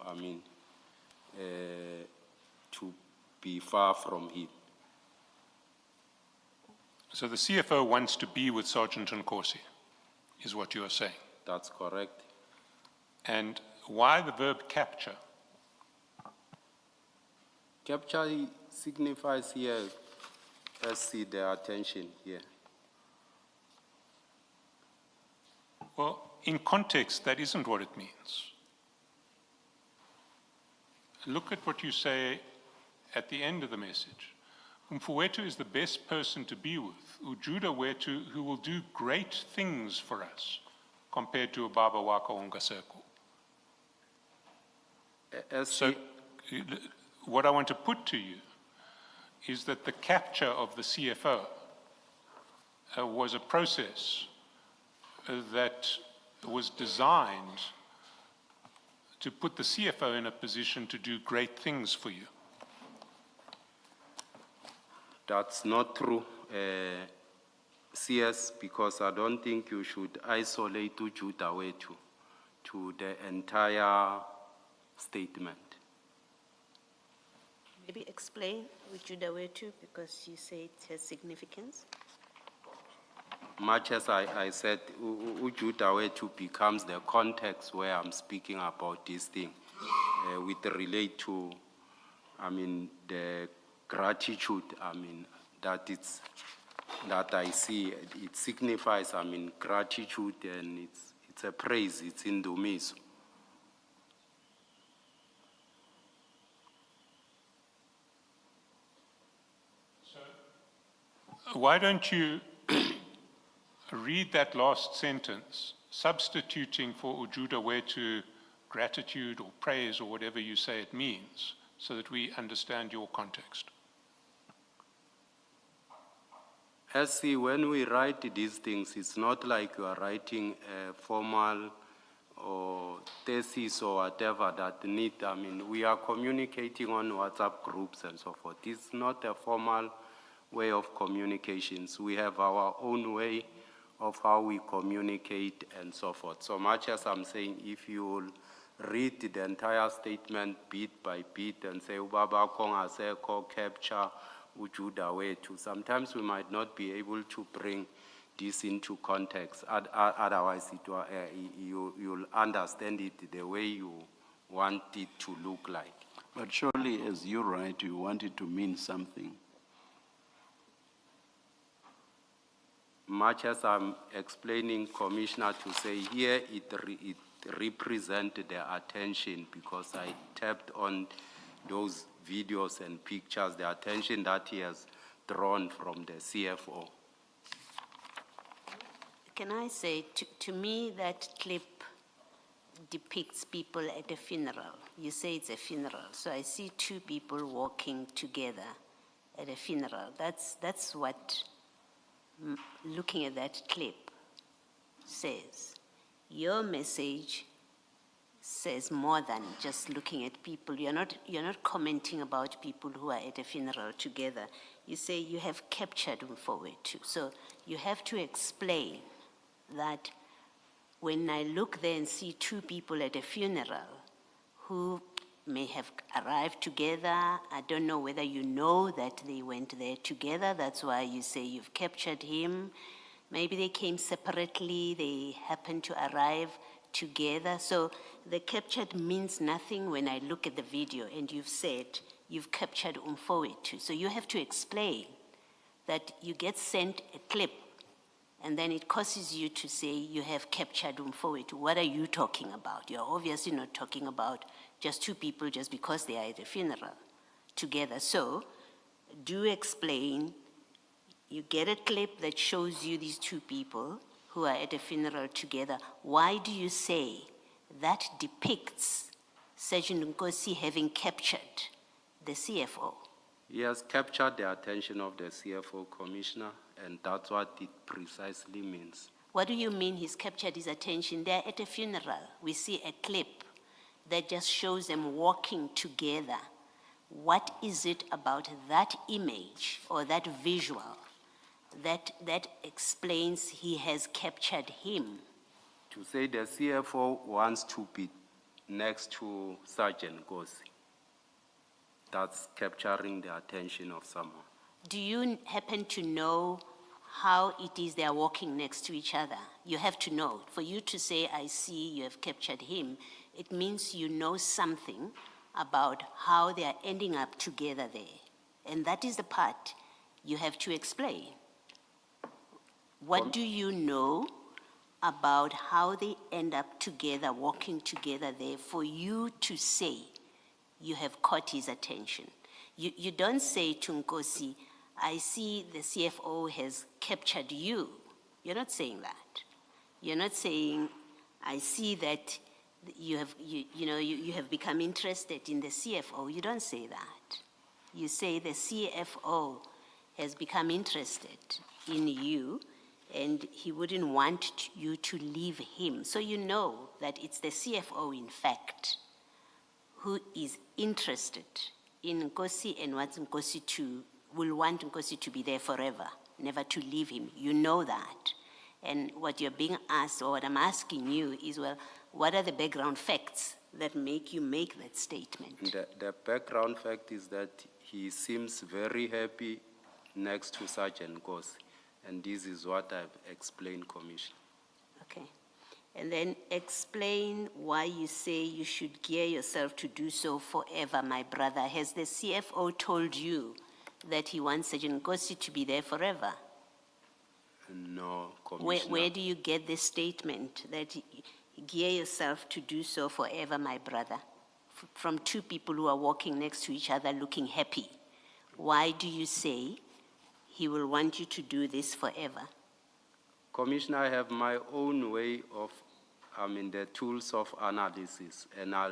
to be far from him. So the CFO wants to be with Sergeant Nkosi, is what you are saying? That's correct. And why the verb capture? Capture signifies here, let's see the attention here. Well, in context, that isn't what it means. Look at what you say at the end of the message. Umfowethu is the best person to be with. Ujuda wetu, who will do great things for us, compared to Baba Waka Ungaseko. So, what I want to put to you is that the capture of the CFO was a process that was designed to put the CFO in a position to do great things for you. That's not true, CS, because I don't think you should isolate Ujuda wetu to the entire statement. Maybe explain Ujuda wetu, because you say it has significance. Much as I said, Ujuda wetu becomes the context where I'm speaking about this thing, with relate to, the gratitude, that I see. It signifies, gratitude, and it's a praise, it's in Dumiso. Why don't you read that last sentence, substituting for Ujuda wetu gratitude or praise or whatever you say it means, so that we understand your context? See, when we write these things, it's not like you are writing a formal or thesis or whatever that need, we are communicating on WhatsApp groups and so forth. It's not a formal way of communications. We have our own way of how we communicate and so forth. So much as I'm saying, if you will read the entire statement bit by bit and say, Ubaba Konga Seko, capture Ujuda wetu, sometimes we might not be able to bring this into context. Otherwise, you'll understand it the way you want it to look like. But surely, as you write, you want it to mean something. much as I'm explaining, Commissioner, to say here it represented the attention because I tapped on those videos and pictures, the attention that he has drawn from the CFO. Can I say, to me, that clip depicts people at a funeral. You say it's a funeral, so I see two people walking together at a funeral. That's what looking at that clip says. Your message says more than just looking at people. You're not commenting about people who are at a funeral together. You say you have captured Mfowethu. So you have to explain that when I look there and see two people at a funeral who may have arrived together, I don't know whether you know that they went there together, that's why you say you've captured him. Maybe they came separately, they happened to arrive together. So the captured means nothing when I look at the video and you've said you've captured Mfowethu. So you have to explain that you get sent a clip and then it causes you to say you have captured Mfowethu. What are you talking about? You're obviously not talking about just two people just because they are at a funeral together. So do explain. You get a clip that shows you these two people who are at a funeral together. Why do you say that depicts Sergeant Nkosi having captured the CFO? He has captured the attention of the CFO, Commissioner, and that's what it precisely means. What do you mean he's captured his attention? They're at a funeral. We see a clip that just shows them walking together. What is it about that image or that visual that explains he has captured him? To say the CFO wants to be next to Sergeant Nkosi, that's capturing the attention of someone. Do you happen to know how it is they are walking next to each other? You have to know. For you to say, I see you have captured him, it means you know something about how they are ending up together there. And that is the part you have to explain. What do you know about how they end up together, walking together there, for you to say you have caught his attention? You don't say to Nkosi, I see the CFO has captured you. You're not saying that. You're not saying, I see that you have become interested in the CFO. You don't say that. You say the CFO has become interested in you and he wouldn't want you to leave him. So you know that it's the CFO, in fact, who is interested in Nkosi and wants Nkosi will want Nkosi to be there forever, never to leave him. You know that. And what you're being asked, or what I'm asking you is, well, what are the background facts that make you make that statement? The background fact is that he seems very happy next to Sergeant Nkosi. And this is what I've explained, Commissioner. Okay. And then explain why you say you should gear yourself to do so forever, my brother. Has the CFO told you that he wants Sergeant Nkosi to be there forever? No, Commissioner. Where do you get this statement that gear yourself to do so forever, my brother? From two people who are walking next to each other looking happy. Why do you say he will want you to do this forever? Commissioner, I have my own way of, the tools of analysis, and I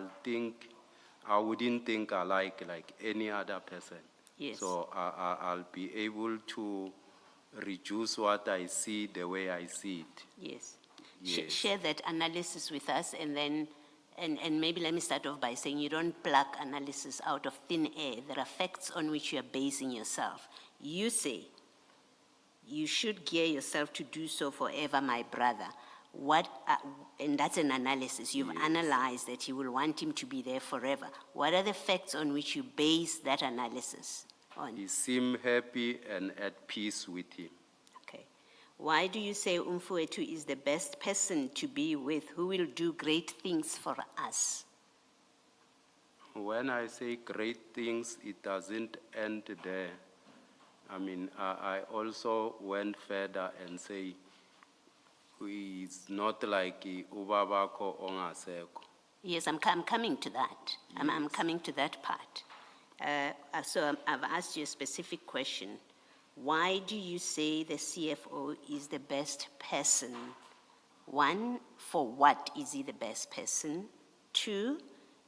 wouldn't think alike like any other person. Yes. So I'll be able to reduce what I see the way I see it. Yes. Yes. Share that analysis with us, and then, and maybe let me start off by saying you don't pluck analysis out of thin air. There are facts on which you are basing yourself. You say you should gear yourself to do so forever, my brother. And that's an analysis. You've analyzed that you will want him to be there forever. What are the facts on which you base that analysis on? He seemed happy and at peace with him. Okay. Why do you say Mfowethu is the best person to be with, who will do great things for us? When I say great things, it doesn't end there. I mean, I also went further and say, it's not like ubabako ongaseko. Yes, I'm coming to that. I'm coming to that part. So I've asked you a specific question. Why do you say the CFO is the best person? One, for what is he the best person? Two,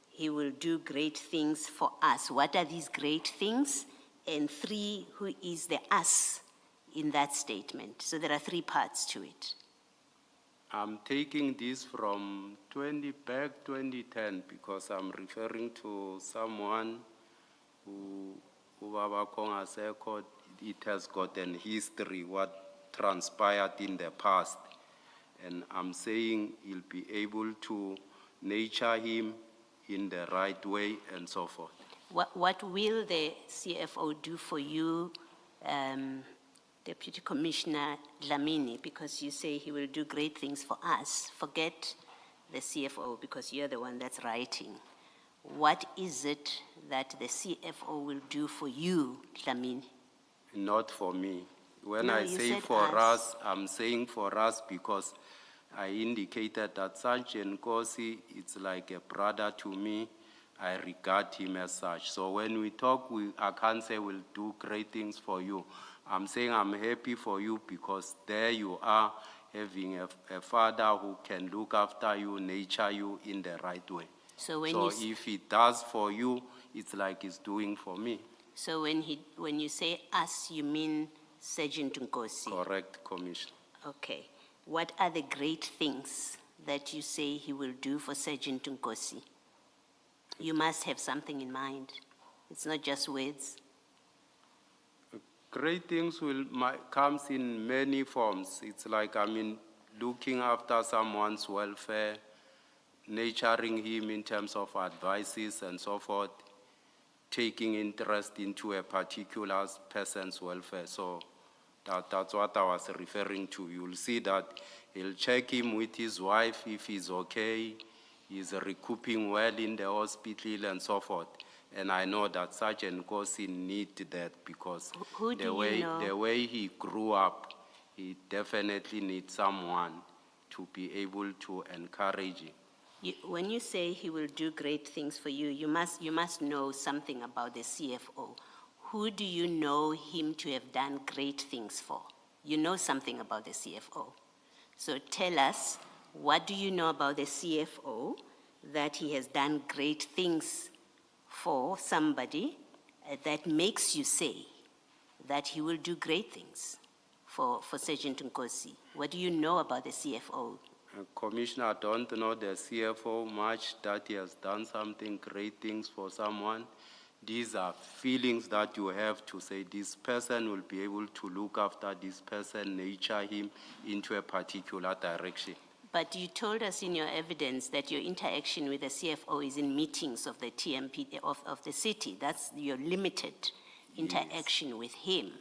he will do great things for us. What are these great things? And three, who is the us in that statement? So there are three parts to it. I'm taking this from 2010 because I'm referring to someone who ubabako ongaseko. It has got an history, what transpired in the past. And I'm saying he'll be able to nurture him in the right way and so forth. What will the CFO do for you, Deputy Commissioner Dhlamini, because you say he will do great things for us? Forget the CFO because you're the one that's writing. What is it that the CFO will do for you, Dhlamini? Not for me. When No, I you say said for us. us, I'm saying for us because I indicated that Sergeant Nkosi, it's like a brother to me. I regard him as such. So when we talk, I can't say we'll do great things for you. I'm saying I'm happy for you because there you are having a father who can look after you, nurture you in the right way. So If he does for you, it's like he's doing for me. So when you say us, you mean Sergeant Nkosi? Correct, Commissioner. Okay. What are the great things that you say he will do for Sergeant Nkosi? You must have something in mind. It's not just words. Great things comes in many forms. It's like, I mean, looking after someone's welfare, nurturing him in terms of advices and so forth, taking interest into a particular person's welfare. So that's what I was referring to. You'll see that he'll check him with his wife if he's okay, he's recouping well in the hospital and so forth. And I know that Sergeant Nkosi needs that because Who do you know? the way he grew up, he definitely needs someone to be able to encourage him. When you say he will do great things for you, you must know something about the CFO. Who do you know him to have done great things for? You know something about the CFO. So tell us, what do you know about the CFO that he has done great things for somebody that makes you say that he will do great things for Sergeant Nkosi? What do you know about the CFO? Commissioner, I don't know the CFO much, that he has done something, great things for someone. These are feelings that you have to say, this person will be able to look after this person, nurture him into a particular direction. But you told us in your evidence that your interaction with the CFO is in meetings of the TMP of the city. That's your limited interaction with him.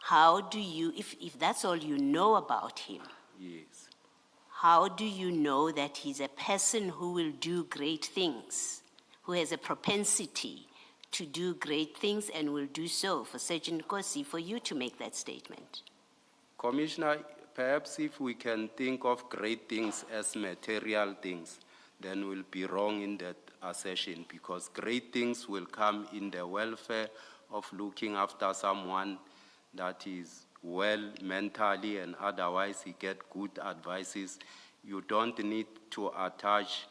How do you, if that's all you know about him, Yes. how do you know that he's a person who will do great things, who has a propensity to do great things and will do so for Sergeant Nkosi, for you to make that statement? Commissioner, perhaps if we can think of great things as material things, then we'll be wrong in that assertion because great things will come in the welfare of looking after someone that is well mentally and otherwise he get good advices. You don't need to attach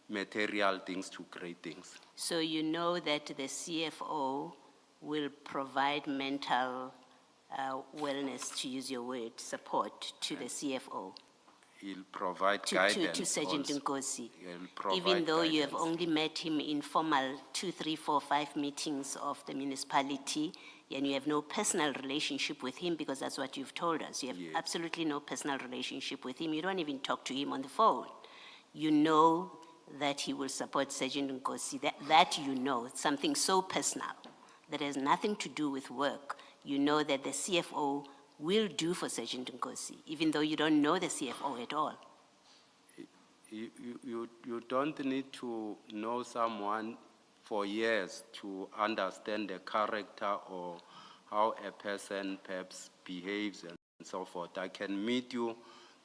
material things to great things. So you know that the CFO will provide mental wellness, to use your word, support to the CFO, He'll provide guidance. to Sergeant also. Nkosi. He'll provide Even though you have guidance. only met him in formal 2, 3, 4, 5 meetings of the municipality, and you have no personal relationship with him because that's what you've told us. You have Yes. absolutely no personal relationship with him. You don't even talk to him on the phone. You know that he will support Sergeant Nkosi. That you know, it's something so personal that has nothing to do with work. You know that the CFO will do for Sergeant Nkosi, even though you don't know the CFO at all. You don't need to know someone for years to understand the character or how a person perhaps behaves and so forth. I can meet you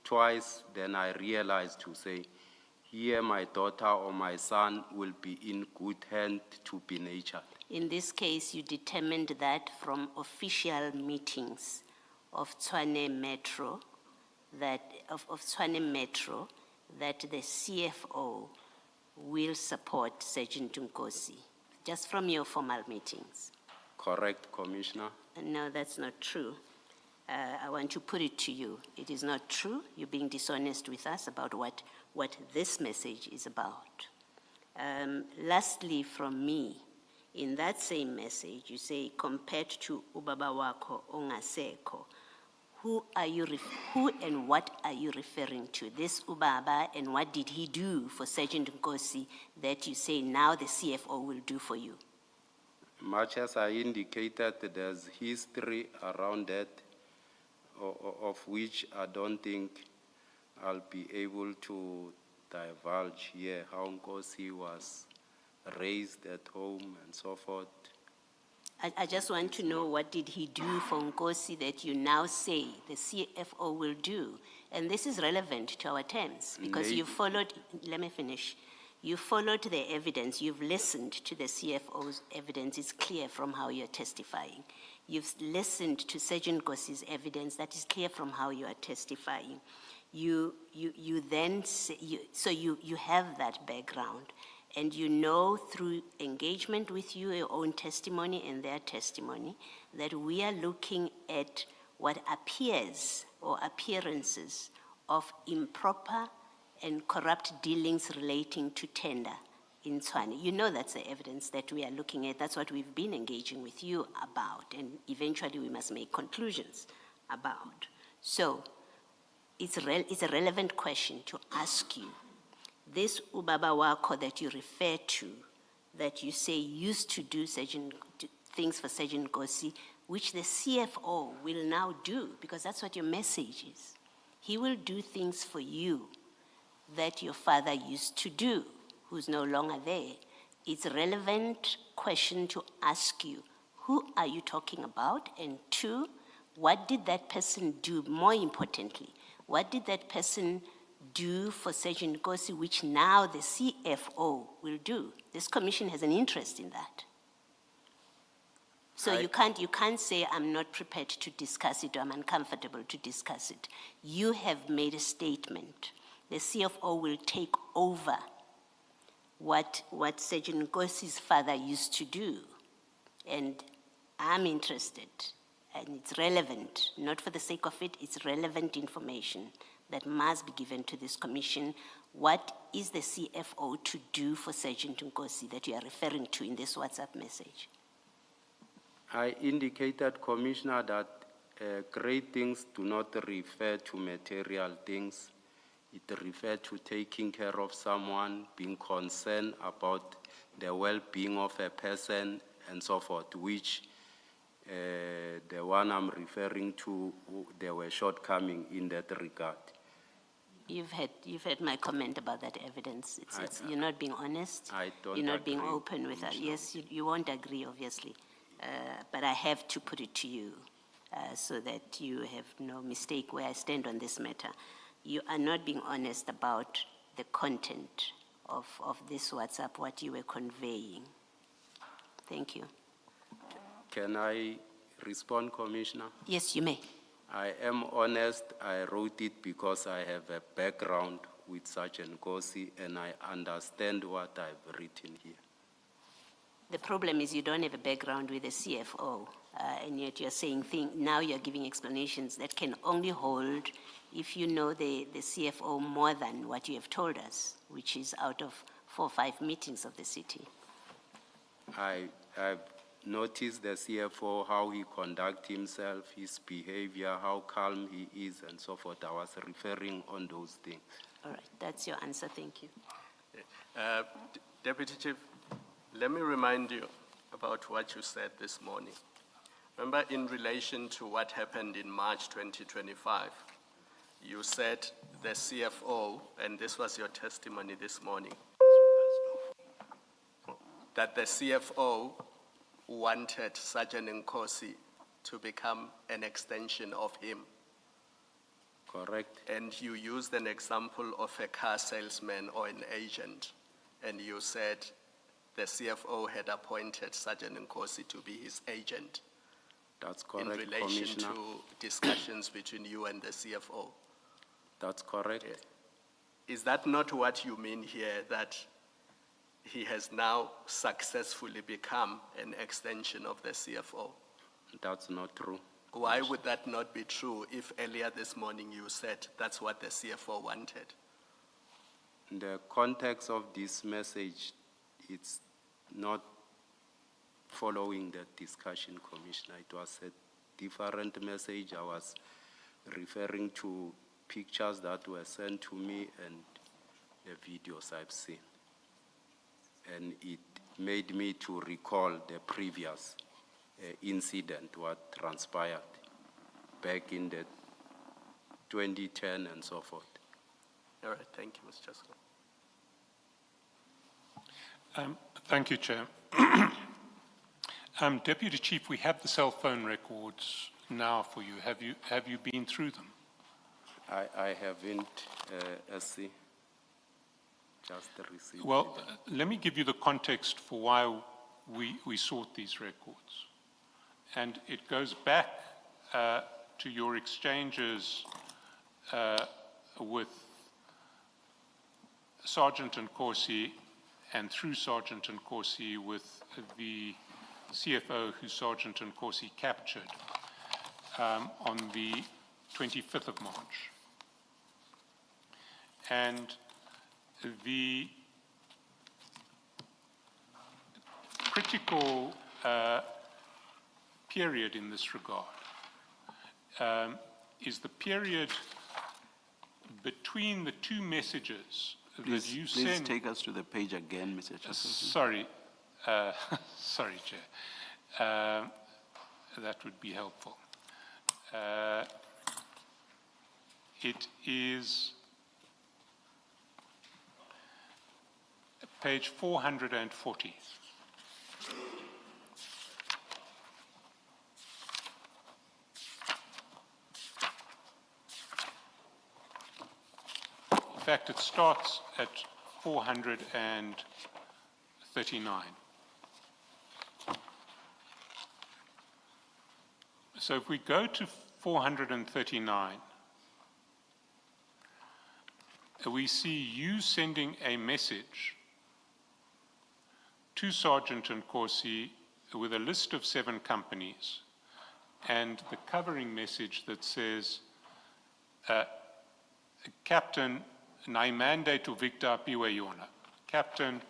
twice, then I realize to say, here my daughter or my son will be in good hand to be nurtured. In this case, you determined that from official meetings of Tshwane Metro, that the CFO will support Sergeant Nkosi, just from your formal meetings. Correct, Commissioner? No, that's not true. I want to put it to you. It is not true. You're being dishonest with us about what this message is about. Lastly, from me, in that same message, you say, compared to ubaba wako ongaseko, who and what are you referring to? This ubaba, and what did he do for Sergeant Nkosi that you say now the CFO will do for you? Much as I indicated, there's history around that, of which I don't think I'll be able to divulge here, how Nkosi was raised at home and so forth. I just want to know, what did he do for Nkosi that you now say the CFO will do? And this is relevant to our terms, because you followed, let me finish. You followed the evidence, you've listened to the CFO's evidence, it's clear from how you're testifying. You've listened to Sergeant Nkosi's evidence, that is clear from how you are testifying. You then say, so you have that background, and you know through engagement with you, your own testimony and their testimony, that we are looking at what appears or appearances of improper and corrupt dealings relating to tender in Tshwane. You know that's the evidence that we are looking at. That's what we've been engaging with you about, and eventually we must make conclusions about. So it's a relevant question to ask you. This ubaba wako that you refer to, that you say used to do things for Sergeant Nkosi, which the CFO will now do, because that's what your message is. He will do things for you that your father used to do, who's no longer there. It's a relevant question to ask you, who are you talking about? And two, what did that person do? More importantly, what did that person do for Sergeant Nkosi, which now the CFO will do? This commission has an interest in that. So you can't say, I'm not prepared to discuss it, or I'm uncomfortable to discuss it. You have made a statement. The CFO will take over what Sergeant Nkosi's father used to do. And I'm interested, and it's relevant, not for the sake of it, it's relevant information that must be given to this commission. What is the CFO to do for Sergeant Nkosi that you are referring to in this WhatsApp message? I indicated, Commissioner, that great things do not refer to material things. It refers to taking care of someone, being concerned about the well-being of a person and so forth, which the one I'm referring to, there were shortcomings in that regard. You've had my comment about that evidence. You're not being honest. I don't You're not being agree, open with that. Yes, you won't agree, obviously. But I have to put it to you so that you have no mistake where I stand on this matter. You are not being honest about the content of this WhatsApp, what you were conveying. Thank you. Can I respond, Commissioner? Yes, you may. I am honest. I wrote it because I have a background with Sergeant Nkosi, and I understand what I've written here. The problem is you don't have a background with the CFO, and yet you're saying now you're giving explanations that can only hold if you know the CFO more than what you have told us, which is out of 4 or 5 meetings of the city. I've noticed the CFO, how he conducts himself, his behavior, how calm he is, and so forth. I was referring on those things. All right, that's your answer. Thank you. Deputy Chief, let me remind you about what you said this morning. Remember, in relation to what happened in March 2025, you said the CFO, and this was your testimony this morning, that the CFO wanted Sergeant Nkosi to become an extension of him. Correct. And you used an example of a car salesman or an agent, and you said the CFO had appointed Sergeant Nkosi to be his agent That's in correct, relation Commissioner. to discussions between you and the CFO. That's correct. Is that not what you mean here, that he has now successfully become an extension of the CFO? That's not true. Why would that not be true if earlier this morning you said that's what the CFO wanted? In the context of this message, it's not following the discussion, Commissioner. It was a different message. I was referring to pictures that were sent to me and the videos I've seen. And it made me to recall the previous incident, what transpired back in the 2010 and so forth. All right, thank you, Mr. Chancellor. Thank you, Chair. Deputy Chief, we have the cell phone records now for you. Have you been through them? I haven't, SC, just received. Well, let me give you the context for why we sought these records. And it goes back to your exchanges with Sergeant Nkosi and through Sergeant Nkosi with the CFO who Sergeant Nkosi captured on the 25th of March. And the critical period in this regard is the period between the two messages that you sent. Please take us to the page again, Mr. Chancellor. Sorry, sorry, Chair. That would be helpful. It is page 440. In fact, it starts at 439. So if we go to 439, we see you sending a message to Sergeant Nkosi with a list of 7 companies and the covering message that says, Captain, na mandate to Victor apiwe yona. Captain,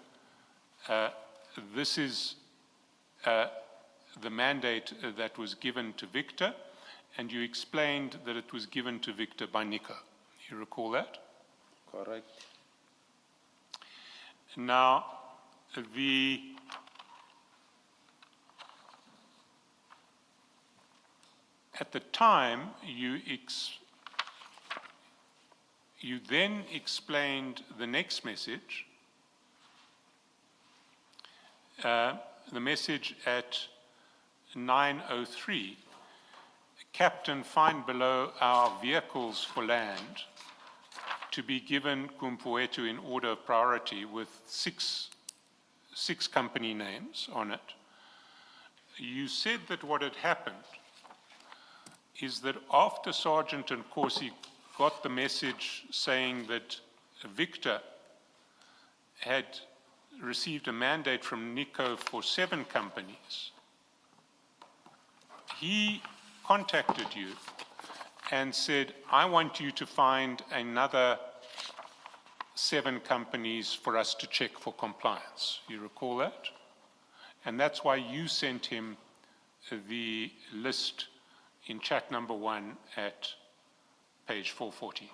this is the mandate that was given to Victor, and you explained that it was given to Victor by Nico. You recall that? Correct. Now, at the time, you then explained the next message, the message at 9:03, Captain, find below our vehicles for land to be given Kumpuetu in order of priority with six company names on it. You said that what had happened is that after Sergeant Nkosi got the message saying that Victor had received a mandate from Nico for 7 companies, he contacted you and said, I want you to find another 7 companies for us to check for compliance. You recall that? And that's why you sent him the list in chat number 1 at page 440.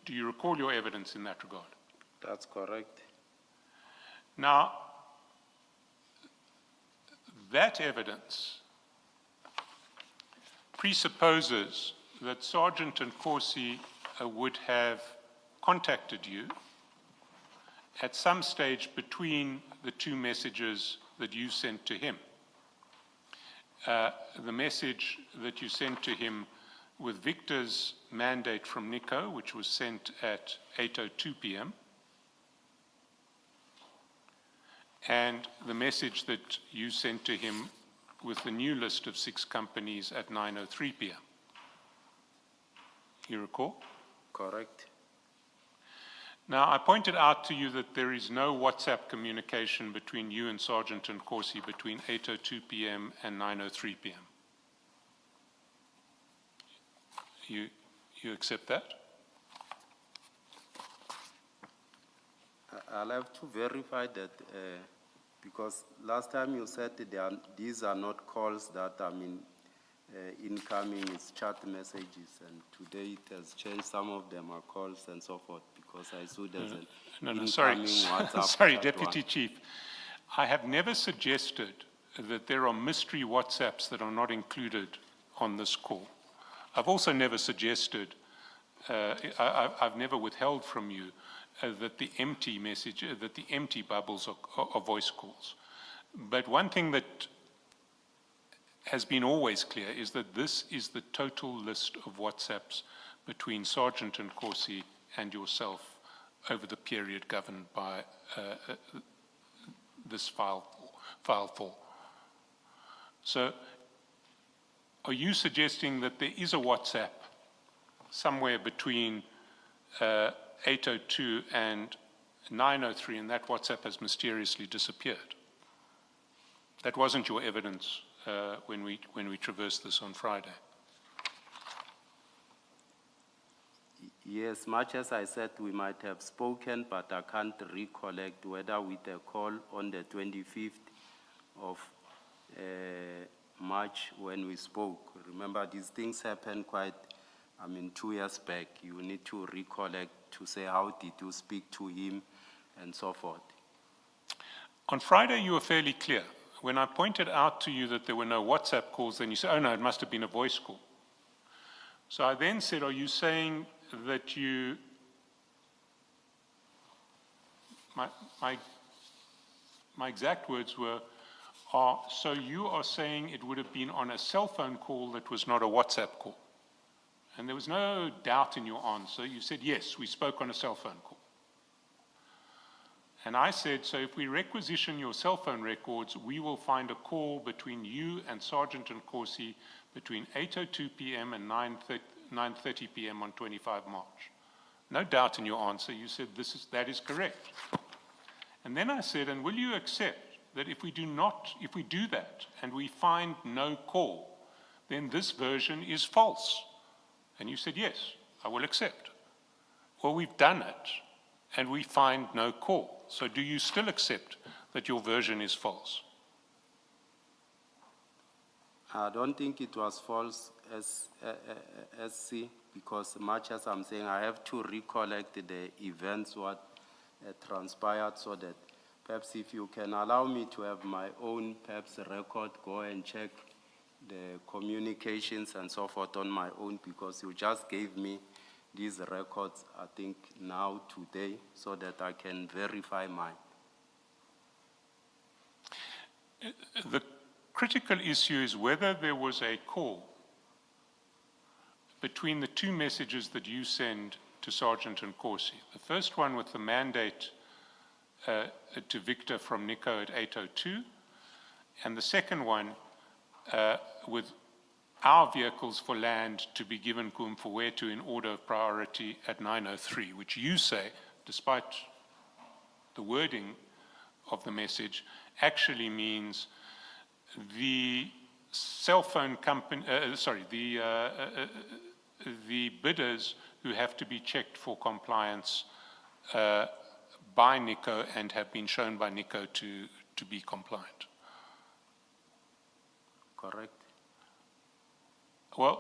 Do you recall your evidence in that regard? That's correct. Now, that evidence presupposes that Sergeant Nkosi would have contacted you at some stage between the 2 messages that you sent to him. The message that you sent to him with Victor's mandate from Nico, which was sent at 8:02 p.m., and the message that you sent to him with the new list of 6 companies at 9:03 p.m. You recall? Correct. Now, I pointed out to you that there is no WhatsApp communication between you and Sergeant Nkosi between 8:02 p.m. and 9:03 p.m. You accept that? I'll have to verify that because last time you said these are not calls that incoming, it's chat messages, and today it has changed. Some of them are calls and so forth because I saw there's an Sorry, incoming WhatsApp sorry, chat Deputy one. Chief. I have never suggested that there are mystery WhatsApps that are not included on this call. I've also never suggested, I've never withheld from you that the empty message, that the empty bubbles are voice calls. But one thing that has been always clear is that this is the total list of WhatsApps between Sergeant Nkosi and yourself over the period governed by this file 4. So, are you suggesting that there is a WhatsApp somewhere between 8:02 and 9:03, and that WhatsApp has mysteriously disappeared? That wasn't your evidence when we traversed this on Friday. Yes, much as I said we might have spoken, but I can't recollect whether with a call on the 25th of March when we spoke. Remember, these things happened quite, 2 years back. You need to recollect to say how did you speak to him and so forth. On Friday, you were fairly clear. When I pointed out to you that there were no WhatsApp calls, then you said, oh no, it must have been a voice call. So I then said, are you saying that you, my exact words were, so you are saying it would have been on a cell phone call that was not a WhatsApp call? And there was no doubt in your answer. You said, yes, we spoke on a cell phone call. And I said, so if we requisition your cell phone records, we will find a call between you and Sergeant Nkosi between 8:02 p.m. and 9:30 p.m. on 25 March. No doubt in your answer, you said that is correct. And then I said, and will you accept that if we do that and we find no call, then this version is false? And you said, yes, I will accept. Well, we've done it and we find no call. So do you still accept that your version is false? I don't think it was false SC, because much as I'm saying, I have to recollect the events, what transpired, so that perhaps if you can allow me to have my own perhaps record, go and check the communications and so forth on my own, because you just gave me these records, I think now, today, so that I can verify mine. The critical issue is whether there was a call between the 2 messages that you send to Sergeant Nkosi. The first one with the mandate to Victor from Nico at 8:02, and the second one with our vehicles for land to be given Kumfuwetu in order of priority at 9:03, which you say, despite the wording of the message, actually means the cell phone company, the bidders who have to be checked for compliance by Nico and have been shown by Nico to be compliant. Correct. Well,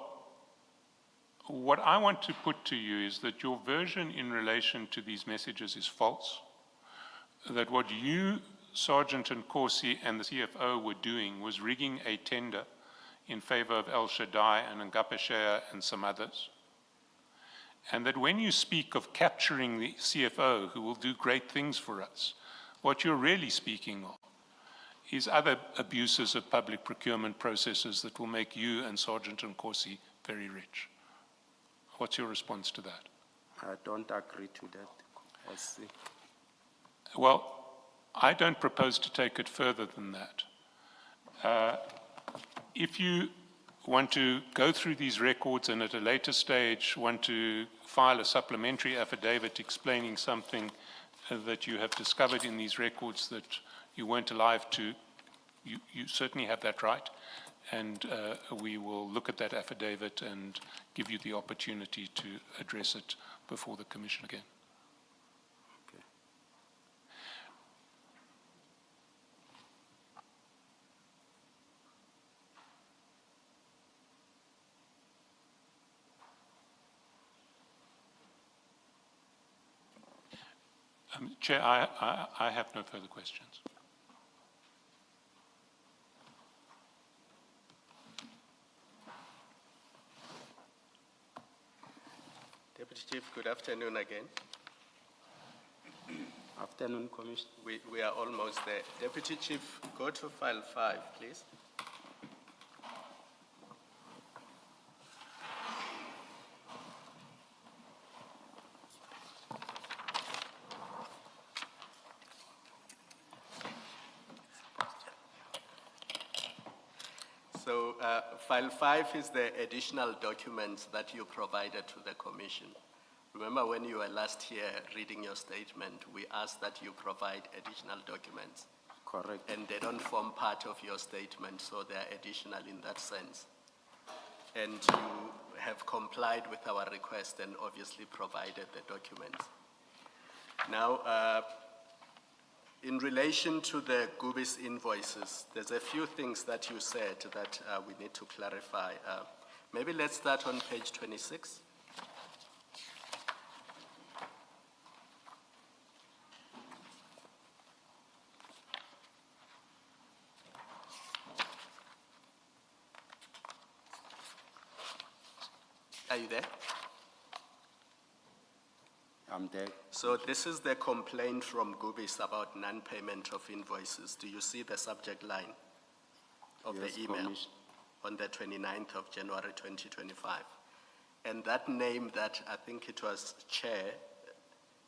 what I want to put to you is that your version in relation to these messages is false. That what you, Sergeant Nkosi, and the CFO were doing was rigging a tender in favor of El Shaddai and Ngapeshea and some others. And that when you speak of capturing the CFO, who will do great things for us, what you're really speaking of is other abuses of public procurement processes that will make you and Sergeant Nkosi very rich. What's your response to that? I don't agree to that. We'll see. Well, I don't propose to take it further than that. If you want to go through these records and at a later stage want to file a supplementary affidavit explaining something that you have discovered in these records that you weren't alive to, you certainly have that right. And we will look at that affidavit and give you the opportunity to address it before the Commission again. Okay. Chair, I have no further questions. Deputy Chief, good afternoon again. Afternoon, Commissioner. We are almost there. Deputy Chief, go to file 5, please. So file 5 is the additional documents that you provided to the Commission. Remember when you were last here reading your statement, we asked that you provide additional documents. Correct. And they don't form part of your statement, so they are additional in that sense. And you have complied with our request and obviously provided the documents. Now, in relation to the Gubis invoices, there's a few things that you said that we need to clarify. Maybe let's start on page 26. Are you there? I'm there. So this is the complaint from Gubis about non-payment of invoices. Do you see the subject line of Yes, the email Commissioner. on the 29th of January 2025? And that name that I think it was Chair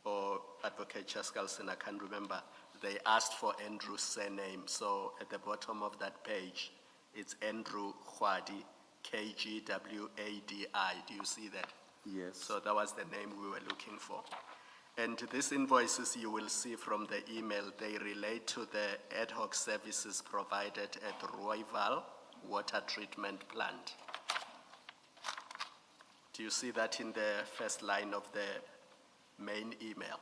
or Advocate Chaskalson, I can't remember, they asked for Andrew's surname. So at the bottom of that page, it's Andrew Khwadi, K-G-W-A-D-I. Do you see that? Yes. So that was the name we were looking for. And these invoices you will see from the email, they relate to the ad hoc services provided at Rooival Water Treatment Plant. Do you see that in the first line of the main email?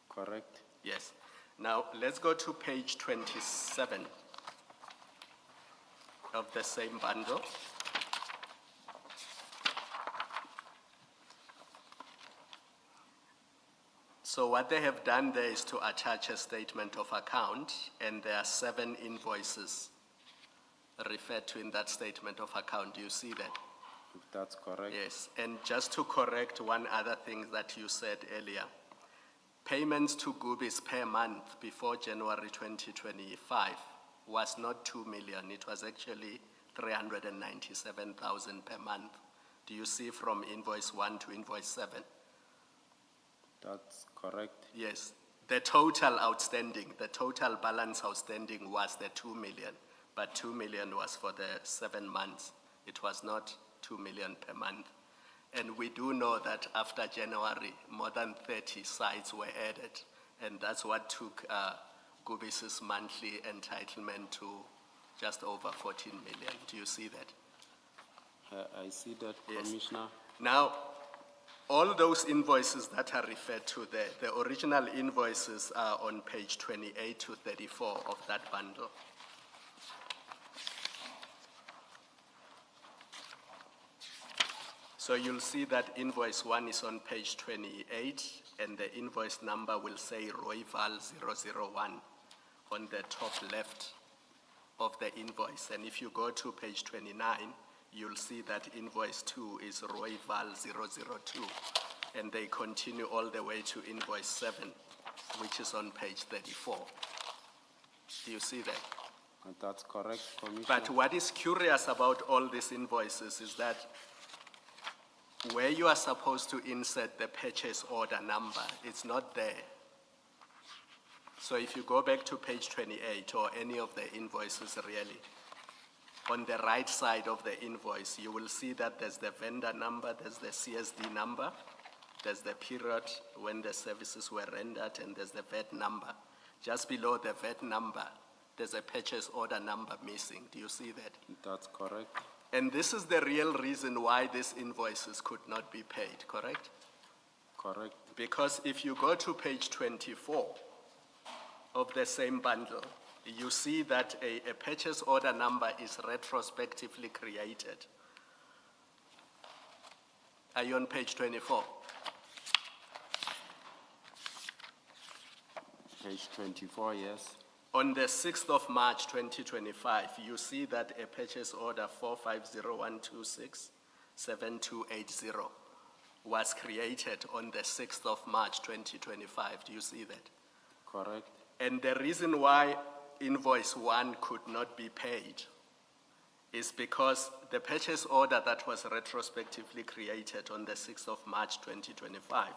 Correct. Yes. Now, let's go to page 27 of the same bundle. So what they have done there is to attach a statement of account, and there are 7 invoices referred to in that statement of account. Do you see that? If that's correct. Yes, and just to correct one other thing that you said earlier, payments to Gubis per month before January 2025 was not 2 million, it was actually 397,000 per month. Do you see from invoice 1 to invoice 7? That's correct. Yes, the total outstanding, the total balance outstanding was the 2 million, but 2 million was for the 7 months. It was not 2 million per month. And we do know that after January, more than 30 sites were added, and that's what took Gubis' monthly entitlement to just over 14 million. Do you see that? I see that, Yes. Commissioner. Now, all those invoices that are referred to there, the original invoices are on page 28 to 34 of that bundle. So you'll see that invoice 1 is on page 28, and the invoice number will say Rooival 001 on the top left of the invoice. And if you go to page 29, you'll see that invoice 2 is Rooival 002, and they continue all the way to invoice 7, which is on page 34. Do you see that? And that's correct, Commissioner. But what is curious about all these invoices is that where you are supposed to insert the purchase order number, it's not there. So if you go back to page 28 or any of the invoices really, on the right side of the invoice, you will see that there's the vendor number, there's the CSD number, there's the period when the services were rendered, and there's the VAT number. Just below the VAT number, there's a purchase order number missing. Do you see that? That's correct. And this is the real reason why these invoices could not be paid, correct? Correct. Because if you go to page 24 of the same bundle, you see that a purchase order number is retrospectively created. Are you on page 24? Page 24, yes. On the 6th of March 2025, you see that a purchase order 450-126-7280 was created on the 6th of March 2025. Do you see that? Correct. And the reason why invoice 1 could not be paid is because the purchase order that was retrospectively created on the 6th of March 2025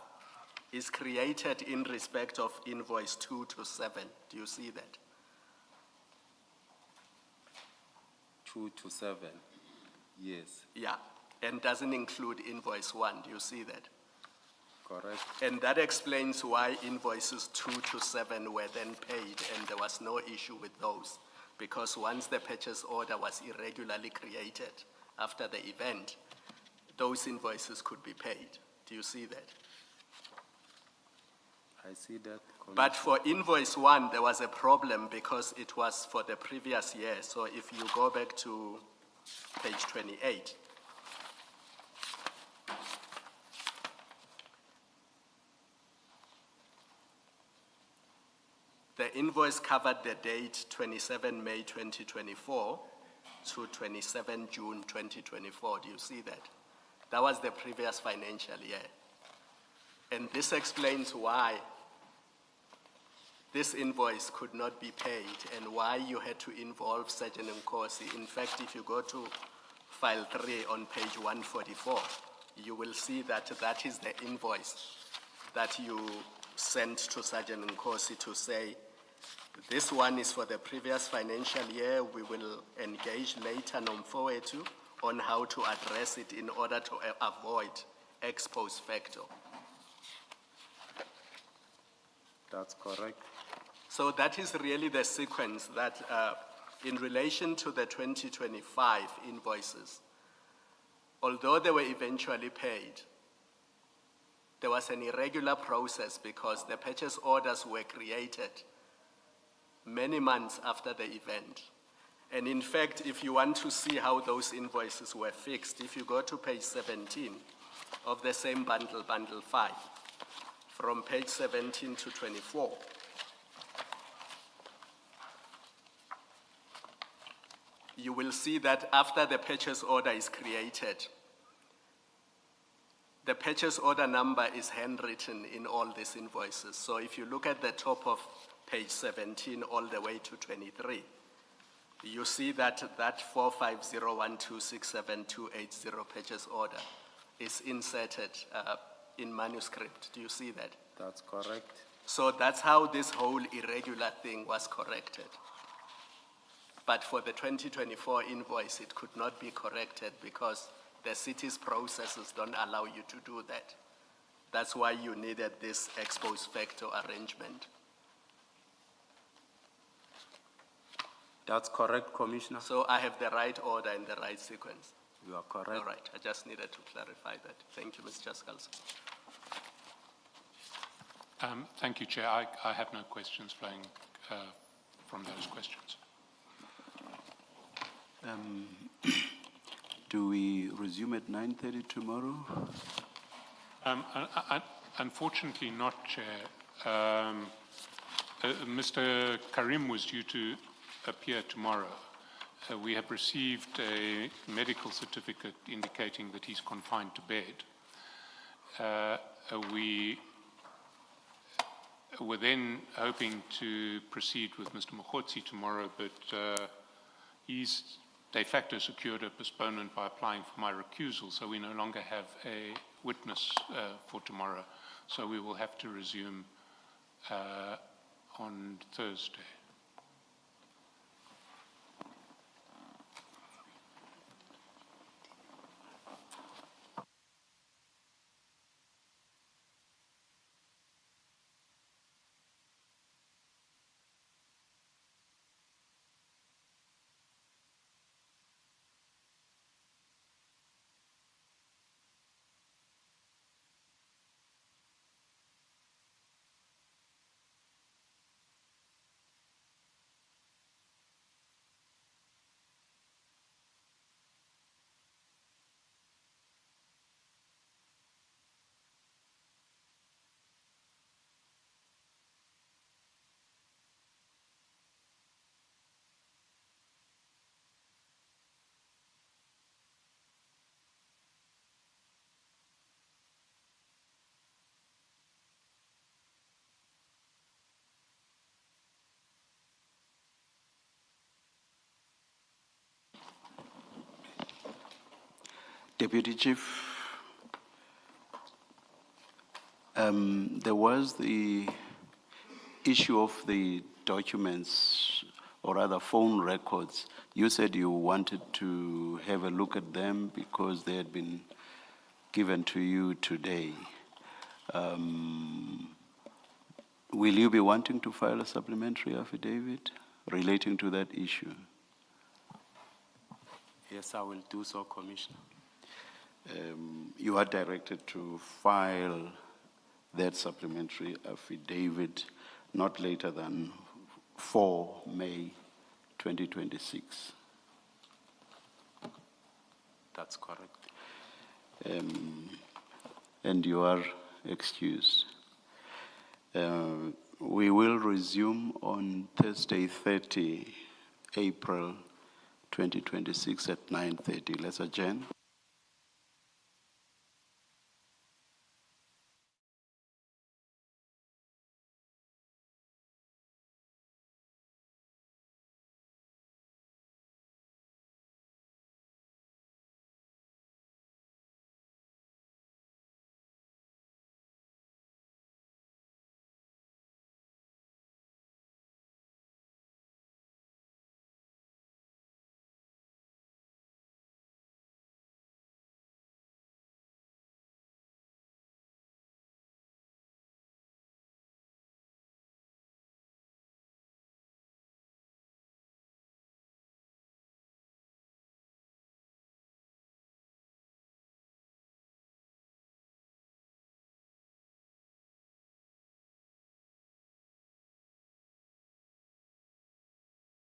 is created in respect of invoice 2 to 7. Do you see that? 2 to 7, yes. Yeah, and doesn't include invoice 1. Do you see that? Correct. And that explains why invoices 2 to 7 were then paid, and there was no issue with those. Because once the purchase order was irregularly created after the event, those invoices could be paid. Do you see that? I see that. But for invoice 1, there was a problem because it was for the previous year. So if you go back to page 28, the invoice covered the date 27 May 2024 to 27 June 2024. Do you see that? That was the previous financial year. And this explains why this invoice could not be paid and why you had to involve Sergeant Nkosi. In fact, if you go to file 3 on page 144, you will see that that is the invoice that you sent to Sergeant Nkosi to say, this one is for the previous financial year. We will engage later Nomfowethu on how to address it in order to avoid ex post facto. That's correct. So that is really the sequence that in relation to the 2025 invoices, although they were eventually paid, there was an irregular process because the purchase orders were created many months after the event. And in fact, if you want to see how those invoices were fixed, if you go to page 17 of the same bundle, bundle 5, from page 17 to 24, you will see that after the purchase order is created, the purchase order number is handwritten in all these invoices. So if you look at the top of page 17 all the way to 23, you see that that 450-126-7280 purchase order is inserted in manuscript. Do you see that? That's correct. So that's how this whole irregular thing was corrected. But for the 2024 invoice, it could not be corrected because the city's processes don't allow you to do that. That's why you needed this ex post facto arrangement. That's correct, Commissioner. So I have the right order and the right sequence. You are correct. All right, I just needed to clarify that. Thank you, Mr. Chaskals. Thank you, Chair. I have no questions flowing from those questions. Do we resume at 9:30 tomorrow? Unfortunately not, Chair. Mr. Karim was due to appear tomorrow. We have received a medical certificate indicating that he's confined to bed. were then hoping to proceed with Mr. Mokgotsi tomorrow, but he's de facto secured a postponement by applying for my recusal, so we no longer have a witness for tomorrow. So we will have to resume on Thursday. Deputy Chief, there was the issue of the documents, or rather phone records. You said you wanted to have a look at them because they had been given to you today. Will you be wanting to file a supplementary affidavit relating to that issue? Yes, I will do so, Commissioner. You are directed to file that supplementary affidavit not later than 4 May 2026. That's correct. And you are excused. We will resume on Thursday, 30 April 2026 at 9:30. Let's adjourn.